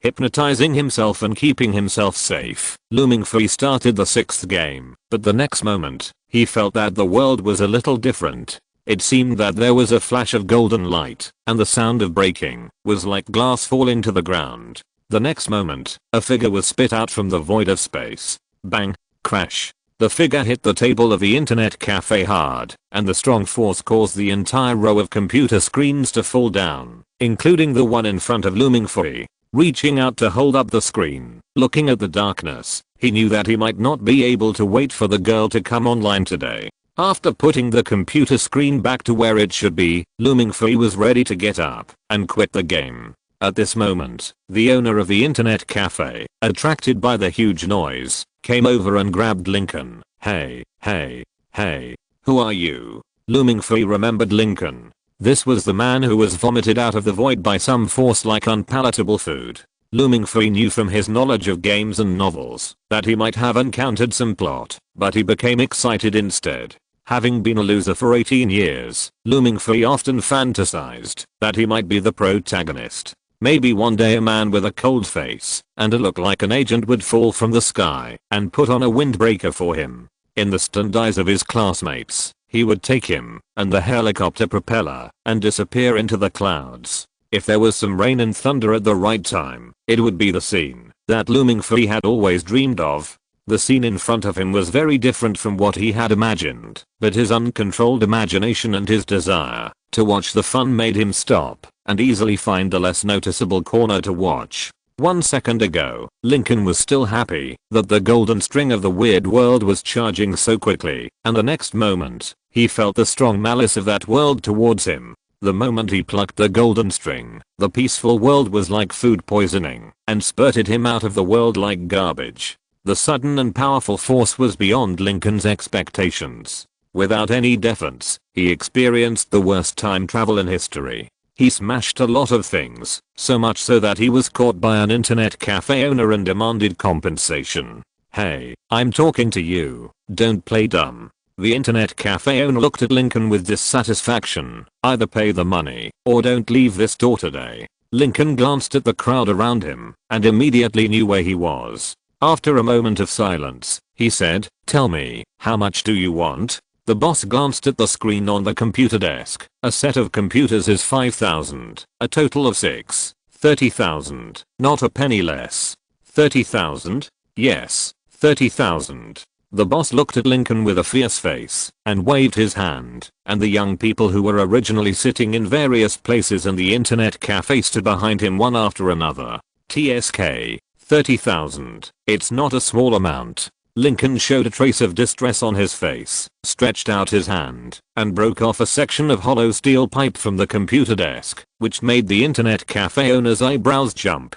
Hypnotizing himself and keeping himself safe, Looming Free started the 6th game, but the next moment, he felt that the world was a little different. It seemed that there was a flash of golden light, and the sound of breaking was like glass falling to the ground. The next moment, a figure was spit out from the void of space. Bang! Crash! The figure hit the table of the internet cafe hard, and the strong force caused the entire row of computer screens to fall down, including the one in front of Looming Free. Reaching out to hold up the screen, looking at the darkness, he knew that he might not be able to wait for the girl to come online today. After putting the computer screen back to where it should be, Looming Free was ready to get up and quit the game. At this moment, the owner of the internet cafe, attracted by the huge noise, came over and grabbed Lincoln. Hey, who are you? Looming Free remembered Lincoln. This was the man who was vomited out of the void by some force like unpalatable food. Looming Free knew from his knowledge of games and novels that he might have encountered some plot, but he became excited instead. Having been a loser for 18 years, Looming Free often fantasized that he might be the protagonist. Maybe one day a man with a cold face and a look like an agent would fall from the sky and put on a windbreaker for him. In the stunned eyes of his classmates, he would take him and the helicopter propeller and disappear into the clouds. If there was some rain and thunder at the right time, it would be the scene that Looming Free had always dreamed of. The scene in front of him was very different from what he had imagined, but his uncontrolled imagination and his desire to watch the fun made him stop and easily find a less noticeable corner to watch. 1 second ago, Lincoln was still happy that the golden string of the weird world was charging so quickly, and the next moment, he felt the strong malice of that world towards him. The moment he plucked the golden string, the peaceful world was like food poisoning and spurted him out of the world like garbage. The sudden and powerful force was beyond Lincoln's expectations. Without any defense, he experienced the worst time travel in history. He smashed a lot of things, so much so that he was caught by an internet cafe owner and demanded compensation. Hey, I'm talking to you, don't play dumb. The internet cafe owner looked at Lincoln with dissatisfaction. Either pay the money, or don't leave this door today. Lincoln glanced at the crowd around him, and immediately knew where he was. After a moment of silence, he said, "Tell me, how much do you want?" The boss glanced at the screen on the computer desk. A set of computers is 5,000, a total of 6. 30,000, not a penny less. 30,000? Yes, 30,000. The boss looked at Lincoln with a fierce face and waved his hand, and the young people who were originally sitting in various places in the internet cafe stood behind him one after another. TSK. 30,000. It's not a small amount. Lincoln showed a trace of distress on his face, stretched out his hand, and broke off a section of hollow steel pipe from the computer desk, which made the internet cafe owner's eyebrows jump.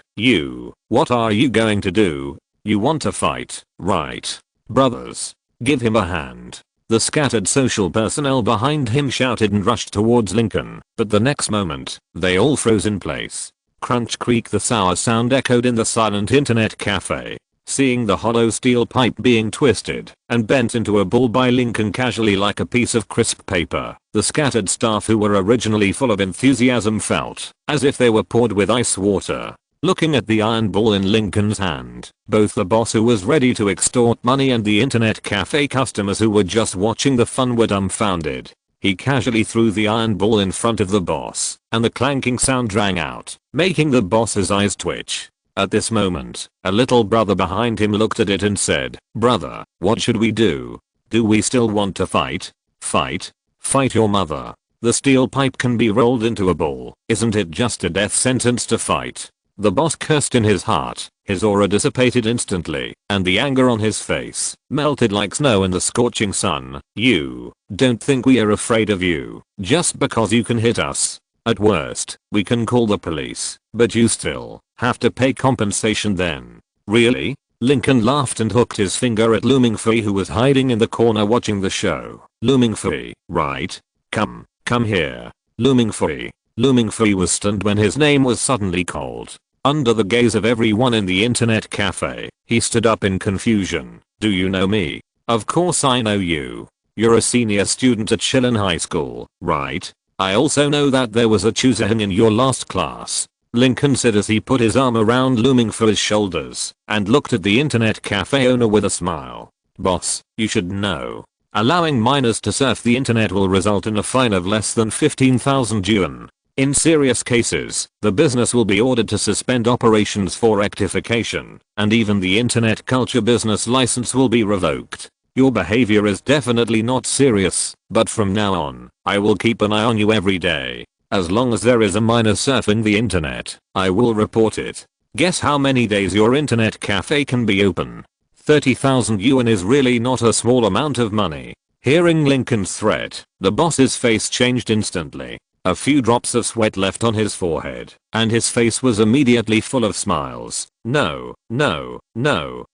What are you going to do? You want to fight, right? Brothers, give him a hand. The scattered social personnel behind him shouted and rushed towards Lincoln, but the next moment, they all froze in place. Crunch creak, the sour sound echoed in the silent internet cafe. Seeing the hollow steel pipe being twisted and bent into a ball by Lincoln casually like a piece of crisp paper, the scattered staff who were originally full of enthusiasm felt as if they were poured with ice water. Looking at the iron ball in Lincoln's hand, both the boss who was ready to extort money and the internet cafe customers who were just watching the fun were dumbfounded. He casually threw the iron ball in front of the boss, and the clanking sound rang out, making the boss's eyes twitch. At this moment, a little brother behind him looked at it and said, "Brother, what should we do? Do we still want to fight? Fight? Fight your mother. The steel pipe can be rolled into a ball. Isn't it just a death sentence to fight?" The boss cursed in his heart His aura dissipated instantly, and the anger on his face melted like snow in the scorching sun. You don't think we are afraid of you just because you can hit us? At worst, we can call the police, but you still have to pay compensation then. Really? Lincoln laughed and hooked his finger at Looming Fee, who was hiding in the corner watching the show. Looming Fee, right? Come here. Looming Fee. Looming Fee was stunned when his name was suddenly called. Under the gaze of everyone in the internet cafe, he stood up in confusion. Do you know me? Of course I know you. You're a senior student at Shillin High School, right? I also know that there was a Chusehan in your last class. Lincoln said as he put his arm around Looming Fee's shoulders and looked at the internet cafe owner with a smile. Boss, you should know. Allowing minors to surf the internet will result in a fine of less than 15,000 yuan. In serious cases, the business will be ordered to suspend operations for rectification, and even the internet culture business license will be revoked. Your behavior is definitely not serious, but from now on, I will keep an eye on you every day. As long as there is a minor surfing the internet, I will report it. Guess how many days your internet cafe can be open? 30,000 yuan is really not a small amount of money. Hearing Lincoln's threat, the boss's face changed instantly. A few drops of sweat left on his forehead, and his face was immediately full of smiles. No.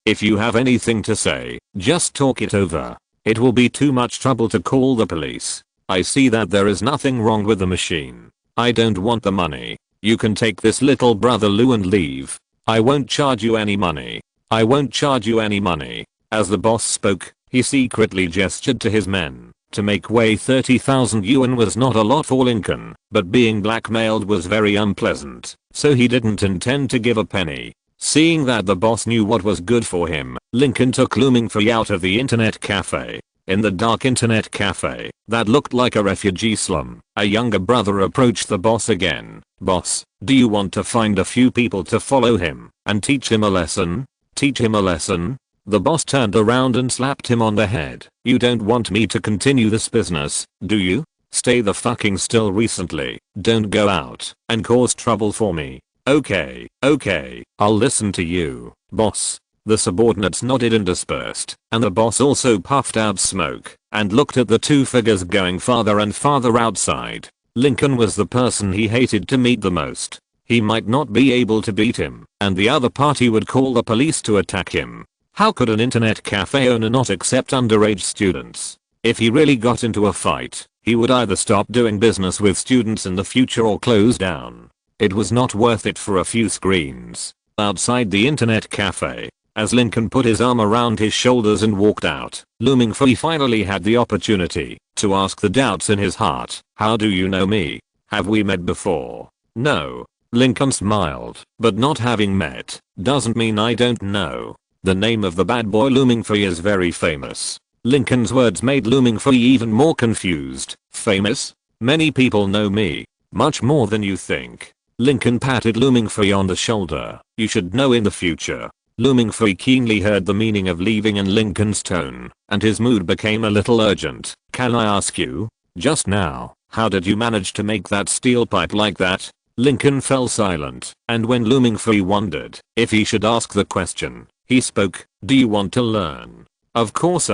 If you have anything to say, just talk it over. It will be too much trouble to call the police. I see that there is nothing wrong with the machine. I don't want the money. You can take this little brother Lou and leave. I won't charge you any money. I won't charge you any money. As the boss spoke, he secretly gestured to his men to make way. 30,000 yuan was not a lot for Lincoln, but being blackmailed was very unpleasant, so he didn't intend to give a penny. Seeing that the boss knew what was good for him, Lincoln took Looming Fee out of the internet cafe. In the dark internet cafe that looked like a refugee slum, a younger brother approached the boss again. Boss, do you want to find a few people to follow him and teach him a lesson? Teach him a lesson? The boss turned around and slapped him on the head. You don't want me to continue this business, do you? Stay the fucking still recently. Don't go out and cause trouble for me. Okay, I'll listen to you, boss. The subordinates nodded and dispersed, and the boss also puffed out smoke and looked at the two figures going farther and farther outside. Lincoln was the person he hated to meet the most. He might not be able to beat him, and the other party would call the police to attack him. How could an internet cafe owner not accept underage students? If he really got into a fight, he would either stop doing business with students in the future or close down. It was not worth it for a few screens. Outside the internet cafe, as Lincoln put his arm around his shoulders and walked out, Looming Fee finally had the opportunity to ask the doubts in his heart. How do you know me? Have we met before? No. Lincoln smiled, but not having met doesn't mean I don't know. The name of the bad boy Looming Fee is very famous. Lincoln's words made Looming Fee even more confused. Famous? Many people know me. Much more than you think. Lincoln patted Looming Fee on the shoulder. You should know in the future. Looming Fee keenly heard the meaning of leaving in Lincoln's tone, and his mood became a little urgent. Can I ask you? Just now, how did you manage to make that steel pipe like that? Lincoln fell silent, and when Looming Fee wondered if he should ask the question, he spoke. Do you want to learn? Of course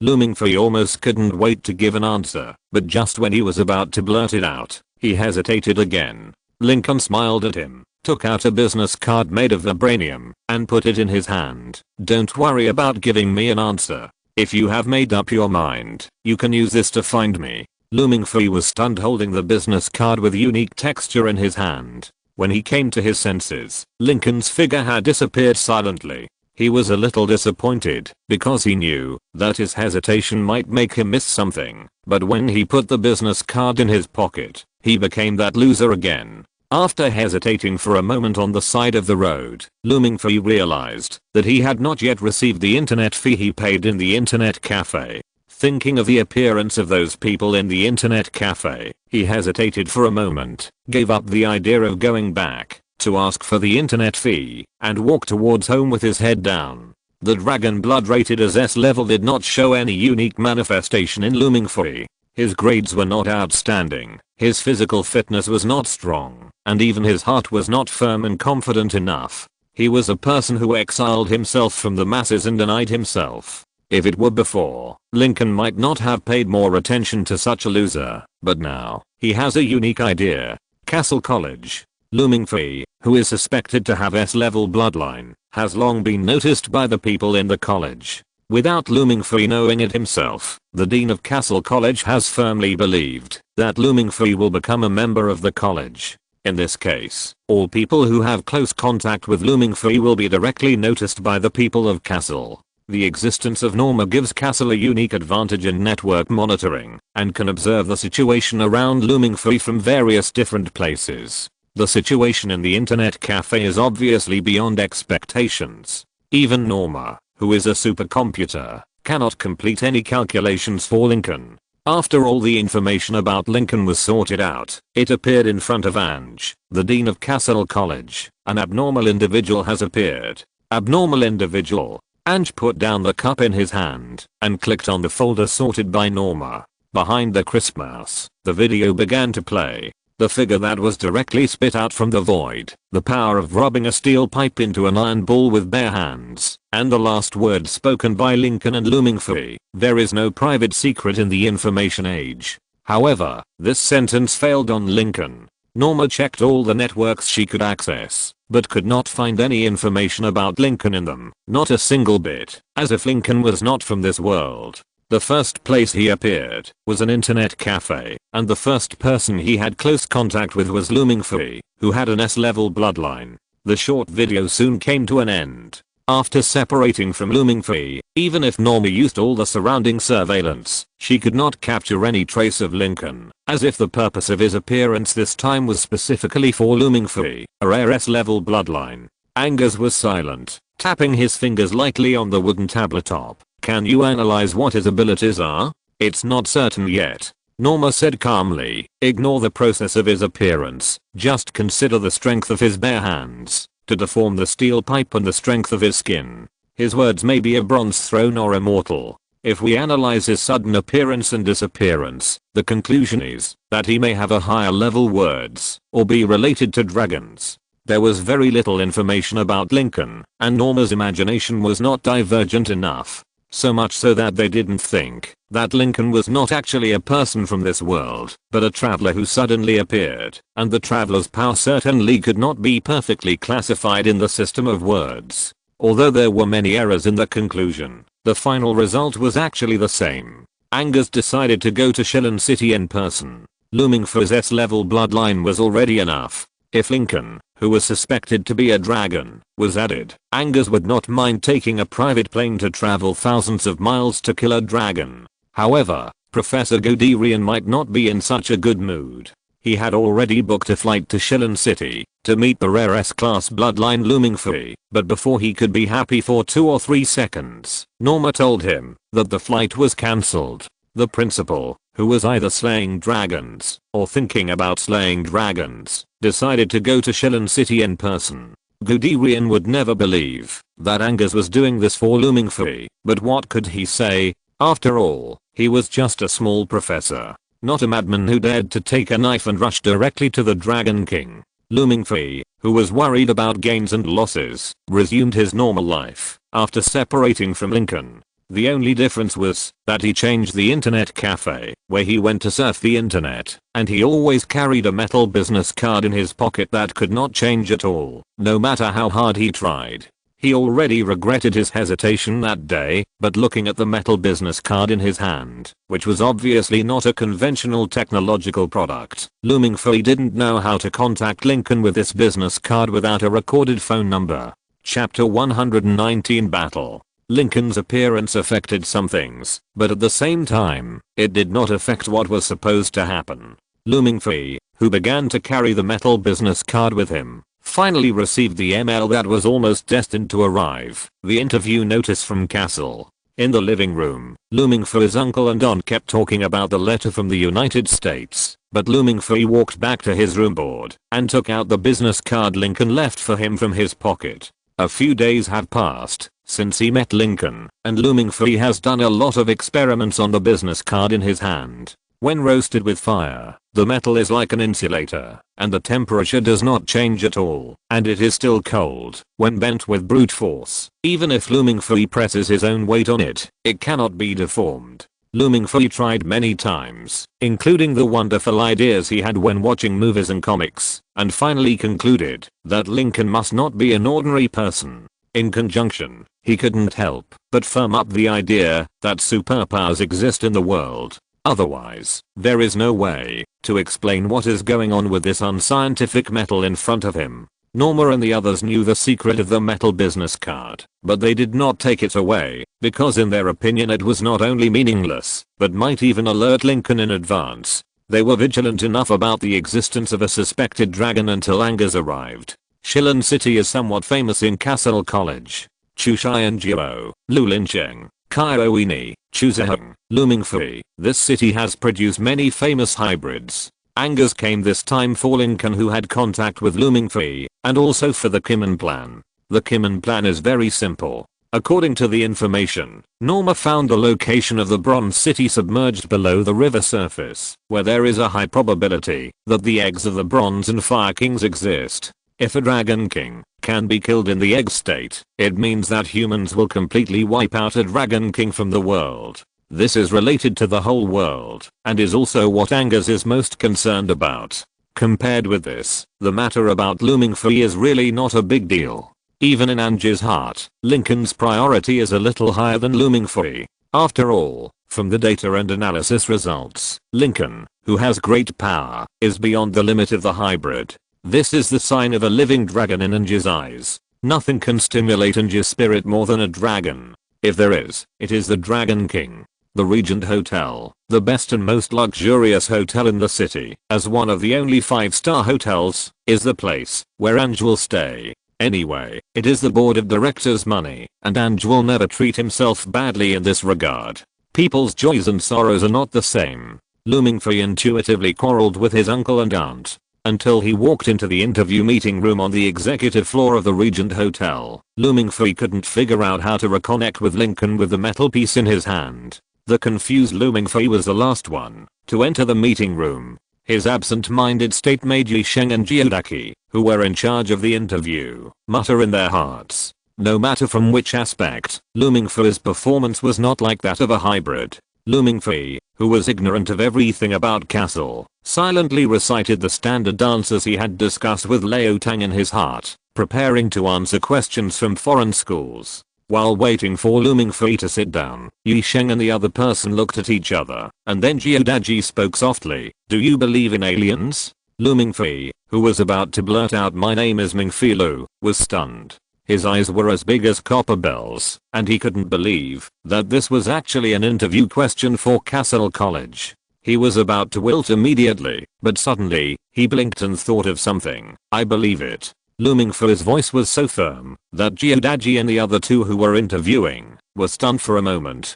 Looming Fee almost couldn't wait to give an answer, but just when he was about to blurt it out, he hesitated again. Lincoln smiled at him, took out a business card made of vibranium, and put it in his hand. Don't worry about giving me an answer. If you have made up your mind, you can use this to find me. Looming Fee was stunned, holding the business card with unique texture in his hand. When he came to his senses, Lincoln's figure had disappeared silently. He was a little disappointed, because he knew that his hesitation might make him miss something, but when he put the business card in his pocket, he became that loser again. After hesitating for a moment on the side of the road, Looming Fee realized that he had not yet received the internet fee he paid in the internet cafe. Thinking of the appearance of those people in the internet cafe, he hesitated for a moment, gave up the idea of going back to ask for the internet fee, and walked towards home with his head down. The dragon blood rated as S level did not show any unique manifestation in Looming Fee. His grades were not outstanding, his physical fitness was not strong, and even his heart was not firm and confident enough. He was a person who exiled himself from the masses and denied himself. If it were before, Lincoln might not have paid more attention to such a loser, but now, he has a unique idea. Castle College. Looming Free, who is suspected to have S-level bloodline, has long been noticed by the people in the college. Without Looming Free knowing it himself, the dean of Castle College has firmly believed that Looming Free will become a member of the college. In this case, all people who have close contact with Looming Free will be directly noticed by the people of Castle. The existence of Norma gives Castle a unique advantage in network monitoring, and can observe the situation around Looming Free from various different places. The situation in the internet cafe is obviously beyond expectations. Even Norma, who is a supercomputer, cannot complete any calculations for Lincoln. After all the information about Lincoln was sorted out, it appeared in front of Ange, the dean of Castle College. An abnormal individual has appeared. Abnormal individual. Ange put down the cup in his hand and clicked on the folder sorted by Norma. Behind the crisp mouse, the video began to play. The figure that was directly spit out from the void, the power of rubbing a steel pipe into an iron ball with bare hands, and the last word spoken by Lincoln and Looming Free. There is no private secret in the information age. However, this sentence failed on Lincoln. Norma checked all the networks she could access, but could not find any information about Lincoln in them, not a single bit, as if Lincoln was not from this world. The first place he appeared was an internet cafe, and the first person he had close contact with was Looming Free, who had an S-level bloodline. The short video soon came to an end. After separating from Looming Free, even if Norma used all the surrounding surveillance, she could not capture any trace of Lincoln, as if the purpose of his appearance this time was specifically for Looming Free, a rare S-level bloodline. Angus was silent, tapping his fingers lightly on the wooden tabletop. Can you analyze what his abilities are? It's not certain yet. Norma said calmly. Ignore the process of his appearance. Just consider the strength of his bare hands to deform the steel pipe and the strength of his skin. His words may be a bronze throne or immortal. If we analyze his sudden appearance and disappearance, the conclusion is that he may have a higher level words or be related to dragons. There was very little information about Lincoln, and Norma's imagination was not divergent enough. So much so that they didn't think that Lincoln was not actually a person from this world, but a traveler who suddenly appeared, and the traveler's power certainly could not be perfectly classified in the system of words. Although there were many errors in the conclusion, the final result was actually the same. Angus decided to go to Shillen City in person. Looming for his S-level bloodline was already enough. If Lincoln, who was suspected to be a dragon, was added, Angus would not mind taking a private plane to travel thousands of miles to kill a dragon. However, Professor Goderian might not be in such a good mood. He had already booked a flight to Shillen City to meet the rare S-class bloodline Looming Free, but before he could be happy for 2 or 3 seconds, Norma told him that the flight was cancelled. The principal, who was either slaying dragons or thinking about slaying dragons, decided to go to Shillen City in person. Goderian would never believe that Angus was doing this for Looming Free, but what could he say? After all, he was just a small professor, not a madman who dared to take a knife and rush directly to the Dragon King. Looming Free, who was worried about gains and losses, resumed his normal life after separating from Lincoln. The only difference was that he changed the internet cafe where he went to surf the internet, and he always carried a metal business card in his pocket that could not change at all, no matter how hard he tried. He already regretted his hesitation that day, but looking at the metal business card in his hand, which was obviously not a conventional technological product, Looming Free didn't know how to contact Lincoln with this business card without a recorded phone number. Chapter 119 Battle. Lincoln's appearance affected some things, but at the same time, it did not affect what was supposed to happen. Looming Free, who began to carry the metal business card with him, finally received the email that was almost destined to arrive, the interview notice from Castle. In the living room, Looming Free's uncle and aunt kept talking about the letter from the United States, but Looming Free walked back to his room board and took out the business card Lincoln left for him from his pocket. A few days had passed since he met Lincoln, and Looming Free has done a lot of experiments on the business card in his hand. When roasted with fire, the metal is like an insulator, and the temperature does not change at all, and it is still cold. When bent with brute force, even if Looming Fui presses his own weight on it, it cannot be deformed. Looming Fui tried many times, including the wonderful ideas he had when watching movies and comics, and finally concluded that Lincoln must not be an ordinary person. In conjunction, he couldn't help but firm up the idea that superpowers exist in the world. Otherwise, there is no way to explain what is going on with this unscientific metal in front of him. Norma and the others knew the secret of the metal business card, but they did not take it away, because in their opinion it was not only meaningless, but might even alert Lincoln in advance. They were vigilant enough about the existence of a suspected dragon until Angus arrived. Shilin City is somewhat famous in Castle College. Chushayan Jiao, Lulincheng, Kaiowini, Chuzaheng, Looming Fui. This city has produced many famous hybrids. Angus came this time for Lincoln, who had contact with Looming Fui, and also for the Kimon plan. The Kimon plan is very simple. According to the information, Norma found the location of the Bronze City submerged below the river surface, where there is a high probability that the eggs of the Bronze and Fire Kings exist. If a Dragon King can be killed in the egg state, it means that humans will completely wipe out a Dragon King from the world. This is related to the whole world, and is also what Angus is most concerned about. Compared with this, the matter about Looming Fui is really not a big deal. Even in Angie's heart, Lincoln's priority is a little higher than Looming Fui. After all, from the data and analysis results, Lincoln, who has great power, is beyond the limit of the hybrid. This is the sign of a living dragon in Angie's eyes. Nothing can stimulate Angie's spirit more than a dragon. If there is, it is the Dragon King. The Regent Hotel, the best and most luxurious hotel in the city, as one of the only 5-star hotels, is the place where Ange will stay. Anyway, it is the board of directors' money, and Ange will never treat himself badly in this regard. People's joys and sorrows are not the same. Looming Fui intuitively quarreled with his uncle and aunt, until he walked into the interview meeting room on the executive floor of the Regent Hotel. Looming Fui couldn't figure out how to reconnect with Lincoln with the metal piece in his hand. The confused Looming Fui was the last one to enter the meeting room. His absent-minded state made Yi Sheng and Gyodaki, who were in charge of the interview, mutter in their hearts. No matter from which aspect, Looming Fui's performance was not like that of a hybrid. Looming Fui, who was ignorant of everything about Castle, silently recited the standard answers he had discussed with Leo Tang in his heart, preparing to answer questions from foreign schools. While waiting for Looming Fui to sit down, Yi Sheng and the other person looked at each other, and then Gyodaki spoke softly. "Do you believe in aliens?" Looming Fui, who was about to blurt out "My name is Ming Fi Lu," was stunned. His eyes were as big as copper bells, and he couldn't believe that this was actually an interview question for Castle College. He was about to wilt immediately, but suddenly, he blinked and thought of something. "I believe it." Looming Fui's voice was so firm that Gyodaki and the other two who were interviewing were stunned for a moment.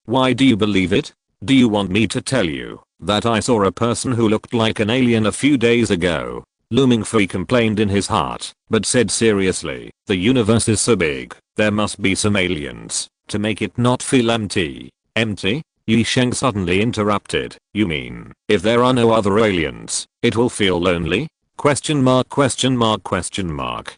Why do you believe it? Do you want me to tell you that I saw a person who looked like an alien a few days ago?" Looming Fui complained in his heart, but said seriously, "The universe is so big, there must be some aliens to make it not feel empty." "Empty?" Yi Sheng suddenly interrupted. "You mean, if there are no other aliens, it will feel lonely?" Question mark, question mark, question mark.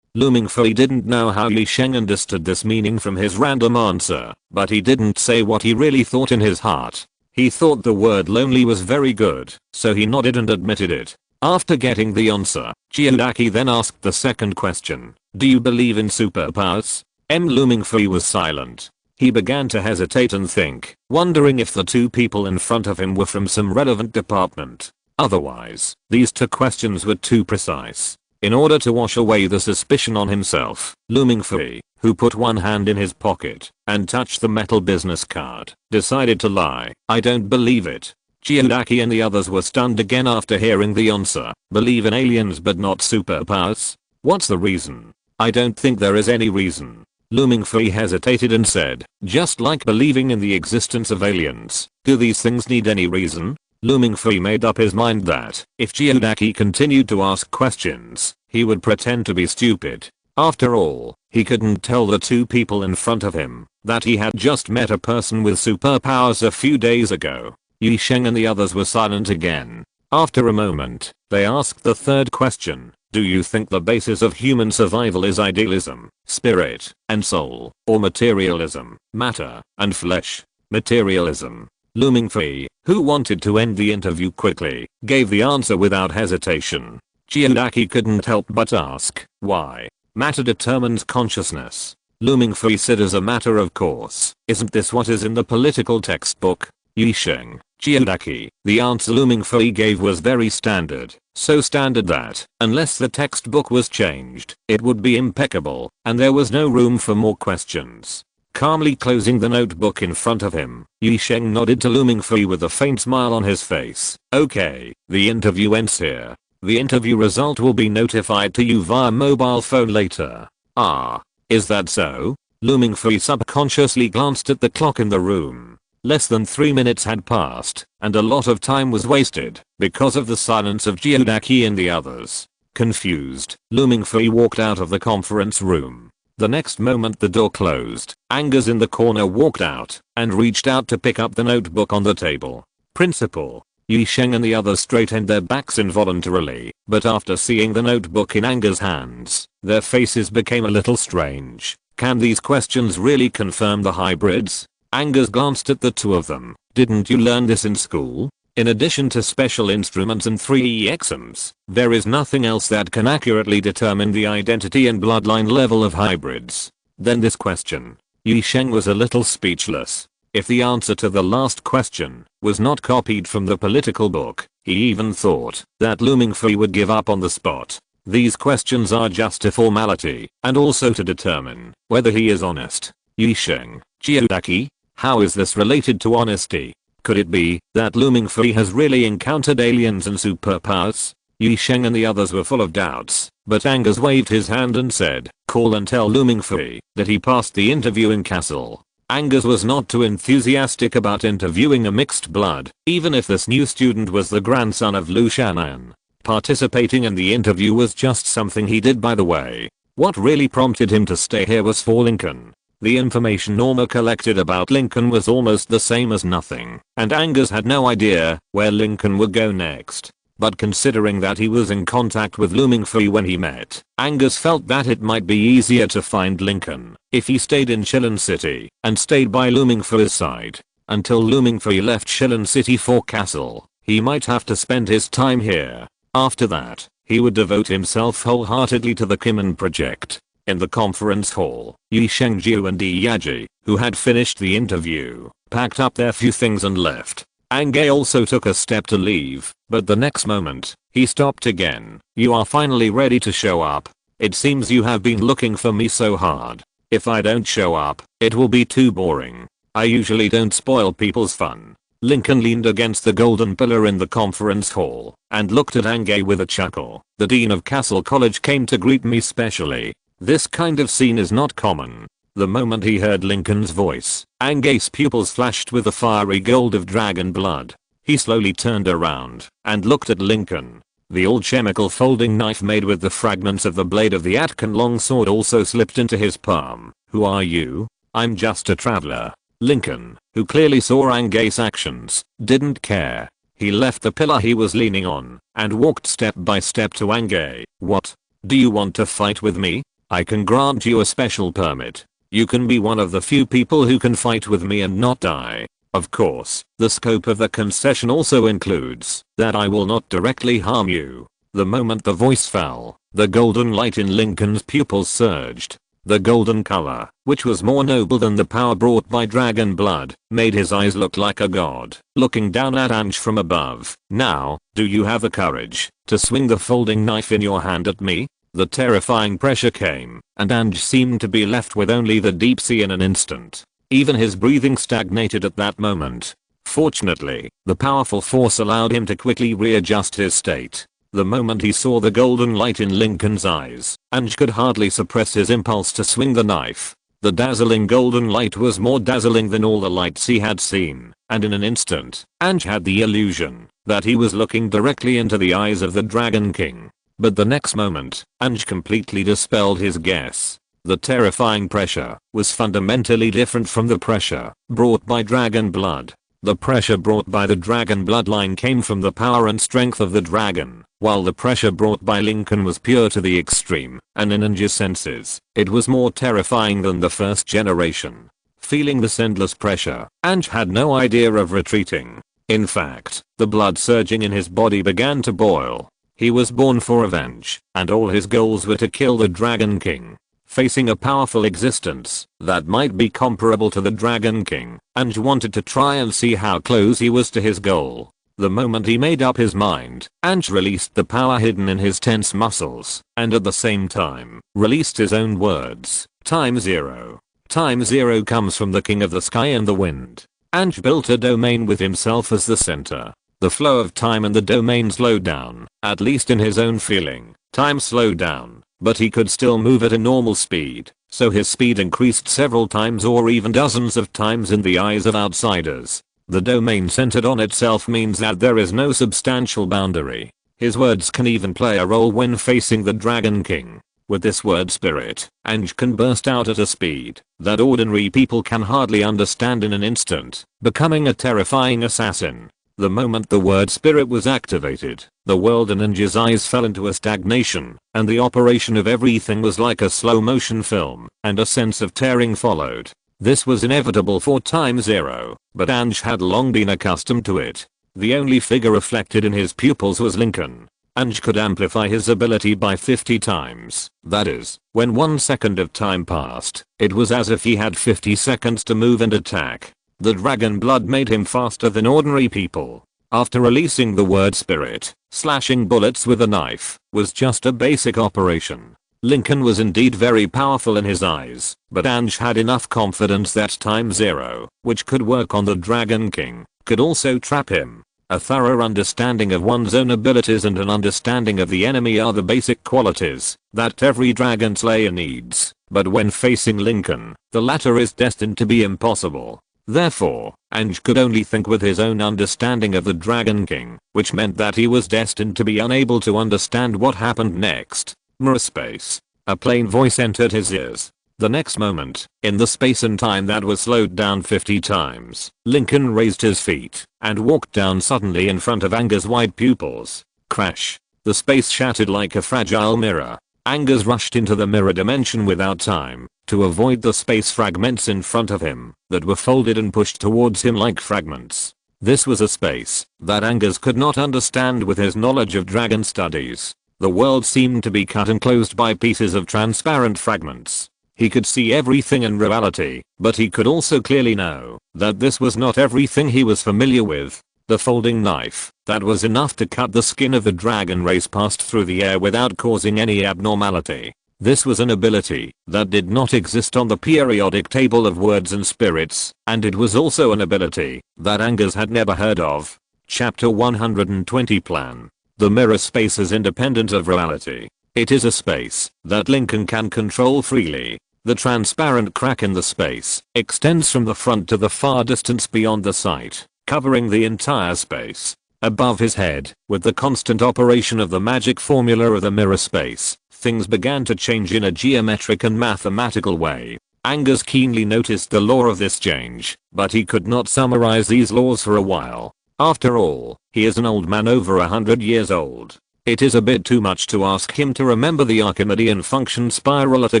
Looming Fui didn't know how Yi Sheng understood this meaning from his random answer, but he didn't say what he really thought in his heart. He thought the word lonely was very good, so he nodded and admitted it. After getting the answer, Gyodaki then asked the second question. "Do you believe in superpowers?" Looming Fui was silent. He began to hesitate and think, wondering if the two people in front of him were from some relevant department. Otherwise, these two questions were too precise. In order to wash away the suspicion on himself, Looming Fui, who put one hand in his pocket and touched the metal business card, decided to lie. "I don't believe it." Gyodaki and the others were stunned again after hearing the answer. "Believe in aliens but not superpowers? What's the reason?" "I don't think there is any reason." Looming Fui hesitated and said, "Just like believing in the existence of aliens, do these things need any reason?" Looming Fui made up his mind that if Gyodaki continued to ask questions, he would pretend to be stupid. After all, he couldn't tell the two people in front of him that he had just met a person with superpowers a few days ago. Yi Sheng and the others were silent again. After a moment, they asked the third question. Do you think the basis of human survival is idealism, spirit, and soul, or materialism, matter, and flesh? Materialism. Lu Mingfei, who wanted to end the interview quickly, gave the answer without hesitation. Chiodaki couldn't help but ask, why? Matter determines consciousness. Lu Mingfei said as a matter of course, isn't this what is in the political textbook? Yi Sheng, Chiodaki, the answer Lu Mingfei gave was very standard, so standard that, unless the textbook was changed, it would be impeccable, and there was no room for more questions. Calmly closing the notebook in front of him, Yi Sheng nodded to Lu Mingfei with a faint smile on his face. Okay, the interview ends here. The interview result will be notified to you via mobile phone later. Ah, is that so? Lu Mingfei subconsciously glanced at the clock in the room. Less than 3 minutes had passed, and a lot of time was wasted because of the silence of Chiodaki and the others. Confused, Lu Mingfei walked out of the conference room. The next moment the door closed, Angus in the corner walked out and reached out to pick up the notebook on the table. Principal. Yi Sheng and the others straightened their backs involuntarily, but after seeing the notebook in Angus' hands, their faces became a little strange. Can these questions really confirm the hybrids? Angus glanced at the two of them. Didn't you learn this in school? In addition to special instruments and 3 exams, there is nothing else that can accurately determine the identity and bloodline level of hybrids. Then this question. Yi Sheng was a little speechless. If the answer to the last question was not copied from the political book, he even thought that Lu Mingfei would give up on the spot. These questions are just a formality, and also to determine whether he is honest. Yi Sheng, Chiodaki, how is this related to honesty? Could it be that Lu Mingfei has really encountered aliens and superpowers? Yi Sheng and the others were full of doubts, but Angus waved his hand and said, call and tell Lu Mingfei that he passed the interviewing castle. Angus was not too enthusiastic about interviewing a mixed blood, even if this new student was the grandson of Lu Shan'an. Participating in the interview was just something he did by the way. What really prompted him to stay here was for Lincoln. The information Norma collected about Lincoln was almost the same as nothing, and Angus had no idea where Lincoln would go next. But considering that he was in contact with Lu Mingfei when he met, Angus felt that it might be easier to find Lincoln if he stayed in Shilin City and stayed by Lu Mingfei's side. Until Lu Mingfei left Shilin City for Castle, he might have to spend his time here. After that, he would devote himself wholeheartedly to the Kimen project. In the conference hall, Yi Shengjiu and Yi Yaji, who had finished the interview, packed up their few things and left. Ange also took a step to leave, but the next moment, he stopped again. You are finally ready to show up. It seems you have been looking for me so hard. If I don't show up, it will be too boring. I usually don't spoil people's fun. Lincoln leaned against the golden pillar in the conference hall and looked at Ange with a chuckle. The dean of Castle College came to greet me specially. This kind of scene is not common. The moment he heard Lincoln's voice, Ange's pupils flashed with the fiery gold of dragon blood. He slowly turned around and looked at Lincoln. The alchemical folding knife made with the fragments of the blade of the Atkan longsword also slipped into his palm. Who are you? I'm just a traveler. Lincoln, who clearly saw Ange's actions, didn't care. He left the pillar he was leaning on and walked step by step to Ange. What? Do you want to fight with me? I can grant you a special permit. You can be one of the few people who can fight with me and not die. Of course, the scope of the concession also includes that I will not directly harm you. The moment the voice fell, the golden light in Lincoln's pupils surged. The golden color, which was more noble than the power brought by dragon blood, made his eyes look like a god, looking down at Ange from above. Now, do you have the courage to swing the folding knife in your hand at me? The terrifying pressure came, and Ange seemed to be left with only the deep sea in an instant. Even his breathing stagnated at that moment. Fortunately, the powerful force allowed him to quickly readjust his state. The moment he saw the golden light in Lincoln's eyes, Ange could hardly suppress his impulse to swing the knife. The dazzling golden light was more dazzling than all the lights he had seen, and in an instant, Ange had the illusion that he was looking directly into the eyes of the Dragon King. But the next moment, Ange completely dispelled his guess. The terrifying pressure was fundamentally different from the pressure brought by dragon blood. The pressure brought by the dragon bloodline came from the power and strength of the dragon, while the pressure brought by Lincoln was pure to the extreme, and in Ange's senses, it was more terrifying than the first generation. Feeling this endless pressure, Ange had no idea of retreating. In fact, the blood surging in his body began to boil. He was born for revenge, and all his goals were to kill the Dragon King. Facing a powerful existence that might be comparable to the Dragon King, Ange wanted to try and see how close he was to his goal. The moment he made up his mind, Ange released the power hidden in his tense muscles, and at the same time, released his own words, Time Zero. Time Zero comes from the King of the Sky and the Wind. Ange built a domain with himself as the center. The flow of time and the domain slowed down, at least in his own feeling. Time slowed down, but he could still move at a normal speed, so his speed increased several times or even dozens of times in the eyes of outsiders. The domain centered on itself means that there is no substantial boundary. His words can even play a role when facing the Dragon King. With this word spirit, Ange can burst out at a speed that ordinary people can hardly understand in an instant, becoming a terrifying assassin. The moment the word spirit was activated, the world in Ange's eyes fell into a stagnation, and the operation of everything was like a slow motion film, and a sense of tearing followed. This was inevitable for Time Zero, but Ange had long been accustomed to it. The only figure reflected in his pupils was Lincoln. Ange could amplify his ability by 50 times. That is, when 1 second of time passed, it was as if he had 50 seconds to move and attack. The dragon blood made him faster than ordinary people. After releasing the word spirit, slashing bullets with a knife was just a basic operation. Lincoln was indeed very powerful in his eyes, but Ange had enough confidence that Time Zero, which could work on the Dragon King, could also trap him. A thorough understanding of one's own abilities and an understanding of the enemy are the basic qualities that every dragon slayer needs, but when facing Lincoln, the latter is destined to be impossible. Therefore, Ange could only think with his own understanding of the Dragon King, which meant that he was destined to be unable to understand what happened next. Mirror space. A plain voice entered his ears. The next moment, in the space and time that was slowed down 50 times, Lincoln raised his feet and walked down suddenly in front of Ange's wide pupils. Crash. The space shattered like a fragile mirror. Ange rushed into the mirror dimension without time to avoid the space fragments in front of him that were folded and pushed towards him like fragments. This was a space that Ange could not understand with his knowledge of dragon studies. The world seemed to be cut and closed by pieces of transparent fragments. He could see everything in reality, but he could also clearly know that this was not everything he was familiar with. The folding knife that was enough to cut the skin of the dragon race passed through the air without causing any abnormality. This was an ability that did not exist on the periodic table of words and spirits, and it was also an ability that Ange had never heard of. Chapter 120 Plan. The mirror space is independent of reality. It is a space that Lincoln can control freely. The transparent crack in the space extends from the front to the far distance beyond the sight, covering the entire space. Above his head, with the constant operation of the magic formula of the mirror space, things began to change in a geometric and mathematical way. Ange keenly noticed the law of this change, but he could not summarize these laws for a while. After all, he is an old man over 100 years old. It is a bit too much to ask him to remember the Archimedean function spiral at a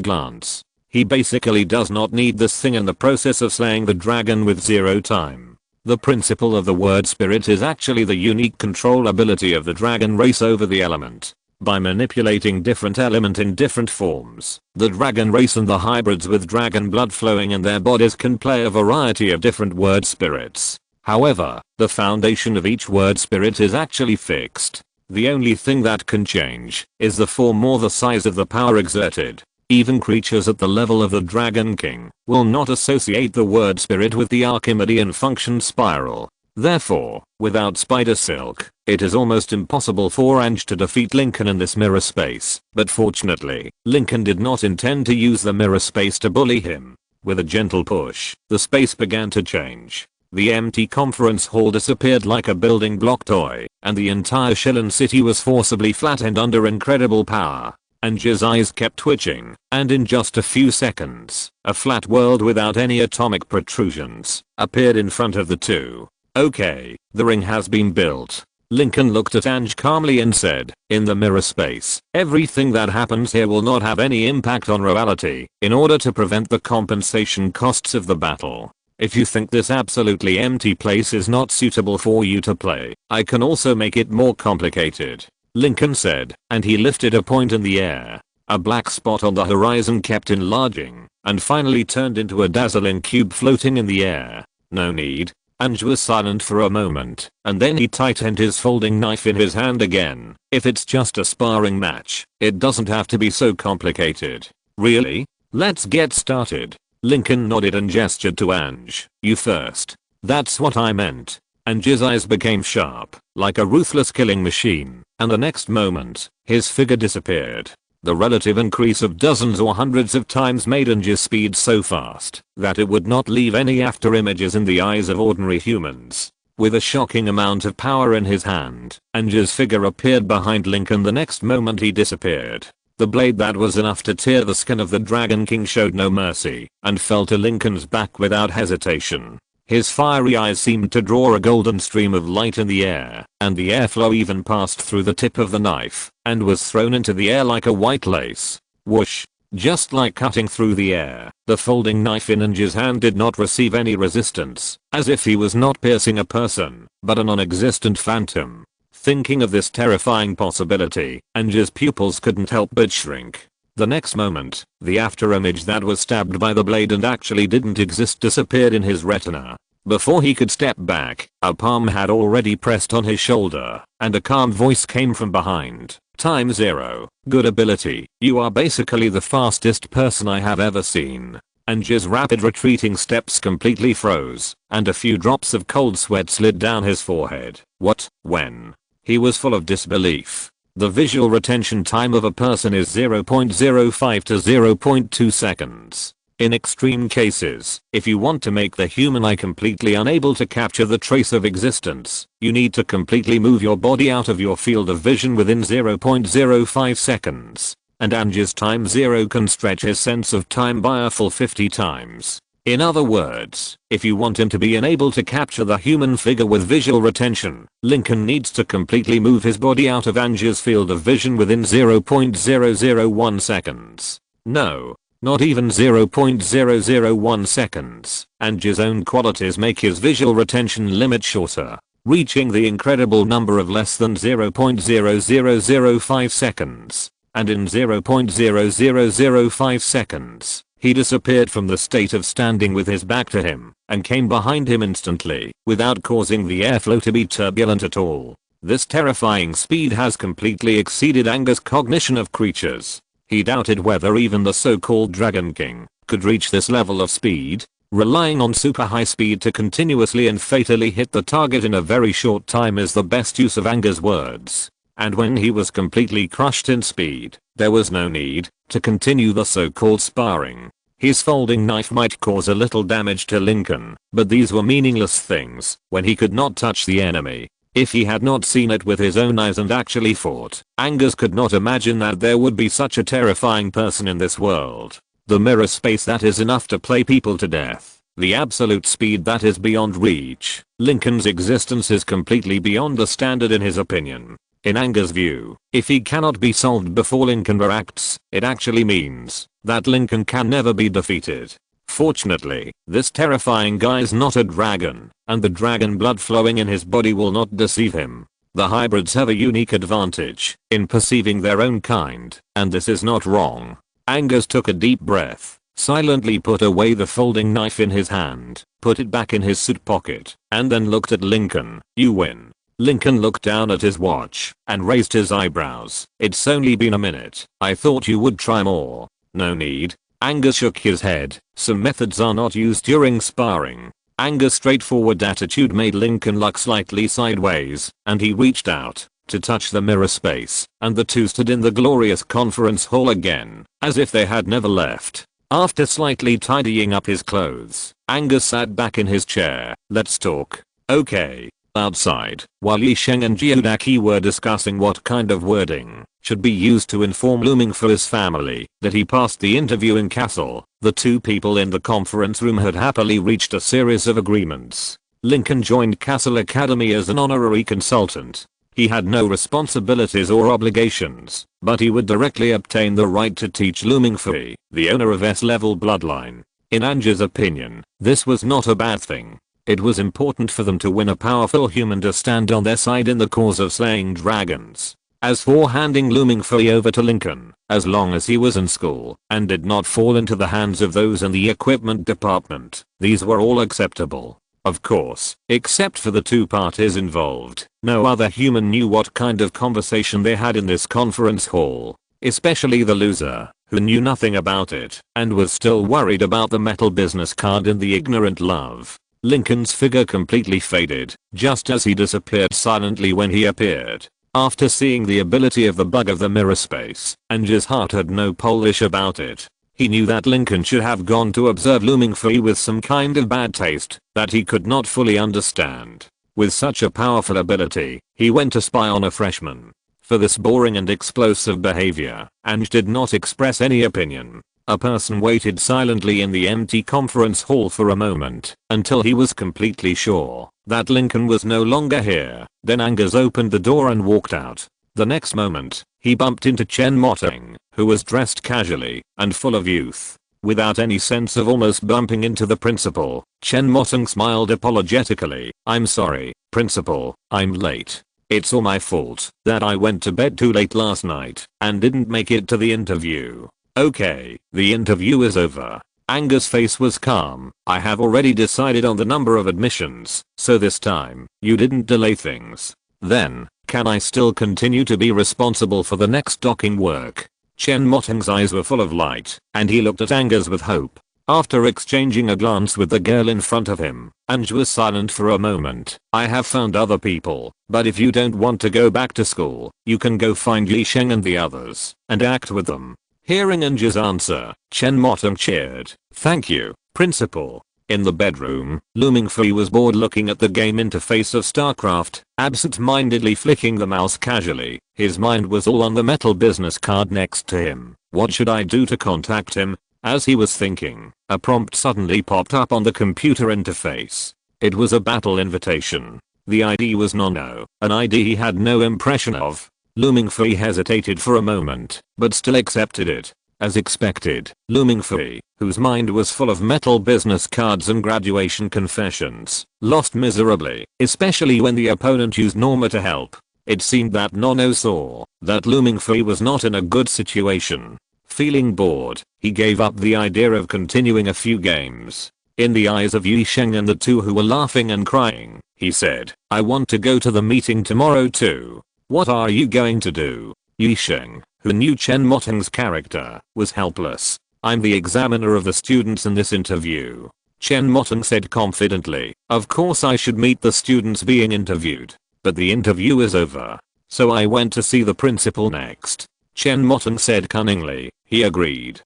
glance. He basically does not need this thing in the process of slaying the dragon with zero time. The principle of the word spirit is actually the unique control ability of the dragon race over the element. By manipulating different element in different forms, the dragon race and the hybrids with dragon blood flowing in their bodies can play a variety of different word spirits. However, the foundation of each word spirit is actually fixed. The only thing that can change is the form or the size of the power exerted. Even creatures at the level of the Dragon King will not associate the word spirit with the Archimedean function spiral. Therefore, without spider silk, it is almost impossible for Ange to defeat Lincoln in this mirror space. But fortunately, Lincoln did not intend to use the mirror space to bully him. With a gentle push, the space began to change. The empty conference hall disappeared like a building block toy, and the entire Shilin city was forcibly flattened under incredible power. Ange's eyes kept twitching, and in just a few seconds, a flat world without any atomic protrusions appeared in front of the two. Okay, the ring has been built. Lincoln looked at Ange calmly and said, in the mirror space, everything that happens here will not have any impact on reality, in order to prevent the compensation costs of the battle. If you think this absolutely empty place is not suitable for you to play, I can also make it more complicated. Lincoln said, and he lifted a point in the air. A black spot on the horizon kept enlarging, and finally turned into a dazzling cube floating in the air. No need. Ange was silent for a moment, and then he tightened his folding knife in his hand again. If it's just a sparring match, it doesn't have to be so complicated. Really? Let's get started. Lincoln nodded and gestured to Ange. You first. That's what I meant. Ange's eyes became sharp, like a ruthless killing machine, and the next moment, his figure disappeared. The relative increase of dozens or hundreds of times made Ange's speed so fast that it would not leave any after images in the eyes of ordinary humans. With a shocking amount of power in his hand, Ange's figure appeared behind Lincoln. The next moment he disappeared. The blade that was enough to tear the skin of the Dragon King showed no mercy and fell to Lincoln's back without hesitation. His fiery eyes seemed to draw a golden stream of light in the air, and the airflow even passed through the tip of the knife and was thrown into the air like a white lace. Whoosh! Just like cutting through the air, the folding knife in Ange's hand did not receive any resistance, as if he was not piercing a person, but a non-existent phantom. Thinking of this terrifying possibility, Ange's pupils couldn't help but shrink. The next moment, the afterimage that was stabbed by the blade and actually didn't exist disappeared in his retina. Before he could step back, a palm had already pressed on his shoulder, and a calm voice came from behind. Time 0. Good ability. You are basically the fastest person I have ever seen. Ange's rapid retreating steps completely froze, and a few drops of cold sweat slid down his forehead. What? When? He was full of disbelief. The visual retention time of a person is 0.05 to 0.2 seconds. In extreme cases, if you want to make the human eye completely unable to capture the trace of existence, you need to completely move your body out of your field of vision within 0.05 seconds. And Ange's time 0 can stretch his sense of time by a full 50 times. In other words, if you want him to be unable to capture the human figure with visual retention, Lincoln needs to completely move his body out of Ange's field of vision within 0.001 seconds. No, not even 0.001 seconds. Ange's own qualities make his visual retention limit shorter, reaching the incredible number of less than 0.0005 seconds. And in 0.0005 seconds, he disappeared from the state of standing with his back to him, and came behind him instantly, without causing the airflow to be turbulent at all. This terrifying speed has completely exceeded Ange's cognition of creatures. He doubted whether even the so-called Dragon King could reach this level of speed. Relying on super high speed to continuously and fatally hit the target in a very short time is the best use of Ange's words. And when he was completely crushed in speed, there was no need to continue the so-called sparring. His folding knife might cause a little damage to Lincoln, but these were meaningless things when he could not touch the enemy. If he had not seen it with his own eyes and actually fought, Angus could not imagine that there would be such a terrifying person in this world. The mirror space that is enough to play people to death. The absolute speed that is beyond reach. Lincoln's existence is completely beyond the standard in his opinion. In Anger's view, if he cannot be solved before Lincoln reacts, it actually means that Lincoln can never be defeated. Fortunately, this terrifying guy is not a dragon, and the dragon blood flowing in his body will not deceive him. The hybrids have a unique advantage in perceiving their own kind, and this is not wrong. Angus took a deep breath, silently put away the folding knife in his hand, put it back in his suit pocket, and then looked at Lincoln. You win. Lincoln looked down at his watch and raised his eyebrows. It's only been a minute. I thought you would try more. No need. Angus shook his head. Some methods are not used during sparring. Angus' straightforward attitude made Lincoln look slightly sideways, and he reached out to touch the mirror space, and the two stood in the glorious conference hall again, as if they had never left. After slightly tidying up his clothes, Angus sat back in his chair. Let's talk. Okay. Outside, while Yi Sheng and Gyodaki were discussing what kind of wording should be used to inform Looming for his family that he passed the interviewing castle, the two people in the conference room had happily reached a series of agreements. Lincoln joined Castle Academy as an honorary consultant. He had no responsibilities or obligations, but he would directly obtain the right to teach Looming Fee, the owner of S-level bloodline. In Ange's opinion, this was not a bad thing. It was important for them to win a powerful human to stand on their side in the cause of slaying dragons. As for handing Looming Fee over to Lincoln, as long as he was in school and did not fall into the hands of those in the equipment department, these were all acceptable. Of course, except for the two parties involved, no other human knew what kind of conversation they had in this conference hall, especially the loser, who knew nothing about it and was still worried about the metal business card and the ignorant love. Lincoln's figure completely faded, just as he disappeared silently when he appeared. After seeing the ability of the bug of the mirror space, Ange's heart had no polish about it. He knew that Lincoln should have gone to observe Looming Fee with some kind of bad taste that he could not fully understand. With such a powerful ability, he went to spy on a freshman. For this boring and explosive behavior, Ange did not express any opinion. A person waited silently in the empty conference hall for a moment until he was completely sure that Lincoln was no longer here. Then Angus opened the door and walked out. The next moment, he bumped into Chen Moteng, who was dressed casually and full of youth. Without any sense of almost bumping into the principal, Chen Moteng smiled apologetically. "I'm sorry, principal, I'm late. It's all my fault that I went to bed too late last night and didn't make it to the interview." "Okay, the interview is over." Angus' face was calm. "I have already decided on the number of admissions, so this time, you didn't delay things. Then, can I still continue to be responsible for the next docking work?" Chen Moteng's eyes were full of light, and he looked at Angus with hope. After exchanging a glance with the girl in front of him, Ange was silent for a moment. "I have found other people, but if you don't want to go back to school, you can go find Yi Sheng and the others, and act with them." Hearing Ange's answer, Chen Moteng cheered. "Thank you, principal." In the bedroom, Looming Fee was bored looking at the game interface of StarCraft, absent-mindedly flicking the mouse casually. His mind was all on the metal business card next to him. What should I do to contact him? As he was thinking, a prompt suddenly popped up on the computer interface. It was a battle invitation. The ID was Nono, an ID he had no impression of. Looming Fee hesitated for a moment, but still accepted it. As expected, Looming Fee, whose mind was full of metal business cards and graduation confessions, lost miserably, especially when the opponent used Norma to help. It seemed that Nono saw that Looming Fee was not in a good situation. Feeling bored, he gave up the idea of continuing a few games. In the eyes of Yi Sheng and the two who were laughing and crying, he said, "I want to go to the meeting tomorrow too." "What are you going to do?" Yi Sheng, who knew Chen Moteng's character, was helpless. "I'm the examiner of the students in this interview." Chen Moteng said confidently, "Of course I should meet the students being interviewed. But the interview is over. So I went to see the principal next." Chen Moteng said cunningly. He agreed.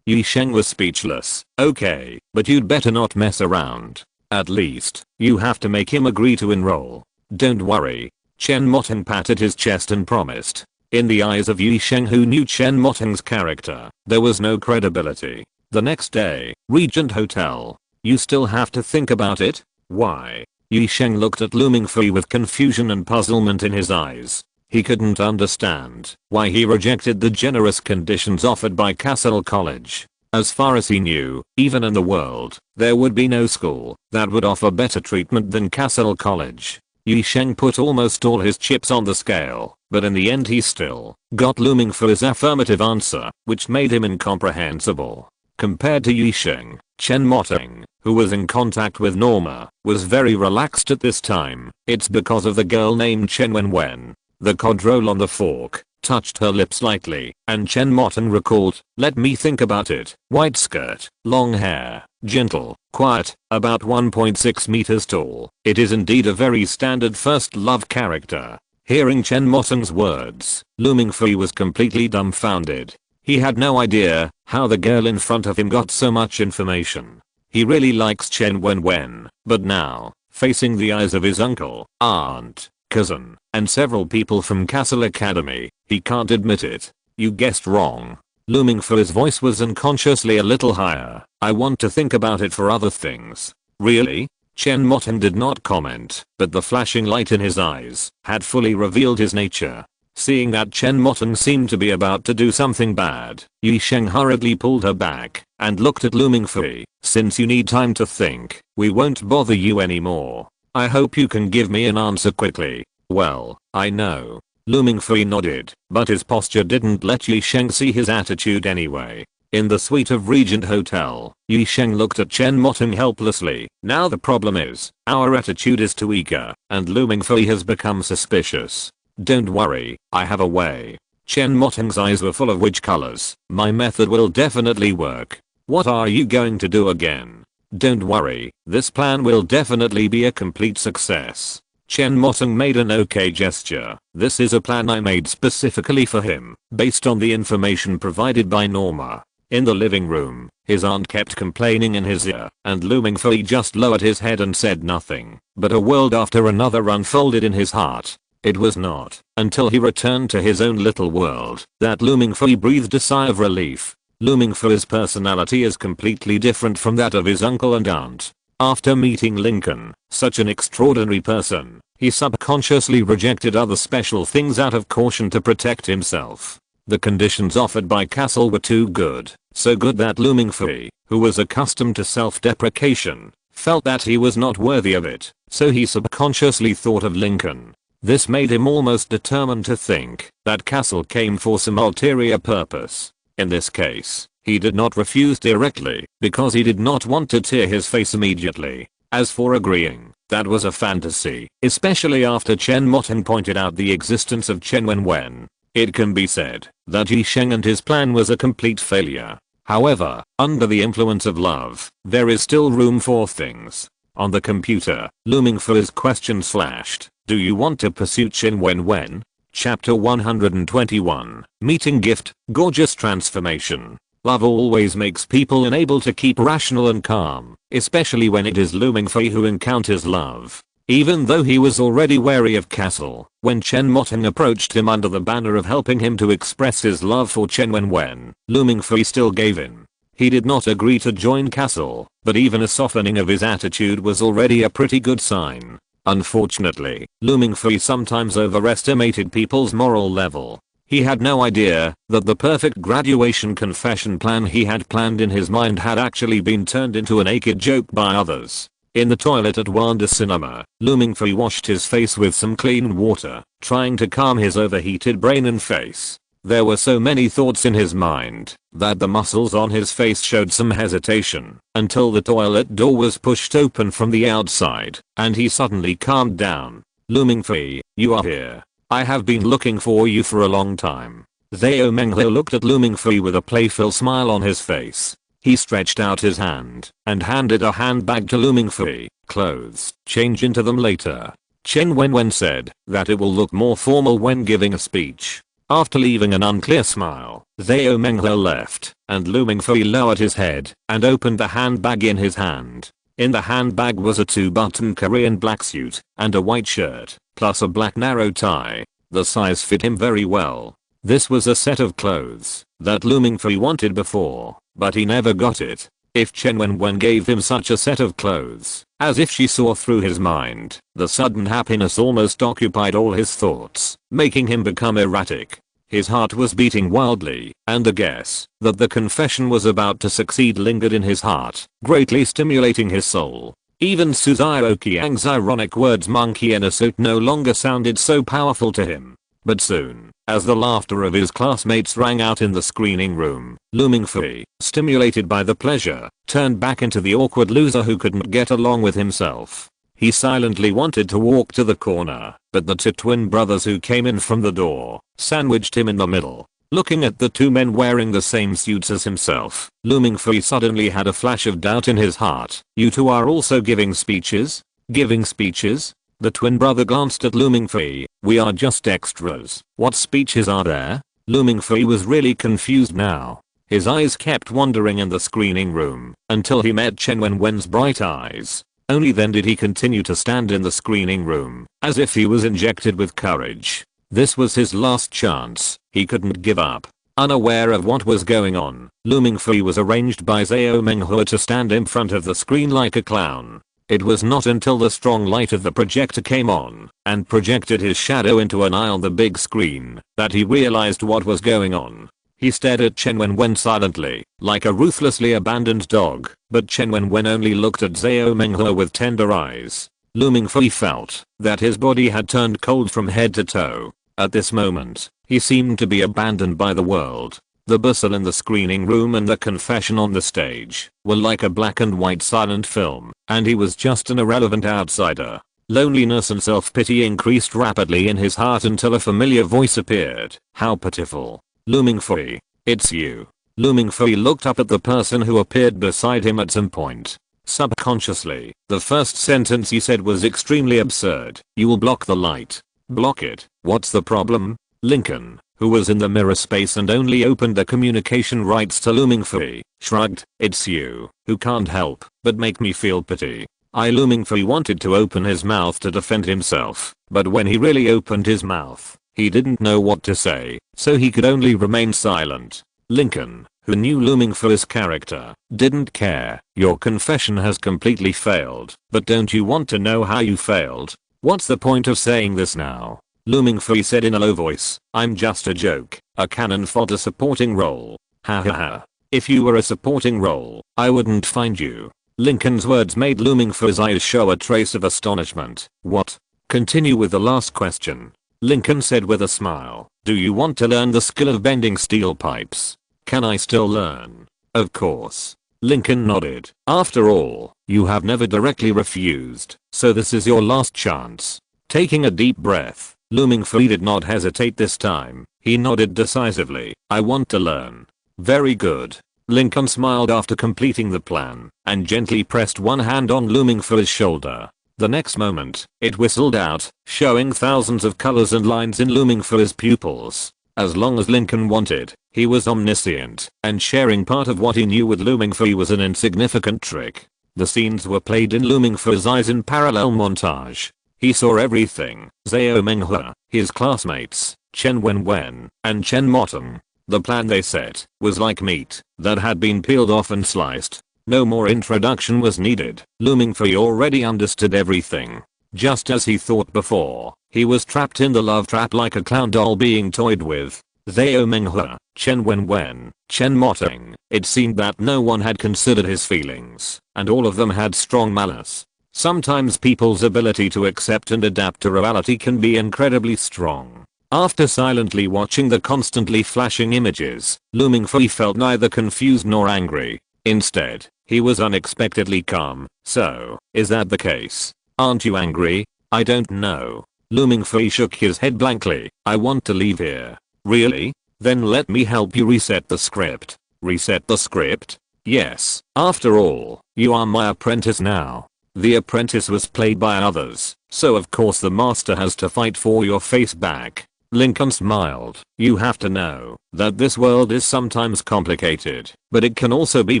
Yi Sheng was speechless. "Okay, but you'd better not mess around. At least, you have to make him agree to enroll." "Don't worry." Chen Moteng patted his chest and promised. In the eyes of Yi Sheng, who knew Chen Moteng's character, there was no credibility. The next day, Regent Hotel. "You still have to think about it?" "Why?" Yi Sheng looked at Looming Fee with confusion and puzzlement in his eyes. He couldn't understand why he rejected the generous conditions offered by Castle College. As far as he knew, even in the world, there would be no school that would offer better treatment than Castle College. Yi Sheng put almost all his chips on the scale, but in the end he still got Looming Fee's affirmative answer, which made him incomprehensible. Compared to Yi Sheng, Chen Moteng, who was in contact with Norma, was very relaxed at this time. It's because of the girl named Chen Wen. The control on the fork touched her lips lightly, and Chen Moteng recalled, "Let me think about it. White skirt, long hair, gentle, quiet, about 1.6 meters tall. It is indeed a very standard first love character." Hearing Chen Moteng's words, Looming Fee was completely dumbfounded. He had no idea how the girl in front of him got so much information. He really likes Chen Wen, but now, facing the eyes of his uncle, aunt, cousin, and several people from Castle Academy, he can't admit it. "You guessed wrong." Looming Fee's voice was unconsciously a little higher. "I want to think about it for other things." "Really?" Chen Moting did not comment, but the flashing light in his eyes had fully revealed his nature. Seeing that Chen Moting seemed to be about to do something bad, Yi Sheng hurriedly pulled her back and looked at Lu Mingfei. Since you need time to think, we won't bother you anymore. I hope you can give me an answer quickly. Well, I know. Lu Mingfei nodded, but his posture didn't let Yi Sheng see his attitude anyway. In the suite of Regent Hotel, Yi Sheng looked at Chen Moting helplessly. Now the problem is, our attitude is too eager, and Lu Mingfei has become suspicious. Don't worry, I have a way. Chen Moting's eyes were full of witch colors. My method will definitely work. What are you going to do again? Don't worry, this plan will definitely be a complete success. Chen Moting made an okay gesture. This is a plan I made specifically for him, based on the information provided by Norma. In the living room, his aunt kept complaining in his ear, and Lu Mingfei just lowered his head and said nothing. But a world after another unfolded in his heart. It was not until he returned to his own little world that Lu Mingfei breathed a sigh of relief. Lu Mingfei's personality is completely different from that of his uncle and aunt. After meeting Lincoln, such an extraordinary person, he subconsciously rejected other special things out of caution to protect himself. The conditions offered by Castle were too good, so good that Lu Mingfei, who was accustomed to self-deprecation, felt that he was not worthy of it, so he subconsciously thought of Lincoln. This made him almost determined to think that Castle came for some ulterior purpose. In this case, he did not refuse directly because he did not want to tear his face immediately. As for agreeing, that was a fantasy, especially after Chen Moting pointed out the existence of Chen Wenwen. It can be said that Yi Sheng and his plan was a complete failure. However, under the influence of love, there is still room for things. On the computer, Lu Mingfei's questions flashed. Do you want to pursue Chen Wenwen? Chapter 121, Meeting Gift, Gorgeous Transformation. Love always makes people unable to keep rational and calm, especially when it is Lu Mingfei who encounters love. Even though he was already wary of Castle, when Chen Moting approached him under the banner of helping him to express his love for Chen Wenwen, Lu Mingfei still gave in. He did not agree to join Castle, but even a softening of his attitude was already a pretty good sign. Unfortunately, Lu Mingfei sometimes overestimated people's moral level. He had no idea that the perfect graduation confession plan he had planned in his mind had actually been turned into a naked joke by others. In the toilet at Wanda Cinema, Lu Mingfei washed his face with some clean water, trying to calm his overheated brain and face. There were so many thoughts in his mind that the muscles on his face showed some hesitation until the toilet door was pushed open from the outside and he suddenly calmed down. Lu Mingfei, you are here. I have been looking for you for a long time. Zhao Menghe looked at Lu Mingfei with a playful smile on his face. He stretched out his hand and handed a handbag to Lu Mingfei. Clothes, change into them later. Chen Wenwen said that it will look more formal when giving a speech. After leaving an unclear smile, Zhao Menghe left, and Lu Mingfei lowered his head and opened the handbag in his hand. In the handbag was a 2-button Korean black suit and a white shirt, plus a black narrow tie. The size fit him very well. This was a set of clothes that Lu Mingfei wanted before, but he never got it. If Chen Wenwen gave him such a set of clothes, as if she saw through his mind, the sudden happiness almost occupied all his thoughts, making him become erratic. His heart was beating wildly, and the guess that the confession was about to succeed lingered in his heart, greatly stimulating his soul. Even Suzuo Qiang's ironic words monkey in a suit no longer sounded so powerful to him. But soon, as the laughter of his classmates rang out in the screening room, Lu Mingfei, stimulated by the pleasure, turned back into the awkward loser who couldn't get along with himself. He silently wanted to walk to the corner, but the two twin brothers who came in from the door sandwiched him in the middle. Looking at the two men wearing the same suits as himself, Lu Mingfei suddenly had a flash of doubt in his heart. You two are also giving speeches? Giving speeches? The twin brother glanced at Lu Mingfei. We are just extras. What speeches are there? Lu Mingfei was really confused now. His eyes kept wandering in the screening room until he met Chen Wenwen's bright eyes. Only then did he continue to stand in the screening room, as if he was injected with courage. This was his last chance. He couldn't give up. Unaware of what was going on, Lu Mingfei was arranged by Zhao Menghe to stand in front of the screen like a clown. It was not until the strong light of the projector came on and projected his shadow into an eye on the big screen that he realized what was going on. He stared at Chen Wenwen silently, like a ruthlessly abandoned dog, but Chen Wenwen only looked at Zhao Menghe with tender eyes. Lu Mingfei felt that his body had turned cold from head to toe. At this moment, he seemed to be abandoned by the world. The bustle in the screening room and the confession on the stage were like a black and white silent film, and he was just an irrelevant outsider. Loneliness and self-pity increased rapidly in his heart until a familiar voice appeared. How pitiful. Lu Mingfei, it's you. Lu Mingfei looked up at the person who appeared beside him at some point. Subconsciously, the first sentence he said was extremely absurd. You will block the light. Block it. What's the problem? Lincoln, who was in the mirror space and only opened the communication rights to Lu Mingfei, shrugged. It's you, who can't help but make me feel pity. Lu Mingfei wanted to open his mouth to defend himself, but when he really opened his mouth, he didn't know what to say, so he could only remain silent. Lincoln, who knew Lu Mingfei's character, didn't care. Your confession has completely failed, but don't you want to know how you failed? What's the point of saying this now? Lu Mingfei said in a low voice, I'm just a joke, a cannon fodder supporting role. Ha ha ha. If you were a supporting role, I wouldn't find you. Lincoln's words made Lu Mingfei's eyes show a trace of astonishment. What? Continue with the last question. Lincoln said with a smile. Do you want to learn the skill of bending steel pipes? Can I still learn? Of course. Lincoln nodded. After all, you have never directly refused, so this is your last chance. Taking a deep breath, Lu Mingfei did not hesitate this time. He nodded decisively. I want to learn. Very good. Lincoln smiled after completing the plan and gently pressed one hand on Lu Mingfei's shoulder. The next moment, it whistled out, showing thousands of colors and lines in Lu Mingfei's pupils. As long as Lincoln wanted, he was omniscient, and sharing part of what he knew with Lu Mingfei was an insignificant trick. The scenes were played in Lu Mingfei's eyes in parallel montage. He saw everything. Zhao Menghe, his classmates, Chen Wenwen, and Chen Motong. The plan they set was like meat that had been peeled off and sliced. No more introduction was needed. Lu Mingfei already understood everything. Just as he thought before, he was trapped in the love trap like a clown doll being toyed with. Zhao Menghe, Chen Wenwen, Chen Motong. It seemed that no one had considered his feelings, and all of them had strong malice. Sometimes people's ability to accept and adapt to reality can be incredibly strong. After silently watching the constantly flashing images, Lu Mingfei felt neither confused nor angry. Instead, he was unexpectedly calm. So, is that the case? Aren't you angry? I don't know. Lu Mingfei shook his head blankly. I want to leave here. Really? Then let me help you reset the script. Reset the script? Yes. After all, you are my apprentice now. The apprentice was played by others, so of course the master has to fight for your face back. Lincoln smiled. You have to know that this world is sometimes complicated, but it can also be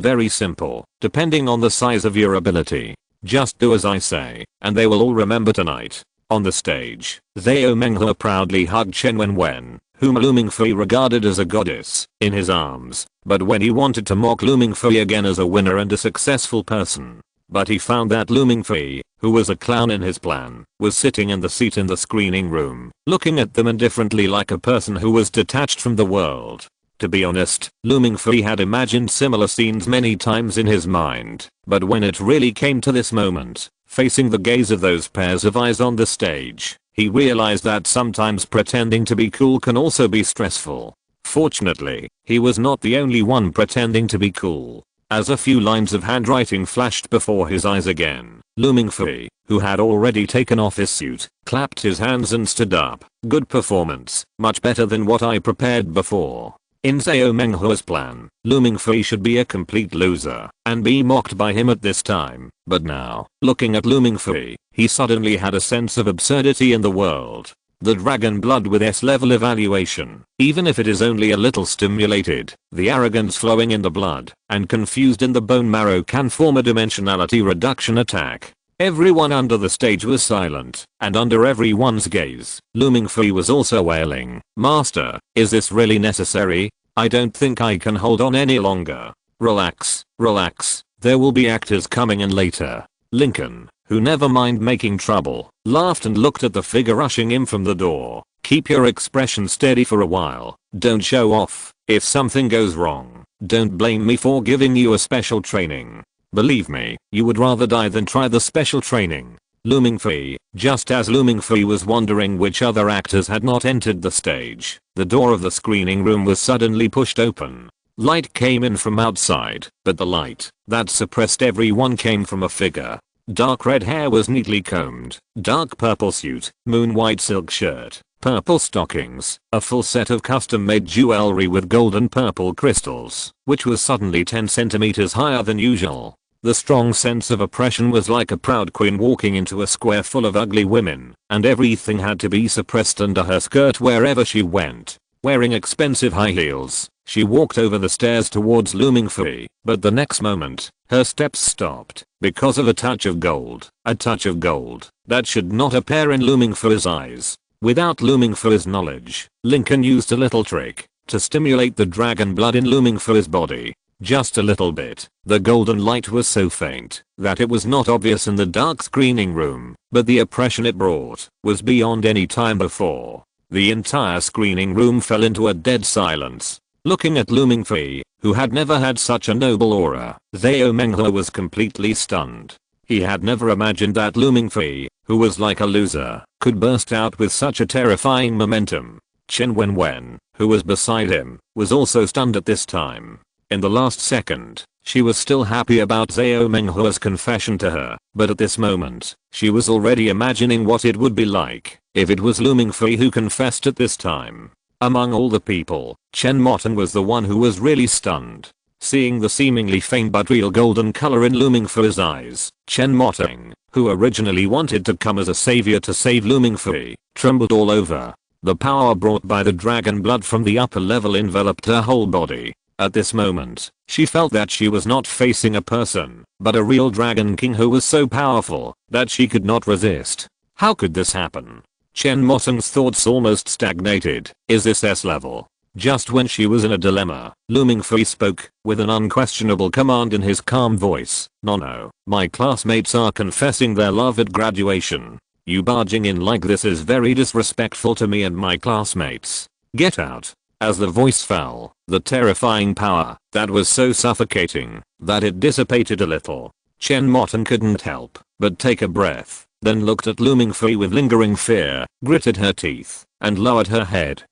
very simple, depending on the size of your ability. Just do as I say, and they will all remember tonight. On the stage, Zhao Menghe proudly hugged Chen Wenwen, whom Lu Mingfei regarded as a goddess, in his arms, but when he wanted to mock Lu Mingfei again as a winner and a successful person. But he found that Lu Mingfei, who was a clown in his plan, was sitting in the seat in the screening room, looking at them indifferently like a person who was detached from the world. To be honest, Lu Mingfei had imagined similar scenes many times in his mind, but when it really came to this moment, facing the gaze of those pairs of eyes on the stage, he realized that sometimes pretending to be cool can also be stressful. Fortunately, he was not the only one pretending to be cool. As a few lines of handwriting flashed before his eyes again, Lu Mingfei, who had already taken off his suit, clapped his hands and stood up. Good performance, much better than what I prepared before. In Zhao Menghe's plan, Lu Mingfei should be a complete loser and be mocked by him at this time, but now, looking at Lu Mingfei, he suddenly had a sense of absurdity in the world. The dragon blood with S-level evaluation, even if it is only a little stimulated, the arrogance flowing in the blood, and confused in the bone marrow can form a dimensionality reduction attack. Everyone under the stage was silent, and under everyone's gaze, Lu Mingfei was also wailing, Master, is this really necessary? I don't think I can hold on any longer. Relax, relax, there will be actors coming in later. Lincoln, who never mind making trouble, laughed and looked at the figure rushing in from the door. Keep your expression steady for a while. Don't show off. If something goes wrong, don't blame me for giving you a special training. Believe me, you would rather die than try the special training. Looming Fee. Just as Looming Fee was wondering which other actors had not entered the stage, the door of the screening room was suddenly pushed open. Light came in from outside, but the light that suppressed everyone came from a figure. Dark red hair was neatly combed, dark purple suit, moon white silk shirt, purple stockings, a full set of custom-made jewelry with gold and purple crystals, which was suddenly 10 centimeters higher than usual. The strong sense of oppression was like a proud queen walking into a square full of ugly women, and everything had to be suppressed under her skirt wherever she went. Wearing expensive high heels, she walked over the stairs towards Looming Fee, but the next moment, her steps stopped because of a touch of gold. A touch of gold that should not appear in Looming Fee's eyes. Without Looming Fee's knowledge, Lincoln used a little trick to stimulate the dragon blood in Looming Fee's body. Just a little bit. The golden light was so faint that it was not obvious in the dark screening room, but the oppression it brought was beyond any time before. The entire screening room fell into a dead silence. Looking at Looming Fee, who had never had such a noble aura, Zhao Menghe was completely stunned. He had never imagined that Looming Fee, who was like a loser, could burst out with such a terrifying momentum. Chen Wenwen, who was beside him, was also stunned at this time. In the last second, she was still happy about Zhao Menghe's confession to her, but at this moment, she was already imagining what it would be like if it was Looming Fee who confessed at this time. Among all the people, Chen Moten was the one who was really stunned. Seeing the seemingly faint but real golden color in Looming Fee's eyes, Chen Moten, who originally wanted to come as a savior to save Looming Fee, trembled all over. The power brought by the dragon blood from the upper level enveloped her whole body. At this moment, she felt that she was not facing a person, but a real dragon king who was so powerful that she could not resist. How could this happen? Chen Moten's thoughts almost stagnated. Is this S level? Just when she was in a dilemma, Looming Fee spoke, with an unquestionable command in his calm voice. No, my classmates are confessing their love at graduation. You barging in like this is very disrespectful to me and my classmates. Get out. As the voice fell, the terrifying power that was so suffocating that it dissipated a little. Chen Moten couldn't help but take a breath, then looked at Looming Fee with lingering fear, gritted her teeth, and lowered her head.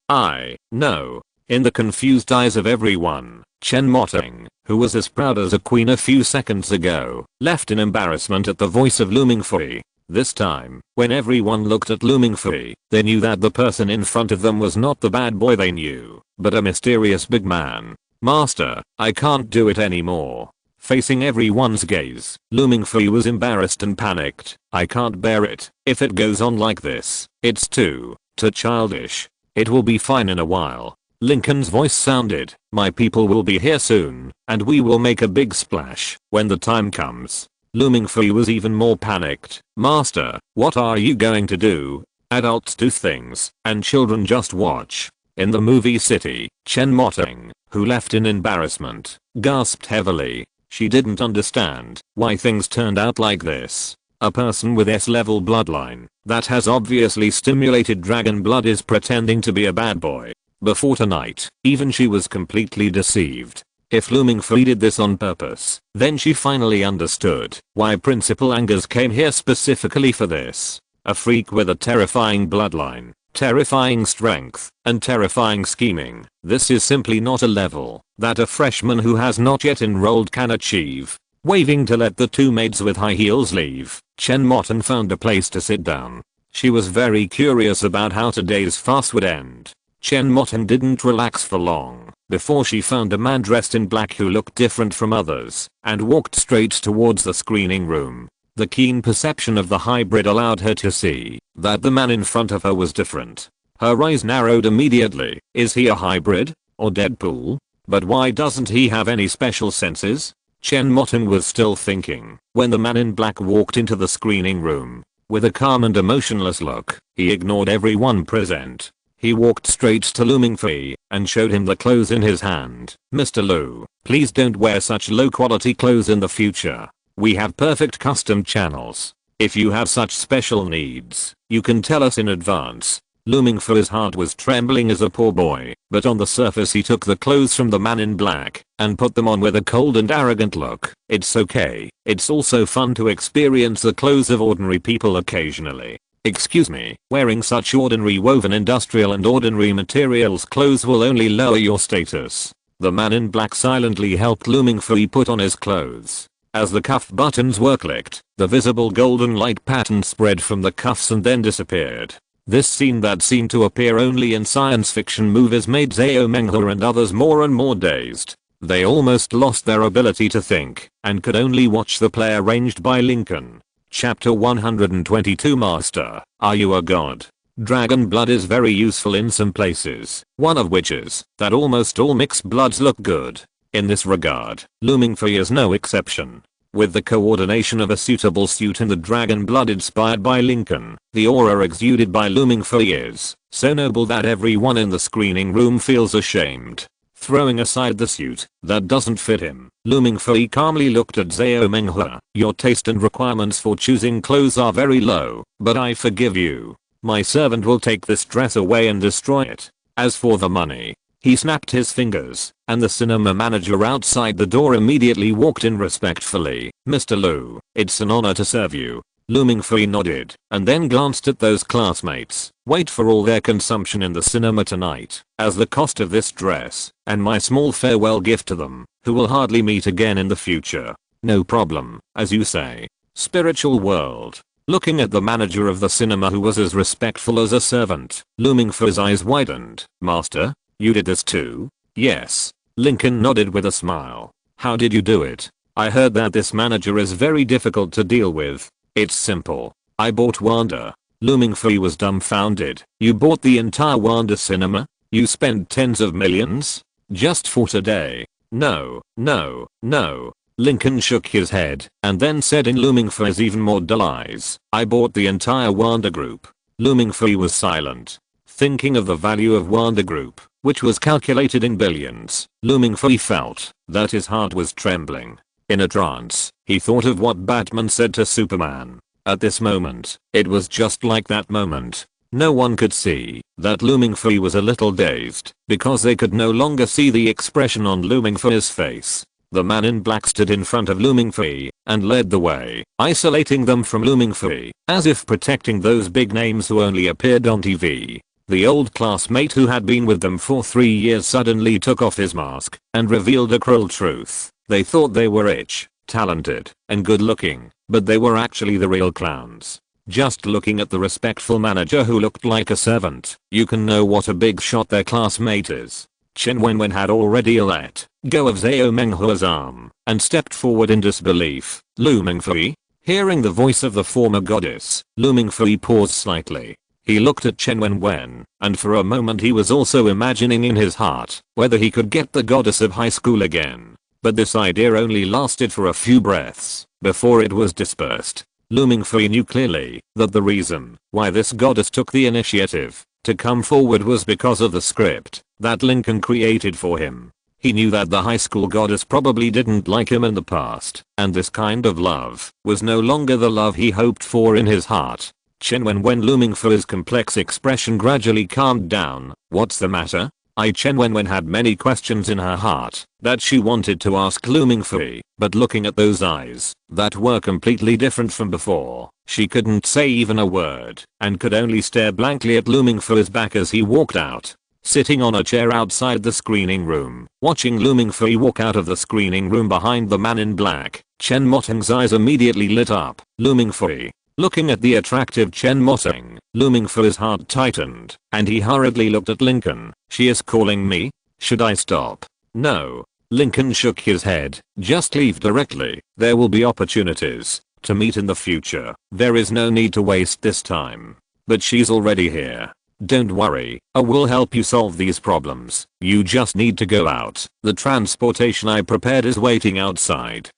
No. In the confused eyes of everyone, Chen Moten, who was as proud as a queen a few seconds ago, left in embarrassment at the voice of Looming Fee. This time, when everyone looked at Looming Fee, they knew that the person in front of them was not the bad boy they knew, but a mysterious big man. Master, I can't do it anymore. Facing everyone's gaze, Looming Fee was embarrassed and panicked. I can't bear it. If it goes on like this, it's too childish. It will be fine in a while. Lincoln's voice sounded. My people will be here soon, and we will make a big splash when the time comes. Looming Fee was even more panicked. Master, what are you going to do? Adults do things, and children just watch. In the movie city, Chen Moten, who left in embarrassment, gasped heavily. She didn't understand why things turned out like this. A person with S-level bloodline that has obviously stimulated dragon blood is pretending to be a bad boy. Before tonight, even she was completely deceived. If Looming Fee did this on purpose, then she finally understood why Principal Angus came here specifically for this. A freak with a terrifying bloodline, terrifying strength, and terrifying scheming. This is simply not a level that a freshman who has not yet enrolled can achieve. Waving to let the two maids with high heels leave, Chen Moten found a place to sit down. She was very curious about how today's fast would end. Chen Moten didn't relax for long before she found a man dressed in black who looked different from others and walked straight towards the screening room. The keen perception of the hybrid allowed her to see that the man in front of her was different. Her eyes narrowed immediately. Is he a hybrid? Or Deadpool? But why doesn't he have any special senses? Chen Moten was still thinking when the man in black walked into the screening room. With a calm and emotionless look, he ignored everyone present. He walked straight to Looming Fee and showed him the clothes in his hand. Mr. Lu, please don't wear such low quality clothes in the future. We have perfect custom channels. If you have such special needs, you can tell us in advance. Looming for his heart was trembling as a poor boy, but on the surface he took the clothes from the man in black and put them on with a cold and arrogant look. It's okay. It's also fun to experience the clothes of ordinary people occasionally. Excuse me, wearing such ordinary woven industrial and ordinary materials clothes will only lower your status. The man in black silently helped Looming Fui put on his clothes. As the cuff buttons were clicked, the visible golden light pattern spread from the cuffs and then disappeared. This scene that seemed to appear only in science fiction movies made Zhao Menghua and others more and more dazed. They almost lost their ability to think and could only watch the play arranged by Lincoln. Chapter 122 Master, are you a god? Dragon blood is very useful in some places, one of which is that almost all mixed bloods look good. In this regard, Looming Fui is no exception. With the coordination of a suitable suit and the dragon blood inspired by Lincoln, the aura exuded by Looming Fui is so noble that everyone in the screening room feels ashamed. Throwing aside the suit that doesn't fit him, Looming Fui calmly looked at Zhao Menghua. Your taste and requirements for choosing clothes are very low, but I forgive you. My servant will take this dress away and destroy it. As for the money, he snapped his fingers, and the cinema manager outside the door immediately walked in respectfully. Mr. Lu, it's an honor to serve you. Looming Fui nodded, and then glanced at those classmates. Wait for all their consumption in the cinema tonight, as the cost of this dress, and my small farewell gift to them, who will hardly meet again in the future. No problem, as you say. Spiritual world. Looking at the manager of the cinema who was as respectful as a servant, Looming Fui's eyes widened. Master? You did this too? Yes. Lincoln nodded with a smile. How did you do it? I heard that this manager is very difficult to deal with. It's simple. I bought Wanda. Looming Fui was dumbfounded. You bought the entire Wanda cinema? You spent tens of millions? Just for today? No, no, no. Lincoln shook his head and then said in Looming Fui's even more dull eyes, I bought the entire Wanda group. Looming Fui was silent. Thinking of the value of Wanda Group, which was calculated in billions, Looming Fui felt that his heart was trembling. In a trance, he thought of what Batman said to Superman. At this moment, it was just like that moment. No one could see that Looming Fui was a little dazed because they could no longer see the expression on Looming Fui's face. The man in black stood in front of Looming Fui and led the way, isolating them from Looming Fui, as if protecting those big names who only appeared on TV. The old classmate who had been with them for 3 years suddenly took off his mask and revealed a cruel truth. They thought they were rich, talented, and good looking, but they were actually the real clowns. Just looking at the respectful manager who looked like a servant, you can know what a big shot their classmate is. Chen Wenwen had already let go of Zhao Menghua's arm and stepped forward in disbelief. Looming Fui? Hearing the voice of the former goddess, Looming Fui paused slightly. He looked at Chen Wenwen, and for a moment he was also imagining in his heart whether he could get the goddess of high school again. But this idea only lasted for a few breaths before it was dispersed. Looming Fui knew clearly that the reason why this goddess took the initiative to come forward was because of the script that Lincoln created for him. He knew that the high school goddess probably didn't like him in the past, and this kind of love was no longer the love he hoped for in his heart. Chen Wenwen Looming Fui's complex expression gradually calmed down. What's the matter? Chen Wenwen had many questions in her heart that she wanted to ask Looming Fui, but looking at those eyes that were completely different from before, she couldn't say even a word and could only stare blankly at Looming Fui's back as he walked out. Sitting on a chair outside the screening room, watching Looming Fui walk out of the screening room behind the man in black, Chen Moteng's eyes immediately lit up. Looming Fui. Looking at the attractive Chen Moteng, Looming Fui's heart tightened, and he hurriedly looked at Lincoln. She is calling me? Should I stop? No. Lincoln shook his head. Just leave directly. There will be opportunities to meet in the future. There is no need to waste this time. But she's already here. Don't worry, I will help you solve these problems. You just need to go out. The transportation I prepared is waiting outside.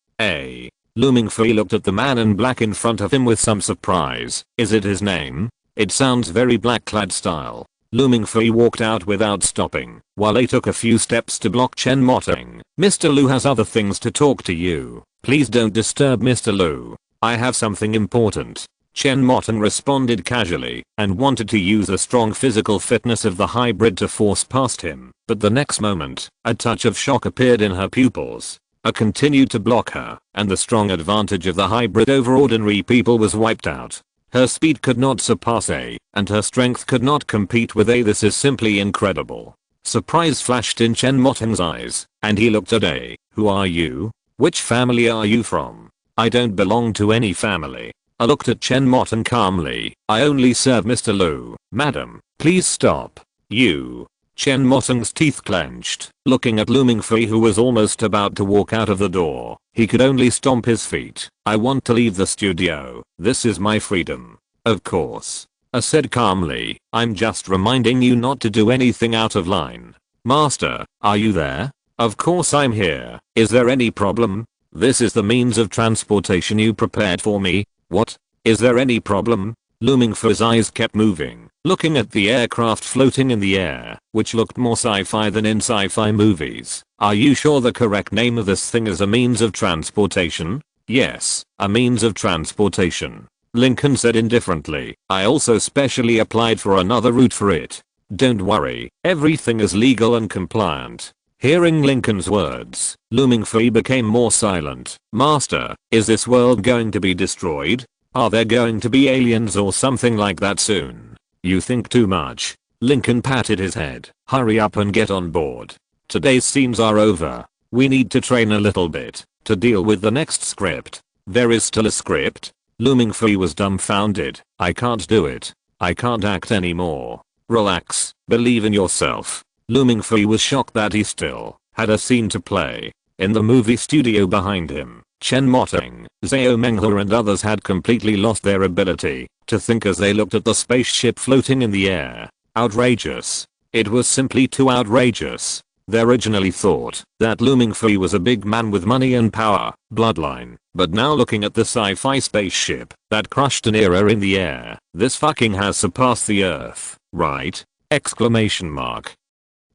Looming Fui looked at the man in black in front of him with some surprise. Is it his name? It sounds very black-clad style. Looming Fui walked out without stopping, while he took a few steps to block Chen Moteng. Mr. Lu has other things to talk to you. Please don't disturb Mr. Lu. I have something important. Chen Moten responded casually and wanted to use the strong physical fitness of the hybrid to force past him, but the next moment, a touch of shock appeared in her pupils. A continued to block her, and the strong advantage of the hybrid over ordinary people was wiped out. Her speed could not surpass A, and her strength could not compete with A. This is simply incredible. Surprise flashed in Chen Moten's eyes, and he looked at A. Who are you? Which family are you from? I don't belong to any family. I looked at Chen Moten calmly. I only serve Mr. Lu. Madam, please stop. You. Chen Moten's teeth clenched, looking at Lu Mingfei, who was almost about to walk out of the door. He could only stomp his feet. I want to leave the studio. This is my freedom. Of course. I said calmly. I'm just reminding you not to do anything out of line. Master, are you there? Of course I'm here. Is there any problem? This is the means of transportation you prepared for me. What? Is there any problem? Lu Mingfei's eyes kept moving, looking at the aircraft floating in the air, which looked more sci-fi than in sci-fi movies. Are you sure the correct name of this thing is a means of transportation? Yes, a means of transportation. Lincoln said indifferently. I also specially applied for another route for it. Don't worry, everything is legal and compliant. Hearing Lincoln's words, Lu Mingfei became more silent. Master, is this world going to be destroyed? Are there going to be aliens or something like that soon? You think too much. Lincoln patted his head. Hurry up and get on board. Today's scenes are over. We need to train a little bit to deal with the next script. There is still a script? Lu Mingfei was dumbfounded. I can't do it. I can't act anymore. Relax. Believe in yourself. Lu Mingfei was shocked that he still had a scene to play. In the movie studio behind him, Chen Moten, Zhao Menghua and others had completely lost their ability to think as they looked at the spaceship floating in the air. Outrageous. It was simply too outrageous. They originally thought that Lu Mingfei was a big man with money and power, bloodline, but now looking at the sci-fi spaceship that crushed an era in the air, this fucking has surpassed the Earth, right? Exclamation mark.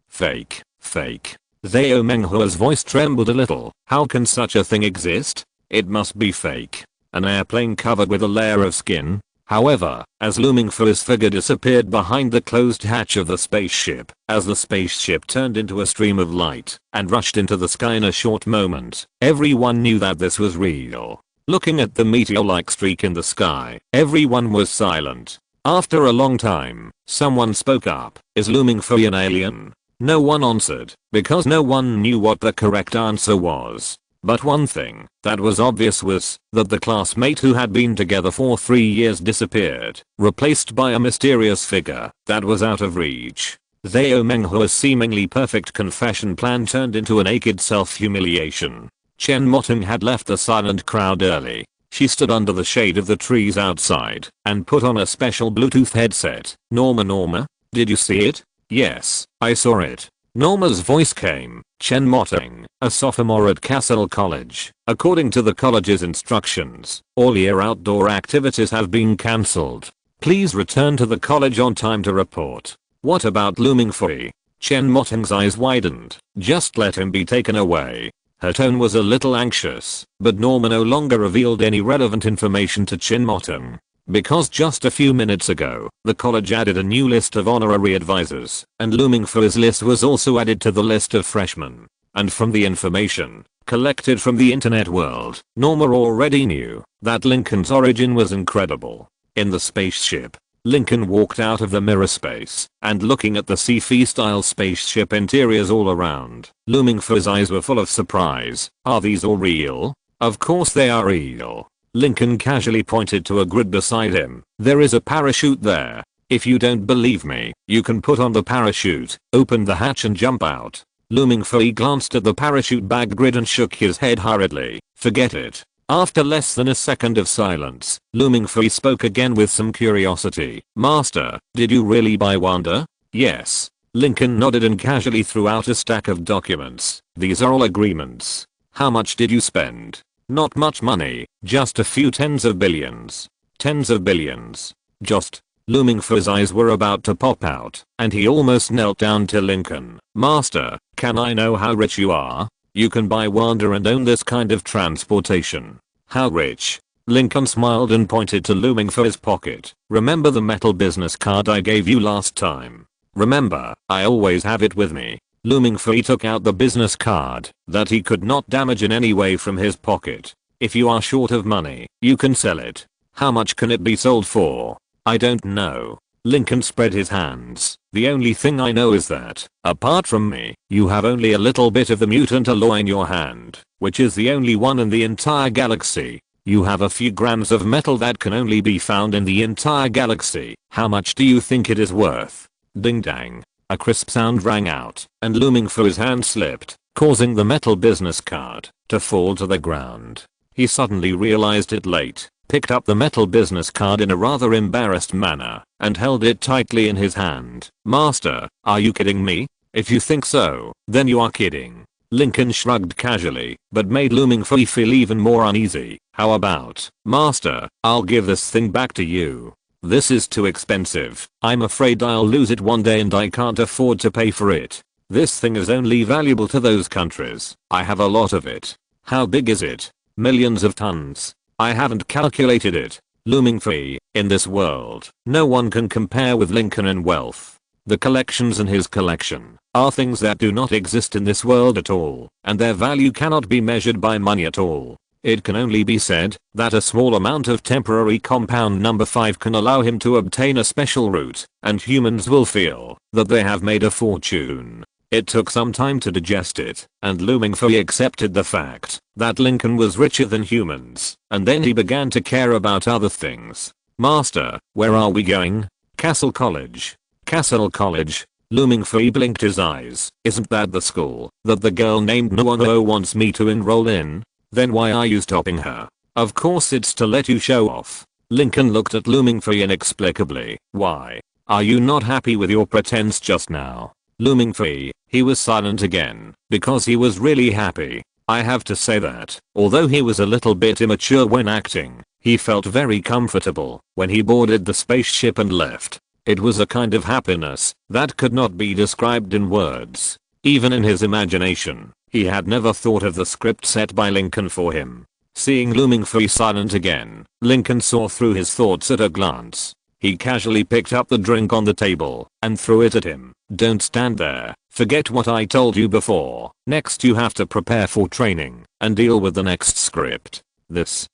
Fake. Fake. Zhao Menghua's voice trembled a little. How can such a thing exist? It must be fake. An airplane covered with a layer of skin? However, as Lu Mingfei's figure disappeared behind the closed hatch of the spaceship, as the spaceship turned into a stream of light and rushed into the sky in a short moment, everyone knew that this was real. Looking at the meteor-like streak in the sky, everyone was silent. After a long time, someone spoke up. Is Lu Mingfei an alien? No one answered, because no one knew what the correct answer was. But one thing that was obvious was that the classmate who had been together for 3 years disappeared, replaced by a mysterious figure that was out of reach. Zhao Menghua's seemingly perfect confession plan turned into a naked self-humiliation. Chen Moten had left the silent crowd early. She stood under the shade of the trees outside and put on a special Bluetooth headset. Norma, did you see it? Yes, I saw it. Norma's voice came. Chen Moten, a sophomore at Castle College. According to the college's instructions, all year outdoor activities have been cancelled. Please return to the college on time to report. What about Lu Mingfei? Chen Moten's eyes widened. Just let him be taken away. Her tone was a little anxious, but Norma no longer revealed any relevant information to Chen Moten. Because just a few minutes ago, the college added a new list of honorary advisors, and Lu Mingfei's list was also added to the list of freshmen. And from the information collected from the internet world, Norma already knew that Lincoln's origin was incredible. In the spaceship, Lincoln walked out of the mirror space, and looking at the sci-fi style spaceship interiors all around, Lu Mingfei's eyes were full of surprise. Are these all real? Of course they are real. Lincoln casually pointed to a grid beside him. There is a parachute there. If you don't believe me, you can put on the parachute, open the hatch and jump out. Lu Mingfei glanced at the parachute bag grid and shook his head hurriedly. Forget it. After less than a second of silence, Lu Mingfei spoke again with some curiosity. Master, did you really buy Wanda? Yes. Lincoln nodded and casually threw out a stack of documents. These are all agreements. How much did you spend? Not much money, just a few tens of billions. Tens of billions. Just. Lu Mingfei's eyes were about to pop out, and he almost knelt down to Lincoln. Master, can I know how rich you are? You can buy Wanda and own this kind of transportation. How rich? Lincoln smiled and pointed to looming for his pocket. Remember the metal business card I gave you last time? Remember, I always have it with me. Looming Fee took out the business card that he could not damage in any way from his pocket. If you are short of money, you can sell it. How much can it be sold for? I don't know. Lincoln spread his hands. The only thing I know is that, apart from me, you have only a little bit of the mutant alloy in your hand, which is the only one in the entire galaxy. You have a few grams of metal that can only be found in the entire galaxy. How much do you think it is worth? Ding dang. A crisp sound rang out, and looming for his hand slipped, causing the metal business card to fall to the ground. He suddenly realized it late, picked up the metal business card in a rather embarrassed manner, and held it tightly in his hand. Master, are you kidding me? If you think so, then you are kidding. Lincoln shrugged casually, but made looming Fee feel even more uneasy. How about, Master, I'll give this thing back to you. This is too expensive. I'm afraid I'll lose it one day and I can't afford to pay for it. This thing is only valuable to those countries. I have a lot of it. How big is it? Millions of tons. I haven't calculated it. Looming Fee, in this world, no one can compare with Lincoln in wealth. The collections in his collection are things that do not exist in this world at all, and their value cannot be measured by money at all. It can only be said that a small amount of temporary compound number 5 can allow him to obtain a special route, and humans will feel that they have made a fortune. It took some time to digest it, and looming Fee accepted the fact that Lincoln was richer than humans, and then he began to care about other things. Master, where are we going? Castle College. Castle College. Looming Fee blinked his eyes. Isn't that the school that the girl named Nuono wants me to enroll in? Then why are you stopping her? Of course it's to let you show off. Lincoln looked at Looming Fee inexplicably. Why? Are you not happy with your pretense just now? Looming Fee, he was silent again, because he was really happy. I have to say that, although he was a little bit immature when acting, he felt very comfortable when he boarded the spaceship and left. It was a kind of happiness that could not be described in words. Even in his imagination, he had never thought of the script set by Lincoln for him. Seeing Looming Fee silent again, Lincoln saw through his thoughts at a glance. He casually picked up the drink on the table and threw it at him. Don't stand there. Forget what I told you before. Next you have to prepare for training and deal with the next script.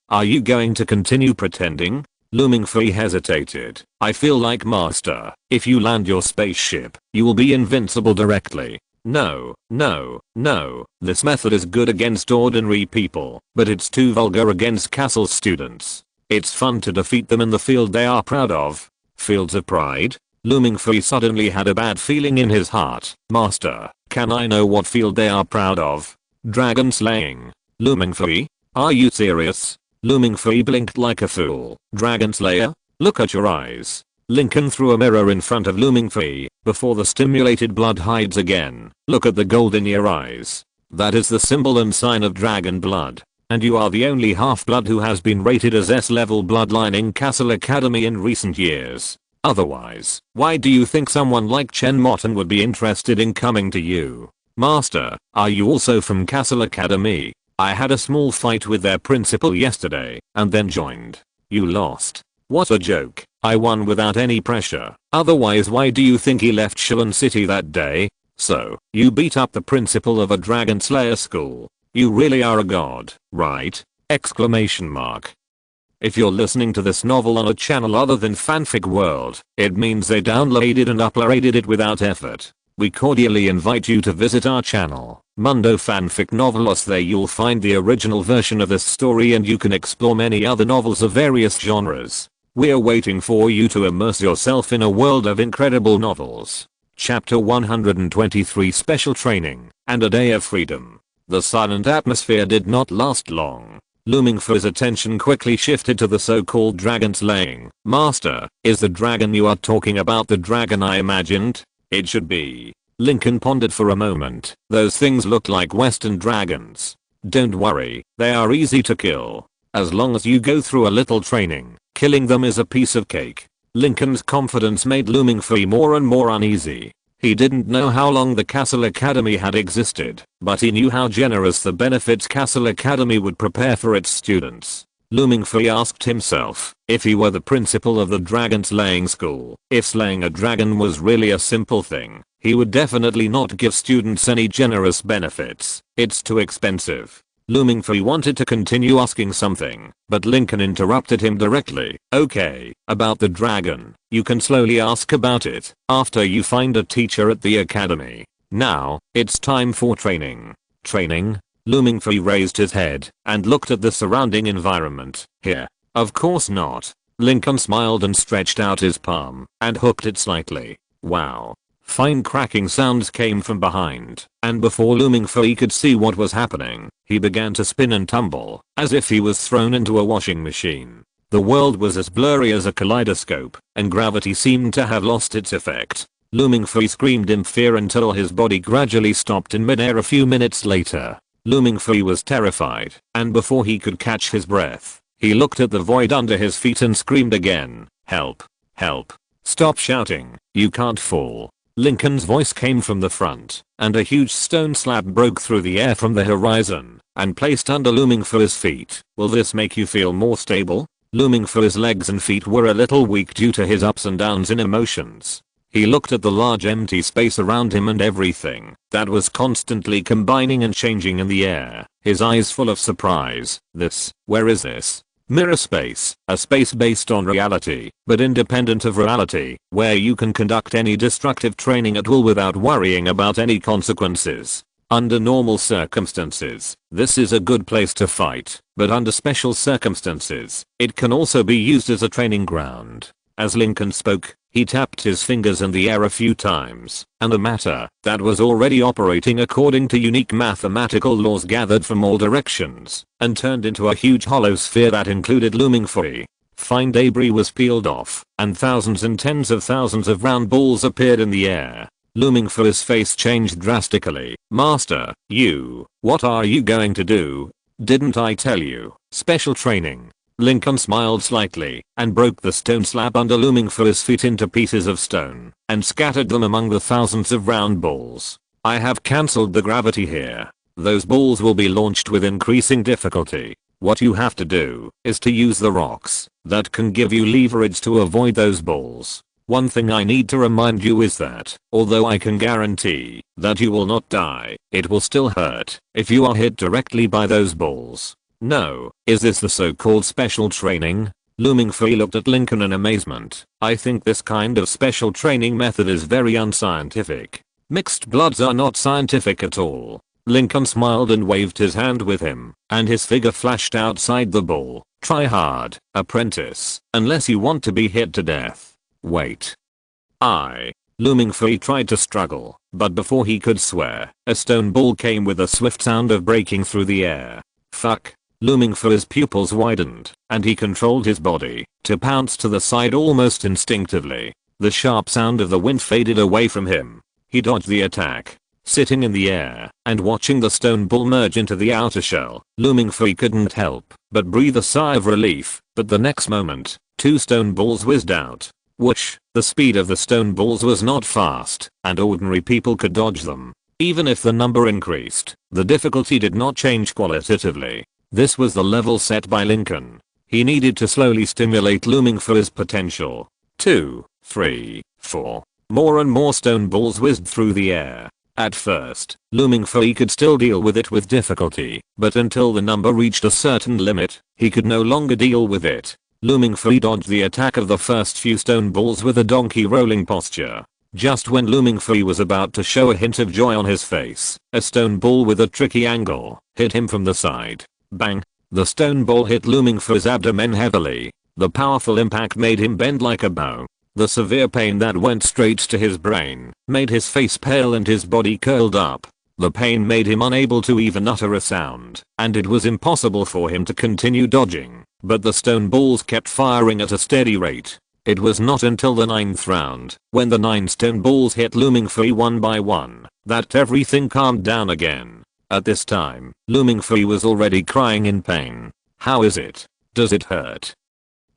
Are you going to continue pretending? Looming Fee hesitated. I feel like, Master, if you land your spaceship, you will be invincible directly. No. This method is good against ordinary people, but it's too vulgar against castle students. It's fun to defeat them in the field they are proud of. Fields of pride? Looming Fee suddenly had a bad feeling in his heart. Master, can I know what field they are proud of? Dragon slaying. Looming Fee? Are you serious? Looming Fee blinked like a fool. Dragon slayer? Look at your eyes. Lincoln threw a mirror in front of Looming Fee before the stimulated blood hides again. Look at the gold in your eyes. That is the symbol and sign of dragon blood. And you are the only half-blood who has been rated as S-level bloodline in Castle Academy in recent years. Otherwise, why do you think someone like Chen Motten would be interested in coming to you? Master, are you also from Castle Academy? I had a small fight with their principal yesterday, and then joined. You lost. What a joke. I won without any pressure. Otherwise why do you think he left Shilin City that day? So, you beat up the principal of a Dragon Slayer school. You really are a god, right? Exclamation mark. If you're listening to this novel on a channel other than Fanfic World, it means they downloaded and uploaded it without effort. We cordially invite you to visit our channel, Mundo Fanfic Novelos. There you'll find the original version of this story and you can explore many other novels of various genres. We're waiting for you to immerse yourself in a world of incredible novels. Chapter 123 Special Training and a Day of Freedom. The silent atmosphere did not last long. Looming Fee's attention quickly shifted to the so-called dragon slaying. Master, is the dragon you are talking about the dragon I imagined? It should be. Lincoln pondered for a moment. Those things look like Western dragons. Don't worry, they are easy to kill. As long as you go through a little training, killing them is a piece of cake. Lincoln's confidence made Looming Fee more and more uneasy. He didn't know how long the Castle Academy had existed, but he knew how generous the benefits Castle Academy would prepare for its students. Looming Fui asked himself, if he were the principal of the dragon slaying school, if slaying a dragon was really a simple thing, he would definitely not give students any generous benefits. It's too expensive. Looming Fui wanted to continue asking something, but Lincoln interrupted him directly. Okay, about the dragon. You can slowly ask about it after you find a teacher at the academy. Now, it's time for training. Training? Looming Fui raised his head and looked at the surrounding environment. Here? Of course not. Lincoln smiled and stretched out his palm and hooked it slightly. Wow. Fine cracking sounds came from behind, and before Looming Fui could see what was happening, he began to spin and tumble, as if he was thrown into a washing machine. The world was as blurry as a kaleidoscope, and gravity seemed to have lost its effect. Looming Fui screamed in fear until his body gradually stopped in midair a few minutes later. Looming Fui was terrified, and before he could catch his breath, he looked at the void under his feet and screamed again, "Help! Help! Stop shouting, you can't fall." Lincoln's voice came from the front, and a huge stone slab broke through the air from the horizon and placed under Looming Fui's feet. Will this make you feel more stable? Looming Fui's legs and feet were a little weak due to his ups and downs in emotions. He looked at the large empty space around him and everything that was constantly combining and changing in the air, his eyes full of surprise. Where is this? Mirror space, a space based on reality, but independent of reality, where you can conduct any destructive training at will without worrying about any consequences. Under normal circumstances, this is a good place to fight, but under special circumstances, it can also be used as a training ground. As Lincoln spoke, he tapped his fingers in the air a few times, and the matter that was already operating according to unique mathematical laws gathered from all directions and turned into a huge hollow sphere that included Looming Fui. Fine debris was peeled off, and thousands and tens of thousands of round balls appeared in the air. Looming Fui's face changed drastically. "Master, what are you going to do? Didn't I tell you? Special training." Lincoln smiled slightly and broke the stone slab under Looming Fui's feet into pieces of stone and scattered them among the thousands of round balls. "I have cancelled the gravity here. Those balls will be launched with increasing difficulty. What you have to do is to use the rocks that can give you leverage to avoid those balls. One thing I need to remind you is that, although I can guarantee that you will not die, it will still hurt if you are hit directly by those balls." "No, is this the so-called special training?" Looming Fui looked at Lincoln in amazement. "I think this kind of special training method is very unscientific. Mixed bloods are not scientific at all." Lincoln smiled and waved his hand with him, and his figure flashed outside the ball. "Try hard, apprentice, unless you want to be hit to death." "Wait. Looming Fui tried to struggle, but before he could swear, a stone ball came with a swift sound of breaking through the air. "Fuck." Looming Fui's pupils widened, and he controlled his body to pounce to the side almost instinctively. The sharp sound of the wind faded away from him. He dodged the attack. Sitting in the air and watching the stone ball merge into the outer shell, Looming Fui couldn't help but breathe a sigh of relief. But the next moment, two stone balls whizzed out. Whoosh! The speed of the stone balls was not fast, and ordinary people could dodge them. Even if the number increased, the difficulty did not change qualitatively. This was the level set by Lincoln. He needed to slowly stimulate Looming Fui's potential. 2, 3, 4. More and more stone balls whizzed through the air. At first, Looming Fui could still deal with it with difficulty, but until the number reached a certain limit, he could no longer deal with it. Looming Fui dodged the attack of the first few stone balls with a donkey rolling posture. Just when Looming Fui was about to show a hint of joy on his face, a stone ball with a tricky angle hit him from the side. Bang! The stone ball hit Looming Fui's abdomen heavily. The powerful impact made him bend like a bow. The severe pain that went straight to his brain made his face pale and his body curled up. The pain made him unable to even utter a sound, and it was impossible for him to continue dodging. But the stone balls kept firing at a steady rate. It was not until the 9th round, when the 9 stone balls hit Looming Fui one by one, that everything calmed down again. At this time, Looming Fui was already crying in pain. "How is it? Does it hurt?"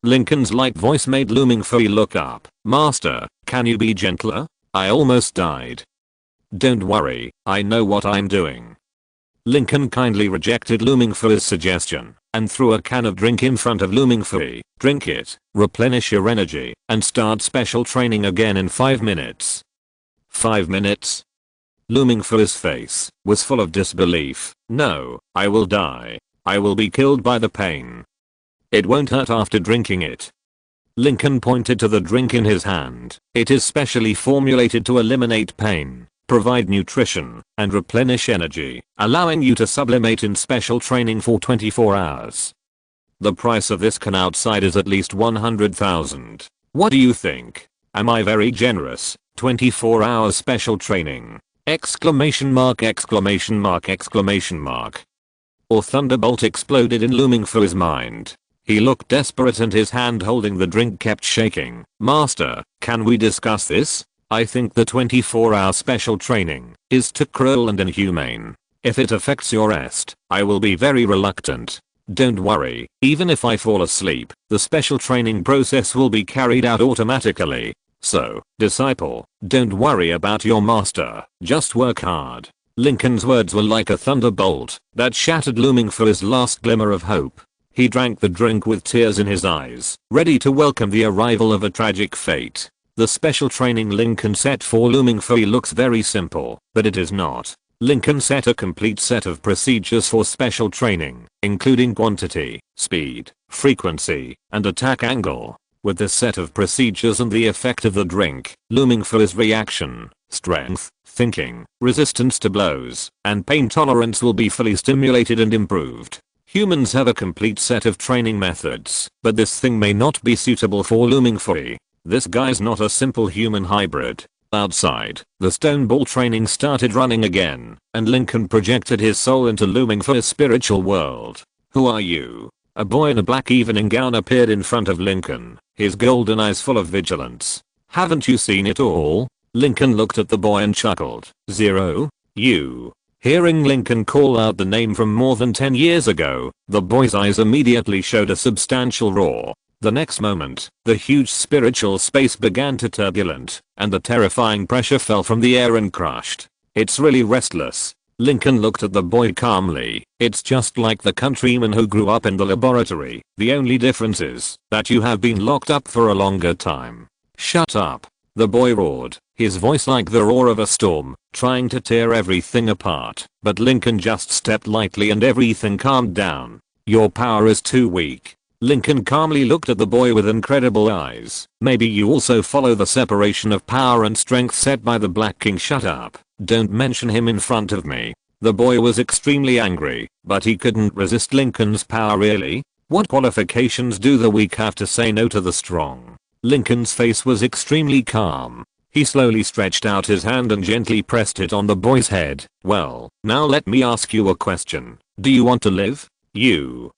Lincoln's light voice made Looming Fui look up. "Master, can you be gentler? I almost died." "Don't worry, I know what I'm doing." Lincoln kindly rejected Looming Fur's suggestion and threw a can of drink in front of Looming Fur. Drink it, replenish your energy, and start special training again in 5 minutes. 5 minutes? Looming Fur's face was full of disbelief. No, I will die. I will be killed by the pain. It won't hurt after drinking it. Lincoln pointed to the drink in his hand. It is specially formulated to eliminate pain, provide nutrition, and replenish energy, allowing you to sublimate in special training for 24 hours. The price of this can outside is at least 100,000. What do you think? Am I very generous? 24 hours special training! Exclamation mark, exclamation mark, exclamation mark. Or thunderbolt exploded in Looming Fur's mind. He looked desperate and his hand holding the drink kept shaking. Master, can we discuss this? I think the 24-hour special training is too cruel and inhumane. If it affects your rest, I will be very reluctant. Don't worry, even if I fall asleep, the special training process will be carried out automatically. So, disciple, don't worry about your master, just work hard. Lincoln's words were like a thunderbolt that shattered Looming Fur's last glimmer of hope. He drank the drink with tears in his eyes, ready to welcome the arrival of a tragic fate. The special training Lincoln set for Looming Fur looks very simple, but it is not. Lincoln set a complete set of procedures for special training, including quantity, speed, frequency, and attack angle. With this set of procedures and the effect of the drink, Looming Fur's reaction, strength, thinking, resistance to blows, and pain tolerance will be fully stimulated and improved. Humans have a complete set of training methods, but this thing may not be suitable for Looming Fur. This guy's not a simple human hybrid. Outside, the stone ball training started running again, and Lincoln projected his soul into Looming Fur's spiritual world. Who are you? A boy in a black evening gown appeared in front of Lincoln, his golden eyes full of vigilance. Haven't you seen it all? Lincoln looked at the boy and chuckled. Zero? You? Hearing Lincoln call out the name from more than 10 years ago, the boy's eyes immediately showed a substantial roar. The next moment, the huge spiritual space began to turbulent, and the terrifying pressure fell from the air and crushed. It's really restless. Lincoln looked at the boy calmly. It's just like the countryman who grew up in the laboratory. The only difference is that you have been locked up for a longer time. Shut up. The boy roared, his voice like the roar of a storm, trying to tear everything apart. But Lincoln just stepped lightly and everything calmed down. Your power is too weak. Lincoln calmly looked at the boy with incredible eyes. Maybe you also follow the separation of power and strength set by the Black King. Shut up. Don't mention him in front of me. The boy was extremely angry, but he couldn't resist Lincoln's power. Really? What qualifications do the weak have to say no to the strong? Lincoln's face was extremely calm. He slowly stretched out his hand and gently pressed it on the boy's head. Well, now let me ask you a question. Do you want to live? You.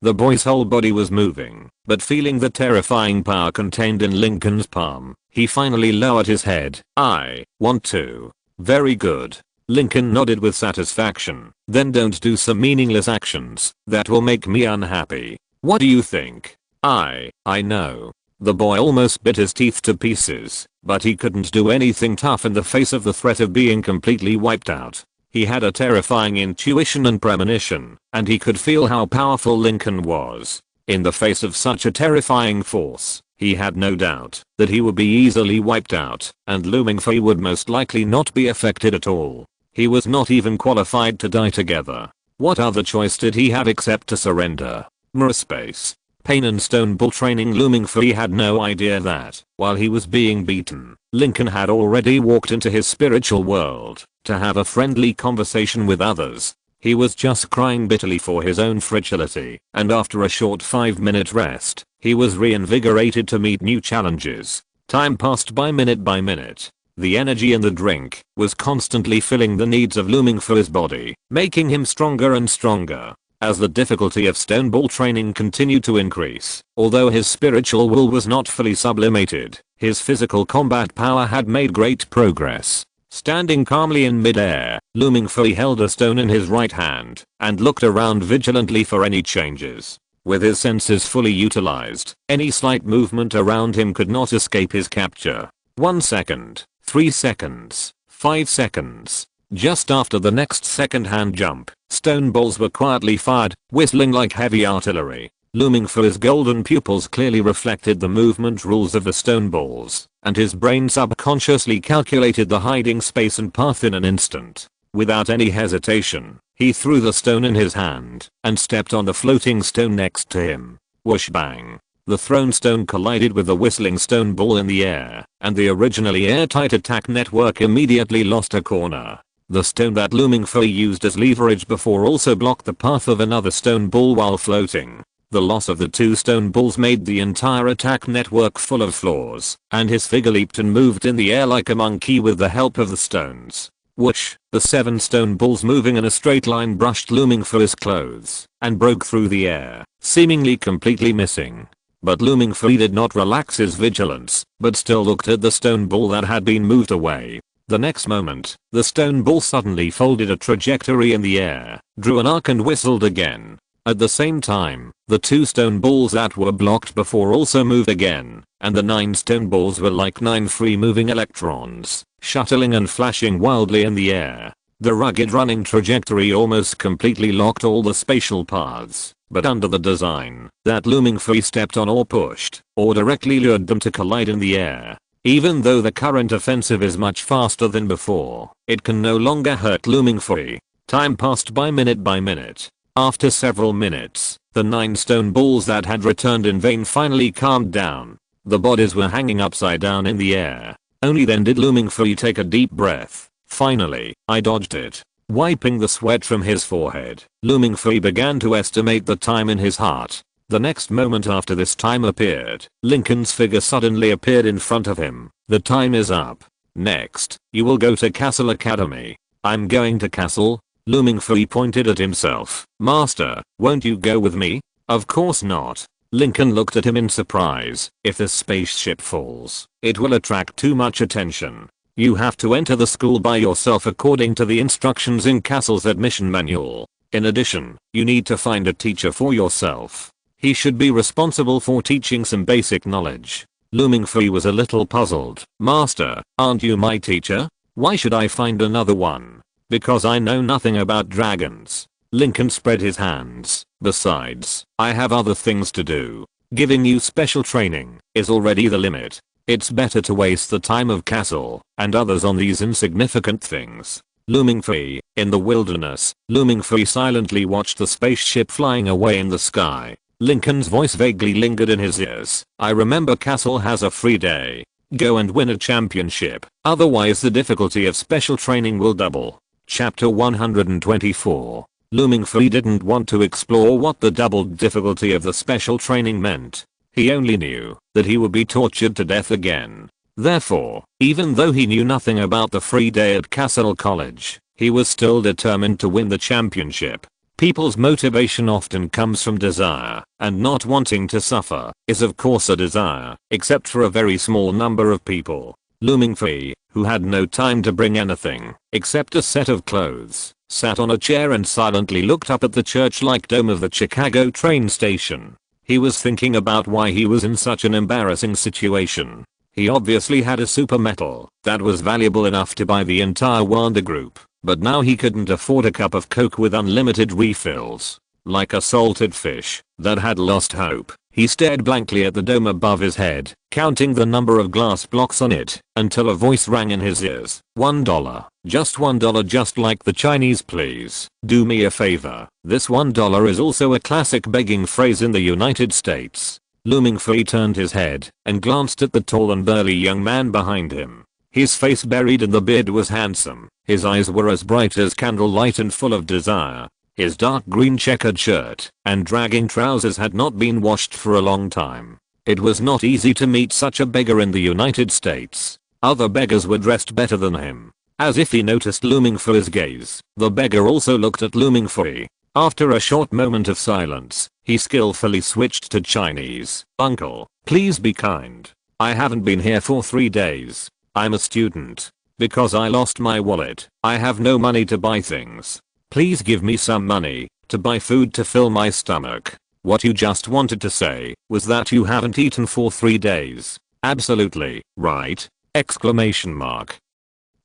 The boy's whole body was moving, but feeling the terrifying power contained in Lincoln's palm, he finally lowered his head. I want to. Very good. Lincoln nodded with satisfaction. Then don't do some meaningless actions that will make me unhappy. What do you think? I know. The boy almost bit his teeth to pieces, but he couldn't do anything tough in the face of the threat of being completely wiped out. He had a terrifying intuition and premonition, and he could feel how powerful Lincoln was. In the face of such a terrifying force, he had no doubt that he would be easily wiped out, and Looming Fur would most likely not be affected at all. He was not even qualified to die together. What other choice did he have except to surrender? Space, pain and stone ball training. Looming Fur had no idea that, while he was being beaten, Lincoln had already walked into his spiritual world to have a friendly conversation with others. He was just crying bitterly for his own fragility, and after a short 5-minute rest, he was reinvigorated to meet new challenges. Time passed by minute. The energy in the drink was constantly filling the needs of Looming Fur's body, making him stronger and stronger. As the difficulty of stone ball training continued to increase, although his spiritual will was not fully sublimated, his physical combat power had made great progress. Standing calmly in midair, Looming Fur held a stone in his right hand and looked around vigilantly for any changes. With his senses fully utilized, any slight movement around him could not escape his capture. 1 second, 3 seconds, 5 seconds. Just after the next second-hand jump, stone balls were quietly fired, whistling like heavy artillery. Looming for his golden pupils clearly reflected the movement rules of the stone balls, and his brain subconsciously calculated the hiding space and path in an instant. Without any hesitation, he threw the stone in his hand and stepped on the floating stone next to him. Whoosh bang. The thrown stone collided with the whistling stone ball in the air, and the originally airtight attack network immediately lost a corner. The stone that Looming Furry used as leverage before also blocked the path of another stone ball while floating. The loss of the two stone balls made the entire attack network full of flaws, and his figure leaped and moved in the air like a monkey with the help of the stones. Whoosh, the 7 stone balls moving in a straight line brushed Looming Furry's clothes and broke through the air, seemingly completely missing. But Looming Furry did not relax his vigilance, but still looked at the stone ball that had been moved away. The next moment, the stone ball suddenly folded a trajectory in the air, drew an arc and whistled again. At the same time, the 2 stone balls that were blocked before also moved again, and the 9 stone balls were like 9 free-moving electrons, shuttling and flashing wildly in the air. The rugged running trajectory almost completely locked all the spatial paths, but under the design that Looming Furry stepped on or pushed, or directly lured them to collide in the air. Even though the current offensive is much faster than before, it can no longer hurt Looming Furry. Time passed by minute. After several minutes, the 9 stone balls that had returned in vain finally calmed down. The bodies were hanging upside down in the air. Only then did Looming Furry take a deep breath. Finally, I dodged it. Wiping the sweat from his forehead, Looming Furry began to estimate the time in his heart. The next moment after this time appeared, Lincoln's figure suddenly appeared in front of him. The time is up. Next, you will go to Castle Academy. I'm going to Castle? Looming Furry pointed at himself. Master, won't you go with me? Of course not. Lincoln looked at him in surprise. If the spaceship falls, it will attract too much attention. You have to enter the school by yourself according to the instructions in Castle's admission manual. In addition, you need to find a teacher for yourself. He should be responsible for teaching some basic knowledge. Looming Furry was a little puzzled. Master, aren't you my teacher? Why should I find another one? Because I know nothing about dragons. Lincoln spread his hands. Besides, I have other things to do. Giving you special training is already the limit. It's better to waste the time of Castle and others on these insignificant things. Looming Furry, in the wilderness, Looming Furry silently watched the spaceship flying away in the sky. Lincoln's voice vaguely lingered in his ears. I remember Castle has a free day. Go and win a championship, otherwise the difficulty of special training will double. Chapter 124. Looming Furry didn't want to explore what the doubled difficulty of the special training meant. He only knew that he would be tortured to death again. Therefore, even though he knew nothing about the free day at Castle College, he was still determined to win the championship. People's motivation often comes from desire, and not wanting to suffer is of course a desire, except for a very small number of people. Looming Furry, who had no time to bring anything except a set of clothes, sat on a chair and silently looked up at the church-like dome of the Chicago train station. He was thinking about why he was in such an embarrassing situation. He obviously had a super metal that was valuable enough to buy the entire Wanda group, but now he couldn't afford a cup of Coke with unlimited refills. Like a salted fish that had lost hope, he stared blankly at the dome above his head, counting the number of glass blocks on it, until a voice rang in his ears. $1. Just $1, just like the Chinese, please. Do me a favor. This $1 is also a classic begging phrase in the United States. Looming Furry turned his head and glanced at the tall and burly young man behind him. His face buried in the beard was handsome. His eyes were as bright as candlelight and full of desire. His dark green checkered shirt and dragging trousers had not been washed for a long time. It was not easy to meet such a beggar in the United States. Other beggars were dressed better than him. As if he noticed Looming Furry's gaze, the beggar also looked at Looming Furry. After a short moment of silence, he skillfully switched to Chinese. Uncle, please be kind. I haven't been here for 3 days. I'm a student. Because I lost my wallet, I have no money to buy things. Please give me some money to buy food to fill my stomach. What you just wanted to say was that you haven't eaten for 3 days. Absolutely right! Exclamation mark.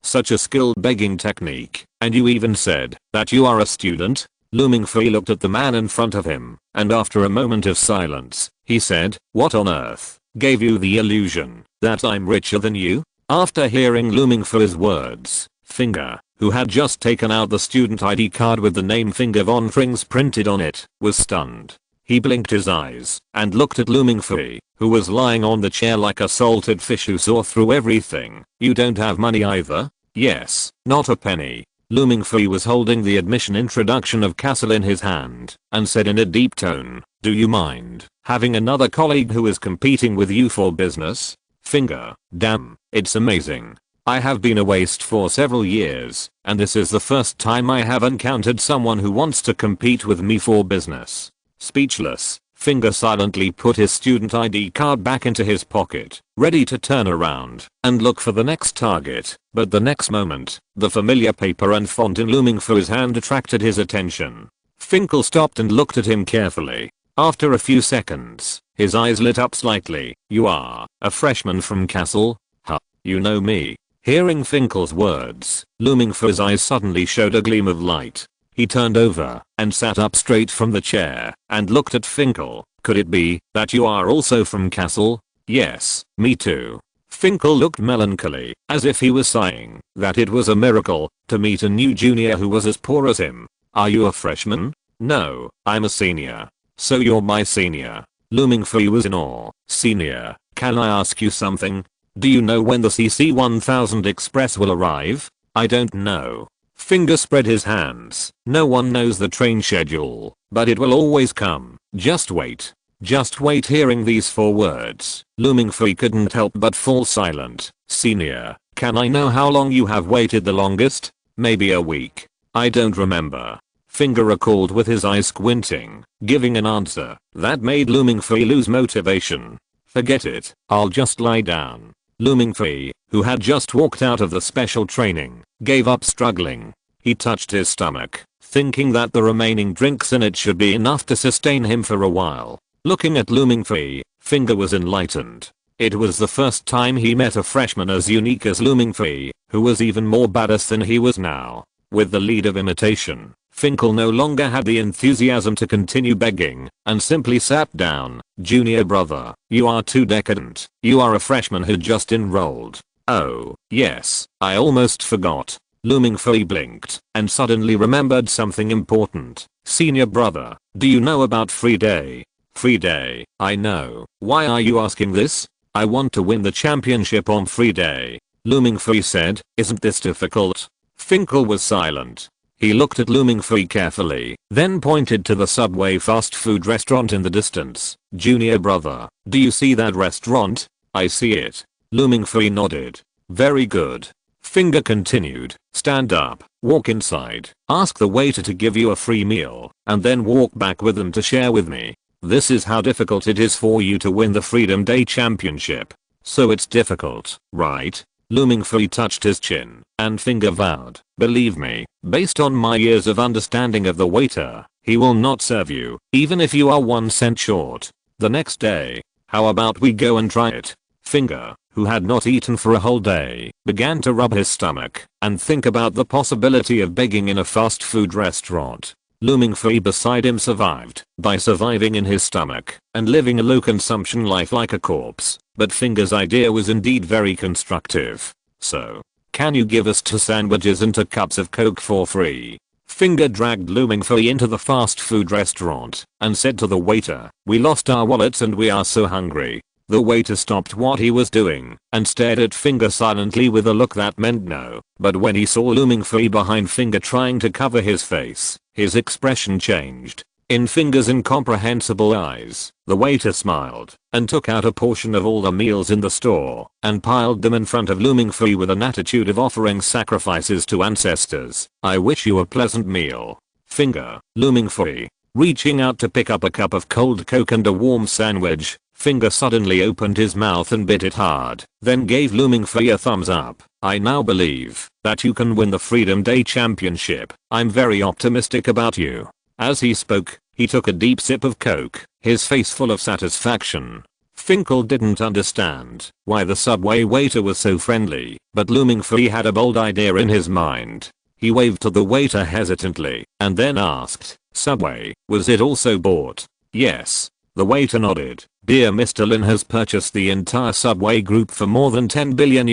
Such a skilled begging technique, and you even said that you are a student? Looming Fei looked at the man in front of him, and after a moment of silence, he said, what on earth gave you the illusion that I'm richer than you? After hearing Looming Fei's words, Finger, who had just taken out the student ID card with the name Finger von Frings printed on it, was stunned. He blinked his eyes and looked at Looming Fei, who was lying on the chair like a salted fish who saw through everything. You don't have money either? Yes, not a penny. Looming Fei was holding the admission introduction of Castle in his hand and said in a deep tone, do you mind having another colleague who is competing with you for business? Finger, damn, it's amazing. I have been a waste for several years, and this is the first time I have encountered someone who wants to compete with me for business. Speechless, Finger silently put his student ID card back into his pocket, ready to turn around and look for the next target, but the next moment, the familiar paper and font in Looming Fei's hand attracted his attention. Finkel stopped and looked at him carefully. After a few seconds, his eyes lit up slightly. You are a freshman from Castle? Huh, you know me. Hearing Finkel's words, Looming Fei's eyes suddenly showed a gleam of light. He turned over and sat up straight from the chair and looked at Finkel. Could it be that you are also from Castle? Yes, me too. Finkel looked melancholy, as if he was sighing that it was a miracle to meet a new junior who was as poor as him. Are you a freshman? No, I'm a senior. So you're my senior. Looming Fei was in awe. Senior, can I ask you something? Do you know when the CC 1000 Express will arrive? I don't know. Finger spread his hands. No one knows the train schedule, but it will always come. Just wait. Just wait. Hearing these 4 words, Looming Fei couldn't help but fall silent. Senior, can I know how long you have waited the longest? Maybe a week. I don't remember. Finger recalled with his eyes squinting, giving an answer that made Looming Fei lose motivation. Forget it, I'll just lie down. Looming Fei, who had just walked out of the special training, gave up struggling. He touched his stomach, thinking that the remaining drinks in it should be enough to sustain him for a while. Looking at Looming Fei, Finger was enlightened. It was the first time he met a freshman as unique as Looming Fei, who was even more badass than he was now. With the lead of imitation, Finkel no longer had the enthusiasm to continue begging, and simply sat down. Junior brother, you are too decadent. You are a freshman who just enrolled. Oh, yes, I almost forgot. Looming Fei blinked, and suddenly remembered something important. Senior brother, do you know about Free Day? Free Day, I know. Why are you asking this? I want to win the championship on Free Day. Looming Fei said, isn't this difficult? Finkel was silent. He looked at Looming Fei carefully, then pointed to the Subway fast food restaurant in the distance. Junior brother, do you see that restaurant? I see it. Looming Fei nodded. Very good. Finger continued. Stand up, walk inside, ask the waiter to give you a free meal, and then walk back with them to share with me. This is how difficult it is for you to win the Freedom Day Championship. So it's difficult, right? Looming Fei touched his chin, and Finger vowed, believe me, based on my years of understanding of the waiter, he will not serve you, even if you are 1 cent short. The next day, how about we go and try it? Finger, who had not eaten for a whole day, began to rub his stomach and think about the possibility of begging in a fast food restaurant. Looming Fei beside him survived by surviving in his stomach and living a low consumption life like a corpse, but Finger's idea was indeed very constructive. So, can you give us 2 sandwiches and 2 cups of Coke for free? Finger dragged Looming Fei into the fast food restaurant and said to the waiter, we lost our wallets and we are so hungry. The waiter stopped what he was doing and stared at Finger silently with a look that meant no, but when he saw Looming Fei behind Finger trying to cover his face, his expression changed. In Finger's incomprehensible eyes, the waiter smiled and took out a portion of all the meals in the store and piled them in front of Looming Fei with an attitude of offering sacrifices to ancestors. I wish you a pleasant meal. Finger, Looming Fei, reaching out to pick up a cup of cold Coke and a warm sandwich. Finger suddenly opened his mouth and bit it hard, then gave Looming Fei a thumbs up. I now believe that you can win the Freedom Day Championship. I'm very optimistic about you. As he spoke, he took a deep sip of Coke, his face full of satisfaction. Finkel didn't understand why the subway waiter was so friendly, but Looming Free had a bold idea in his mind. He waved to the waiter hesitantly and then asked, "Subway, was it also bought?" "Yes." The waiter nodded. "Dear Mr. Lin has purchased the entire Subway group for more than $10 billion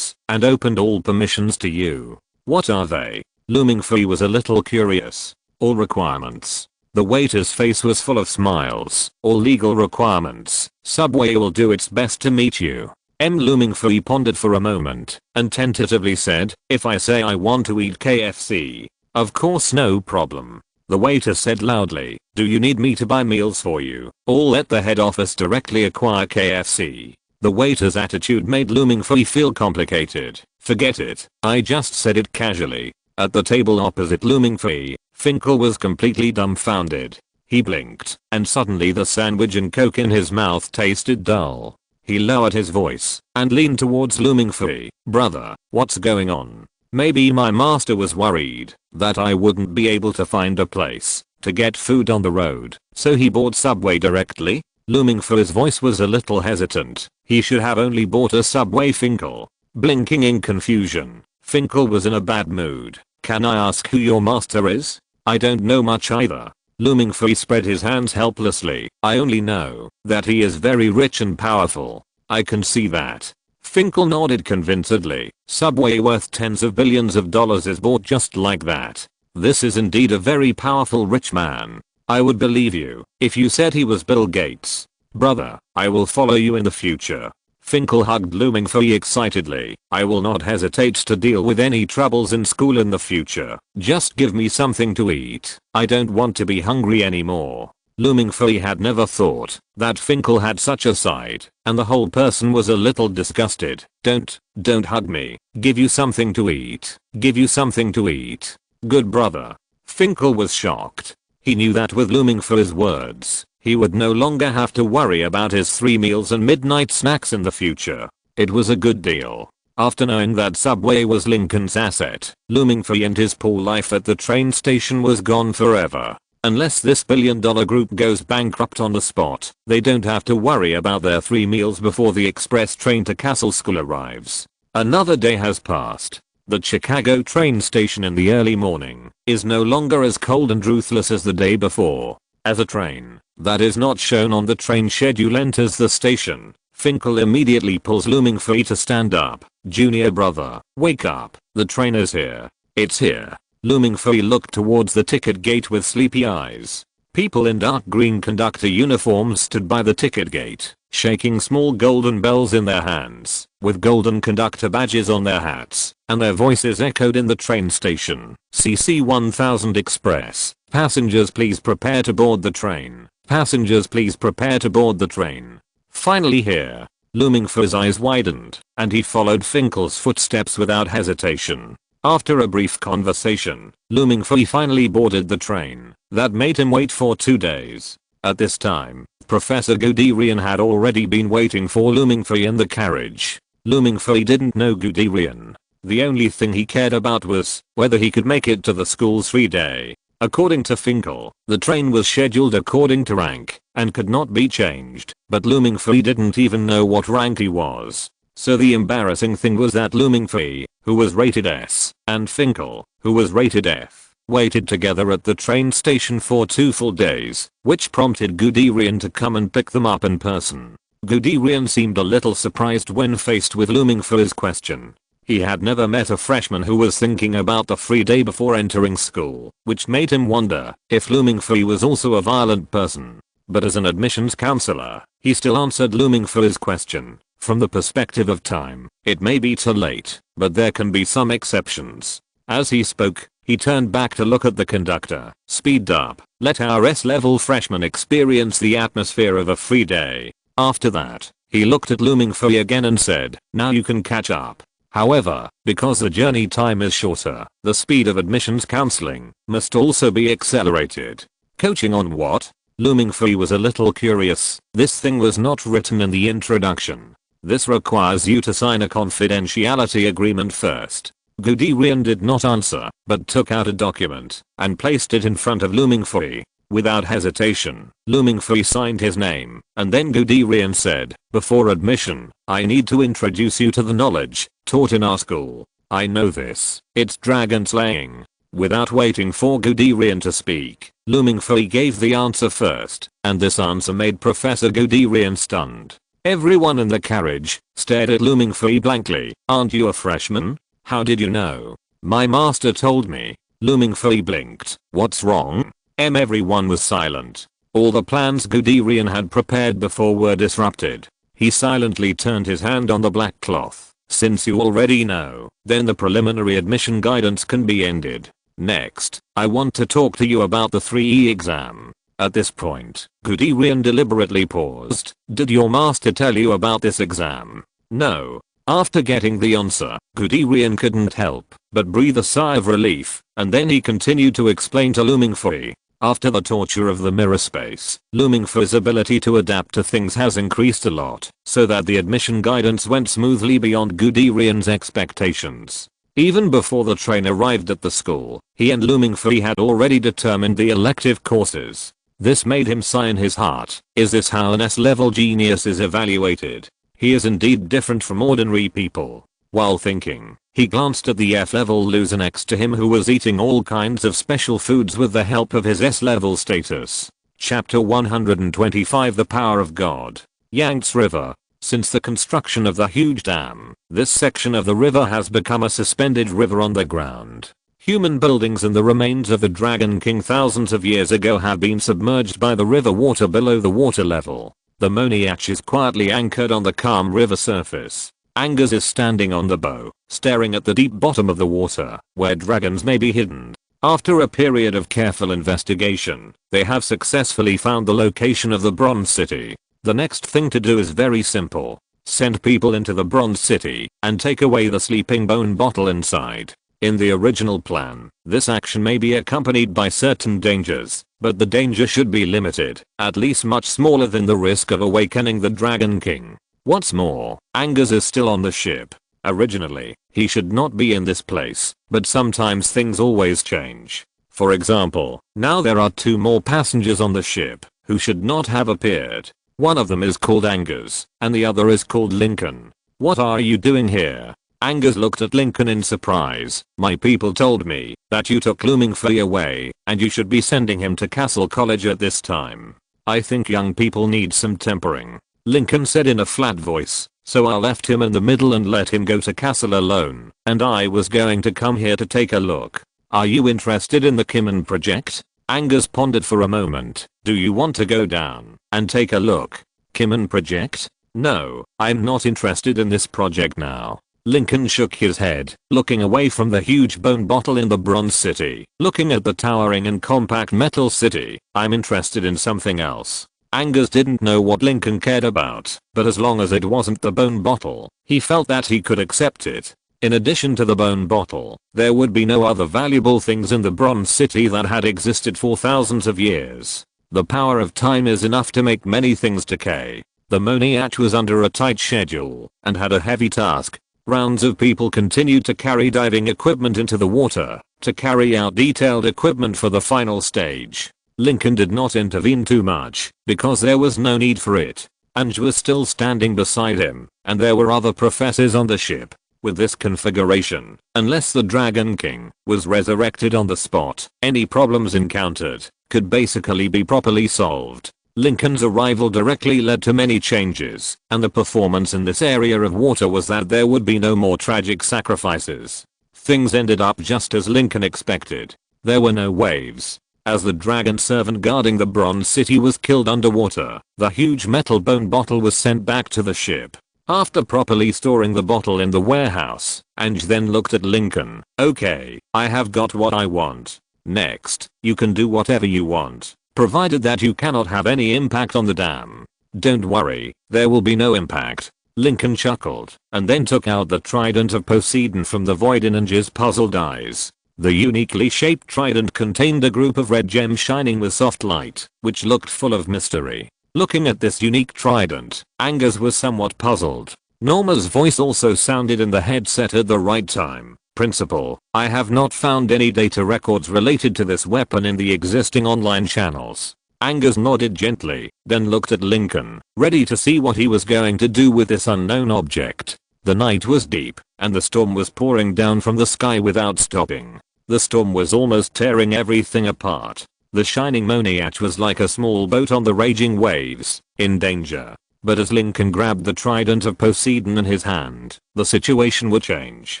and opened all permissions to you." "What are they?" Looming Free was a little curious. "All requirements." The waiter's face was full of smiles. "All legal requirements. Subway will do its best to meet you." Looming Free pondered for a moment and tentatively said, "If I say I want to eat KFC, of course no problem." The waiter said loudly, "Do you need me to buy meals for you, or let the head office directly acquire KFC?" The waiter's attitude made Looming Free feel complicated. "Forget it, I just said it casually." At the table opposite Looming Free, Finkel was completely dumbfounded. He blinked, and suddenly the sandwich and Coke in his mouth tasted dull. He lowered his voice and leaned towards Looming Free. "Brother, what's going on?" "Maybe my master was worried that I wouldn't be able to find a place to get food on the road, so he bought Subway directly." Looming Free's voice was a little hesitant. "He should have only bought a Subway." Finkel, blinking in confusion. Finkel was in a bad mood. "Can I ask who your master is?" "I don't know much either." Looming Free spread his hands helplessly. "I only know that he is very rich and powerful." "I can see that." Finkel nodded convincedly. "Subway worth tens of billions of dollars is bought just like that. This is indeed a very powerful rich man. I would believe you if you said he was Bill Gates." "Brother, I will follow you in the future." Finkel hugged Looming Free excitedly. "I will not hesitate to deal with any troubles in school in the future. Just give me something to eat. I don't want to be hungry anymore." Looming Free had never thought that Finkel had such a side, and the whole person was a little disgusted. Don't hug me. Give you something to eat. Give you something to eat." "Good brother." Finkel was shocked. He knew that with Looming Free's words, he would no longer have to worry about his 3 meals and midnight snacks in the future. It was a good deal. After knowing that Subway was Lincoln's asset, Looming Free and his poor life at the train station was gone forever. Unless this billion-dollar group goes bankrupt on the spot, they don't have to worry about their 3 meals before the express train to Castle School arrives. Another day has passed. The Chicago train station in the early morning is no longer as cold and ruthless as the day before. As a train that is not shown on the train schedule enters the station, Finkel immediately pulls Looming Free to stand up. "Junior brother, wake up. The train is here. It's here." Looming Free looked towards the ticket gate with sleepy eyes. People in dark green conductor uniforms stood by the ticket gate, shaking small golden bells in their hands, with golden conductor badges on their hats, and their voices echoed in the train station. "CC 1000 Express. Passengers please prepare to board the train. Passengers please prepare to board the train." Finally here. Looming Free's eyes widened, and he followed Finkel's footsteps without hesitation. After a brief conversation, Looming Free finally boarded the train that made him wait for 2 days. At this time, Professor Guderian had already been waiting for Looming Free in the carriage. Looming Free didn't know Guderian. The only thing he cared about was whether he could make it to the school's free day. According to Finkel, the train was scheduled according to rank and could not be changed, but Looming Free didn't even know what rank he was. So the embarrassing thing was that Looming Free, who was rated S, and Finkel, who was rated F, waited together at the train station for 2 full days, which prompted Guderian to come and pick them up in person. Guderian seemed a little surprised when faced with Looming Free's question. He had never met a freshman who was thinking about the free day before entering school, which made him wonder if Looming Free was also a violent person. But as an admissions counselor, he still answered Looming Free's question. From the perspective of time, it may be too late, but there can be some exceptions. As he spoke, he turned back to look at the conductor. "Speed up. Let our S-level freshmen experience the atmosphere of a free day." After that, he looked at Looming Free again and said, "Now you can catch up." However, because the journey time is shorter, the speed of admissions counseling must also be accelerated. Coaching on what? Looming Free was a little curious. This thing was not written in the introduction. This requires you to sign a confidentiality agreement first. Guderian did not answer, but took out a document and placed it in front of Looming Free. Without hesitation, Looming Fui signed his name, and then Guderian said, "Before admission, I need to introduce you to the knowledge taught in our school. I know this. It's dragon slaying." Without waiting for Guderian to speak, Looming Fui gave the answer first, and this answer made Professor Guderian stunned. Everyone in the carriage stared at Looming Fui blankly. "Aren't you a freshman? How did you know?" "My master told me." Looming Fui blinked. "What's wrong?" Everyone was silent. All the plans Guderian had prepared before were disrupted. He silently turned his hand on the black cloth. "Since you already know, then the preliminary admission guidance can be ended. Next, I want to talk to you about the 3E exam." At this point, Guderian deliberately paused. "Did your master tell you about this exam?" "No." After getting the answer, Guderian couldn't help but breathe a sigh of relief, and then he continued to explain to Looming Fui. After the torture of the mirror space, Looming Fui's ability to adapt to things has increased a lot, so that the admission guidance went smoothly beyond Guderian's expectations. Even before the train arrived at the school, he and Looming Fui had already determined the elective courses. This made him sigh in his heart. Is this how an S-level genius is evaluated? He is indeed different from ordinary people. While thinking, he glanced at the F-level loser next to him who was eating all kinds of special foods with the help of his S-level status. Chapter 125 The Power of God. Yangtze River. Since the construction of the huge dam, this section of the river has become a suspended river on the ground. Human buildings and the remains of the Dragon King thousands of years ago have been submerged by the river water below the water level. The Moniach is quietly anchored on the calm river surface. Angus is standing on the bow, staring at the deep bottom of the water, where dragons may be hidden. After a period of careful investigation, they have successfully found the location of the Bronze City. The next thing to do is very simple. Send people into the Bronze City and take away the sleeping bone bottle inside. In the original plan, this action may be accompanied by certain dangers, but the danger should be limited, at least much smaller than the risk of awakening the Dragon King. What's more, Angus is still on the ship. Originally, he should not be in this place, but sometimes things always change. For example, now there are 2 more passengers on the ship, who should not have appeared. One of them is called Angus, and the other is called Lincoln. What are you doing here? Angus looked at Lincoln in surprise. My people told me that you took Looming Fui away, and you should be sending him to Castle College at this time. I think young people need some tempering. Lincoln said in a flat voice, so I left him in the middle and let him go to Castle alone, and I was going to come here to take a look. Are you interested in the Kimen project? Angus pondered for a moment. Do you want to go down and take a look? Kimen project? No, I'm not interested in this project now. Lincoln shook his head, looking away from the huge bone bottle in the Bronze City, looking at the towering and compact metal city. I'm interested in something else. Angus didn't know what Lincoln cared about, but as long as it wasn't the bone bottle, he felt that he could accept it. In addition to the bone bottle, there would be no other valuable things in the Bronze City that had existed for thousands of years. The power of time is enough to make many things decay. The Moniach was under a tight schedule and had a heavy task. Rounds of people continued to carry diving equipment into the water to carry out detailed equipment for the final stage. Lincoln did not intervene too much because there was no need for it. Ange was still standing beside him, and there were other professors on the ship. With this configuration, unless the Dragon King was resurrected on the spot, any problems encountered could basically be properly solved. Lincoln's arrival directly led to many changes, and the performance in this area of water was that there would be no more tragic sacrifices. Things ended up just as Lincoln expected. There were no waves. As the dragon servant guarding the Bronze City was killed underwater, the huge metal bone bottle was sent back to the ship. After properly storing the bottle in the warehouse, Ange then looked at Lincoln. Okay, I have got what I want. Next, you can do whatever you want, provided that you cannot have any impact on the dam. Don't worry, there will be no impact. Lincoln chuckled, and then took out the trident of Poseidon from the void in Ange's puzzled eyes. The uniquely shaped trident contained a group of red gems shining with soft light, which looked full of mystery. Looking at this unique trident, Angus was somewhat puzzled. Norma's voice also sounded in the headset at the right time. principle, I have not found any data records related to this weapon in the existing online channels. Angus nodded gently, then looked at Lincoln, ready to see what he was going to do with this unknown object. The night was deep, and the storm was pouring down from the sky without stopping. The storm was almost tearing everything apart. The shining Moniach was like a small boat on the raging waves, in danger. But as Lincoln grabbed the trident of Poseidon in his hand, the situation would change.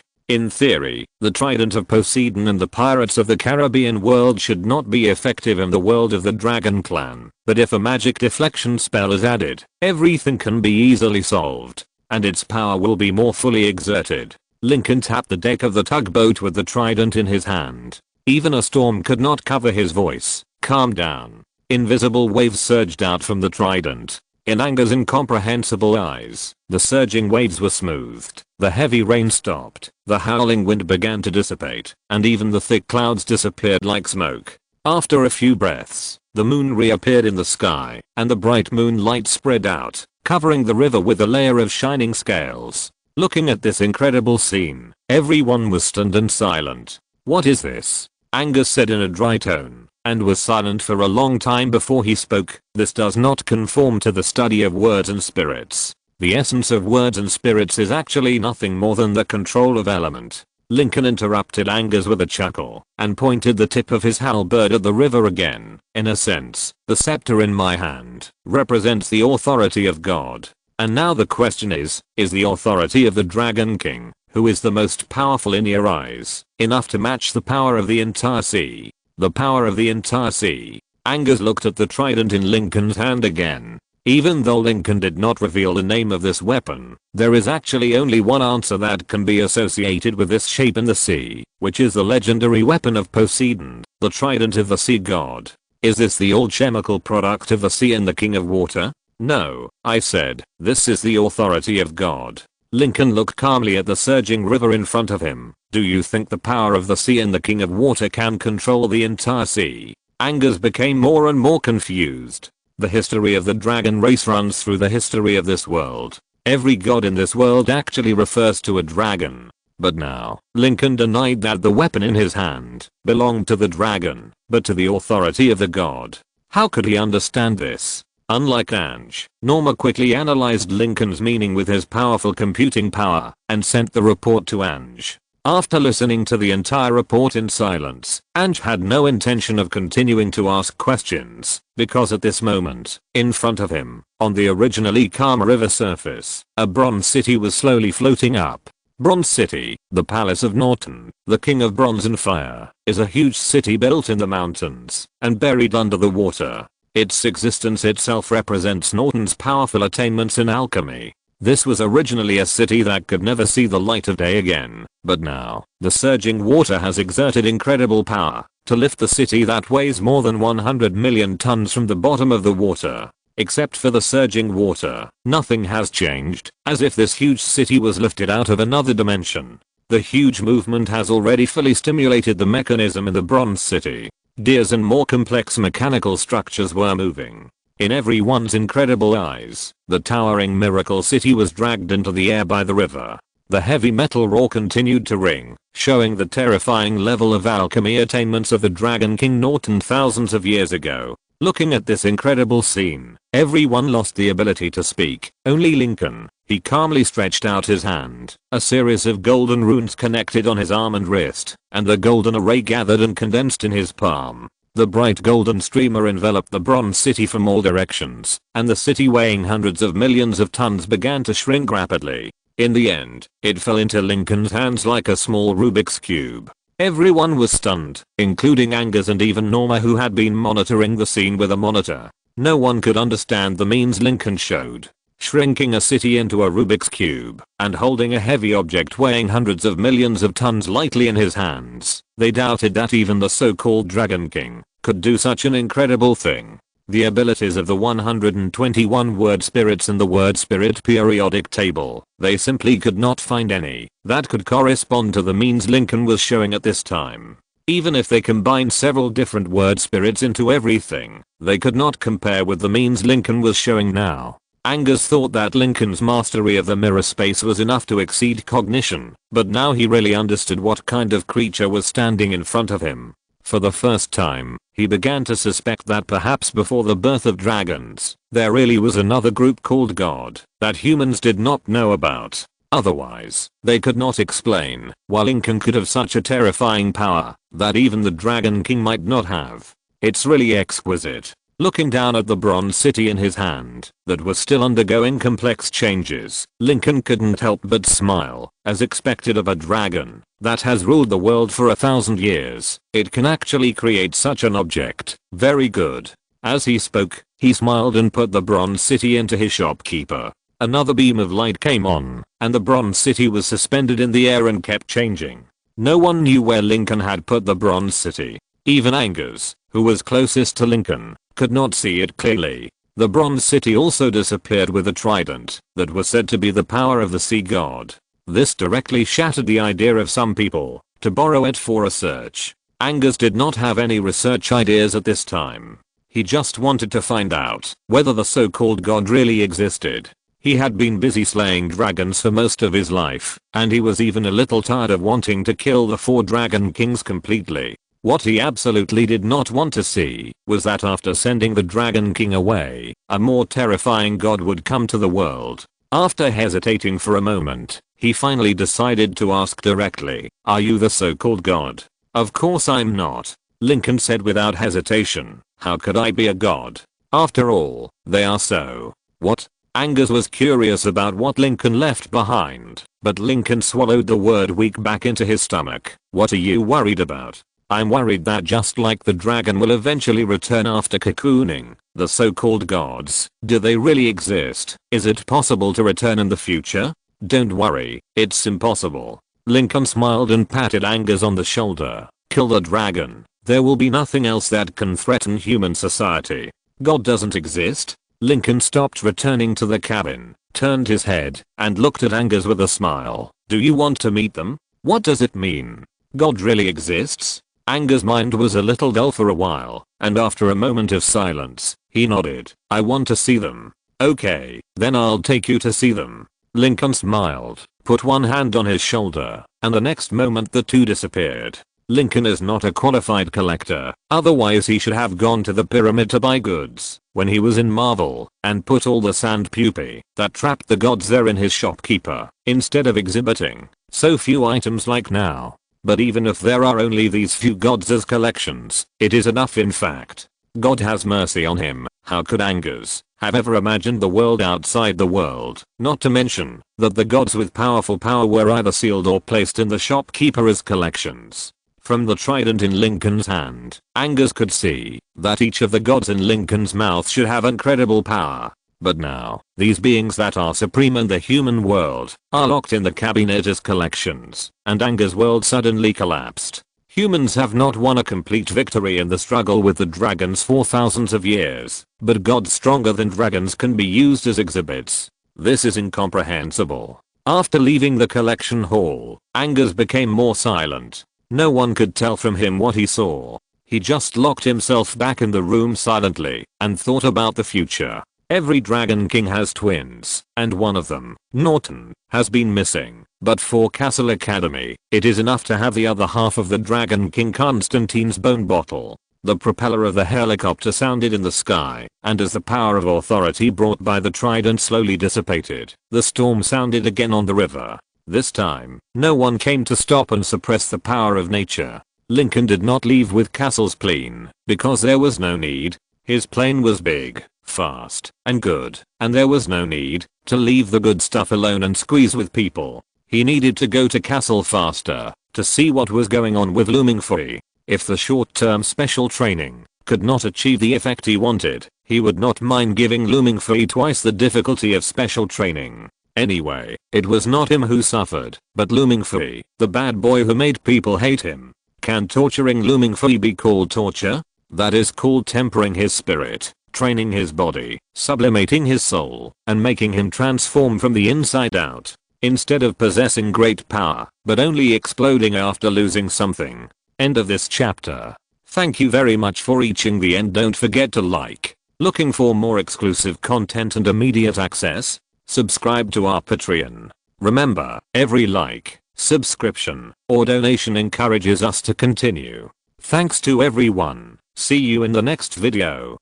In theory, the trident of Poseidon and the Pirates of the Caribbean world should not be effective in the world of the Dragon Clan, but if a magic deflection spell is added, everything can be easily solved, and its power will be more fully exerted. Lincoln tapped the deck of the tugboat with the trident in his hand. Even a storm could not cover his voice. Calm down. Invisible waves surged out from the trident. In Anger's incomprehensible eyes, the surging waves were smoothed, the heavy rain stopped, the howling wind began to dissipate, and even the thick clouds disappeared like smoke. After a few breaths, the moon reappeared in the sky, and the bright moonlight spread out, covering the river with a layer of shining scales. Looking at this incredible scene, everyone was stunned and silent. "What is this?" Angus said in a dry tone, and was silent for a long time before he spoke. "This does not conform to the study of words and spirits. The essence of words and spirits is actually nothing more than the control of element." Lincoln interrupted Angus with a chuckle, and pointed the tip of his halberd at the river again. "In a sense, the scepter in my hand represents the authority of God. And now the question is the authority of the Dragon King, who is the most powerful in your eyes, enough to match the power of the entire sea? The power of the entire sea." Angus looked at the trident in Lincoln's hand again. Even though Lincoln did not reveal the name of this weapon, there is actually only one answer that can be associated with this shape in the sea, which is the legendary weapon of Poseidon, the trident of the sea god. Is this the alchemical product of the sea and the king of water? "No," I said, "this is the authority of God." Lincoln looked calmly at the surging river in front of him. "Do you think the power of the sea and the king of water can control the entire sea?" Angus became more and more confused. The history of the dragon race runs through the history of this world. Every god in this world actually refers to a dragon. But now, Lincoln denied that the weapon in his hand belonged to the dragon, but to the authority of the god. How could he understand this? Unlike Ange, Norma quickly analyzed Lincoln's meaning with his powerful computing power and sent the report to Ange. After listening to the entire report in silence, Ange had no intention of continuing to ask questions, because at this moment, in front of him, on the originally calm river surface, a bronze city was slowly floating up. Bronze City, the Palace of Norton, the King of Bronze and Fire, is a huge city built in the mountains and buried under the water. Its existence itself represents Norton's powerful attainments in alchemy. This was originally a city that could never see the light of day again, but now, the surging water has exerted incredible power to lift the city that weighs more than 100 million tons from the bottom of the water. Except for the surging water, nothing has changed, as if this huge city was lifted out of another dimension. The huge movement has already fully stimulated the mechanism in the Bronze City. Gears and more complex mechanical structures were moving. In everyone's incredible eyes, the towering miracle city was dragged into the air by the river. The heavy metal roar continued to ring, showing the terrifying level of alchemy attainments of the Dragon King Norton thousands of years ago. Looking at this incredible scene, everyone lost the ability to speak, only Lincoln. He calmly stretched out his hand. A series of golden runes connected on his arm and wrist, and the golden array gathered and condensed in his palm. The bright golden streamer enveloped the Bronze City from all directions, and the city weighing hundreds of millions of tons began to shrink rapidly. In the end, it fell into Lincoln's hands like a small Rubik's Cube. Everyone was stunned, including Angus and even Norma, who had been monitoring the scene with a monitor. No one could understand the means Lincoln showed. Shrinking a city into a Rubik's Cube, and holding a heavy object weighing hundreds of millions of tons lightly in his hands. They doubted that even the so-called Dragon King could do such an incredible thing. The abilities of the 121 word spirits in the word spirit periodic table, they simply could not find any that could correspond to the means Lincoln was showing at this time. Even if they combined several different word spirits into everything, they could not compare with the means Lincoln was showing now. Angus thought that Lincoln's mastery of the mirror space was enough to exceed cognition, but now he really understood what kind of creature was standing in front of him. For the first time, he began to suspect that perhaps before the birth of dragons, there really was another group called God that humans did not know about. Otherwise, they could not explain why Lincoln could have such a terrifying power that even the Dragon King might not have. It's really exquisite. Looking down at the bronze city in his hand that was still undergoing complex changes, Lincoln couldn't help but smile, as expected of a dragon that has ruled the world for 1,000 years. It can actually create such an object. Very good. As he spoke, he smiled and put the bronze city into his shopkeeper. Another beam of light came on, and the bronze city was suspended in the air and kept changing. No one knew where Lincoln had put the bronze city. Even Angus, who was closest to Lincoln, could not see it clearly. The bronze city also disappeared with a trident that was said to be the power of the sea god. This directly shattered the idea of some people to borrow it for research. Angus did not have any research ideas at this time. He just wanted to find out whether the so-called god really existed. He had been busy slaying dragons for most of his life, and he was even a little tired of wanting to kill the 4 dragon kings completely. What he absolutely did not want to see was that after sending the Dragon King away, a more terrifying god would come to the world. After hesitating for a moment, he finally decided to ask directly, "Are you the so-called god?" "Of course I'm not," Lincoln said without hesitation. "How could I be a god? After all, they are so." "What?" Angus was curious about what Lincoln left behind, but Lincoln swallowed the word weak back into his stomach. "What are you worried about?" "I'm worried that just like the dragon will eventually return after cocooning, the so-called gods, do they really exist? Is it possible to return in the future?" "Don't worry, it's impossible." Lincoln smiled and patted Angus on the shoulder. "Kill the dragon. There will be nothing else that can threaten human society." "God doesn't exist?" Lincoln stopped returning to the cabin, turned his head, and looked at Angus with a smile. "Do you want to meet them? What does it mean? God really exists?" Angus' mind was a little dull for a while, and after a moment of silence, he nodded. "I want to see them." "Okay, then I'll take you to see them." Lincoln smiled, put one hand on his shoulder, and the next moment the two disappeared. Lincoln is not a qualified collector, otherwise he should have gone to the pyramid to buy goods when he was in Marvel and put all the sand pupae that trapped the gods there in his shopkeeper instead of exhibiting so few items like now. But even if there are only these few gods as collections, it is enough in fact. God has mercy on him. How could Angus have ever imagined the world outside the world? Not to mention that the gods with powerful power were either sealed or placed in the shopkeeper as collections. From the trident in Lincoln's hand, Angus could see that each of the gods in Lincoln's mouth should have incredible power. But now, these beings that are supreme in the human world are locked in the cabinet as collections, and Angus' world suddenly collapsed. Humans have not won a complete victory in the struggle with the dragons for thousands of years, but gods stronger than dragons can be used as exhibits. This is incomprehensible. After leaving the collection hall, Angus became more silent. No one could tell from him what he saw. He just locked himself back in the room silently and thought about the future. Every Dragon King has twins, and one of them, Norton, has been missing. But for Castle Academy, it is enough to have the other half of the Dragon King Constantine's bone bottle. The propeller of the helicopter sounded in the sky, and as the power of authority brought by the trident slowly dissipated, the storm sounded again on the river. This time, no one came to stop and suppress the power of nature. Lincoln did not leave with Castle's plane, because there was no need. His plane was big, fast, and good, and there was no need to leave the good stuff alone and squeeze with people. He needed to go to Castle faster to see what was going on with Looming Free. If the short-term special training could not achieve the effect he wanted, he would not mind giving Looming Free twice the difficulty of special training. Anyway, it was not him who suffered, but Looming Free, the bad boy who made people hate him. Can torturing Looming Free be called torture? That is called tempering his spirit, training his body, sublimating his soul, and making him transform from the inside out. Instead of possessing great power, but only exploding after losing something. End of this chapter. Thank you very much for reaching the end. Don't forget to like, Looking for more exclusive content and immediate access? Subscribe to our Patreon. Remember, every like, subscription, or donation encourages us to continue. Thanks to everyone. See you in the next video.